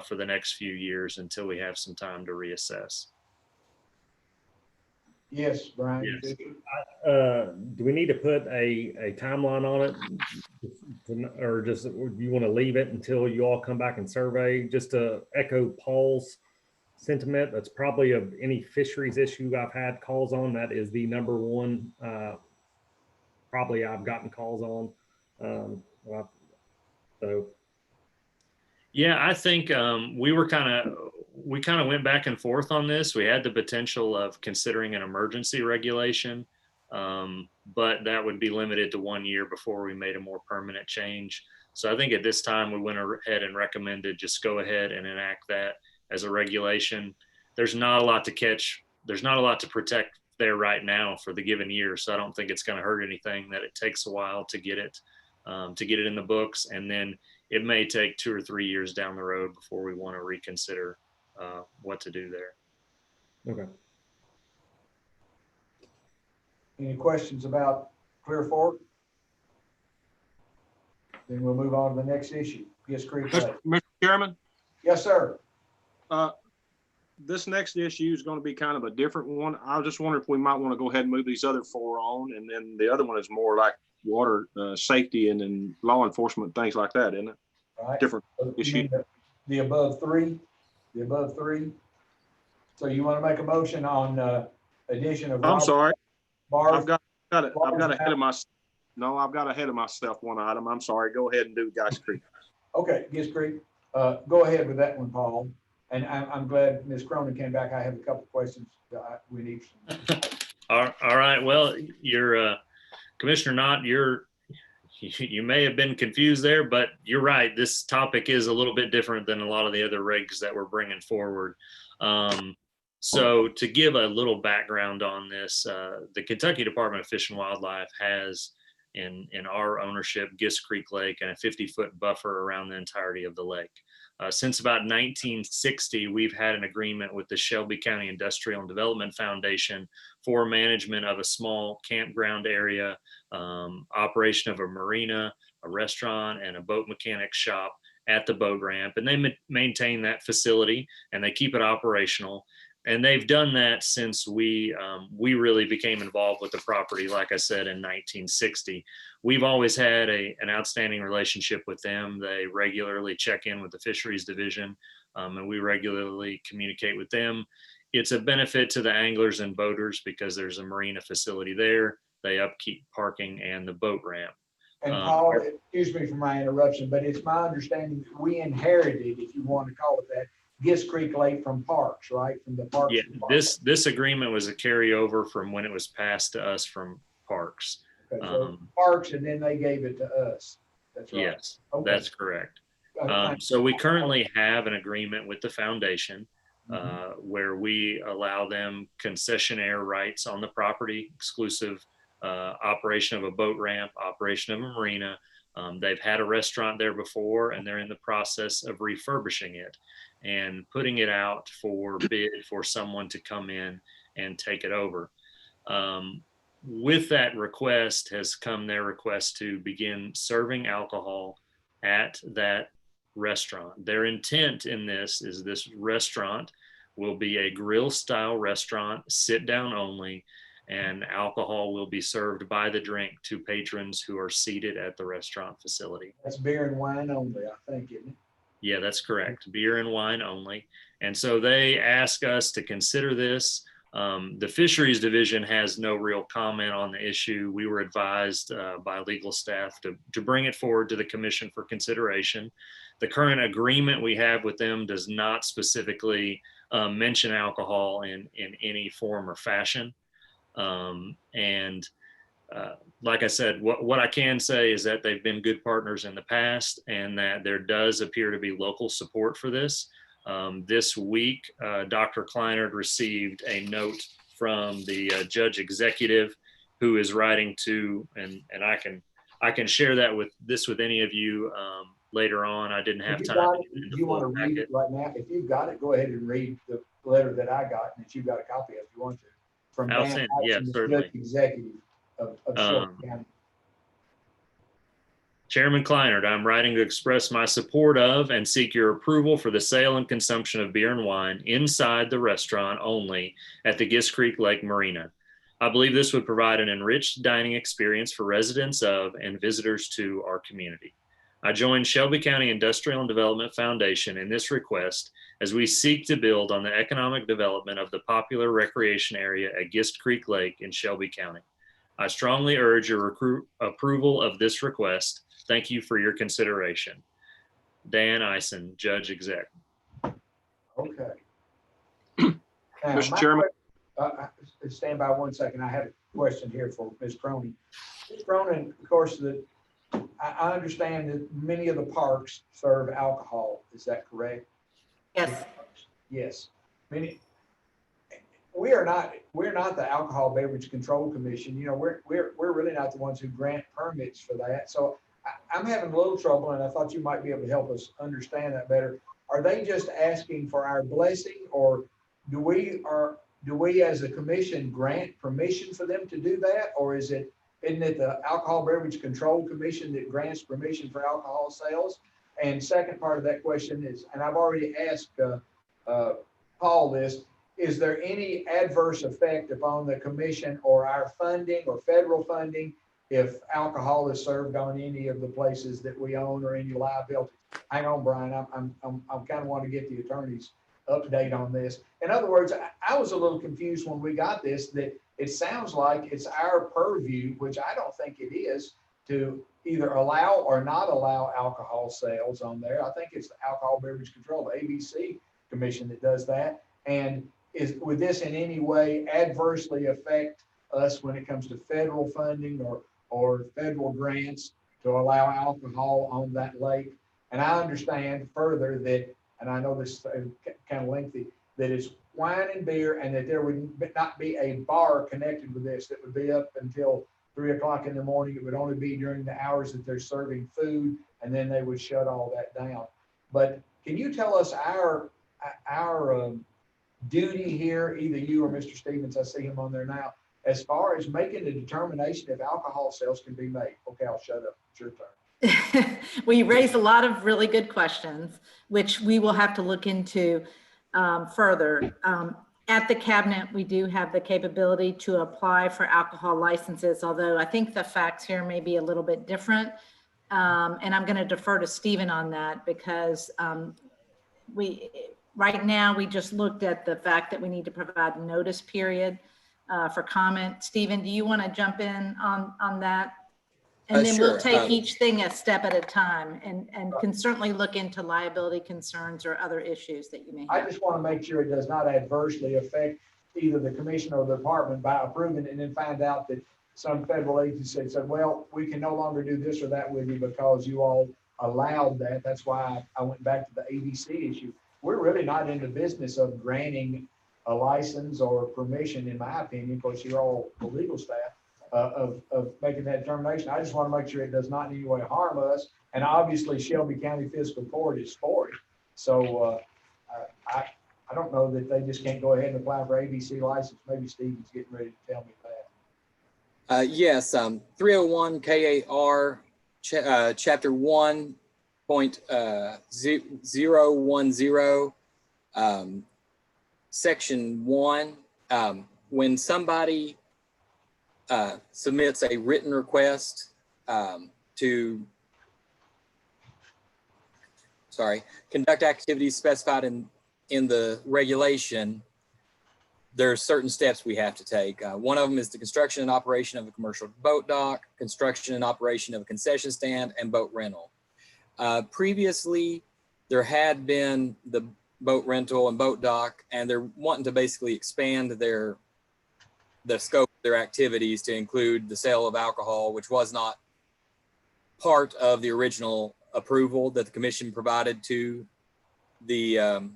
S10: for the next few years until we have some time to reassess.
S1: Yes, Brian.
S10: Yes.
S12: Do we need to put a timeline on it, or just do you want to leave it until you all come back and survey? Just to echo Paul's sentiment, that's probably of any fisheries issue I've had calls on, that is the number one probably I've gotten calls on. So
S10: yeah, I think we kind of went back and forth on this. We had the potential of considering an emergency regulation, but that would be limited to 1 year before we made a more permanent change. So I think at this time we went ahead and recommended just go ahead and enact that as a regulation. There's not a lot to catch. There's not a lot to protect there right now for the given year. So I don't think it's going to hurt anything that it takes a while to get it in the books. And then it may take 2 or 3 years down the road before we want to reconsider what to do there.
S12: Okay.
S1: Any questions about Clear Fork? Then we'll move on to the next issue. Yes, Creek.
S6: Mr. Chairman?
S1: Yes, sir.
S6: This next issue is going to be kind of a different one. I was just wondering if we might want to go ahead and move these other 4 on, and then the other one is more like water safety and then law enforcement, things like that, isn't it?
S1: Right.
S6: Different issue.
S1: The above three. So you want to make a motion on addition of?
S6: I'm sorry.
S1: I've
S6: got ahead of myself. No, I've got ahead of myself one item. I'm sorry. Go ahead and do Geist Creek.
S1: Okay, Geist Creek. Go ahead with that one, Paul. And I'm glad Ms. Cronin came back. I have a couple of questions that we need.
S10: All right. Well, you're Commissioner Knott, you may have been confused there, but you're right. This topic is a little bit different than a lot of the other regs that we're bringing forward. So to give a little background on this, the Kentucky Department of Fish and Wildlife has in our ownership Gist Creek Lake and a 50-foot buffer around the entirety of the lake. Since about 1960, we've had an agreement with the Shelby County Industrial and Development Foundation for management of a small campground area, operation of a marina, a restaurant, and a boat mechanic shop at the boat ramp. And they maintain that facility and they keep it operational. And they've done that since we really became involved with the property, like I said, in 1960. We've always had an outstanding relationship with them. They regularly check in with the fisheries division, and we regularly communicate with them. It's a benefit to the anglers and boaters because there's a marina facility there. They upkeep parking and the boat ramp.
S1: And Paul, excuse me for my interruption, but it's my understanding that we inherited, if you want to call it that, Gist Creek Lake from Parks, right? From the Parks.
S10: Yeah, this agreement was a carryover from when it was passed to us from Parks.
S1: Okay, so Parks, and then they gave it to us. That's right.
S10: Yes,
S1: okay.
S10: That's correct. So we currently have an agreement with the foundation where we allow them concessionaire rights on the property, exclusive operation of a boat ramp, operation of a marina. They've had a restaurant there before, and they're in the process of refurbishing it and putting it out for bid for someone to come in and take it over. With that request has come their request to begin serving alcohol at that restaurant. Their intent in this is this restaurant will be a grill style restaurant, sit down only, and alcohol will be served by the drink to patrons who are seated at the restaurant facility.
S1: That's beer and wine only, I think, isn't it?
S10: Yeah, that's correct. Beer and wine only. And so they ask us to consider this. The fisheries division has no real comment on the issue. We were advised by legal staff to bring it forward to the commission for consideration. The current agreement we have with them does not specifically mention alcohol in any form or fashion. Like I said, what I can say is that they've been good partners in the past and that there does appear to be local support for this. This week, Dr. Kleinert received a note from the judge executive who is writing to, and I can share that with any of you later on. I didn't have time.
S1: Do you want to read it right now? If you've got it, go ahead and read the letter that I got and that you've got a copy of if you want to. From Dan,
S10: yeah, certainly.
S1: Executive of Shelby County.
S10: Chairman Kleinert, I'm writing to express my support of and seek your approval for the sale and consumption of beer and wine inside the restaurant only at the Gist Creek Lake Marina. I believe this would provide an enriched dining experience for residents of and visitors to our community. I joined Shelby County Industrial and Development Foundation in this request as we seek to build on the economic development of the popular recreation area at Gist Creek Lake in Shelby County. I strongly urge your approval of this request. Thank you for your consideration. Dan Eisen, Judge Exec.
S1: Okay.
S6: Mr. Chairman.
S1: Stand by one second. I have a question here for Ms. Cronin. Ms. Cronin, of course, I understand that many of the parks serve alcohol. Is that correct?
S7: Yes.
S1: Yes. We're not the Alcohol Beverage Control Commission. You know, we're really not the ones who grant permits for that. So I'm having a little trouble, and I thought you might be able to help us understand that better. Are they just asking for our blessing, or do we as a commission grant permission for them to do that, or isn't it the Alcohol Beverage Control Commission that grants permission for alcohol sales? And second part of that question is, and I've already asked Paul this, is there any adverse effect upon the commission or our funding or federal funding if alcohol is served on any of the places that we own or any liability? Hang on, Brian. I'm kind of want to get the attorney's update on this. In other words, I was a little confused when we got this, that it sounds like it's our purview, which I don't think it is, to either allow or not allow alcohol sales on there. I think it's the Alcohol Beverage Control, the ABC, commission that does that. And would this in any way adversely affect us when it comes to federal funding or federal grants to allow alcohol on that lake? And I understand further that, and I know this is kind of lengthy, that it's wine and beer, and that there would not be a bar connected with this that would be up until 3 o'clock in the morning. It would only be during the hours that they're serving food, and then they would shut all that down. But can you tell us our duty here, either you or Mr. Stevens, I see him on there now, as far as making the determination if alcohol sales can be made? Okay, I'll shut up. It's your turn.
S7: Well, you raised a lot of really good questions, which we will have to look into further. At the cabinet, we do have the capability to apply for alcohol licenses, although I think the facts here may be a little bit different. And I'm going to defer to Stephen on that, because right now we just looked at the fact that we need to provide notice period for comment. Stephen, do you want to jump in on that? And then
S17: Sure.
S7: we'll take each thing a step at a time, and can certainly look into liability concerns or other issues that you may have.
S1: I just want to make sure it does not adversely affect either the commission or the department by approving it, and then find out that some federal agency said, well, we can no longer do this or that with you because you all allowed that. That's why I went back to the ABC issue. We're really not in the business of granting a license or permission, in my opinion, because you're all the legal staff. Of making that determination. I just want to make sure it does not in any way harm us. And obviously Shelby County Fiscal Court is for it. So I don't know that they just can't go ahead and apply for ABC license. Maybe Stephen's getting ready to tell me that.
S17: Yes, 301 KAR, chapter 1.010, section 1. When somebody submits a written request to conduct activities specified in the regulation, there are certain steps we have to take. One of them is the construction and operation of a commercial boat dock, construction and operation of a concession stand, and boat rental. Previously, there had been the boat rental and boat dock, and they're wanting to basically expand the scope of their activities to include the sale of alcohol, which was not part of the original approval that the commission provided to the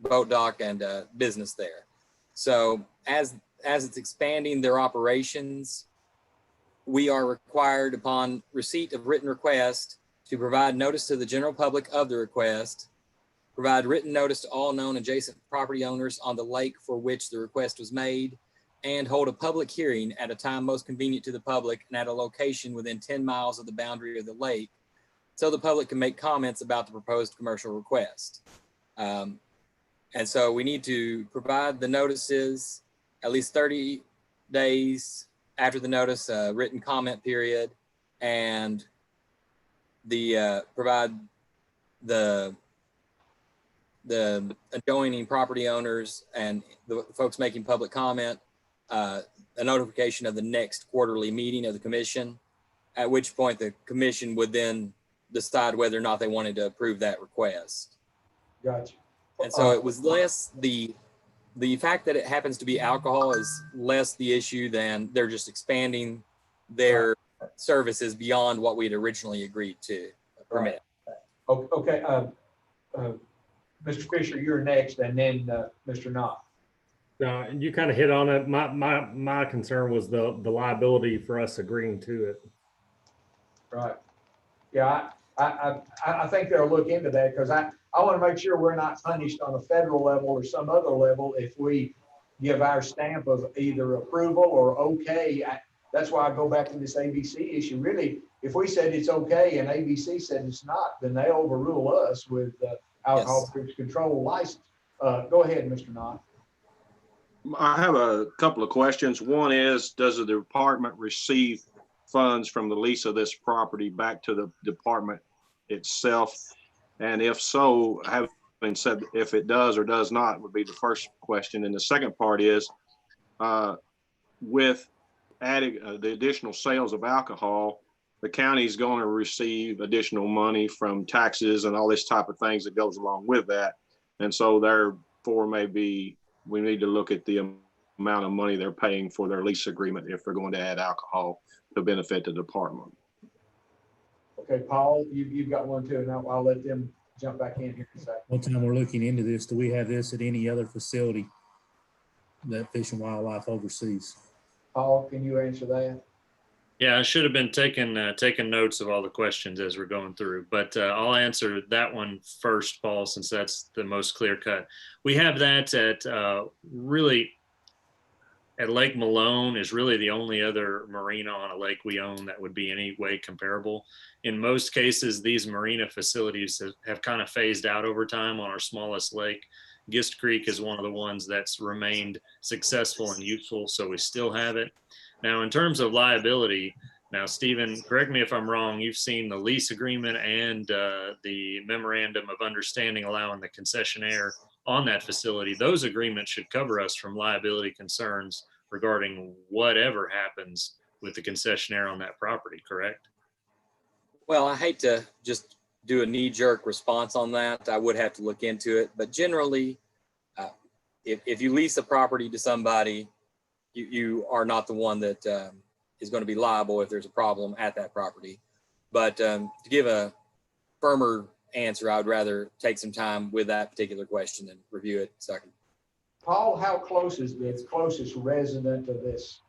S17: boat dock and business there. So as it's expanding their operations, we are required, upon receipt of written request, to provide notice to the general public of the request, provide written notice to all known adjacent property owners on the lake for which the request was made, and hold a public hearing at a time most convenient to the public and at a location within 10 miles of the boundary of the lake, so the public can make comments about the proposed commercial request. And so we need to provide the notices at least 30 days after the notice, written comment period, and provide the adjoining property owners and the folks making public comment a notification of the next quarterly meeting of the commission, at which point the commission would then decide whether or not they wanted to approve that request.
S1: Gotcha.
S17: And so it was less the fact that it happens to be alcohol is less the issue than they're just expanding their services beyond what we had originally agreed to permit.
S1: Okay. Mr. Fisher, you're next, and then Mr. Knopf.
S12: You kind of hit on it. My concern was the liability for us agreeing to it.
S1: Right. Yeah, I think they'll look into that, because I want to make sure we're not punished on a federal level or some other level if we give our stamp of either approval or okay. That's why I go back to this ABC issue. Really, if we said it's okay and ABC said it's not, then they overrule us with alcohol control license. Go ahead, Mr. Knopf.
S6: I have a couple of questions. One is, does the department receive funds from the lease of this property back to the department itself? And if so, having said if it does or does not would be the first question. And the second part is, with adding the additional sales of alcohol, the county's going to receive additional money from taxes and all this type of things that goes along with that. And so therefore maybe we need to look at the amount of money they're paying for their lease agreement if they're going to add alcohol to benefit the department.
S1: Okay, Paul, you've got one too, and I'll let them jump back in here in a second.
S11: One time we're looking into this, do we have this at any other facility that Fish and Wildlife oversees?
S1: Paul, can you answer that?
S10: Yeah, I should have been taking notes of all the questions as we're going through, but I'll answer that one first, Paul, since that's the most clear cut. We have that at really at Lake Malone is really the only other marina on a lake we own that would be any way comparable. In most cases, these marina facilities have kind of phased out over time on our smallest lake. Gist Creek is one of the ones that's remained successful and useful, so we still have it. Now, in terms of liability, now, Stephen, correct me if I'm wrong, you've seen the lease agreement and the memorandum of understanding allowing the concessionaire on that facility. Those agreements should cover us from liability concerns regarding whatever happens with the concessionaire on that property, correct?
S17: Well, I hate to just do a knee-jerk response on that. I would have to look into it, but generally, if you lease a property to somebody, you are not the one that is going to be liable if there's a problem at that property. But to give a firmer answer, I would rather take some time with that particular question and review it so I can.
S1: Paul, how close is the closest resident of this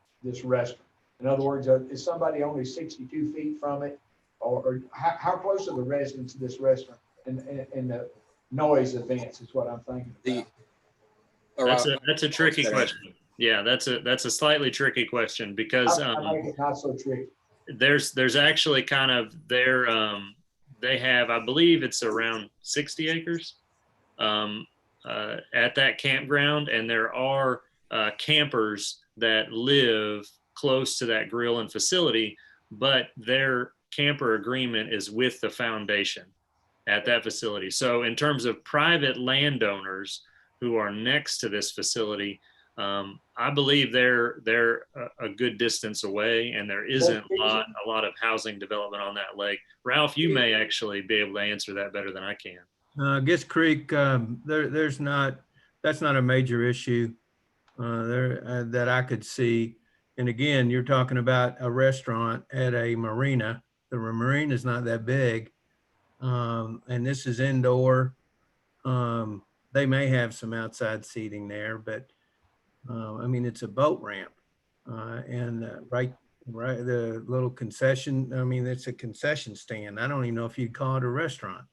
S1: restaurant? In other words, is somebody only 62 feet from it? Or how close are the residents of this restaurant and the noise events is what I'm thinking about.
S10: That's a tricky question. Yeah, that's a slightly tricky question because
S1: I make it not so tricky.
S10: There's actually kind of they have, I believe it's around 60 acres at that campground, and there are campers that live close to that grill and facility, but their camper agreement is with the foundation at that facility. So in terms of private landowners who are next to this facility, I believe they're a good distance away, and there isn't a lot of housing development on that lake. Ralph, you may actually be able to answer that better than I can.
S2: Gist Creek, that's not a major issue that I could see. And again, you're talking about a restaurant at a marina. The marina is not that big, and this is indoor. They may have some outside seating there, but I mean, it's a boat ramp, and right, the little concession. I mean, it's a concession stand. I don't even know if you'd call it a restaurant.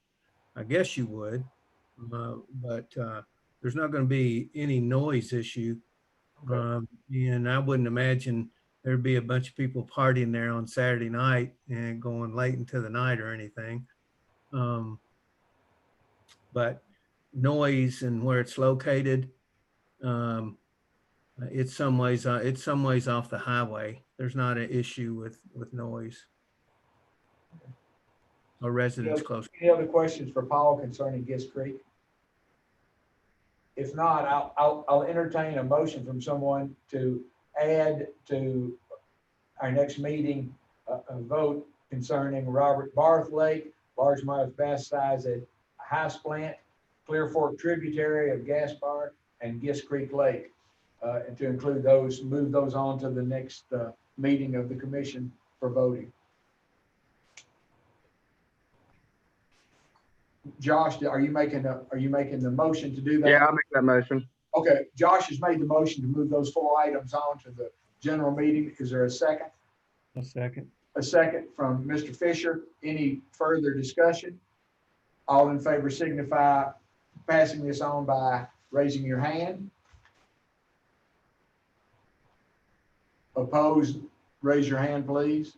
S2: I guess you would, but there's not going to be any noise issue, and I wouldn't imagine there'd be a bunch of people partying there on Saturday night and going late into the night or anything. But noise and where it's located. It's some ways off the highway. There's not an issue with noise or residents close.
S1: Any other questions for Paul concerning Gist Creek? If not, I'll entertain a motion from someone to add to our next meeting a vote concerning Robert Barth Lake, largemouth bass size at House Plant, Clear Fork tributary of Gaspar, and Gist Creek Lake. And to include those, move those on to the next meeting of the commission for voting. Josh, are you making the motion to do that?
S19: Yeah, I'll make that motion.
S1: Okay, Josh has made the motion to move those 4 items on to the general meeting. Is there a second?
S2: A second.
S1: A second from Mr. Fisher. Any further discussion? All in favor signify passing this on by raising your hand. Opposed, raise your hand, please.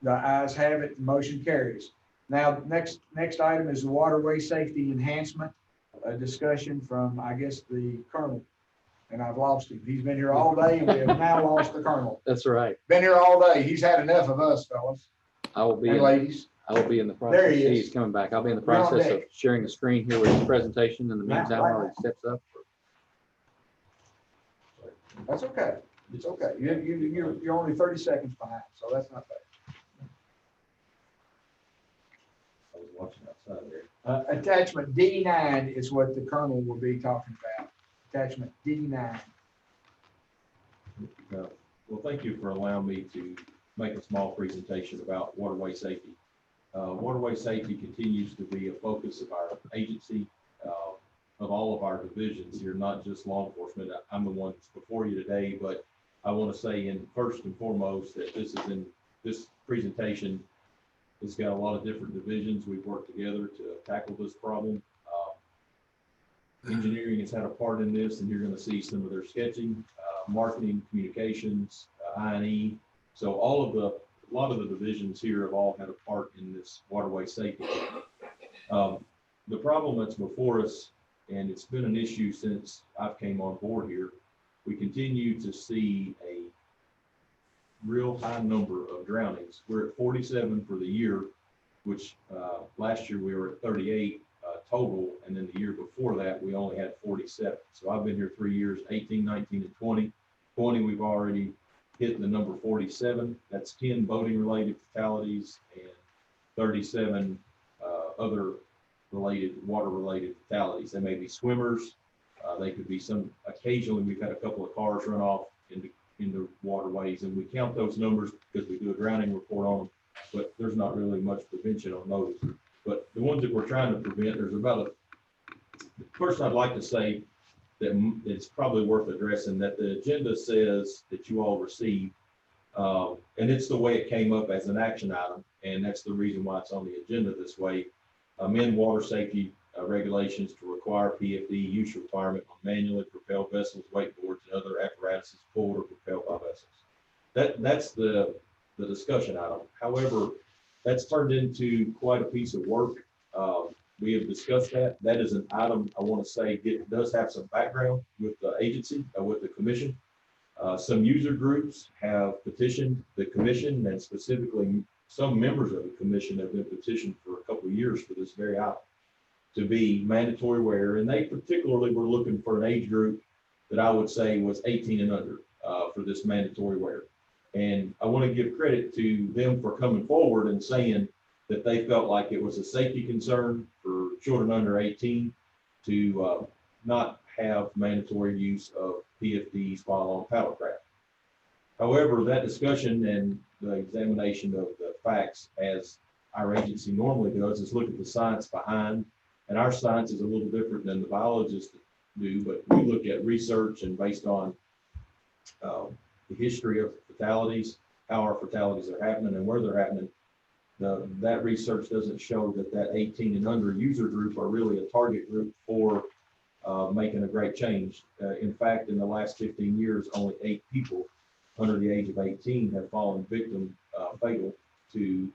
S1: The ayes have it, the motion carries. Now, next item is the Waterway Safety Enhancement, a discussion from, I guess, the Colonel. And I've lost him. He's been here all day and we have now lost the Colonel.
S3: That's right.
S1: Been here all day. He's had enough of us, fellas.
S3: I will be
S1: and ladies.
S3: I will be in the process.
S1: There he is.
S3: He's coming back. I'll be in the process of sharing the screen here with his presentation in the meantime while he steps up.
S1: That's okay. It's okay. You're only 30 seconds behind, so that's not bad.
S16: I was watching outside there.
S1: Attachment D9 is what the colonel will be talking about. Attachment D9.
S16: Well, thank you for allowing me to make a small presentation about waterway safety. Waterway safety continues to be a focus of our agency, of all of our divisions here, not just law enforcement. I'm the one that's before you today, but I want to say in first and foremost that this presentation has got a lot of different divisions. We've worked together to tackle this problem. Engineering has had a part in this, and you're going to see some of their sketching, marketing, communications, I&E. So a lot of the divisions here have all had a part in this waterway safety. The problem that's before us, and it's been an issue since I've came on board here, we continue to see a real high number of drownings. We're at 47 for the year, which last year we were at 38 total, and then the year before that we only had 47. So I've been here 3 years, 18, 19, and 20. 20 we've already hit the number 47. That's 10 boating related fatalities and 37 other water related fatalities. They may be swimmers. They could be occasionally we've had a couple of cars run off into waterways, and we count those numbers because we do a drowning report on them, but there's not really much prevention on those. But the ones that we're trying to prevent, there's first I'd like to say that it's probably worth addressing that the agenda says that you all receive, and it's the way it came up as an action item, and that's the reason why it's on the agenda this way. Amend water safety regulations to require PFD use requirement on manually propelled vessels, wakeboards, and other apparatuses pulled or propelled by vessels. That's the discussion item. However, that's turned into quite a piece of work. We have discussed that. That is an item I want to say it does have some background with the agency, with the commission. Some user groups have petitioned the commission, and specifically some members of the commission have been petitioned for a couple of years for this very item to be mandatory wear. And they particularly were looking for an age group that I would say was 18 and under for this mandatory wear. And I want to give credit to them for coming forward and saying that they felt like it was a safety concern for children under 18 to not have mandatory use of PFDs while on paddlecraft. However, that discussion and the examination of the facts, as our agency normally does, is look at the science behind. And our science is a little different than the biologists do, but we look at research and based on the history of fatalities, how our fatalities are happening and where they're happening. That research doesn't show that 18 and under user group are really a target group for making a great change. In fact, in the last 15 years, only 8 people under the age of 18 have fallen victim fatal to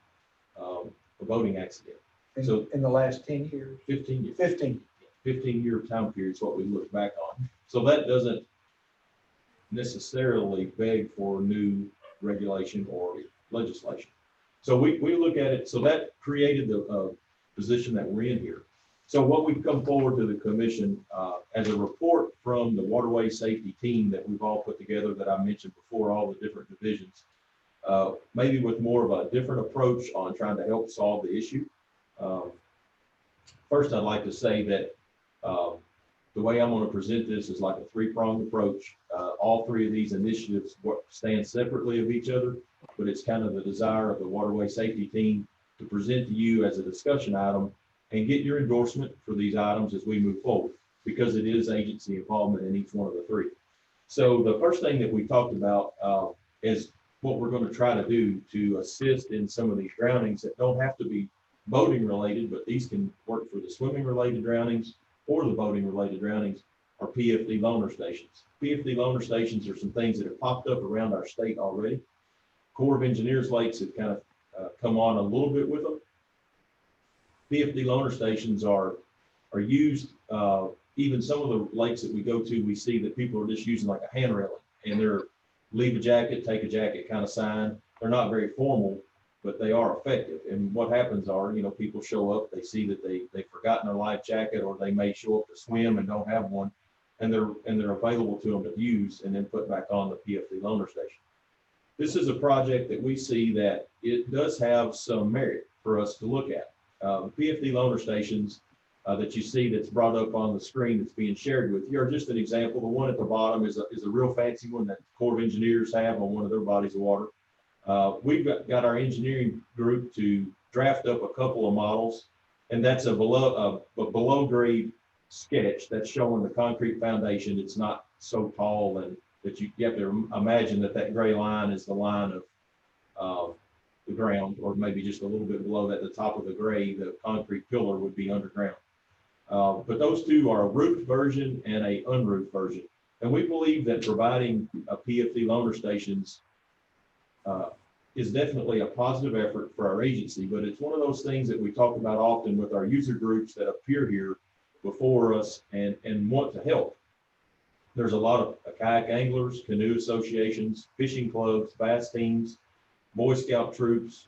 S16: a boating accident. So
S1: in the last 10 years?
S16: 15 years.
S1: 15-year
S16: time period is what we look back on. So that doesn't necessarily beg for new regulation or legislation. So we look at it, so that created the position that we're in here. So what we've come forward to the commission as a report from the waterway safety team that we've all put together that I mentioned before, all the different divisions, maybe with more of a different approach on trying to help solve the issue. First, I'd like to say that the way I'm going to present this is like a 3-pronged approach. All 3 of these initiatives stand separately of each other, but it's kind of the desire of the waterway safety team to present to you as a discussion item and get your endorsement for these items as we move forward, because it is agency involvement in each one of the 3. So the first thing that we talked about is what we're going to try to do to assist in some of these drownings that don't have to be boating related, but these can work for the swimming related drownings or the boating related drownings, are PFD loaner stations. PFD loaner stations are some things that have popped up around our state already. Corps of Engineers lakes have kind of come on a little bit with them. PFD loaner stations are used, even some of the lakes that we go to, we see that people are just using like a hand railing, and they're leave a jacket, take a jacket kind of sign. They're not very formal, but they are effective. And what happens are, people show up, they see that they've forgotten their life jacket, or they may show up to swim and don't have one. and they're available to them to use and then put back on the PFD loaner station. This is a project that we see that it does have some merit for us to look at. The PFD loaner stations that you see that's brought up on the screen that's being shared with you are just an example. The one at the bottom is a real fancy one that the Corps of Engineers have on one of their bodies of water. We've got our engineering group to draft up a couple of models, and that's a below grade sketch that's showing the concrete foundation. It's not so tall and that you have to imagine that gray line is the line of the ground, or maybe just a little bit below that, the top of the gray, the concrete pillar would be underground. But those two are a roofed version and a unroofed version. And we believe that providing a PFD loaner stations is definitely a positive effort for our agency, but it's one of those things that we talk about often with our user groups that appear here before us and want to help. There's a lot of kayak anglers, canoe associations, fishing clubs, bass teams, Boy Scout troops,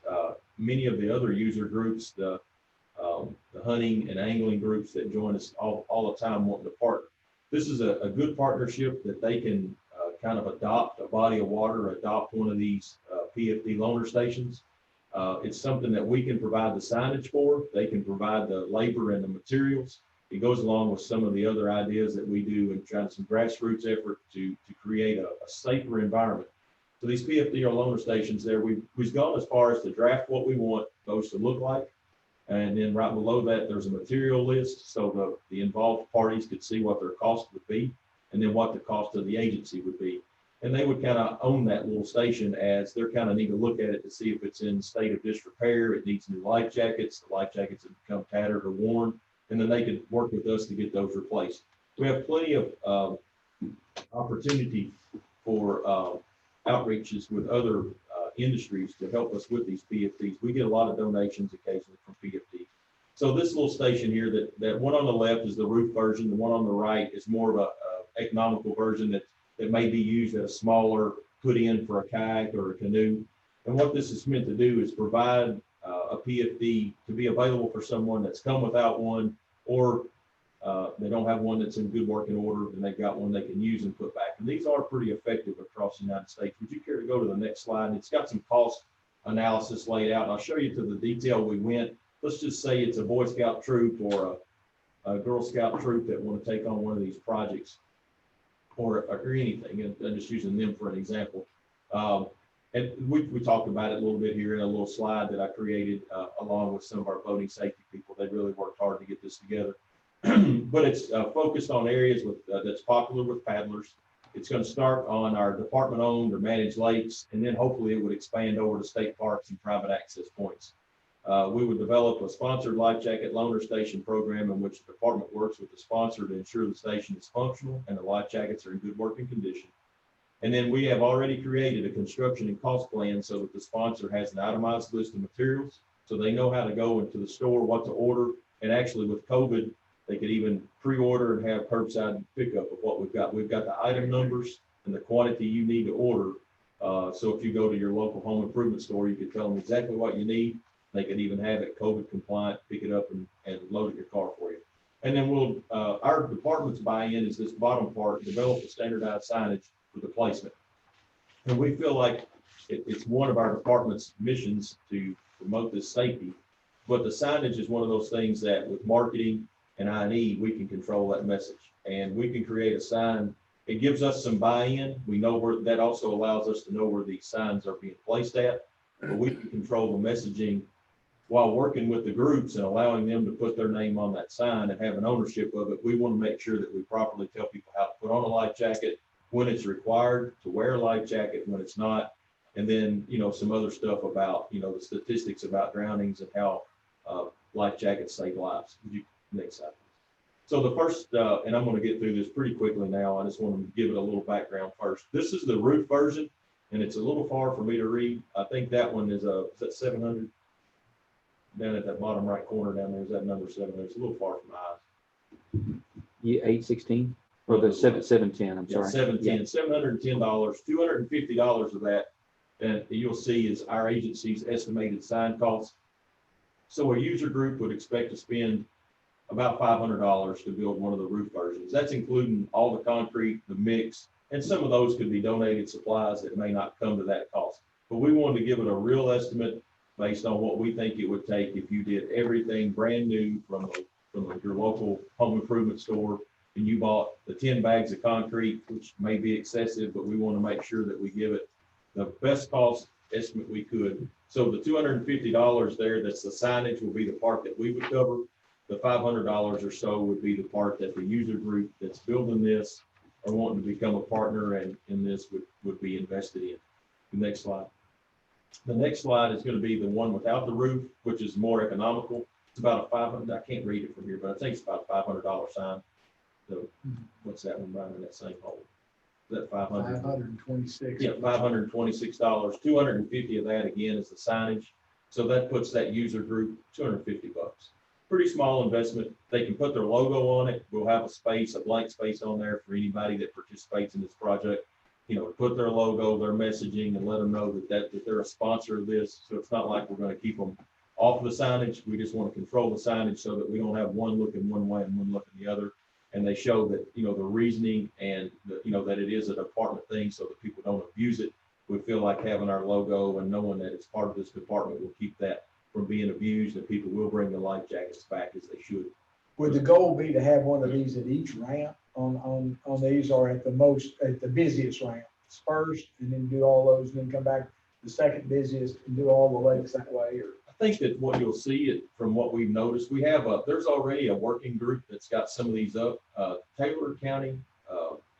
S16: many of the other user groups, the hunting and angling groups that join us all the time wanting to partner. This is a good partnership that they can kind of adopt a body of water, adopt one of these PFD loaner stations. It's something that we can provide the signage for. They can provide the labor and the materials. It goes along with some of the other ideas that we do and trying some grassroots effort to create a safer environment. So these PFD or loaner stations there, we've gone as far as to draft what we want those to look like. And then right below that, there's a material list. So the involved parties could see what their cost would be and then what the cost of the agency would be. And they would kind of own that little station as they're kind of need to look at it to see if it's in state of disrepair. It needs new life jackets. The life jackets have become tattered or worn, and then they could work with us to get those replaced. We have plenty of opportunity for outreaches with other industries to help us with these PFDs. We get a lot of donations occasionally from PFD. So this little station here, that one on the left is the roof version. The one on the right is more of a economical version that may be used at a smaller put in for a kayak or a canoe. And what this is meant to do is provide a PFD to be available for someone that's come without one, or they don't have one that's in good working order and they've got one they can use and put back. And these are pretty effective across the United States. Would you care to go to the next slide? And it's got some cost analysis laid out. And I'll show you to the detail we went. Let's just say it's a Boy Scout troop or a Girl Scout troop that want to take on one of these projects or anything. And I'm just using them for an example. And we talked about it a little bit here in a little slide that I created along with some of our boating safety people. They really worked hard to get this together. But it's focused on areas that's popular with paddlers. It's going to start on our department-owned or managed lakes, and then hopefully it would expand over to state parks and private access points. We would develop a sponsored life jacket loaner station program in which the department works with the sponsor to ensure the station is functional and the life jackets are in good working condition. And then we have already created a construction and cost plan so that the sponsor has an itemized list of materials, so they know how to go into the store, what to order. And actually with COVID, they could even pre-order and have curbside pickup of what we've got. We've got the item numbers and the quantity you need to order. So if you go to your local home improvement store, you could tell them exactly what you need. They could even have it COVID compliant, pick it up and load it in your car for you. And then our department's buy-in is this bottom part, develop a standardized signage for the placement. And we feel like it's one of our department's missions to promote this safety. But the signage is one of those things that with marketing and I&E, we can control that message. And we can create a sign. It gives us some buy-in. We know where that also allows us to know where these signs are being placed at. But we can control the messaging while working with the groups and allowing them to put their name on that sign and have an ownership of it. We want to make sure that we properly tell people how to put on a life jacket, when it's required to wear a life jacket, when it's not. And then, some other stuff about, the statistics about drownings and how life jackets save lives. Next slide. So the first, and I'm going to get through this pretty quickly now. I just want to give it a little background first. This is the roof version, and it's a little far for me to read. I think that one is that 700? Down at that bottom right corner down there is that number 700. It's a little far from my eyes.
S3: Yeah, 816 or the 710. I'm sorry.
S16: 710, $710, $250 of that, and you'll see is our agency's estimated sign costs. So a user group would expect to spend about $500 to build one of the roof versions. That's including all the concrete, the mix, and some of those could be donated supplies that may not come to that cost. But we wanted to give it a real estimate based on what we think it would take if you did everything brand new from your local home improvement store, and you bought the 10 bags of concrete, which may be excessive, but we want to make sure that we give it the best cost estimate we could. So the $250 there, that's the signage, will be the part that we would cover. The $500 or so would be the part that the user group that's building this or wanting to become a partner and in this would be invested in. The next slide. The next slide is going to be the one without the roof, which is more economical. It's about a $500, I can't read it from here, but I think it's about a $500 sign. So what's that one running in that same hole? Is that 500?
S1: 526.
S16: Yeah, $526. 250 of that again is the signage. So that puts that user group $250. Pretty small investment. They can put their logo on it. We'll have a space, a blank space on there for anybody that participates in this project. You know, put their logo, their messaging, and let them know that they're a sponsor of this. So it's not like we're going to keep them off of the signage. We just want to control the signage so that we don't have one looking one way and one looking the other. And they show that, you know, the reasoning and, that it is a department thing so that people don't abuse it. We feel like having our logo and knowing that it's part of this department will keep that from being abused, and people will bring the life jackets back as they should.
S1: Would the goal be to have one of these at each ramp on these, or at the busiest ramps first, and then do all those, and then come back the second busiest and do all the lakes that way? Or
S16: I think that what you'll see from what we've noticed, we have there's already a working group that's got some of these up. Taylor County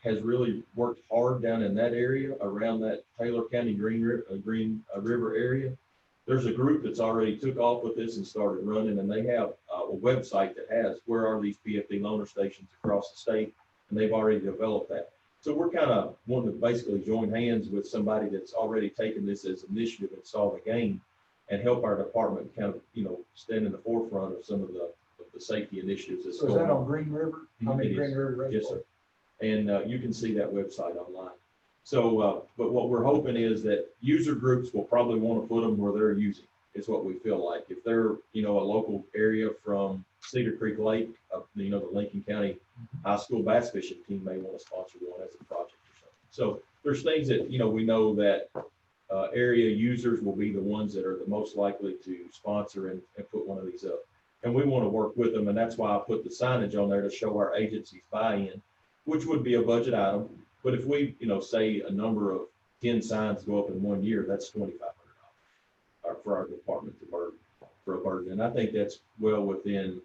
S16: has really worked hard down in that area around that Taylor County Green River area. There's a group that's already took off with this and started running, and they have a website that has where are these PFD loaner stations across the state, and they've already developed that. So we're kind of wanting to basically join hands with somebody that's already taken this as initiative and saw the game and help our department kind of, stand in the forefront of some of the safety initiatives that's
S1: so is
S16: going
S1: that
S16: on.
S1: on Green River? I mean, Green River Reservoir?
S16: Yes, sir. And you can see that website online. So, but what we're hoping is that user groups will probably want to put them where they're using, is what we feel like. If they're, a local area from Cedar Creek Lake, the Lincoln County High School bass fishing team may want to sponsor one as a project or something. So there's things that, we know that area users will be the ones that are the most likely to sponsor and put one of these up. And we want to work with them. And that's why I put the signage on there to show our agencies buy-in, which would be a budget item. But if we, say a number of 10 signs go up in 1 year, that's $2,500 for our department for a burden. And I think that's well within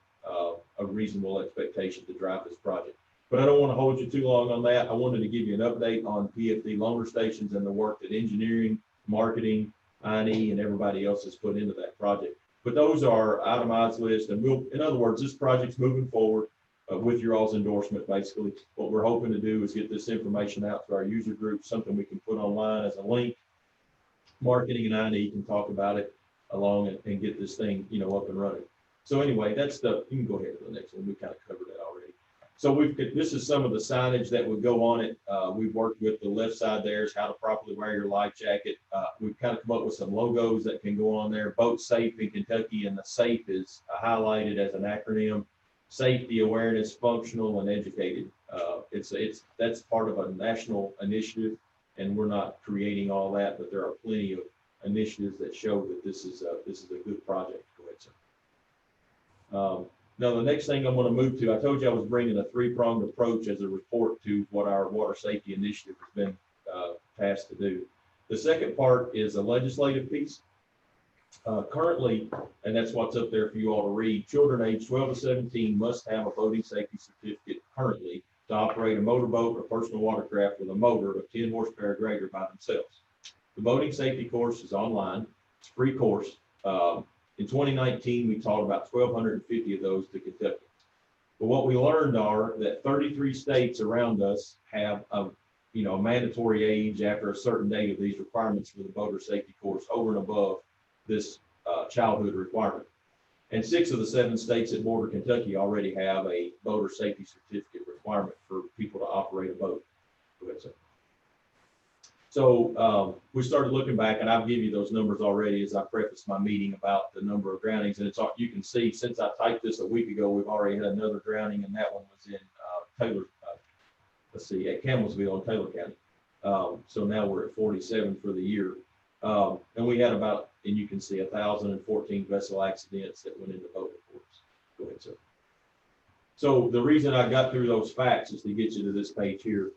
S16: a reasonable expectation to drive this project. But I don't want to hold you too long on that. I wanted to give you an update on PFD loaner stations and the work that engineering, marketing, I&E, and everybody else has put into that project. But those are itemized list, and in other words, this project's moving forward. With your all's endorsement, basically. What we're hoping to do is get this information out to our user group, something we can put online as a link. Marketing and I&E can talk about it along and get this thing, up and running. So anyway, you can go ahead to the next one. We kind of covered that already. So this is some of the signage that would go on it. We've worked with the left side there is how to properly wear your life jacket. We've kind of come up with some logos that can go on there. Boat Safe in Kentucky, and the SAFE is highlighted as an acronym. Safety, awareness, functional, and educated. That's part of a national initiative, and we're not creating all that, but there are plenty of initiatives that show that this is a good project. Go ahead, sir. Now, the next thing I'm going to move to, I told you I was bringing a three-pronged approach as a report to what our water safety initiative has been tasked to do. The second part is a legislative piece. Currently, and that's what's up there for you all to read, children aged 12 to 17 must have a boating safety certificate currently to operate a motorboat or personal watercraft with a motor of 10 horsepower or greater by themselves. The boating safety course is online. It's a free course. In 2019, we taught about 1,250 of those to Kentuckians. But what we learned are that 33 states around us have a mandatory age after a certain date of these requirements for the boater safety course over and above this childhood requirement. And 6 of the 7 states that border Kentucky already have a boater safety certificate requirement for people to operate a boat. Go ahead, sir. So we started looking back, and I'll give you those numbers already as I prefaced my meeting about the number of drownings. And it's all, you can see since I typed this a week ago, we've already had another drowning, and that one was in Taylor, let's see, at Campbellsville in Taylor County. So now we're at 47 for the year. And we had about, and you can see 1,014 vessel accidents that went into boat reports. Go ahead, sir. So the reason I got through those facts is to get you to this page here.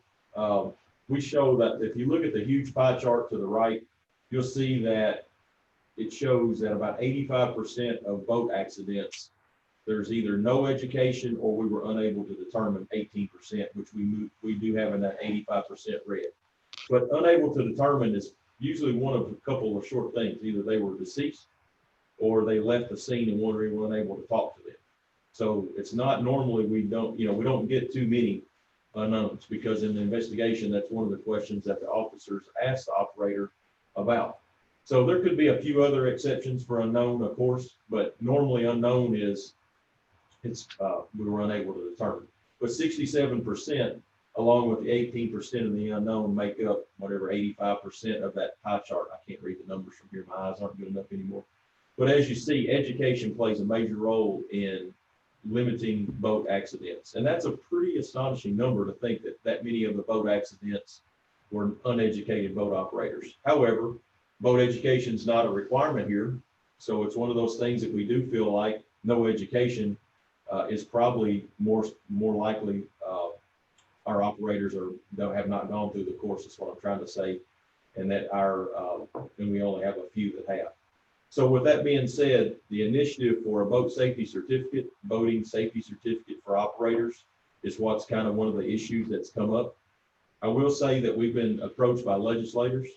S16: We show that if you look at the huge pie chart to the right, you'll see that it shows that about 85% of boat accidents, there's either no education or we were unable to determine 18%, which we do have in that 85% red. But unable to determine is usually one of a couple of short things. Either they were deceased or they left the scene and we were unable to talk to them. So it's not normally we don't get too many unknowns, because in the investigation, that's one of the questions that the officers ask the operator about. So there could be a few other exceptions for unknown, of course, but normally unknown is we were unable to determine. But 67%, along with the 18% of the unknown, make up whatever 85% of that pie chart. I can't read the numbers from here; my eyes aren't good enough anymore. But as you see, education plays a major role in limiting boat accidents. And that's a pretty astonishing number to think that many of the boat accidents were uneducated boat operators. However, boat education is not a requirement here. So it's one of those things that we do feel like no education is probably more likely our operators have not gone through the course, is what I'm trying to say, and that and we only have a few that have. So with that being said, the initiative for a boat safety certificate, boating safety certificate for operators, is what's kind of one of the issues that's come up. I will say that we've been approached by legislators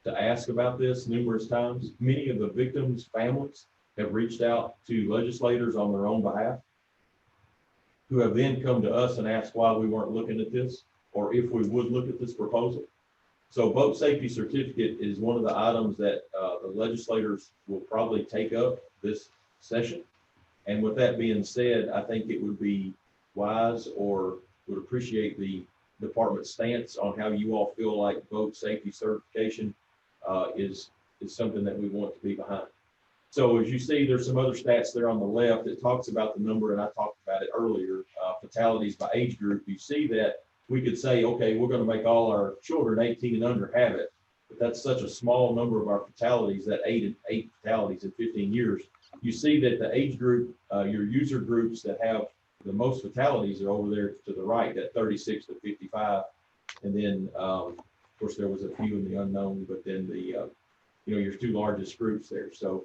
S16: to ask about this numerous times. Many of the victims' families have reached out to legislators on their own behalf, who have then come to us and asked why we weren't looking at this, or if we would look at this proposal. So boat safety certificate is one of the items that the legislators will probably take up this session. And with that being said, I think it would be wise, or would appreciate the department's stance on how you all feel like boat safety certification is something that we want to be behind. So as you see, there's some other stats there on the left that talks about the number, and I talked about it earlier, fatalities by age group. You see that we could say, okay, we're going to make all our children 18 and under have it, but that's such a small number of our fatalities, that eight fatalities in 15 years. You see that the age group, your user groups that have the most fatalities are over there to the right, that 36 to 55. And then, of course, there was a few in the unknown, but then your two largest groups there. So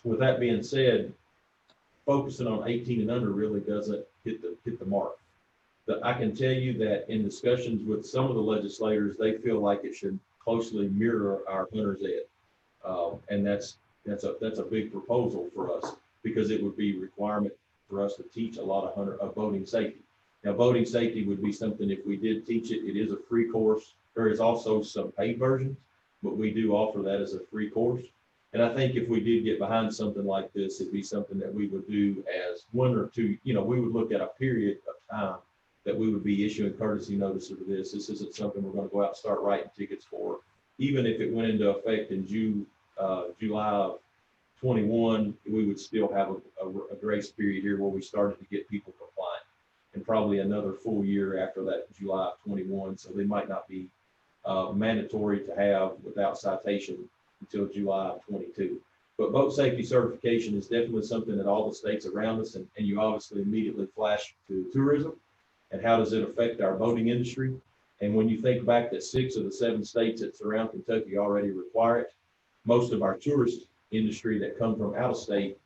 S16: with that being said, focusing on 18 and under really doesn't hit the mark. But I can tell you that in discussions with some of the legislators, they feel like it should closely mirror our hunter's ed. And that's a big proposal for us, because it would be a requirement for us to teach a lot of boating safety. Now, boating safety would be something, if we did teach it, it is a free course. There is also some paid versions, but we do offer that as a free course. And I think if we did get behind something like this, it'd be something that we would do as one or two, we would look at a period of time that we would be issuing courtesy notice of this. This isn't something we're going to go out and start writing tickets for. Even if it went into effect in July of 21, we would still have a grace period here where we started to get people compliant, and probably another full year after that July of 21. So they might not be mandatory to have without citation until July of 22. But boat safety certification is definitely something that all the states around us, and you obviously immediately flash to tourism and how does it affect our boating industry. And when you think back that 6 of the 7 states that surround Kentucky already require it, most of our tourist industry that come from out of state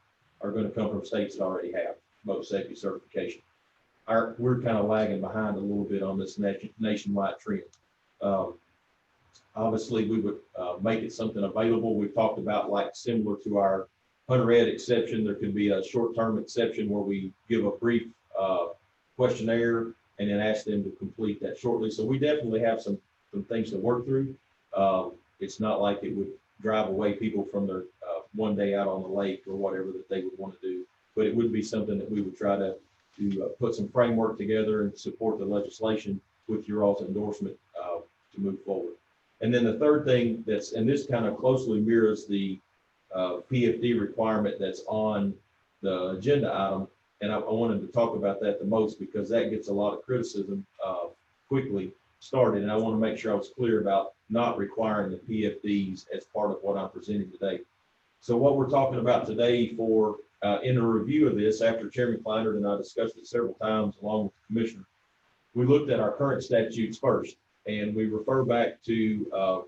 S16: are going to come from states that already have boat safety certification. We're kind of lagging behind a little bit on this nationwide trend. Obviously, we would make it something available. We've talked about, like, similar to our hunter ed exception, there could be a short-term exception where we give a brief questionnaire and then ask them to complete that shortly. So we definitely have some things to work through. It's not like it would drive away people from their one day out on the lake or whatever that they would want to do, but it would be something that we would try to put some framework together and support the legislation with your all's endorsement move forward. And then the third thing and this kind of closely mirrors the PFD requirement that's on the agenda item. And I wanted to talk about that the most because that gets a lot of criticism quickly started. And I want to make sure I was clear about not requiring the PFDs as part of what I'm presenting today. So what we're talking about today for in a review of this, after Chairman Kleinert and I discussed it several times along with the commissioner, we looked at our current statutes first, and we refer back to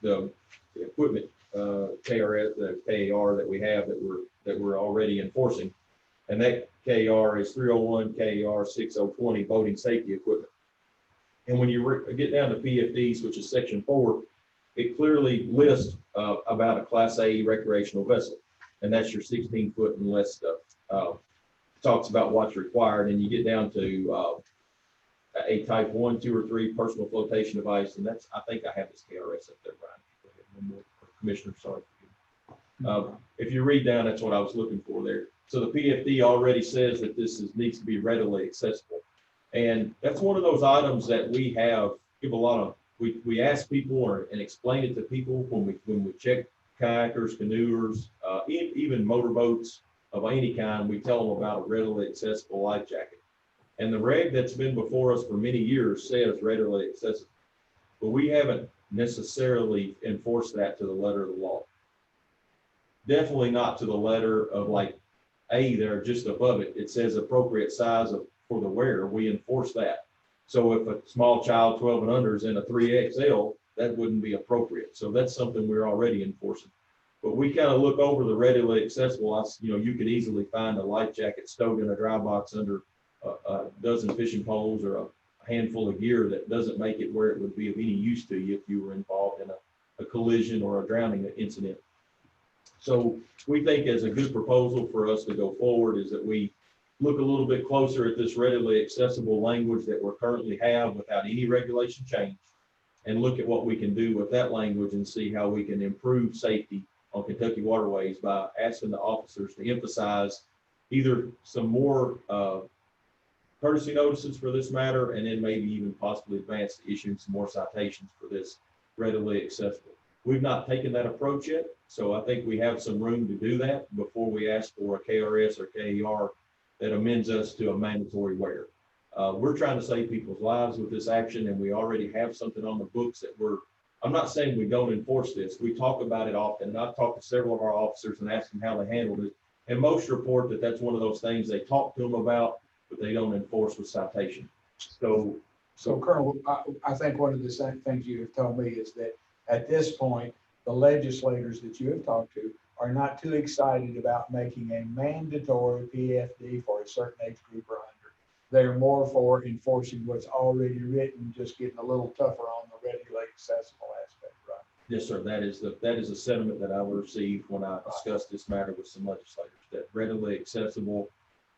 S16: the equipment KRS, the KAR that we have that we're already enforcing. And that KAR is 301 KAR 6020 boating safety equipment. And when you get down to PFDs, which is section 4, it clearly lists about a Class A recreational vessel, and that's your 16-foot and less stuff. Talks about what's required, and you get down to a type 1, 2, or 3 personal flotation device, and that's, I think I have this KRS up there, Brian. Go ahead, one more. Commissioner, sorry. If you read down, that's what I was looking for there. So the PFD already says that this needs to be readily accessible. And that's one of those items that we give a lot of, we ask people and explain it to people when we check kayakers, canoers, even motorboats of any kind, we tell them about a readily accessible life jacket. And the reg that's been before us for many years says readily accessible, but we haven't necessarily enforced that to the letter of the law. Definitely not to the letter of like A there, just above it. It says appropriate size for the wearer. We enforce that. So if a small child 12 and under is in a 3XL, that wouldn't be appropriate. So that's something we're already enforcing. But we kind of look over the readily accessible. You could easily find a life jacket stowed in a dry box under a dozen fishing poles or a handful of gear that doesn't make it where it would be of any use to you if you were involved in a collision or a drowning incident. So we think as a good proposal for us to go forward is that we look a little bit closer at this readily accessible language that we currently have without any regulation change, and look at what we can do with that language and see how we can improve safety on Kentucky waterways by asking the officers to emphasize either some more courtesy notices for this matter, and then maybe even possibly advance to issuing some more citations for this readily accessible. We've not taken that approach yet, so I think we have some room to do that before we ask for a KRS or KAR that amends us to a mandatory wear. We're trying to save people's lives with this action, and we already have something on the books that I'm not saying we don't enforce this. We talk about it often, and I've talked to several of our officers and asked them how they handled it. And most report that that's one of those things they talk to them about, but they don't enforce with citation. So
S1: Colonel, I think one of the same things you have told me is that at this point, the legislators that you have talked to are not too excited about making a mandatory PFD for a certain age group or under. They're more for enforcing what's already written, just getting a little tougher on the readily accessible aspect, right?
S16: yes, sir. That is a sentiment that I received when I discussed this matter with some legislators, that readily accessible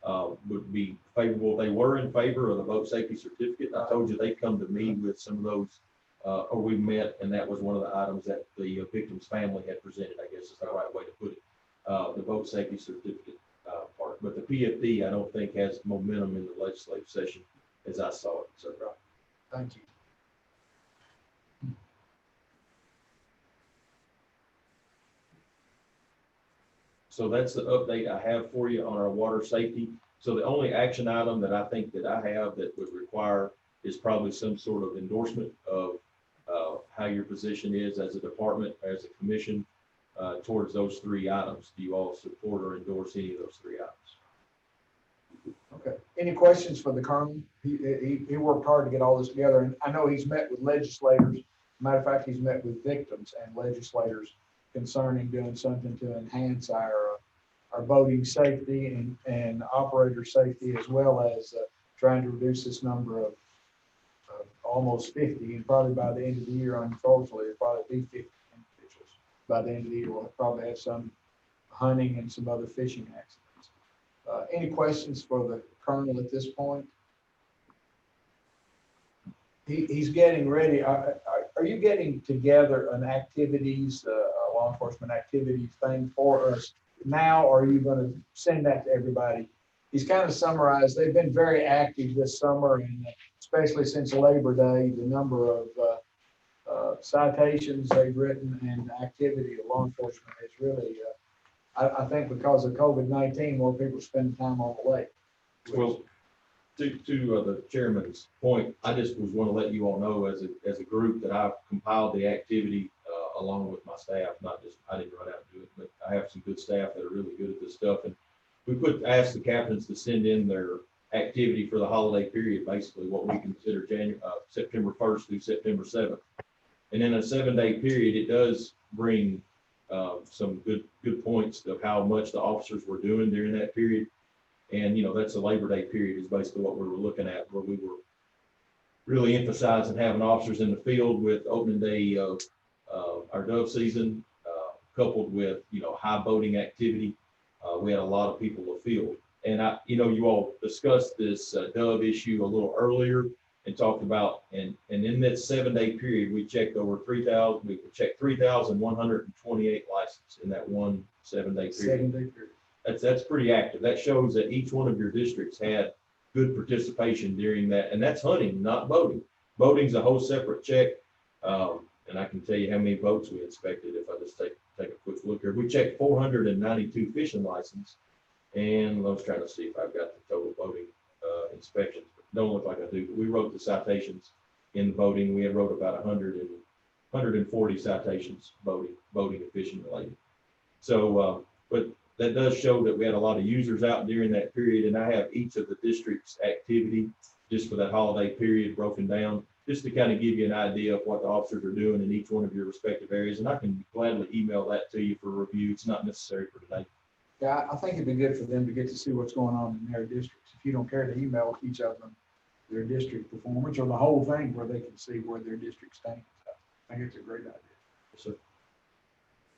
S16: would be favorable. They were in favor of the boat safety certificate. I told you they come to me with some of those, or we met, and that was one of the items that the victim's family had presented, I guess is the right way to put it, the boat safety certificate part. But the PFD, I don't think has momentum in the legislative session as I saw it. So, right.
S1: Thank you.
S16: So that's the update I have for you on our water safety. So the only action item that I think that I have that would require is probably some sort of endorsement of how your position is as a department, as a commission, towards those 3 items. Do you all support or endorse any of those 3 items?
S1: Okay. Any questions for the Colonel? He worked hard to get all this together, and I know he's met with legislators. Matter of fact, he's met with victims and legislators concerning doing something to enhance our boating safety and operator safety, as well as trying to reduce this number of almost 50, and probably by the end of the year, unfortunately, it'll probably be 50 individuals. By the end of the year, we'll probably have some hunting and some other fishing accidents. Any questions for the Colonel at this point? He's getting ready. Are you getting together an activities, law enforcement activities thing for us now, or are you going to send that to everybody? He's kind of summarized. They've been very active this summer, and especially since Labor Day, the number of citations they've written and activity of law enforcement is really, I think because of COVID-19, more people spend time on the lake.
S16: Well, to the chairman's point, I just was want to let you all know as a group that I've compiled the activity along with my staff, not just, I didn't run out and do it, but I have some good staff that are really good at this stuff. And we asked the captains to send in their activity for the holiday period, basically what we consider September 1st through September 7th. And in a 7-day period, it does bring some good points of how much the officers were doing during that period. And, you know, that's a Labor Day period is basically what we were looking at, where we were really emphasizing having officers in the field with opening day of our dove season, coupled with, you know, high boating activity. We had a lot of people afield. And you all discussed this dove issue a little earlier and talked about, and in that 7-day period, we checked over 3,000, we checked 3,128 licenses in that one 7-day period.
S1: 7-day period.
S16: That's pretty active. That shows that each one of your districts had good participation during that. And that's hunting, not boating. Boating's a whole separate check. And I can tell you how many boats we inspected if I just take a quick look here. We checked 492 fishing licenses. And I was trying to see if I've got the total boating inspections. Don't look like I do, but we wrote the citations in the boating. We had wrote about 140 citations boating and fishing related. So, but that does show that we had a lot of users out during that period. And I have each of the district's activity just for that holiday period broken down, just to kind of give you an idea of what the officers are doing in each one of your respective areas. And I can gladly email that to you for review. It's not necessary for today.
S1: Yeah, I think it'd be good for them to get to see what's going on in their districts. If you don't care to email each of them their district performance or the whole thing where they can see where their district stands. I think it's a great idea.
S16: Yes, sir.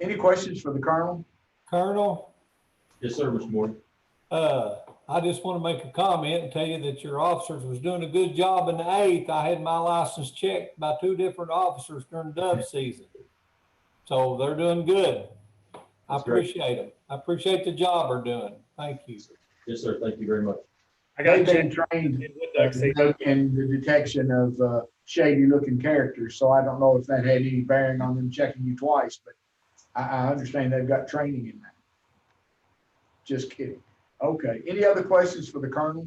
S1: Any questions for the Colonel?
S4: Colonel?
S16: Yes, sir, Mr. Morgan.
S4: I just want to make a comment and tell you that your officers was doing a good job in the 8th. I had my license checked by 2 different officers during dove season. So they're doing good. I appreciate them. I appreciate the job they're doing. Thank you.
S16: Yes, sir. Thank you very much.
S1: They've been trained in the detection of shady looking characters. So I don't know if that had any bearing on them checking you twice, but I understand they've got training in that. Just kidding. Okay. Any other questions for the Colonel?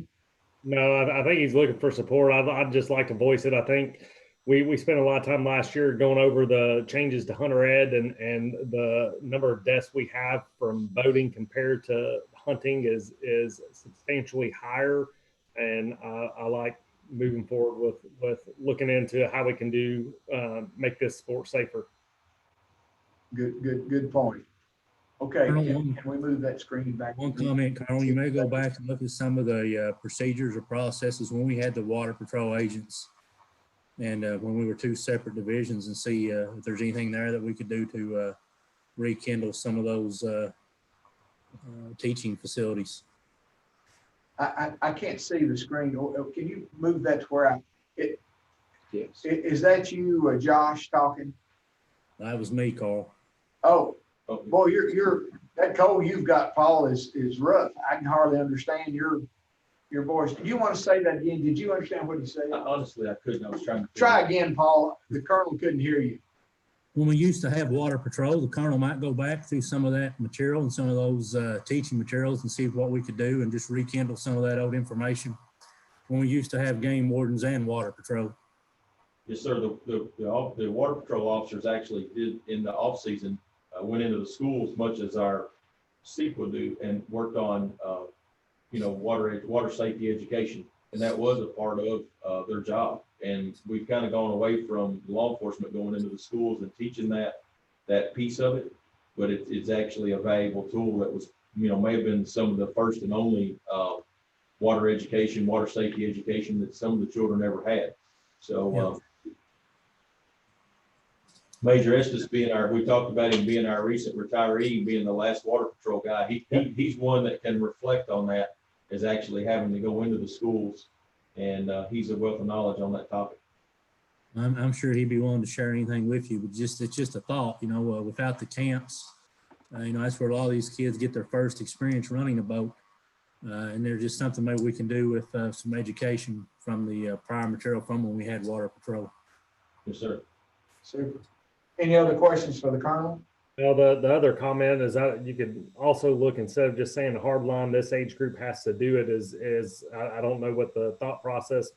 S12: No, I think he's looking for support. I'd just like to voice it. I think we spent a lot of time last year going over the changes to hunter ed and the number of deaths we have from boating compared to hunting is substantially higher. And I like moving forward with looking into how we can do make this sport safer.
S1: Good point. Okay, can we move that screen back?
S11: One comment, Colonel, you may go back and look at some of the procedures or processes when we had the water patrol agents and when we were 2 separate divisions and see if there's anything there that we could do to rekindle some of those teaching facilities.
S1: I can't see the screen. Can you move that to where yes. Is that you, Josh, talking?
S11: That was me, Carl.
S1: Oh, boy, that cold you've got, Paul, is rough. I can hardly understand your voice. Do you want to say that again? Did you understand what he said?
S16: Honestly, I couldn't. I was trying to
S1: try again, Paul. The Colonel couldn't hear you.
S11: When we used to have water patrol, the Colonel might go back through some of that material and some of those teaching materials and see what we could do and just rekindle some of that old information. When we used to have game wardens and water patrol.
S16: Yes, sir. The water patrol officers actually did in the off season went into the schools much as our SEQA do and worked on water safety education, and that was a part of their job. And we've kind of gone away from law enforcement going into the schools and teaching that piece of it, but it's actually a valuable tool that was may have been some of the first and only water education, water safety education that some of the children ever had. So. Major Estes we talked about him being our recent retiree, being the last water patrol guy. He's one that can reflect on that as actually having to go into the schools, and he's a wealth of knowledge on that topic.
S11: I'm sure he'd be willing to share anything with you, but it's just a thought, without the camps, that's where a lot of these kids get their first experience running a boat. And there's just something maybe we can do with some education from the prior material from when we had water patrol.
S16: Yes, sir.
S1: Super. Any other questions for the Colonel?
S12: Well, the other comment is that you could also look, instead of just saying hard line, this age group has to do it, is I don't know what the thought process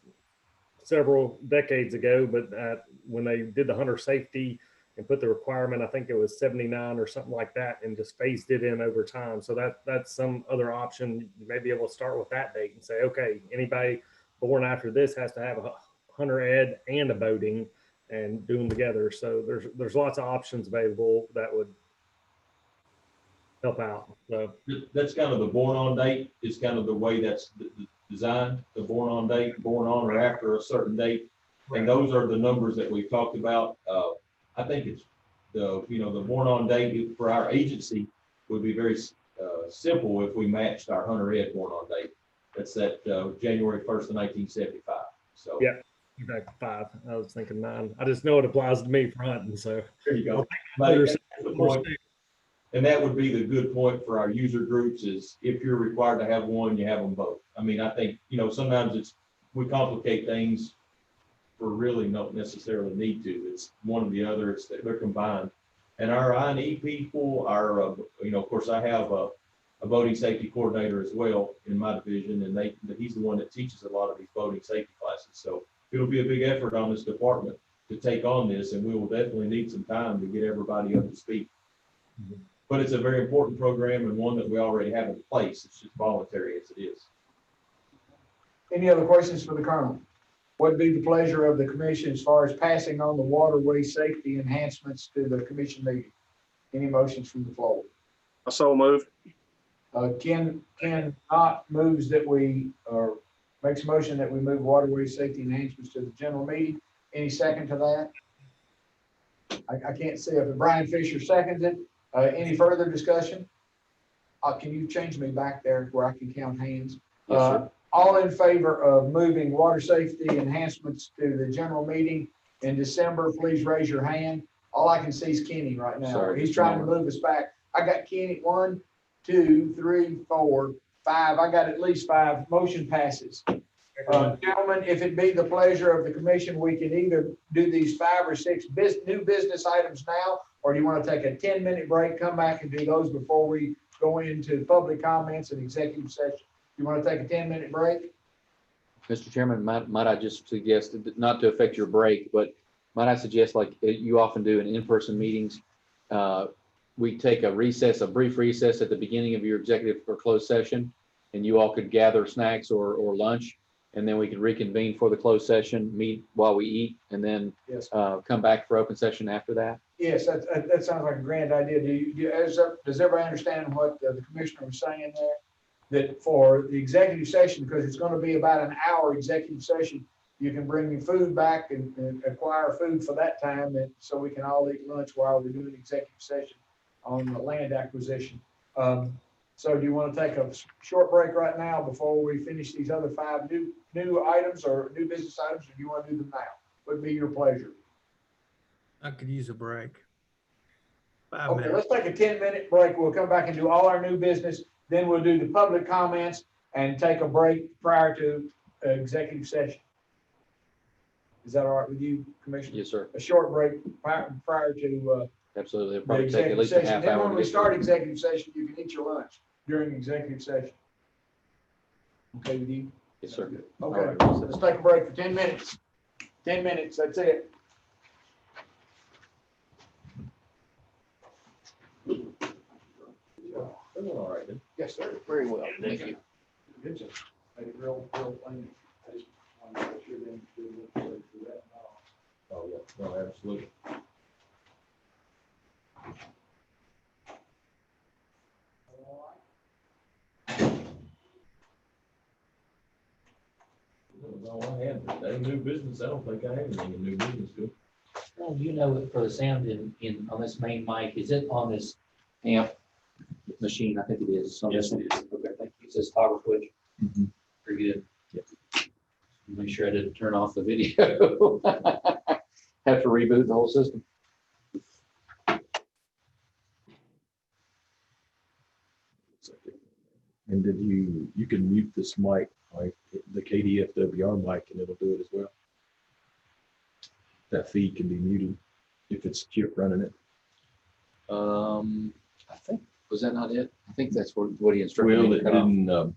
S12: several decades ago, but when they did the hunter safety and put the requirement, I think it was 79 or something like that, and just phased it in over time. So that's some other option. You may be able to start with that date and say, okay, anybody born after this has to have a hunter ed and a boating and do them together. So there's lots of options available that would help out. So
S16: That's kind of the born on date is kind of the way that's designed, the born on date, born on or after a certain date. And those are the numbers that we've talked about. I think it's the born on date for our agency would be very simple if we matched our hunter ed born on date. That's that January 1st of 1975. So
S12: yeah, back to 5. I was thinking 9. I just know it applies to me for hunting. So
S16: there you go. And that would be the good point for our user groups is if you're required to have one, you have them both. I mean, I think, sometimes we complicate things for really not necessarily need to. It's one or the other. It's that they're combined. And our I&E people are, of course, I have a boating safety coordinator as well in my division, and he's the one that teaches a lot of these boating safety classes. So it'll be a big effort on this department to take on this, and we will definitely need some time to get everybody up to speed.
S12: Mm-hmm.
S16: But it's a very important program and one that we already have in place. It's just voluntary as it is.
S1: Any other questions for the Colonel? What would be the pleasure of the commission as far as passing on the waterway safety enhancements to the commission meeting? Any motions from the floor?
S6: I so moved.
S1: Ken Knott moves that makes a motion that we move waterway safety enhancements to the general meeting. Any second to that? I can't see if Brian Fisher seconds it. Any further discussion? Can you change me back there where I can count hands?
S3: Yes, sir.
S1: All in favor of moving water safety enhancements to the general meeting in December, please raise your hand. All I can see is Kenny right now.
S3: Sorry,
S1: He's
S3: just
S1: trying to
S3: one.
S1: move us back. I got Kenny, 1, 2, 3, 4, 5. I got at least 5. Motion passes. Gentlemen, if it be the pleasure of the commission, we can either do these 5 or 6 new business items now, or do you want to take a 10-minute break, come back and do those before we go into public comments and executive session? You want to take a 10-minute break?
S3: Mr. Chairman, might I just suggest, not to affect your break, but might I suggest, like you often do in in-person meetings, we take a brief recess at the beginning of your executive or closed session, and you all could gather snacks or lunch, and then we can reconvene for the closed session, meet while we eat, and then
S1: Yes.
S3: come back for open session after that.
S1: Yes, that sounds like a grand idea. Does everybody understand what the commissioner was saying there? That for the executive session, because it's going to be about an hour executive session, you can bring your food back and acquire food for that time, and so we can all eat lunch while we're doing executive session on the land acquisition. So do you want to take a short break right now before we finish these other 5 new items or new business items, or do you want to do them now? Would be your pleasure.
S2: I could use a break. 5
S1: Okay,
S2: minutes.
S1: let's take a 10-minute break. We'll come back and do all our new business. Then we'll do the public comments and take a break prior to executive session. Is that all right with you, Commissioner?
S3: Yes, sir.
S1: A short break prior to
S3: Absolutely. It'll
S1: the
S3: probably take at
S1: executive
S3: least a
S1: session.
S3: half
S1: Then
S3: hour.
S1: when
S3: to
S1: we
S3: get
S1: start
S3: through.
S1: executive session, you can eat your lunch during executive session. Okay with you?
S3: Yes, sir.
S1: Okay,
S3: All right.
S1: let's take a break for 10 minutes. 10 minutes, that's it.
S16: All right, then.
S1: Yes, sir.
S17: Very well. Thank you.
S1: Good job. Made it real plain. I just want to make sure they do that.
S16: Oh, yeah, no, absolutely. That was all I had today. New business, I don't think I have anything in new business, good.
S3: Well, you know, for the sound on this main mic, is it on this amp machine? I think it is.
S16: Yes, it is.
S3: Okay, thank you. It says toggle switch.
S16: Mhm.
S3: Very good. Make sure I didn't turn off the video. Have to reboot the whole system.
S16: And did you can mute this mic, like the KDFWR mic, and it'll do it as well. That feed can be muted. if it's Chip running it.
S3: I think, was that not it? I think that's what he instructed.
S16: Well,
S3: me to cut off.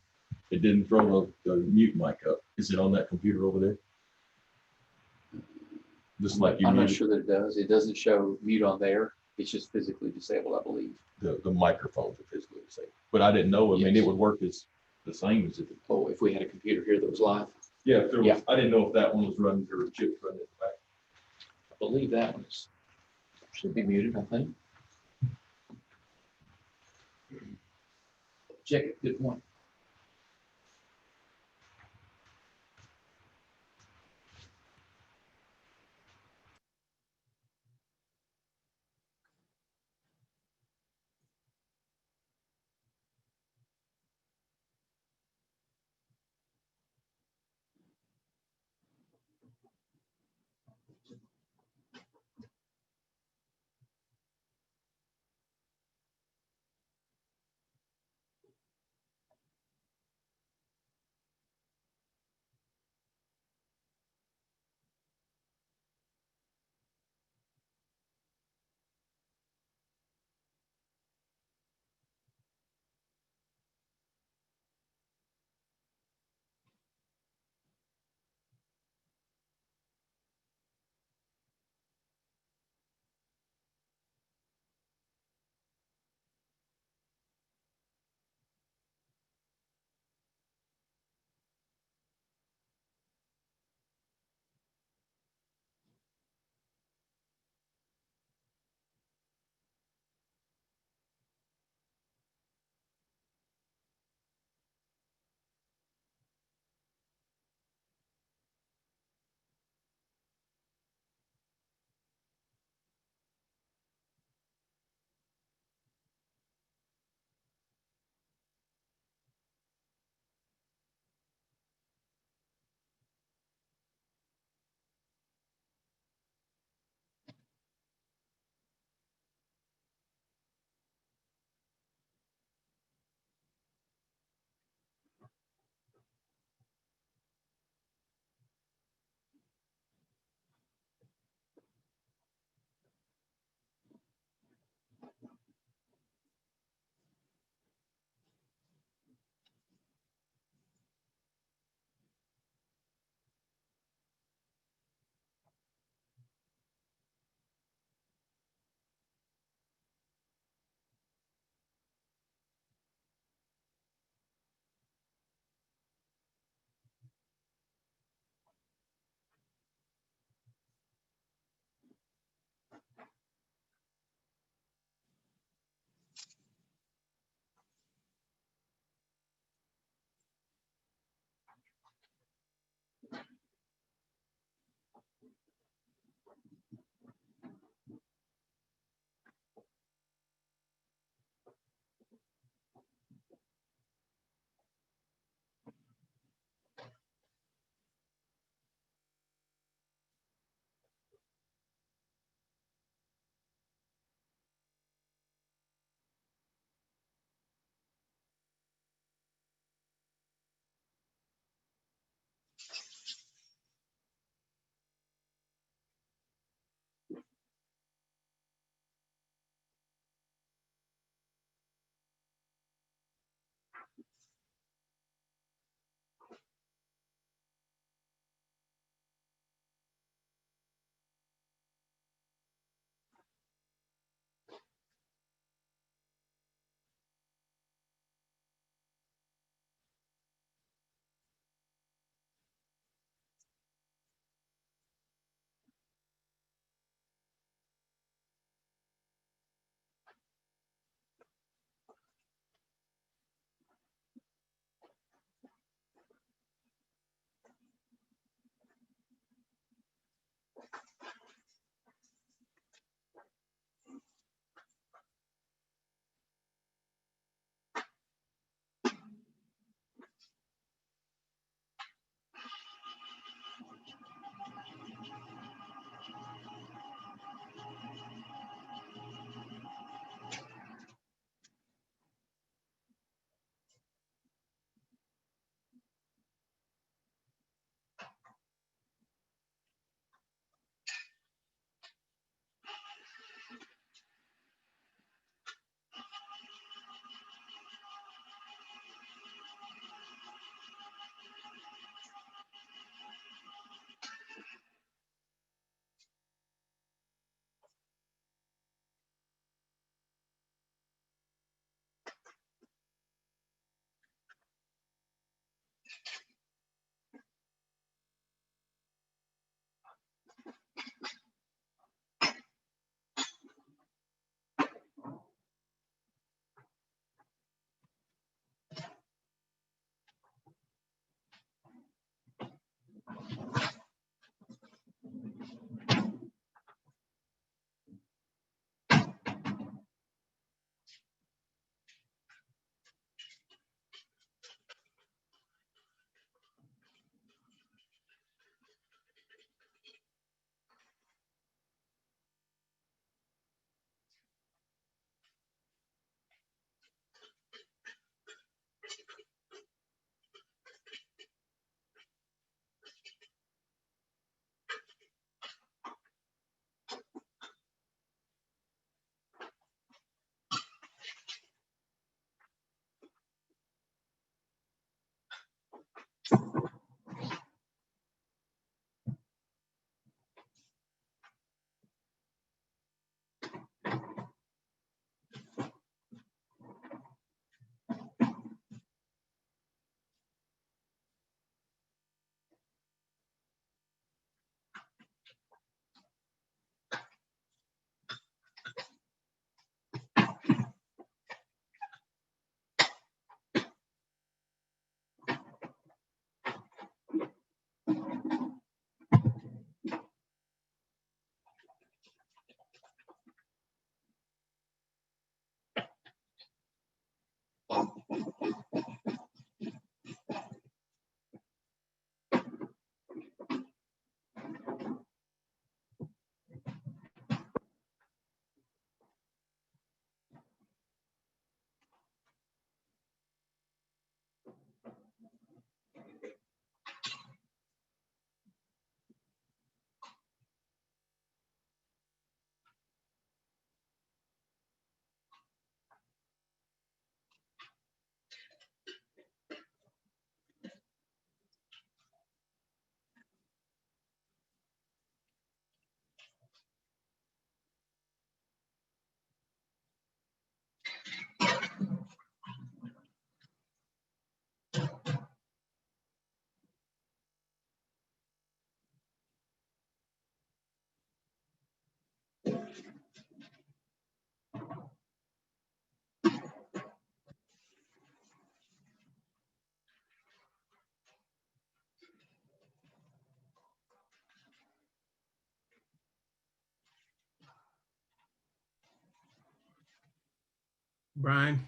S16: it didn't throw the mute mic up. Is it on that computer over there? Just like you
S3: I'm not
S16: muted
S3: sure that it does. It doesn't show mute on there. It's just physically disabled, I believe.
S16: the microphones are physically disabled. But I didn't know. I mean, it would work as the same as if it.
S3: Oh, if we had a computer here that was live.
S16: Yeah, if there was,
S3: Yeah.
S16: I didn't know if that one was running or Chip's running it back.
S3: I believe that one should be muted, I think. Check it. Good point.
S2: Brian,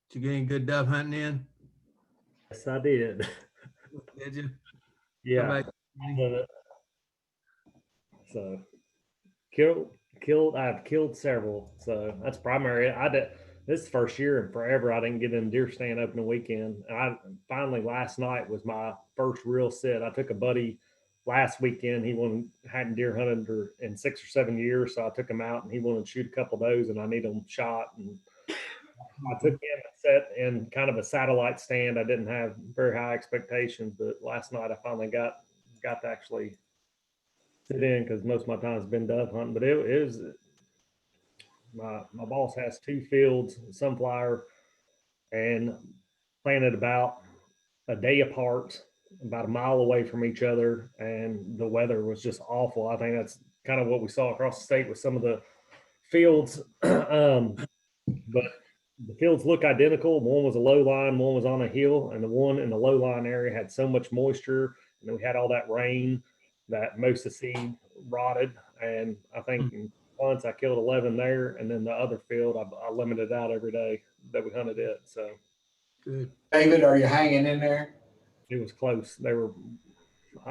S2: did you get any good dove hunting in?
S12: Yes, I did.
S2: Did you?
S12: Yeah.
S2: How about you?
S12: So I've killed several. So that's primary. This is the first year in forever I didn't get in deer stand opening weekend. I finally last night was my first real sit. I took a buddy last weekend. He hadn't deer hunted in 6 or 7 years, so I took him out and he wanted to shoot a couple of those, and I need them shot. And I took him and set in kind of a satellite stand. I didn't have very high expectations, but last night I finally got to actually sit in because most of my time has been dove hunting. But it was my boss has 2 fields, sunflower, and planted about a day apart, about a mile away from each other, and the weather was just awful. I think that's kind of what we saw across the state with some of the fields. But the fields look identical. One was a low line, one was on a hill, and the one in the low line area had so much moisture, and then we had all that rain that most of the seed rotted. And I think once I killed 11 there, and then the other field I limited out every day that we hunted it. So
S2: good.
S1: David, are you hanging in there?
S12: It was close. They were.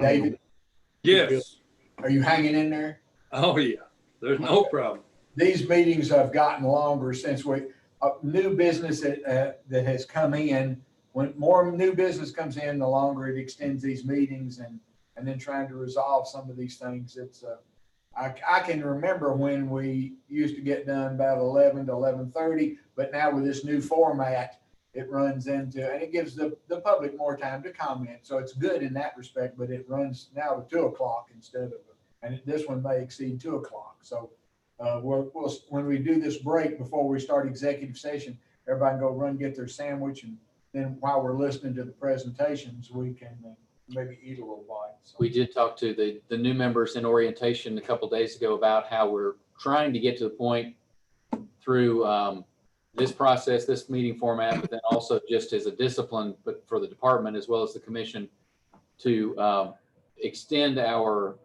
S1: David?
S9: Yes.
S1: Are you hanging in there?
S9: Oh, yeah. There's no problem.
S1: These meetings have gotten longer since new business that has come in. When more new business comes in, the longer it extends these meetings and then trying to resolve some of these things. It's I can remember when we used to get done about 11 to 11:30, but now with this new format, it runs into, and it gives the public more time to comment. So it's good in that respect, but it runs now to 2 o'clock instead of, and this one may exceed 2 o'clock. So we'll when we do this break before we start executive session, everybody can go run, get their sandwich, and then while we're listening to the presentations, we can maybe eat a little bite. So.
S3: We did talk to the new members in orientation a couple of days ago about how we're trying to get to the point through this process, this meeting format, but then also just as a discipline, but for the department as well as the commission, to extend our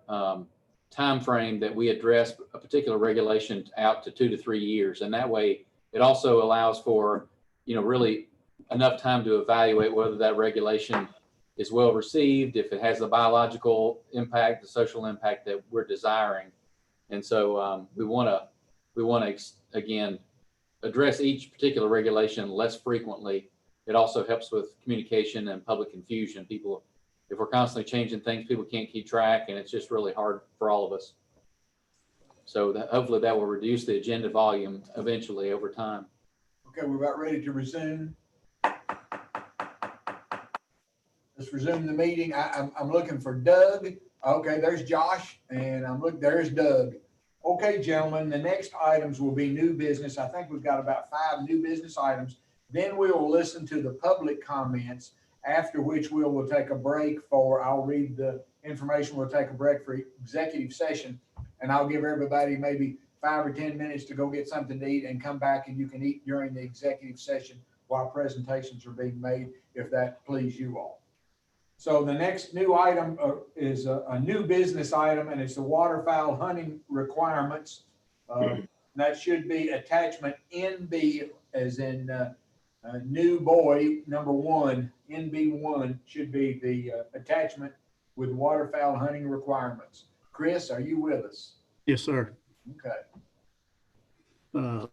S3: time frame that we address a particular regulation out to 2 to 3 years. And that way it also allows for, really enough time to evaluate whether that regulation is well received, if it has the biological impact, the social impact that we're desiring. And so we want to again address each particular regulation less frequently. It also helps with communication and public confusion. People, if we're constantly changing things, people can't keep track, and it's just really hard for all of us. So hopefully that will reduce the agenda volume eventually over time.
S1: Okay, we're about ready to resume. Let's resume the meeting. I'm looking for Doug. Okay, there's Josh, and there's Doug. Okay, gentlemen, the next items will be new business. I think we've got about 5 new business items. Then we will listen to the public comments, after which we will take a break I'll read the information. We'll take a break for executive session, and I'll give everybody maybe 5 or 10 minutes to go get something to eat and come back, and you can eat during the executive session while presentations are being made, if that please you all. So the next new item is a new business item, and it's the waterfowl hunting requirements. That should be attachment NB, as in new boy number 1, NB1 should be the attachment with waterfowl hunting requirements. Chris, are you with us?
S14: Yes, sir.
S1: Okay.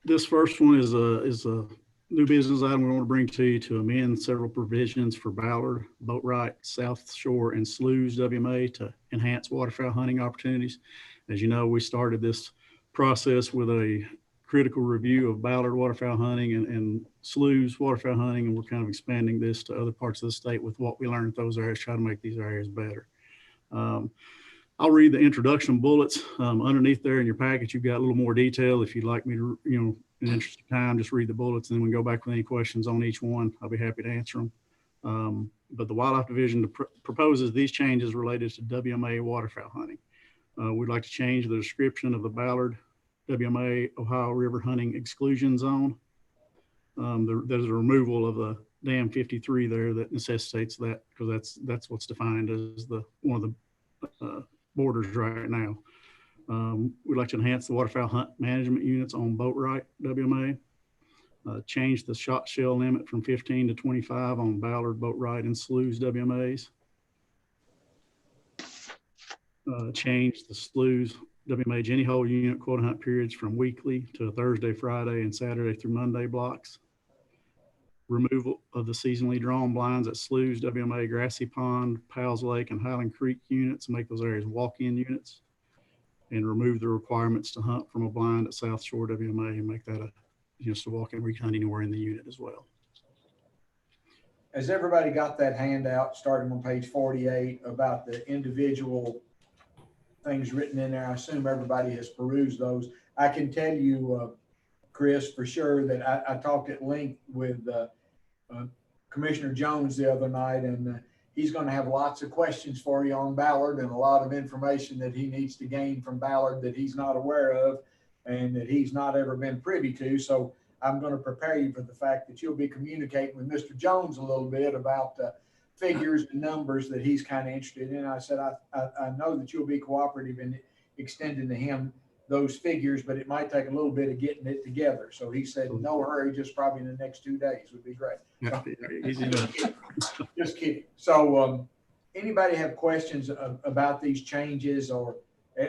S14: This first one is a new business item we want to bring to you to amend several provisions for Ballard, Boatwright, South Shore, and Sloughs WMA to enhance waterfowl hunting opportunities. As you know, we started this process with a critical review of Ballard waterfowl hunting and Sloughs waterfowl hunting, and we're kind of expanding this to other parts of the state with what we learned in those areas, try to make these areas better. I'll read the introduction bullets. Underneath there in your packet, you've got a little more detail. If you'd like me to, in the interest of time, just read the bullets, and then we can go back with any questions on each one. I'll be happy to answer them. But the Wildlife Division proposes these changes related to WMA waterfowl hunting. We'd like to change the description of the Ballard WMA Ohio River hunting exclusion zone. There's a removal of the dam 53 there that necessitates that, because that's what's defined as one of the borders right now. We'd like to enhance the waterfowl hunt management units on Boatwright WMA. Change the shot shell limit from 15 to 25 on Ballard, Boatwright, and Sloughs WMAs. Change the Sloughs WMA Jenny Hole unit quota hunt periods from weekly to Thursday, Friday, and Saturday through Monday blocks. Removal of the seasonally drawn blinds at Sloughs WMA, Grassy Pond, Powell's Lake, and Highland Creek units, make those areas walk-in units. And remove the requirements to hunt from a blind at South Shore WMA and make that just a walk-in where you can hunt anywhere in the unit as well.
S1: Has everybody got that handout starting on page 48 about the individual things written in there? I assume everybody has perused those. I can tell you, Chris, for sure that I talked at length with Commissioner Jones the other night, and he's going to have lots of questions for you on Ballard and a lot of information that he needs to gain from Ballard that he's not aware of and that he's not ever been privy to. So I'm going to prepare you for the fact that you'll be communicating with Mr. Jones a little bit about figures and numbers that he's kind of interested in. I said, I know that you'll be cooperative in extending to him those figures, but it might take a little bit of getting it together. So he said, no hurry, just probably in the next 2 days would be great. So, just kidding. So anybody have questions about these changes? Or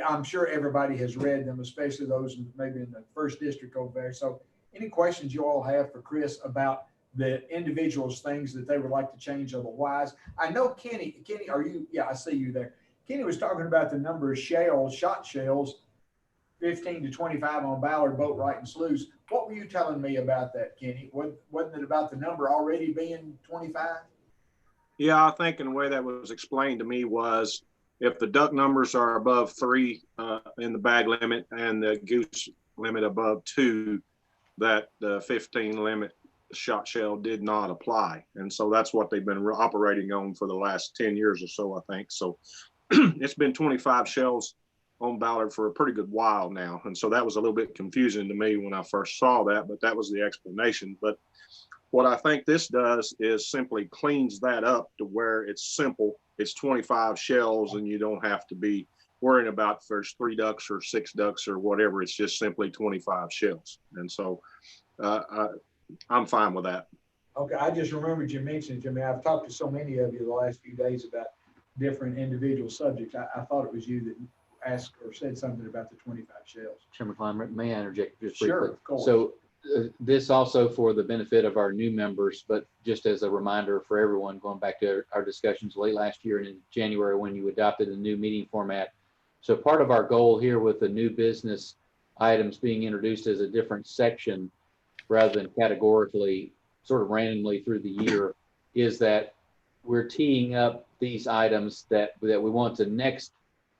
S1: I'm sure everybody has read them, especially those maybe in the first district over there. So any questions you all have for Chris about the individuals, things that they would like to change otherwise? I know Kenny, are you? Yeah, I see you there. Kenny was talking about the number of shells, shot shells, 15 to 25 on Ballard, Boatwright, and Sloughs. What were you telling me about that, Kenny? Wasn't it about the number already being 25?
S6: Yeah, I think in the way that was explained to me was if the duck numbers are above 3 in the bag limit and the goose limit above 2, that the 15 limit shot shell did not apply. And so that's what they've been operating on for the last 10 years or so, I think. So it's been 25 shells on Ballard for a pretty good while now. And so that was a little bit confusing to me when I first saw that, but that was the explanation. But what I think this does is simply cleans that up to where it's simple. It's 25 shells and you don't have to be worrying about if there's 3 ducks or 6 ducks or whatever. It's just simply 25 shells. And so I'm fine with that.
S1: Okay, I just remembered you mentioned, Jimmy, I've talked to so many of you the last few days about different individual subjects. I thought it was you that asked or said something about the 25 shells.
S3: Chairman Klein, may I interject just
S1: Sure,
S3: briefly?
S1: of course.
S3: So this also for the benefit of our new members, but just as a reminder for everyone, going back to our discussions late last year and in January when you adopted a new meeting format. So part of our goal here with the new business items being introduced as a different section rather than categorically sort of randomly through the year is that we're teeing up these items that we want to next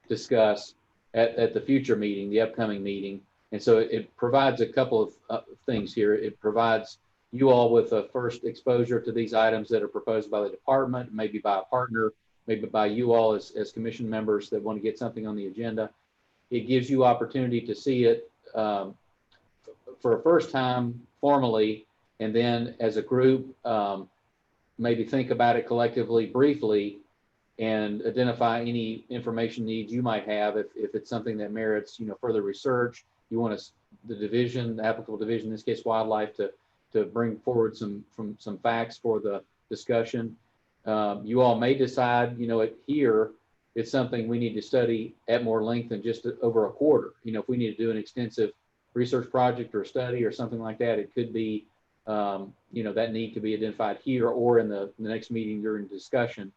S3: discuss at the future meeting, the upcoming meeting. And so it provides a couple of things here. It provides you all with a first exposure to these items that are proposed by the department, maybe by a partner, maybe by you all as commission members that want to get something on the agenda. It gives you opportunity to see it for a first time formally, and then as a group, maybe think about it collectively briefly and identify any information needs you might have if it's something that merits further research. You want us, the division, the applicable division, in this case wildlife, to bring forward some facts for the discussion. You all may decide, here it's something we need to study at more length than just over a quarter. If we need to do an extensive research project or study or something like that, it could be that need to be identified here or in the next meeting during discussion.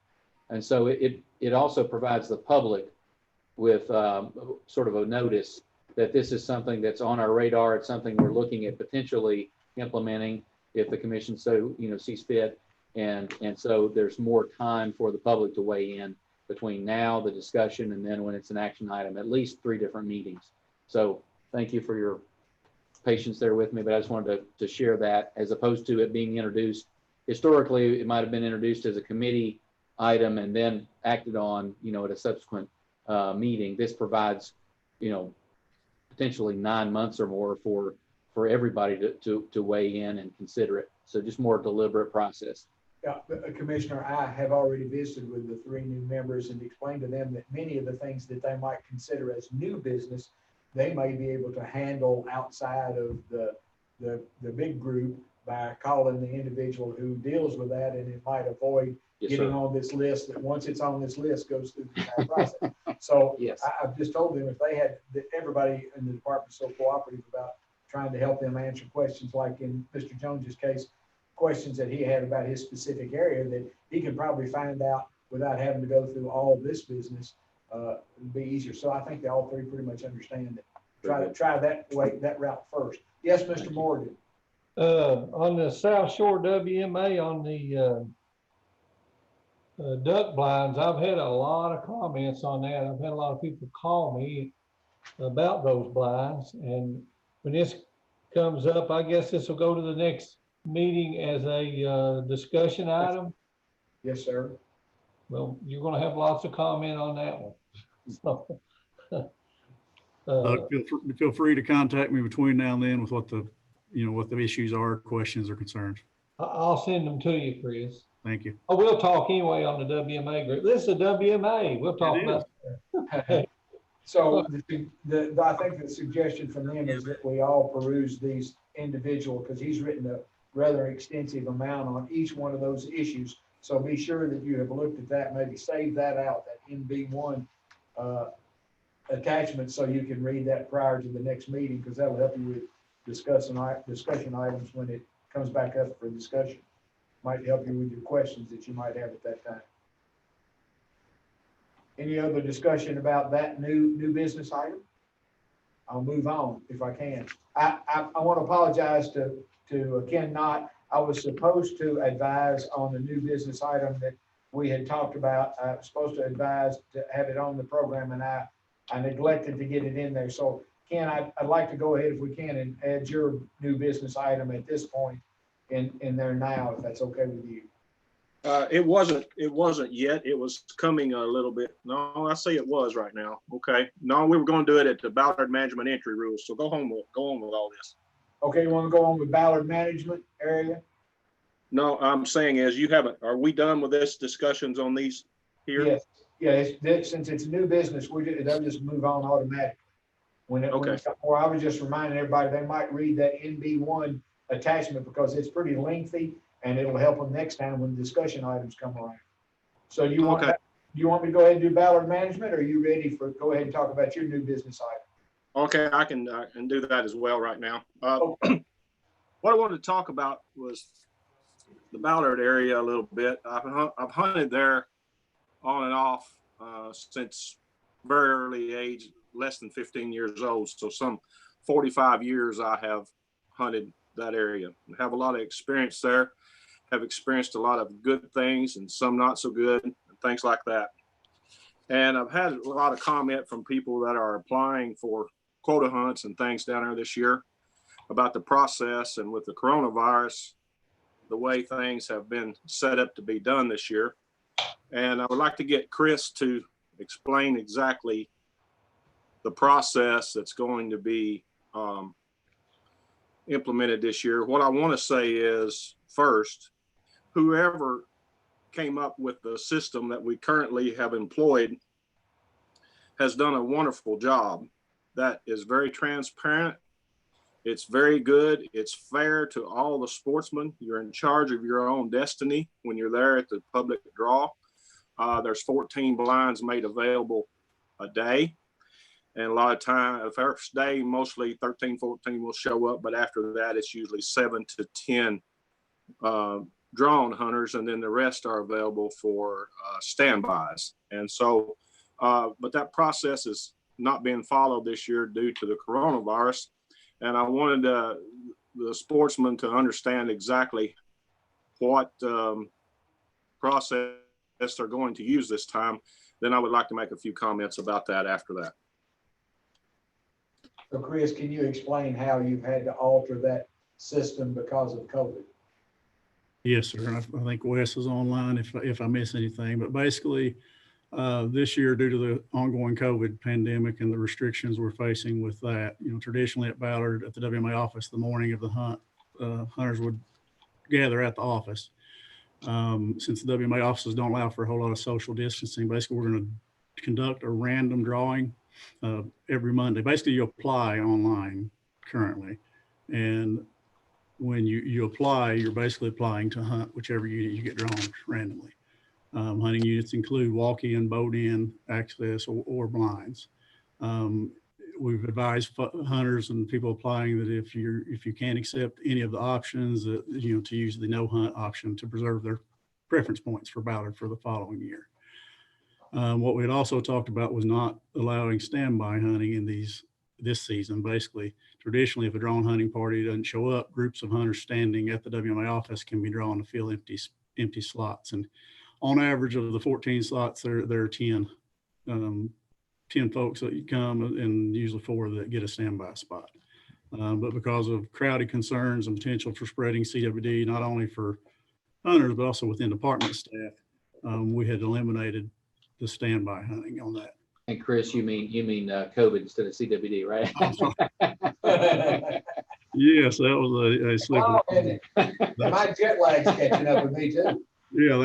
S3: And so it also provides the public with sort of a notice that this is something that's on our radar. It's something we're looking at potentially implementing if the commission so sees fit. And so there's more time for the public to weigh in between now, the discussion, and then when it's an action item, at least 3 different meetings. So thank you for your patience there with me, but I just wanted to share that as opposed to it being introduced. Historically, it might have been introduced as a committee item and then acted on, at a subsequent meeting. This provides, potentially 9 months or more for everybody to weigh in and consider it. So just more deliberate process.
S1: Commissioner, I have already visited with the 3 new members and explained to them that many of the things that they might consider as new business, they may be able to handle outside of the big group by calling the individual who deals with that, and it might avoid getting on this list that once it's on this list goes through the entire process. So
S3: Yes.
S1: I've just told them if they had, everybody in the department so cooperative about trying to help them answer questions, like in Mr. Jones's case, questions that he had about his specific area that he can probably find out without having to go through all this business, it'd be easier. So I think they all 3 pretty much understand that. Try that route first. Yes, Mr. Morgan.
S4: On the South Shore WMA on the duck blinds, I've had a lot of comments on that. I've had a lot of people call me about those blinds, and when this comes up, I guess this will go to the next meeting as a discussion item.
S1: Yes, sir.
S4: Well, you're going to have lots of comment on that one. So,
S14: Feel free to contact me between now and then with what the, what the issues are, questions or concerns.
S4: I'll send them to you, Chris.
S14: Thank you.
S4: Oh, we'll talk anyway on the WMA group. This is a WMA. We'll talk about that.
S1: So I think the suggestion from him is that we all peruse these individual, because he's written a rather extensive amount on each one of those issues. So be sure that you have looked at that, maybe save that out, that NB1 attachment, so you can read that prior to the next meeting, because that'll help you with discussion items when it comes back up for discussion. Might help you with your questions that you might have at that time. Any other discussion about that new business item? I'll move on if I can. I want to apologize to Ken Knott. I was supposed to advise on the new business item that we had talked about. I was supposed to advise to have it on the program, and I neglected to get it in there. So Ken, I'd like to go ahead if we can and add your new business item at this point in there now, if that's okay with you.
S6: It wasn't yet. It was coming a little bit. No, I say it was right now. Okay. No, we were going to do it at the Ballard Management Entry Rules. So go on with all this.
S1: Okay, you want to go on with Ballard Management area?
S6: No, I'm saying is are we done with this discussions on these here?
S1: Yes. Yeah, since it's new business, they'll just move on automatically. Or I was just reminding everybody, they might read that NB1 attachment because it's pretty lengthy, and it'll help them next time when discussion items come around. So do you want me to go ahead and do Ballard Management, or are you ready for, go ahead and talk about your new business item?
S6: Okay, I can do that as well right now. What I wanted to talk about was the Ballard area a little bit. I've hunted there on and off since very early age, less than 15 years old. So some 45 years I have hunted that area. I have a lot of experience there. Have experienced a lot of good things and some not so good, and things like that. And I've had a lot of comment from people that are applying for quota hunts and things down there this year about the process, and with the coronavirus, the way things have been set up to be done this year. And I would like to get Chris to explain exactly the process that's going to be implemented this year. What I want to say is, first, whoever came up with the system that we currently have employed has done a wonderful job. That is very transparent. It's very good. It's fair to all the sportsmen. You're in charge of your own destiny when you're there at the public draw. There's 14 blinds made available a day. And a lot of time, the first day, mostly 13, 14 will show up. But after that, it's usually 7 to 10 drawn hunters. And then the rest are available for standbys. And so, but that process is not being followed this year due to the coronavirus. And I wanted the sportsmen to understand exactly what process they're going to use this time. Then I would like to make a few comments about that after that.
S1: So Chris, can you explain how you've had to alter that system because of COVID?
S14: Yes, sir. I think Wes is online if I miss anything, but basically this year, due to the ongoing COVID pandemic and the restrictions we're facing with that, traditionally at Ballard at the WMA office, the morning of the hunt, hunters would gather at the office. Since the WMA offices don't allow for a whole lot of social distancing, basically we're going to conduct a random drawing every Monday. Basically, you apply online currently, and when you apply, you're basically applying to hunt whichever unit you get drawn randomly. Hunting units include walk-in, boat-in access, or blinds. We've advised hunters and people applying that if you can't accept any of the options, that to use the no hunt option to preserve their preference points for ballard for the following year. What we had also talked about was not allowing standby hunting in this season. Basically, traditionally, if a drawn hunting party doesn't show up, groups of hunters standing at the WMA office can be drawn to fill empty slots. And on average of the 14 slots, there are 10 folks that come, and usually 4 that get a standby spot. But because of crowded concerns and potential for spreading CWD, not only for hunters, but also within department staff, we had eliminated the standby hunting on that.
S3: And Chris, you mean COVID instead of CWD, right?
S14: Yes, that was a slip.
S1: My jet lag's catching up with me too.
S14: Yeah,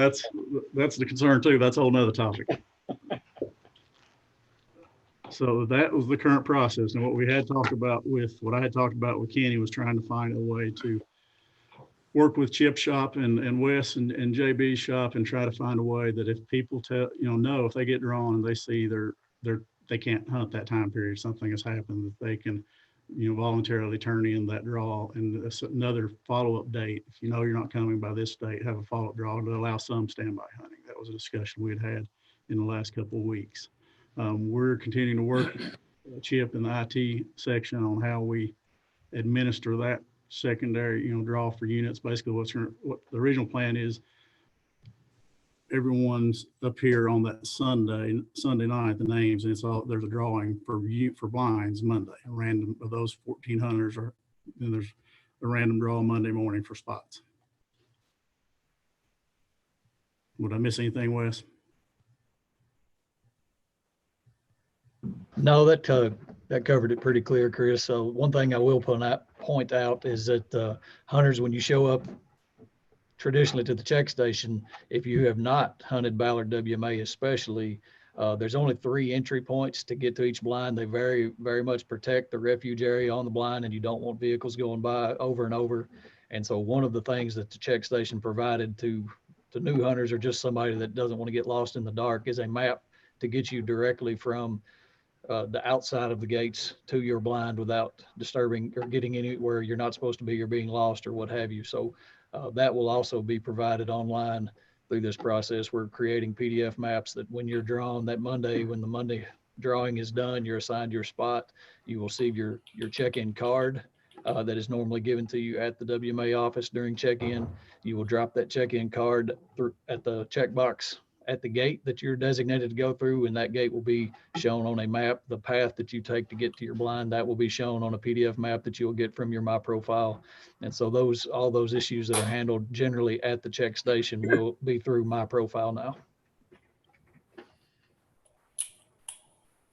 S14: that's the concern too. That's a whole nother topic. So that was the current process. And what I had talked about with Kenny was trying to find a way to work with Chip Shop and Wes and JB's shop and try to find a way that if people know if they get drawn and they see they can't hunt that time period, something has happened, that they can voluntarily turn in that draw, and another follow-up date. If you know you're not coming by this date, have a follow-up draw to allow some standby hunting. That was a discussion we had in the last couple of weeks. We're continuing to work with Chip in the IT section on how we administer that secondary, draw for units. Basically, what the original plan is, everyone's up here on that Sunday night, the names, and there's a drawing for blinds Monday, a random of those 14 hunters, then there's a random draw Monday morning for spots. Would I miss anything, Wes?
S15: No, that covered it pretty clear, Chris. So one thing I will point out is that hunters, when you show up traditionally to the check station, if you have not hunted ballard WMA especially, there's only 3 entry points to get to each blind. They very, very much protect the refuge area on the blind, and you don't want vehicles going by over and over. And so one of the things that the check station provided to new hunters, or just somebody that doesn't want to get lost in the dark, is a map to get you directly from the outside of the gates to your blind without disturbing or getting anywhere you're not supposed to be or being lost or what have you. So that will also be provided online through this process. We're creating PDF maps that when you're drawn that Monday, when the Monday drawing is done, you're assigned your spot, you will see your check-in card that is normally given to you at the WMA office during check-in. You will drop that check-in card at the checkbox at the gate that you're designated to go through, and that gate will be shown on a map. The path that you take to get to your blind, that will be shown on a PDF map that you'll get from your My Profile. And so all those issues that are handled generally at the check station will be through My Profile now.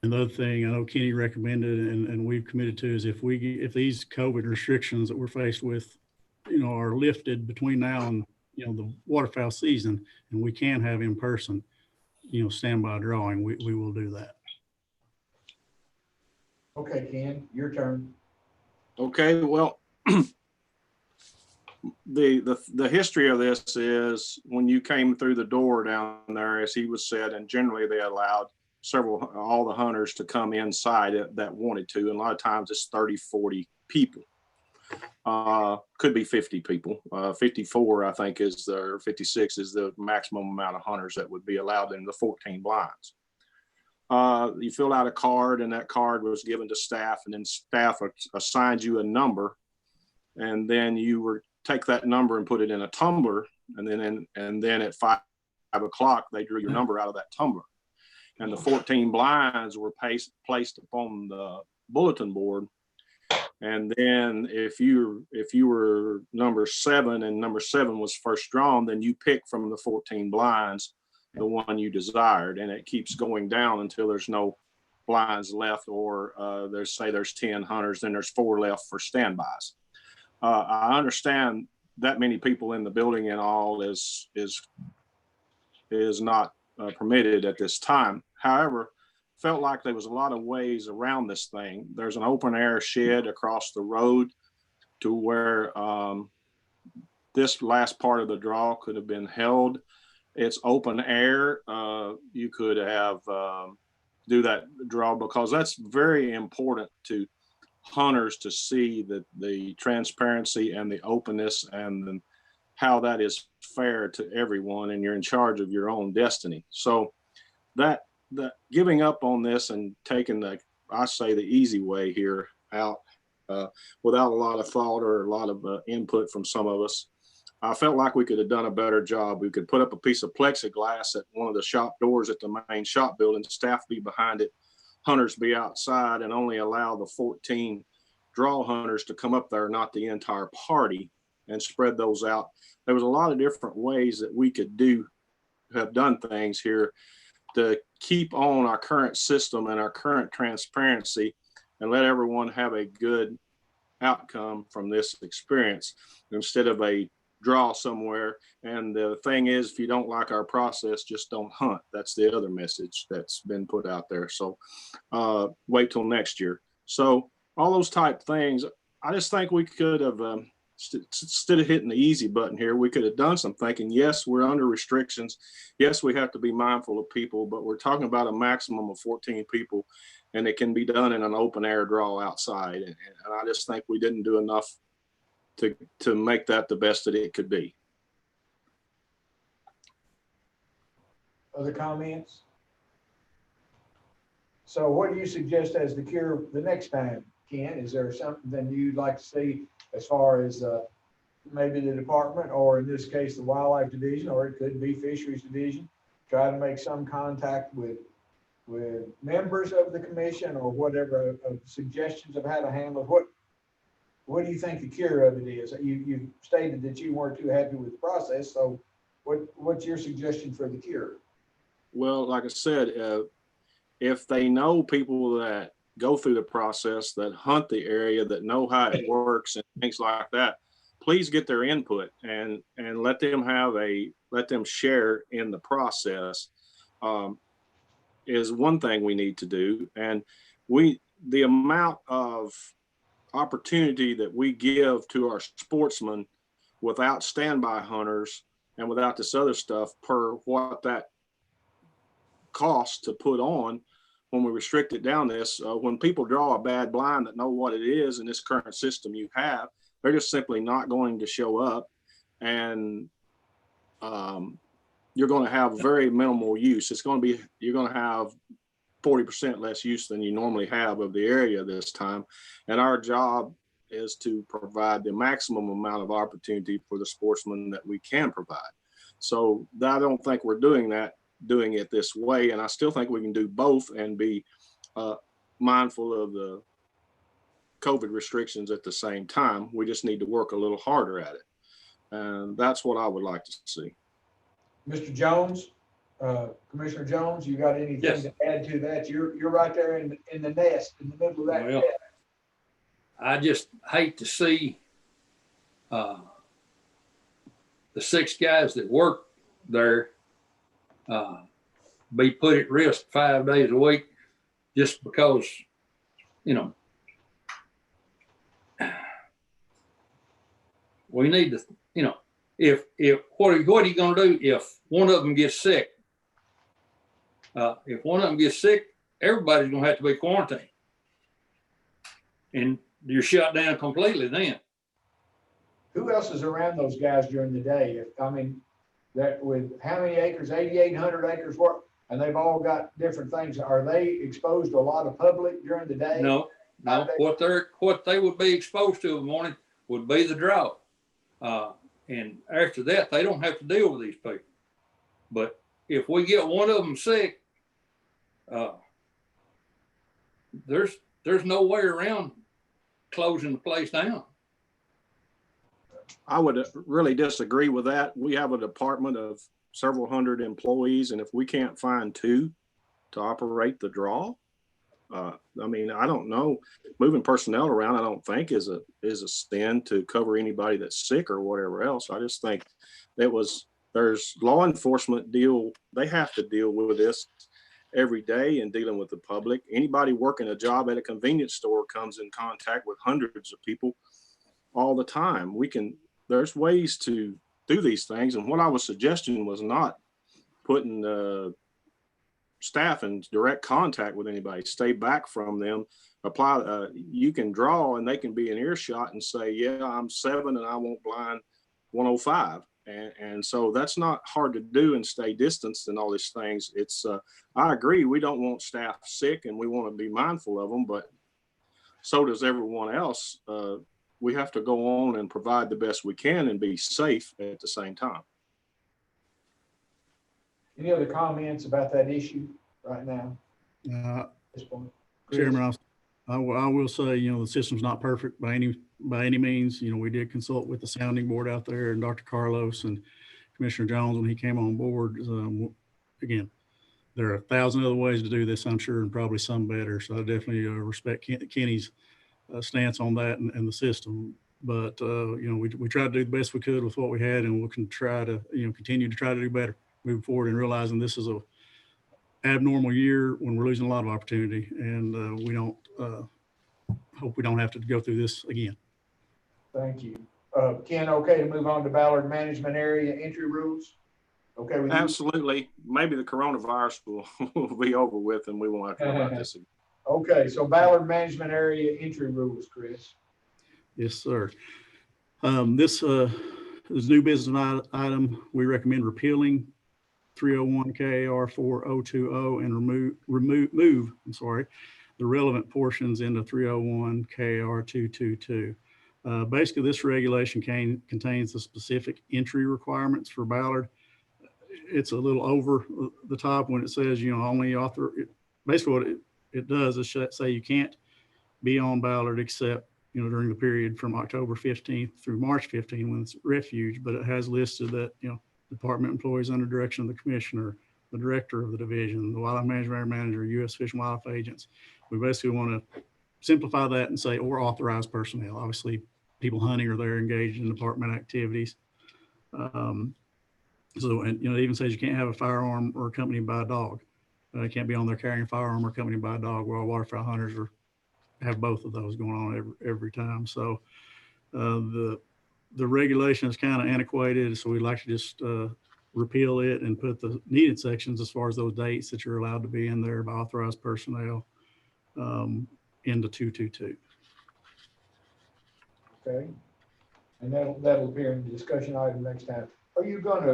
S14: Another thing I know Kenny recommended and we've committed to is if these COVID restrictions that we're faced with, are lifted between now and the waterfowl season, and we can have in person, standby drawing, we will do that.
S1: Okay, Ken, your turn.
S6: Okay, well, the history of this is when you came through the door down there, as he was said, and generally they allowed all the hunters to come inside that wanted to, and a lot of times it's 30, 40 people. Could be 50 people. 54, I think, or 56 is the maximum amount of hunters that would be allowed in the 14 blinds. You fill out a card, and that card was given to staff, and then staff assigned you a number, and then you take that number and put it in a tumbler, and then at 5 o'clock they drew your number out of that tumbler, and the 14 blinds were placed upon the bulletin board. And then if you were number 7 and number 7 was first drawn, then you pick from the 14 blinds the one you desired, and it keeps going down until there's no blinds left, or there's 10 hunters, then there's 4 left for standbys. I understand that many people in the building and all is not permitted at this time. However, felt like there was a lot of ways around this thing. There's an open air shed across the road to where this last part of the draw could have been held. It's open air. You could have do that draw, because that's very important to hunters to see the transparency and the openness and how that is fair to everyone, and you're in charge of your own destiny. So that giving up on this and taking I say the easy way here out without a lot of thought or a lot of input from some of us, I felt like we could have done a better job. We could put up a piece of plexiglass at one of the shop doors at the main shop building, staff be behind it, hunters be outside, and only allow the 14 draw hunters to come up there, not the entire party, and spread those out. There was a lot of different ways that we could have done things here to keep on our current system and our current transparency and let everyone have a good outcome from this experience instead of a draw somewhere. And the thing is, if you don't like our process, just don't hunt. That's the other message that's been put out there. So wait till next year. So all those type things, I just think we could have, instead of hitting the easy button here, we could have done some thinking. Yes, we're under restrictions. Yes, we have to be mindful of people, but we're talking about a maximum of 14 people, and it can be done in an open air draw outside. And I just think we didn't do enough to make that the best that it could be.
S1: Other comments? So what do you suggest as the cure the next time, Ken? Is there something you'd like to see as far as maybe the department, or in this case, the wildlife division, or it could be fisheries division, try to make some contact with members of the commission or whatever, suggestions of how to handle it? What do you think the cure of it is? You stated that you weren't too happy with the process. So what's your suggestion for the cure?
S6: Well, like I said, if they know people that go through the process, that hunt the area, that know how it works and things like that, please get their input and let them share in the process, is one thing we need to do. And the amount of opportunity that we give to our sportsmen without standby hunters and without this other stuff per what that costs to put on, when we restrict it down this, when people draw a bad blind that know what it is in this current system you have, they're just simply not going to show up, and you're going to have very minimal use. You're going to have 40% less use than you normally have of the area this time. And our job is to provide the maximum amount of opportunity for the sportsmen that we can provide. So I don't think we're doing it this way. And I still think we can do both and be mindful of the COVID restrictions at the same time. We just need to work a little harder at it. And that's what I would like to see.
S1: Mr. Jones, Commissioner Jones, you got anything to add to that? You're right there in the nest, in the middle of that nest.
S9: I just hate to see the 6 guys that work there be put at risk 5 days a week just because, we need to, if what are you going to do if one of them gets sick? If one of them gets sick, everybody's going to have to be quarantined, and you're shut down completely then.
S1: Who else is around those guys during the day? That with how many acres, 8,800 acres work, and they've all got different things. Are they exposed to a lot of public during the day?
S9: No. What they would be exposed to in the morning would be the drought. And after that, they don't have to deal with these people. But if we get one of them sick, there's no way around closing the place down.
S6: I would really disagree with that. We have a department of several hundred employees, and if we can't find 2 to operate the draw, I mean, I don't know. Moving personnel around, I don't think is a sin to cover anybody that's sick or whatever else. I just think there's law enforcement they have to deal with this every day in dealing with the public. Anybody working a job at a convenience store comes in contact with hundreds of people all the time. There's ways to do these things. And what I was suggesting was not putting staff in direct contact with anybody. Stay back from them. You can draw and they can be in earshot and say, yeah, I'm 7 and I won't blind 105. And so that's not hard to do and stay distanced and all these things. I agree. We don't want staff sick and we want to be mindful of them, but so does everyone else. We have to go on and provide the best we can and be safe at the same time.
S1: Any other comments about that issue right now? At this point?
S14: Chairman, I will say, the system's not perfect by any means. We did consult with the sounding board out there and Dr. Carlos and Commissioner Jones when he came on board. Again, there are 1,000 other ways to do this, I'm sure, and probably some better. So I definitely respect Kenny's stance on that and the system. But, we tried to do the best we could with what we had, and we can try to, continue to try to do better moving forward and realizing this is a abnormal year when we're losing a lot of opportunity, and we don't hope we don't have to go through this again.
S1: Thank you. Ken, okay to move on to Ballard Management Area entry rules? Okay with you?
S6: Absolutely. Maybe the coronavirus will be over with and we won't have to worry about this again.
S1: Okay, so Ballard Management Area entry rules, Chris.
S14: Yes, sir. This is new business item. We recommend repealing 301 KAR 4020 and move the relevant portions into 301 KAR 222. Basically, this regulation contains the specific entry requirements for Ballard. It's a little over the top when it says, only basically what it does is say you can't be on Ballard except, during the period from October 15th through March 15th when it's refuge, but it has listed that, department employees under direction of the commissioner, the director of the division, the wildlife management manager, U.S. Fish and Wildlife agents. We basically want to simplify that and say, or authorized personnel. Obviously, people hunting are there engaged in department activities. And it even says you can't have a firearm or accompanied by a dog. You can't be on there carrying a firearm or accompanied by a dog. Where our waterfowl hunters have both of those going on every time. So the regulation is kind of antiquated, so we'd like to just repeal it and put the needed sections as far as those dates that you're allowed to be in there by authorized personnel into 222.
S1: Okay, and that'll appear in the discussion item next time. Are you going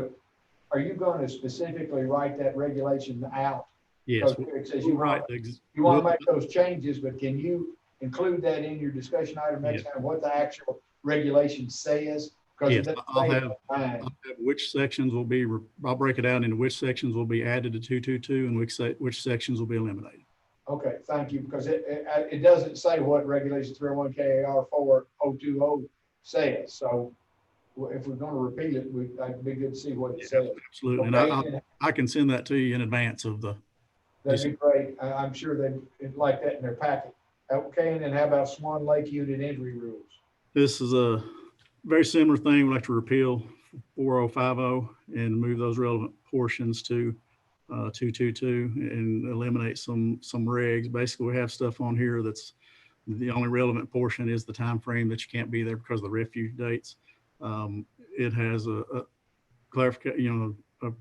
S1: to specifically write that regulation out?
S14: Yes.
S1: It says you want to make those changes, but can you include that in your discussion item next time? What the actual regulation says?
S14: Yes, I'll have which sections will be. I'll break it out into which sections will be added to 222 and which sections will be eliminated.
S1: Okay, thank you, because it doesn't say what regulation 301 KAR 4020 says. So if we're going to repeat it, it'd be good to see what it says.
S14: Absolutely, okay. And I can send that to you in advance of the.
S1: That'd be great. I'm sure they'd like that in their packet. Okay, and then how about Swan Lake Unit entry rules?
S14: This is a very similar thing. We'd like to repeal 4050 and move those relevant portions to 222 and eliminate some regs. Basically, we have stuff on here that's the only relevant portion is the time frame that you can't be there because of the refuge dates. It has a clarification, a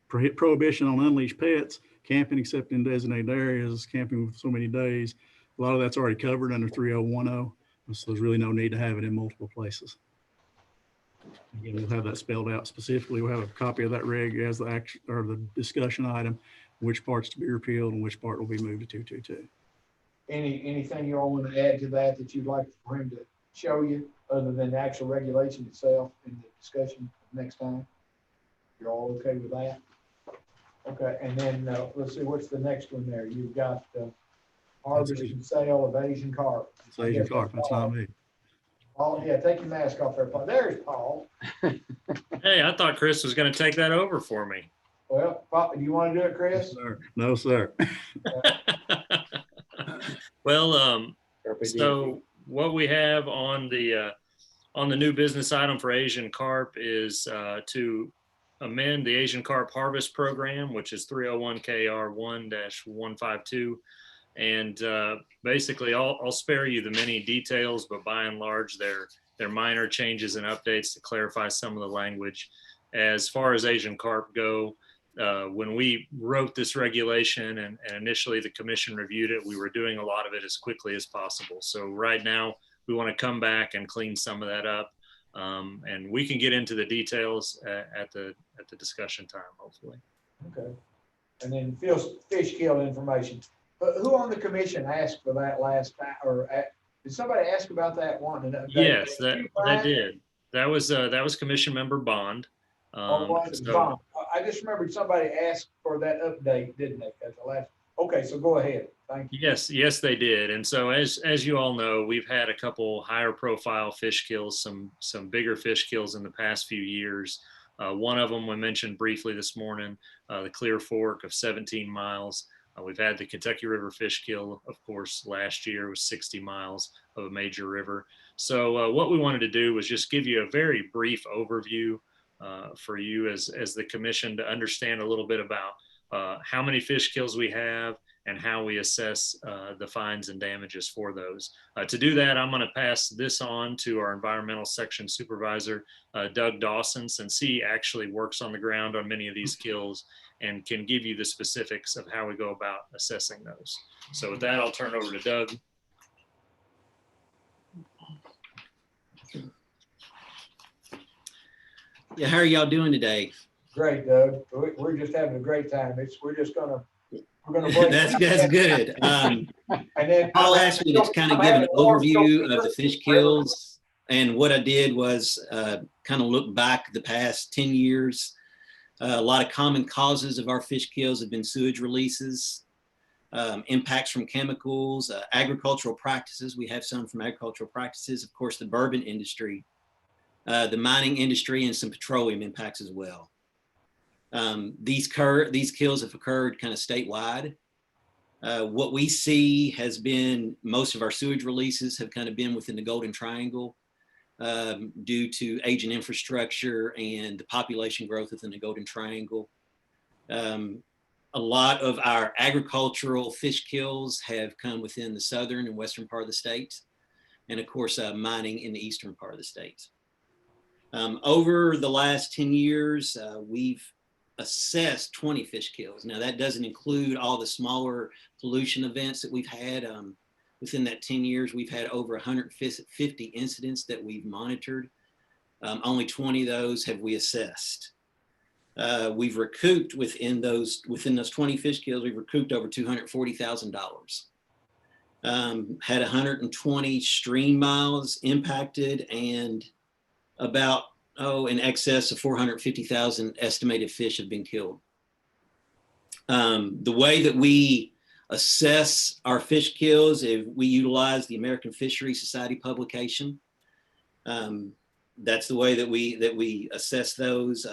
S14: prohibition on unleashed pets, camping except in designated areas, camping with so many days. A lot of that's already covered under 3010. So there's really no need to have it in multiple places. Again, we'll have that spelled out specifically. We'll have a copy of that reg as the action or the discussion item, which parts to be repealed and which part will be moved to 222.
S1: Anything you all want to add to that you'd like for him to show you other than the actual regulation itself in the discussion next time? You're all okay with that? Okay, and then let's see, what's the next one there? You've got harvest and sale of Asian carp.
S14: It's Asian carp, that's not me.
S1: Paul, yeah, take your mask off there, Paul. There's Paul.
S10: Hey, I thought Chris was going to take that over for me.
S1: Well, Paul, do you want to do it, Chris?
S14: No, sir.
S10: Well, so what we have on the new business item for Asian carp is to amend the Asian carp harvest program, which is 301 KR 1-152. And basically, I'll spare you the many details, but by and large, they're minor changes and updates to clarify some of the language. As far as Asian carp go, when we wrote this regulation and initially the commission reviewed it, we were doing a lot of it as quickly as possible. So right now, we want to come back and clean some of that up. And we can get into the details at the discussion time, hopefully.
S1: Okay. And then fish kill information. But who on the commission asked for that last time, or did somebody ask about that one?
S10: Yes, that did. That was Commission Member Bond.
S1: I just remembered somebody asked for that update, didn't they? At the last. Okay, so go ahead. Thank you.
S10: Yes, they did. And so as you all know, we've had a couple higher profile fish kills, some bigger fish kills in the past few years. One of them we mentioned briefly this morning, the Clear Fork of 17 miles. We've had the Kentucky River fish kill, of course, last year was 60 miles of a major river. So what we wanted to do was just give you a very brief overview for you as the commission to understand a little bit about how many fish kills we have and how we assess the fines and damages for those. To do that, I'm going to pass this on to our environmental section supervisor, Doug Dawson, since he actually works on the ground on many of these kills and can give you the specifics of how we go about assessing those. So with that, I'll turn it over to Doug.
S13: Yeah, how are y'all doing today?
S1: Great, Doug. We're just having a great time. We're gonna
S13: that's good.
S1: And then
S13: Paul asked me to kind of give an overview of the fish kills, and what I did was kind of look back the past 10 years. A lot of common causes of our fish kills have been sewage releases, impacts from chemicals, agricultural practices. We have some from agricultural practices, of course, the bourbon industry, the mining industry, and some petroleum impacts as well. These kills have occurred kind of statewide. What we see has been most of our sewage releases have kind of been within the Golden Triangle due to aging infrastructure and the population growth within the Golden Triangle. A lot of our agricultural fish kills have come within the southern and western part of the state, and of course, mining in the eastern part of the state. Over the last 10 years, we've assessed 20 fish kills. Now that doesn't include all the smaller pollution events that we've had. Within that 10 years, we've had over 150 incidents that we've monitored. Only 20 of those have we assessed. We've recouped within those 20 fish kills, we've recouped over $240,000. Had 120 stream miles impacted and about in excess of 450,000 estimated fish have been killed. The way that we assess our fish kills is we utilize the American Fisheries Society publication. That's the way that we assess those.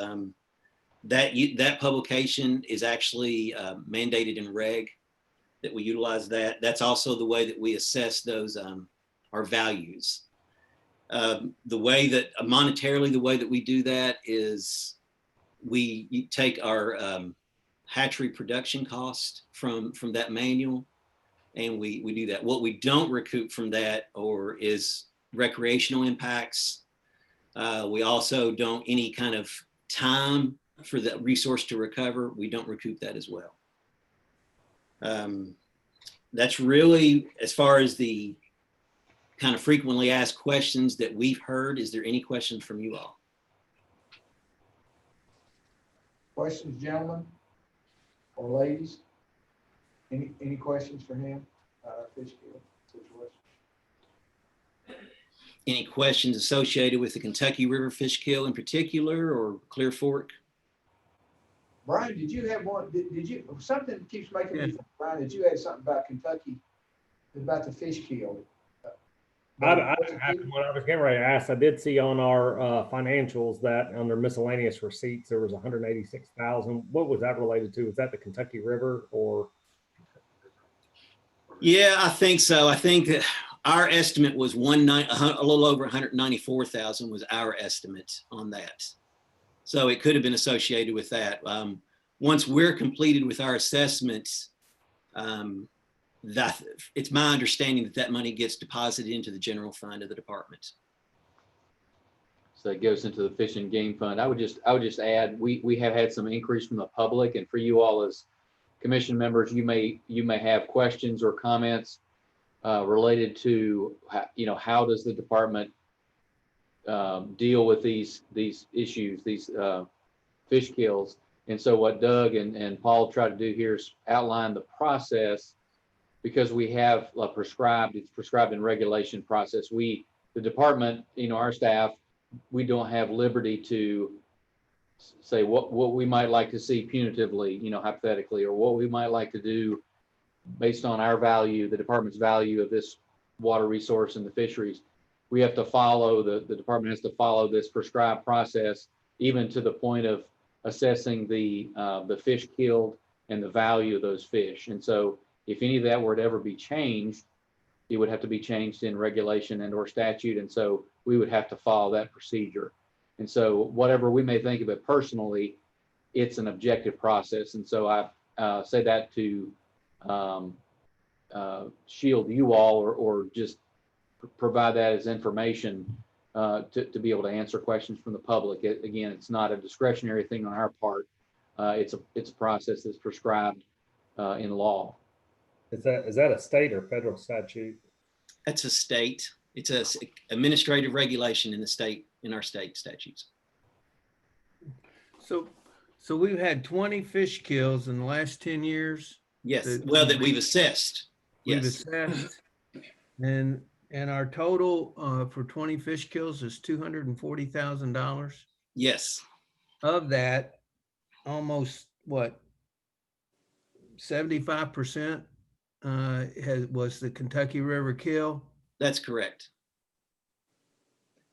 S13: That publication is actually mandated in reg that we utilize that. That's also the way that we assess those our values. The way that monetarily, the way that we do that is we take our hatchery production cost from that manual, and we do that. What we don't recoup from that is recreational impacts. We also don't any kind of time for the resource to recover. We don't recoup that as well. That's really as far as the kind of frequently asked questions that we've heard. Is there any questions from you all?
S1: Questions, gentlemen or ladies? Any questions for him? Fish kill situation.
S13: Any questions associated with the Kentucky River fish kill in particular, or Clear Fork?
S1: Brian, did you have one? Did you something keeps making me think, Brian? Did you have something about Kentucky about the fish kill?
S12: When I was getting ready to ask, I did see on our financials that under miscellaneous receipts, there was 186,000. What was that related to? Was that the Kentucky River or?
S13: Yeah, I think so. I think that our estimate was a little over 194,000 was our estimate on that. So it could have been associated with that. Once we're completed with our assessments, that it's my understanding that that money gets deposited into the general fund of the department.
S3: So it goes into the Fish and Game Fund. I would just add, we have had some increase from the public, and for you all as commission members, you may have questions or comments related to how does the department deal with these issues, these fish kills. And so what Doug and Paul try to do here is outline the process, because we have it's prescribed in regulation process. The department, our staff, we don't have liberty to say what we might like to see punitively, hypothetically, or what we might like to do based on our value, the department's value of this water resource and the fisheries. We have to follow, the department has to follow this prescribed process, even to the point of assessing the fish killed and the value of those fish. And so if any of that were to ever be changed, it would have to be changed in regulation and or statute. And so we would have to follow that procedure. And so whatever we may think of it personally, it's an objective process. And so I say that to shield you all, or just provide that as information to be able to answer questions from the public. Again, it's not a discretionary thing on our part. It's a process that's prescribed in law.
S12: Is that a state or federal statute?
S13: That's a state. It's a administrative regulation in the state, in our state statutes.
S2: So we've had 20 fish kills in the last 10 years.
S13: Yes, that we've assessed.
S2: We've
S13: Yes.
S2: assessed, and our total for 20 fish kills is $240,000.
S13: Yes.
S2: Of that, almost 75% was the Kentucky River kill.
S13: That's correct.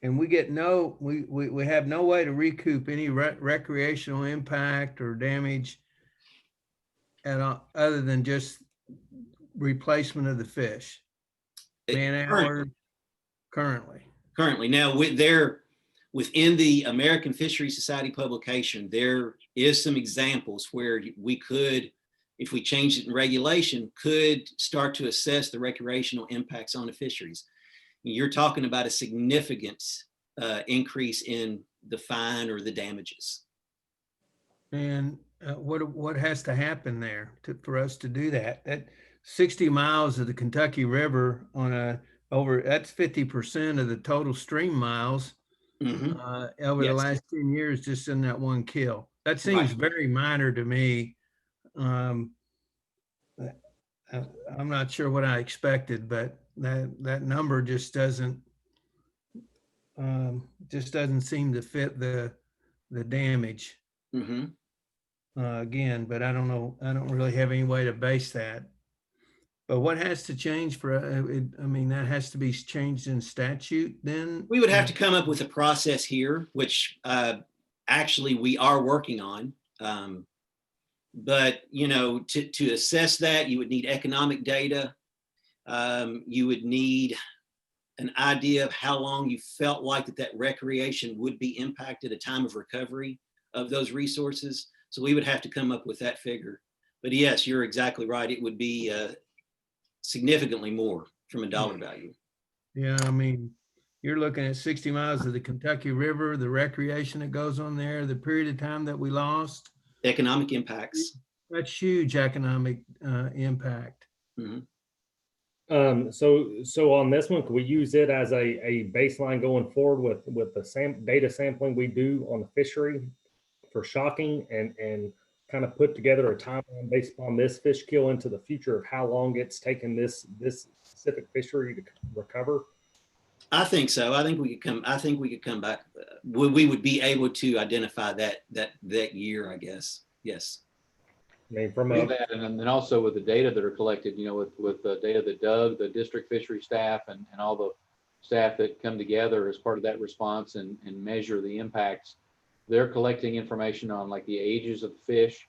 S2: And we have no way to recoup any recreational impact or damage at all, other than just replacement of the fish. Man-hours currently.
S13: Now, within the American Fisheries Society publication, there is some examples where we could, if we changed it in regulation, could start to assess the recreational impacts on the fisheries. You're talking about a significant increase in the fine or the damages.
S2: And what has to happen there for us to do that? That 60 miles of the Kentucky River that's 50% of the total stream miles over the last 10 years, just in that one kill. That seems very minor to me. I'm not sure what I expected, but that number just doesn't seem to fit the damage. Again, but I don't know. I don't really have any way to base that. But what has to change that has to be changed in statute then?
S13: We would have to come up with a process here, which actually we are working on. But, to assess that, you would need economic data. You would need an idea of how long you felt like that recreation would be impacted at time of recovery of those resources. So we would have to come up with that figure. But yes, you're exactly right. It would be significantly more from a dollar value.
S2: Yeah, you're looking at 60 miles of the Kentucky River, the recreation that goes on there, the period of time that we lost.
S13: Economic impacts.
S2: That's huge economic impact.
S12: So on this one, can we use it as a baseline going forward with the data sampling we do on the fishery for shocking, and kind of put together a timeline based upon this fish kill into the future of how long it's taken this specific fishery to recover?
S13: I think so. I think we could come back. We would be able to identify that year, I guess. Yes.
S3: From that, and then also with the data that are collected, with the data that Doug, the district fishery staff, and all the staff that come together as part of that response and measure the impacts, they're collecting information on like the ages of the fish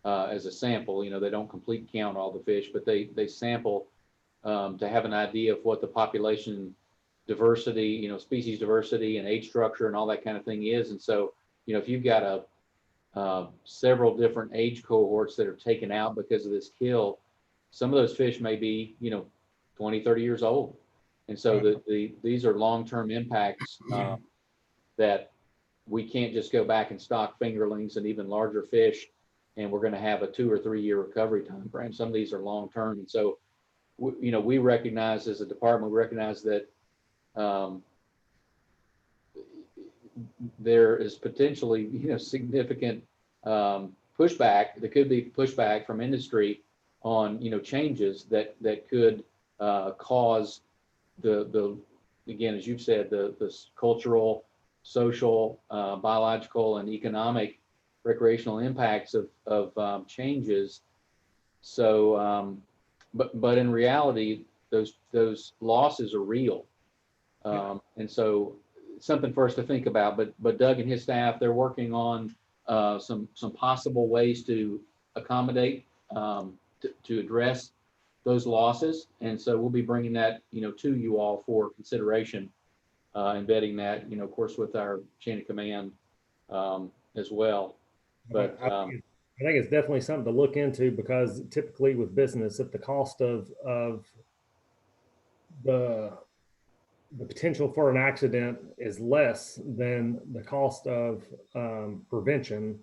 S3: as a sample. They don't complete count all the fish, but they sample to have an idea of what the population diversity, species diversity and age structure and all that kind of thing is. And so, if you've got several different age cohorts that are taken out because of this kill, some of those fish may be, 20, 30 years old. And so these are long-term impacts that we can't just go back and stock fingerlings and even larger fish, and we're going to have a 2 or 3 year recovery time frame. Some of these are long-term. And so, we recognize as a department, we recognize that there is potentially, significant pushback. There could be pushback from industry on, changes that could cause the again, as you've said, the cultural, social, biological, and economic recreational impacts of changes. So, but in reality, those losses are real. And so something for us to think about, but Doug and his staff, they're working on some possible ways to accommodate, to address those losses. And so we'll be bringing that, to you all for consideration, and vetting that, of course, with our chain of command as well. But
S12: I think it's definitely something to look into, because typically with business, if the cost of the potential for an accident is less than the cost of prevention,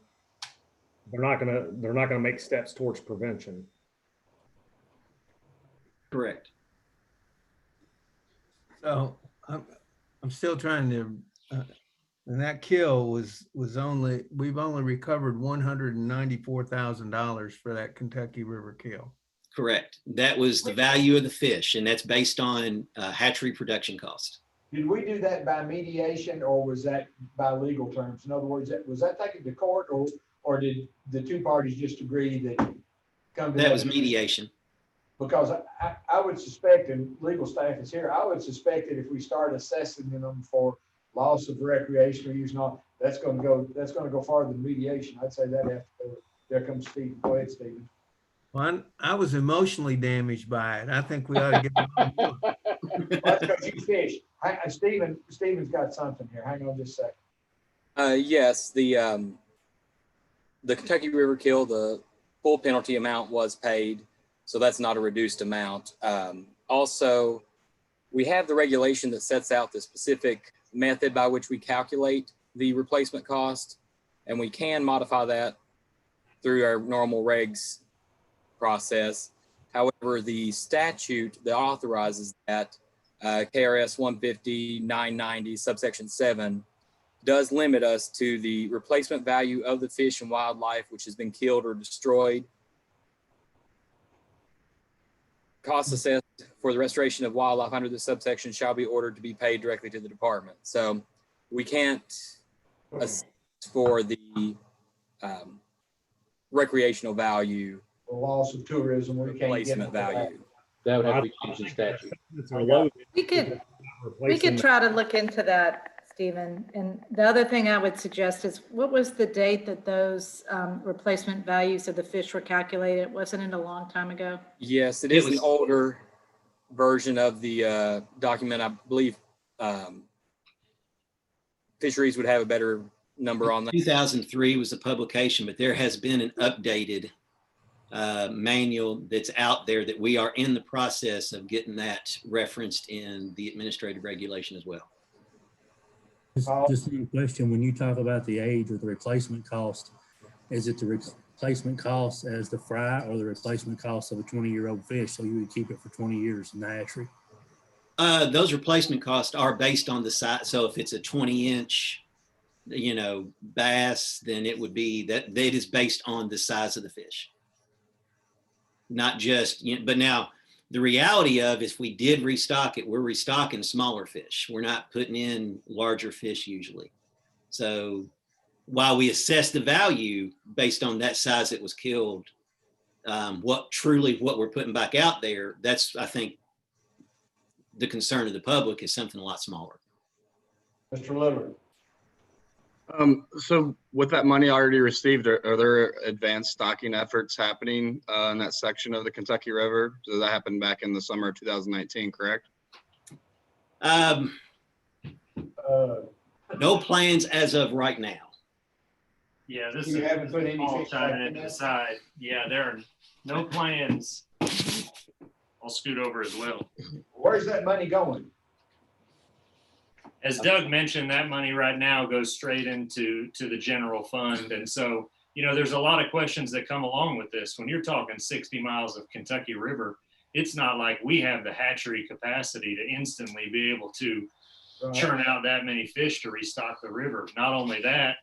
S12: they're not gonna make steps towards prevention.
S13: Correct.
S2: So I'm still trying to, and that kill we've only recovered $194,000 for that Kentucky River kill.
S13: Correct. That was the value of the fish, and that's based on hatchery production cost.
S1: Did we do that by mediation, or was that by legal terms? In other words, was that taken to court, or did the two parties just agree that come to
S13: that was mediation?
S1: Because I would suspect, and legal staff is here, I would suspect that if we start assessing them for loss of recreational use and all, that's going to go farther than mediation. I'd say that there comes Stephen. Go ahead, Stephen.
S2: Well, I was emotionally damaged by it. I think we ought to get
S1: That's because you fish. Stephen's got something here. Hang on just a second.
S17: Yes, the Kentucky River kill, the full penalty amount was paid, so that's not a reduced amount. Also, we have the regulation that sets out the specific method by which we calculate the replacement cost, and we can modify that through our normal regs process. However, the statute that authorizes that, KRS 150-990 subsection 7, does limit us to the replacement value of the fish and wildlife which has been killed or destroyed. Costs assessed for the restoration of wildlife under this subsection shall be ordered to be paid directly to the department. So we can't assess for the recreational value,
S1: The loss of tourism, we can't get
S17: replacement value.
S3: That would have to be changed in statute.
S7: We could try to look into that, Stephen. And the other thing I would suggest is, what was the date that those replacement values of the fish were calculated? Wasn't it a long time ago?
S17: Yes, it is an older version of the document. I believe fisheries would have a better number on that.
S13: 2003 was the publication, but there has been an updated manual that's out there that we are in the process of getting that referenced in the administrative regulation as well.
S11: Just a question, when you talk about the age or the replacement cost, is it the replacement cost as the fry or the replacement cost of a 20-year-old fish? So you would keep it for 20 years in the hatchery?
S13: Those replacement costs are based on the size. So if it's a 20-inch, bass, then it would be that is based on the size of the fish. Not just, but now the reality of if we did restock it, we're restocking smaller fish. We're not putting in larger fish usually. So while we assess the value based on that size that was killed, what we're putting back out there, that's, I think, the concern of the public is something a lot smaller.
S1: Mr. Lillard.
S5: So with that money already received, are there advanced stocking efforts happening in that section of the Kentucky River? So that happened back in the summer of 2019, correct?
S13: No plans as of right now.
S10: Yeah, this
S1: You
S10: is
S1: haven't put any
S10: Paul
S1: fish
S10: chiming
S1: back
S10: in
S1: in
S10: to the
S1: that?
S10: side. Yeah, there are no plans. I'll scoot over as well.
S1: Where's that money going?
S10: As Doug mentioned, that money right now goes straight into the general fund. And so, you know, there's a lot of questions that come along with this. When you're talking 60 miles of Kentucky River, it's not like we have the hatchery capacity to instantly be able to churn out that many fish to restock the river. Not only that,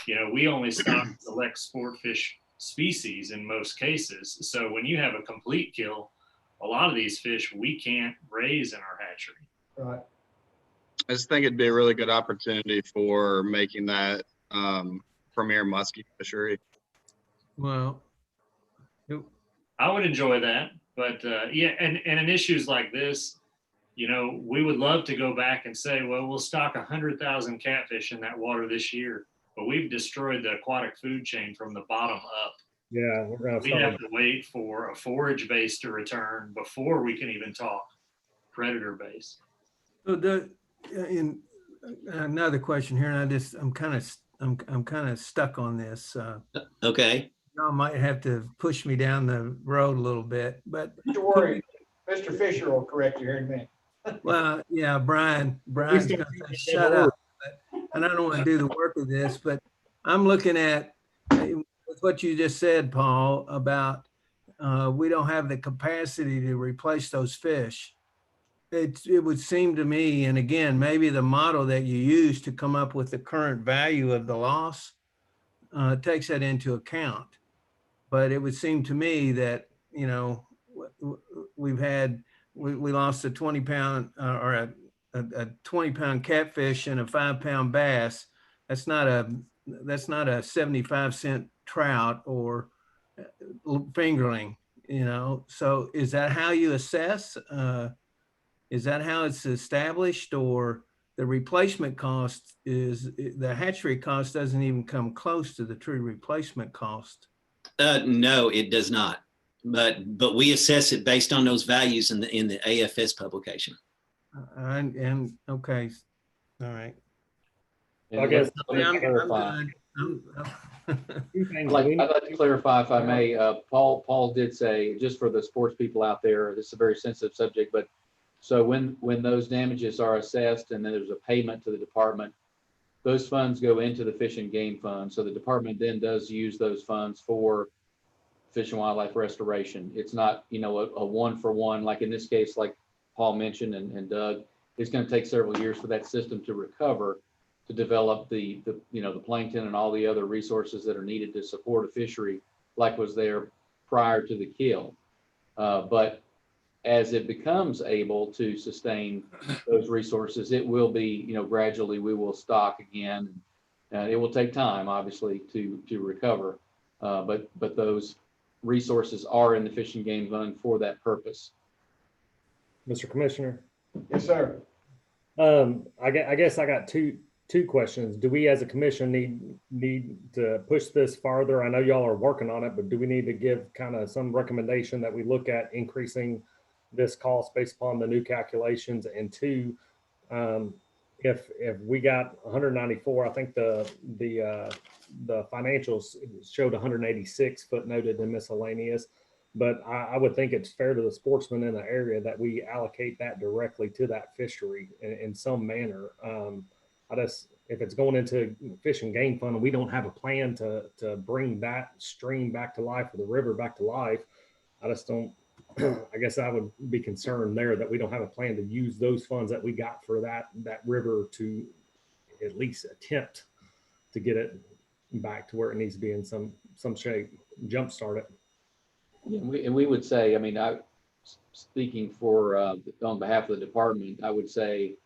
S10: you know, we only stock select sport fish species in most cases. So when you have a complete kill, a lot of these fish we can't raise in our hatchery.
S1: Right.
S5: I just think it'd be a really good opportunity for making that premier muskie fishery.
S2: Well,
S10: I would enjoy that, but yeah, and in issues like this, you know, we would love to go back and say, well, we'll stock 100,000 catfish in that water this year, but we've destroyed the aquatic food chain from the bottom up.
S12: Yeah, we're gonna
S10: We have to wait for a forage base to return before we can even talk predator base.
S2: So in another question here, and I'm kind of stuck on this.
S13: Okay.
S2: Y'all might have to push me down the road a little bit, but
S1: Don't worry, Mr. Fisher will correct you here in a minute.
S2: well, yeah, Brian's gonna say shut up, and I don't want to do the work of this, but I'm looking at with what you just said, Paul, about we don't have the capacity to replace those fish. It would seem to me, and again, maybe the model that you use to come up with the current value of the loss takes that into account. But it would seem to me that, you know, we lost a 20-pound or a 20-pound catfish and a 5-pound bass. That's not a 75-cent trout or fingerling, you know. So is that how you assess? Is that how it's established, or the replacement cost is the hatchery cost doesn't even come close to the true replacement cost?
S13: No, it does not. But we assess it based on those values in the AFS publication.
S2: And okay, all right.
S3: I guess I'd like to clarify, if I may. Paul did say, just for the sports people out there, this is a very sensitive subject, but so when those damages are assessed and then there's a payment to the department, those funds go into the Fish and Game Fund. So the department then does use those funds for fish and wildlife restoration. It's not, you know, a one-for-one, like in this case, like Paul mentioned and Doug, it's going to take several years for that system to recover, to develop the you know, the plankton and all the other resources that are needed to support a fishery like was there prior to the kill. But as it becomes able to sustain those resources, it will be, you know, gradually we will stock again. It will take time, obviously, to recover, but those resources are in the Fish and Game Fund for that purpose.
S12: Mr. Commissioner.
S1: Yes, sir.
S12: I guess I got two questions. Do we as a commission need to push this farther? I know y'all are working on it, but do we need to give kind of some recommendation that we look at increasing this cost based upon the new calculations? And two, if we got 194, I think the financials showed 186 footnoted in miscellaneous, but I would think it's fair to the sportsmen in the area that we allocate that directly to that fishery in some manner. If it's going into Fish and Game Fund and we don't have a plan to bring that stream back to life or the river back to life, I just don't, I guess I would be concerned there that we don't have a plan to use those funds that we got for that river to at least attempt to get it back to where it needs to be in some shape, jumpstart it.
S3: Yeah, and we would say, I mean, speaking for on behalf of the department, I would say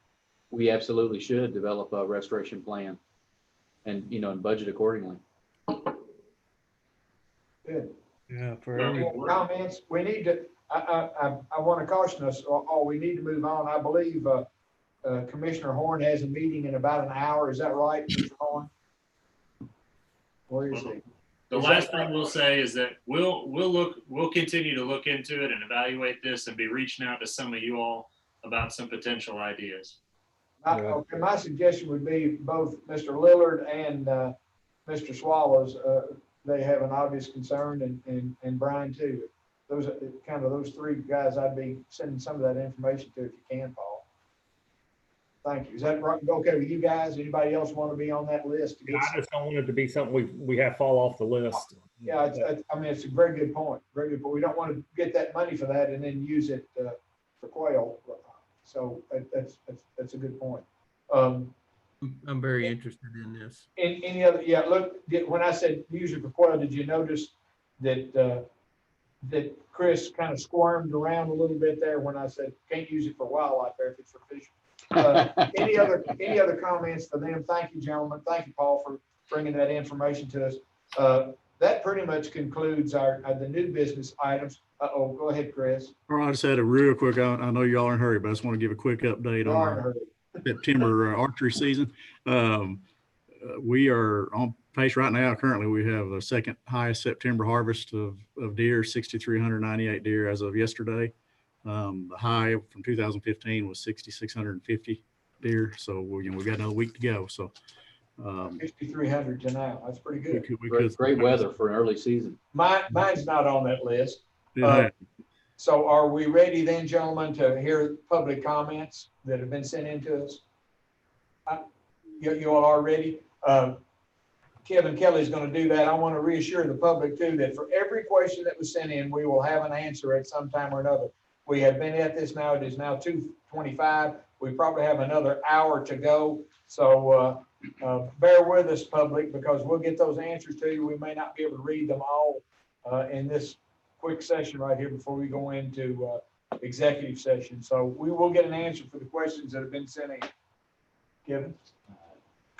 S3: we absolutely should develop a restoration plan and, you know, and budget accordingly.
S1: Good.
S2: Yeah,
S1: Comments, we need to, I want to caution us, or we need to move on. I believe Commissioner Horn has a meeting in about an hour. Is that right, Mr. Horn? Where is he?
S10: The
S1: Is
S10: last
S1: that-
S10: thing we'll say is that we'll continue to look into it and evaluate this and be reaching out to some of you all about some potential ideas.
S1: Okay, my suggestion would be both Mr. Lillard and Mr. Swallows, they have an obvious concern, and Brian too. Those are kind of those three guys I'd be sending some of that information to if you can, Paul. Thank you. Is that right? Okay with you guys? Anybody else want to be on that list?
S12: I just don't want it to be something we have fall off the list.
S1: Yeah, I mean, it's a very good point. Very good point. We don't want to get that money for that and then use it for quail. So that's a good point.
S2: I'm very interested in this.
S1: Any other? Yeah. Look, when I said use it for quail, did you notice that that Chris kind of squirmed around a little bit there when I said can't use it for wildlife if it's for fishing? Any other comments for them? Thank you, gentlemen. Thank you, Paul, for bringing that information to us. That pretty much concludes the new business items. Go ahead, Chris.
S14: All right, I just had a real quick, I know y'all are in a hurry, but I just want to give a quick update on our September archery season. We are on pace right now. Currently, we have the second highest September harvest of deer, 6,398 deer as of yesterday. The high from 2015 was 6,650 deer. So we got another week to go. So
S1: 6,300 to now. That's pretty good.
S3: Great weather for an early season.
S1: Mine's not on that list.
S14: Yeah.
S1: So are we ready then, gentlemen, to hear public comments that have been sent in to us? You all are ready? Kevin Kelly's going to do that. I want to reassure the public too that for every question that was sent in, we will have an answer at some time or another. We have been at this now. It is now 2:25. We probably have another hour to go. So bear with us, public, because we'll get those answers to you. We may not be able to read them all in this quick session right here before we go into executive session. So we will get an answer for the questions that have been sent in. Kevin?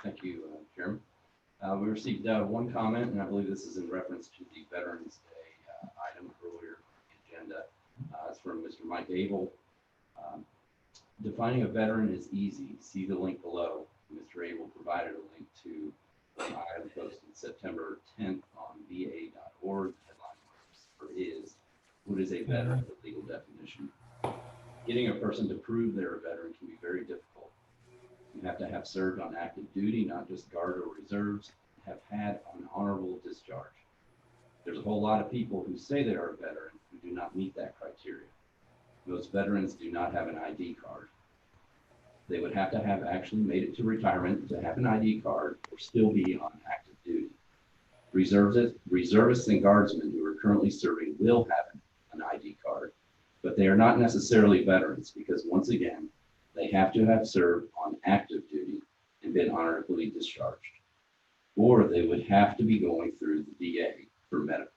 S8: Thank you, Chairman. We received one comment, and I believe this is in reference to the Veterans Day item earlier in the agenda. It's from Mr. Mike Abel. Defining a veteran is easy. See the link below. Mr. Abel provided a link to an item posted September 10th on va.org. What is a veteran? The legal definition. Getting a person to prove they're a veteran can be very difficult. You have to have served on active duty, not just guard or reserves, have had an honorable discharge. There's a whole lot of people who say they are a veteran who do not meet that criteria. Most veterans do not have an ID card. They would have to have actually made it to retirement to have an ID card or still be on active duty. Reservists and guardsmen who are currently serving will have an ID card, but they are not necessarily veterans because, once again, they have to have served on active duty and been honorably discharged. Or they would have to be going through the VA for medical.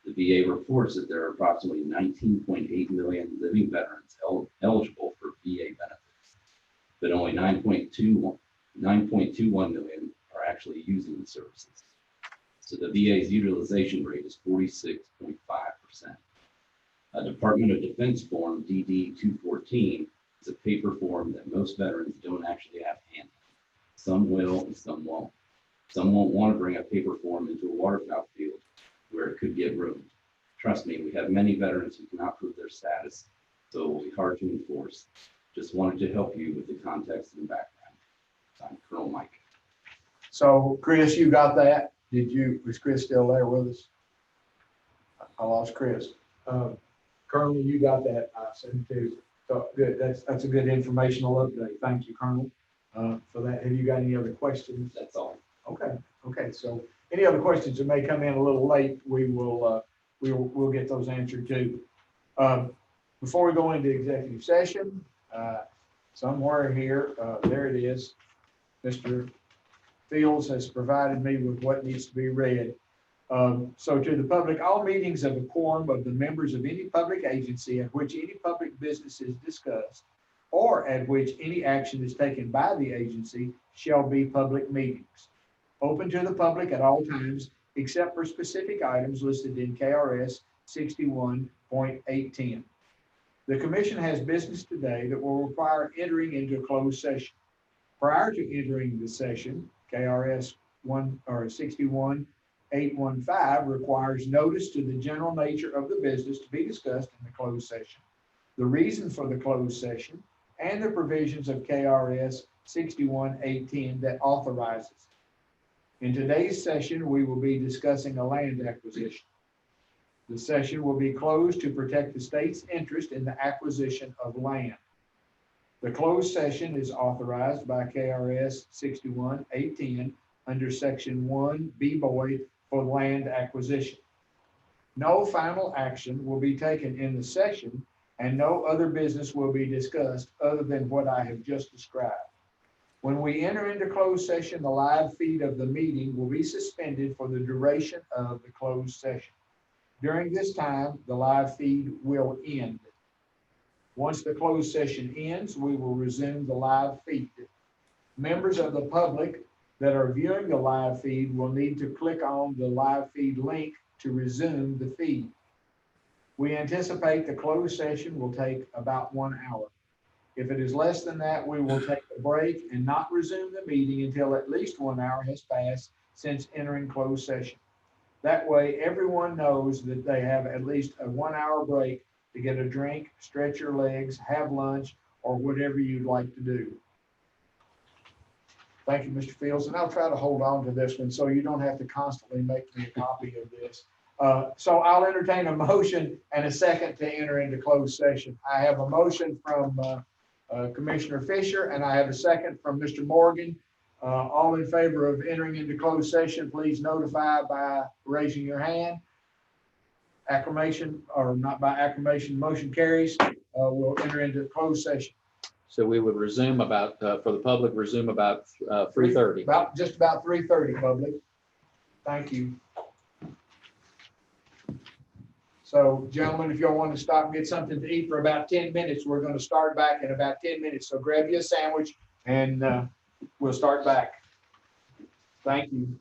S8: The VA reports that there are approximately 19.8 million living veterans eligible for VA benefits, but only 9.21 million are actually using the services. So the VA's utilization rate is 46.5%. A Department of Defense form DD 214 is a paper form that most veterans don't actually have handy. Some will and some won't. Some won't want to bring a paper form into a waterfowl field where it could get ruined. Trust me, we have many veterans who cannot prove their status, so it will be hard to enforce. Just wanted to help you with the context and background. I'm Colonel Mike.
S1: So Chris, you got that? Was Chris still there with us? I lost Chris. Colonel, you got that, I assume too. So good, that's a good informational update. Thank you, Colonel, for that. Have you got any other questions?
S8: That's all.
S1: Okay. So any other questions that may come in a little late, we'll get those answered too. Before we go into executive session, somewhere here, there it is. Mr. Fields has provided me with what needs to be read. So to the public, all meetings of a quorum of the members of any public agency at which any public business is discussed or at which any action is taken by the agency shall be public meetings, open to the public at all times, except for specific items listed in KRS 61.810. The commission has business today that will require entering into a closed session. Prior to entering the session, KRS 61 815 requires notice to the general nature of the business to be discussed in the closed session, the reason for the closed session, and the provisions of KRS 61-810 that authorizes. In today's session, we will be discussing a land acquisition. The session will be closed to protect the state's interest in the acquisition of land. The closed session is authorized by KRS 61-810 under Section 1B Boyd for land acquisition. No final action will be taken in the session, and no other business will be discussed other than what I have just described. When we enter into closed session, the live feed of the meeting will be suspended for the duration of the closed session. During this time, the live feed will end. Once the closed session ends, we will resume the live feed. Members of the public that are viewing the live feed will need to click on the live feed link to resume the feed. We anticipate the closed session will take about 1 hour. If it is less than that, we will take a break and not resume the meeting until at least 1 hour has passed since entering closed session. That way, everyone knows that they have at least a 1 hour break to get a drink, stretch your legs, have lunch, or whatever you'd like to do. Thank you, Mr. Fields, and I'll try to hold on to this one so you don't have to constantly make me a copy of this. So I'll entertain a motion and a second to enter into closed session. I have a motion from Commissioner Fisher, and I have a second from Mr. Morgan. All in favor of entering into closed session, please notify by raising your hand. Acclamation, or not by acclamation, motion carries. We'll enter into closed session.
S3: So we would resume about, for the public, resume about 3:30.
S1: Just about 3:30, public. Thank you. So gentlemen, if y'all want to stop and get something to eat for about 10 minutes, we're going to start back in about 10 minutes. So grab you a sandwich and we'll start back. Thank you.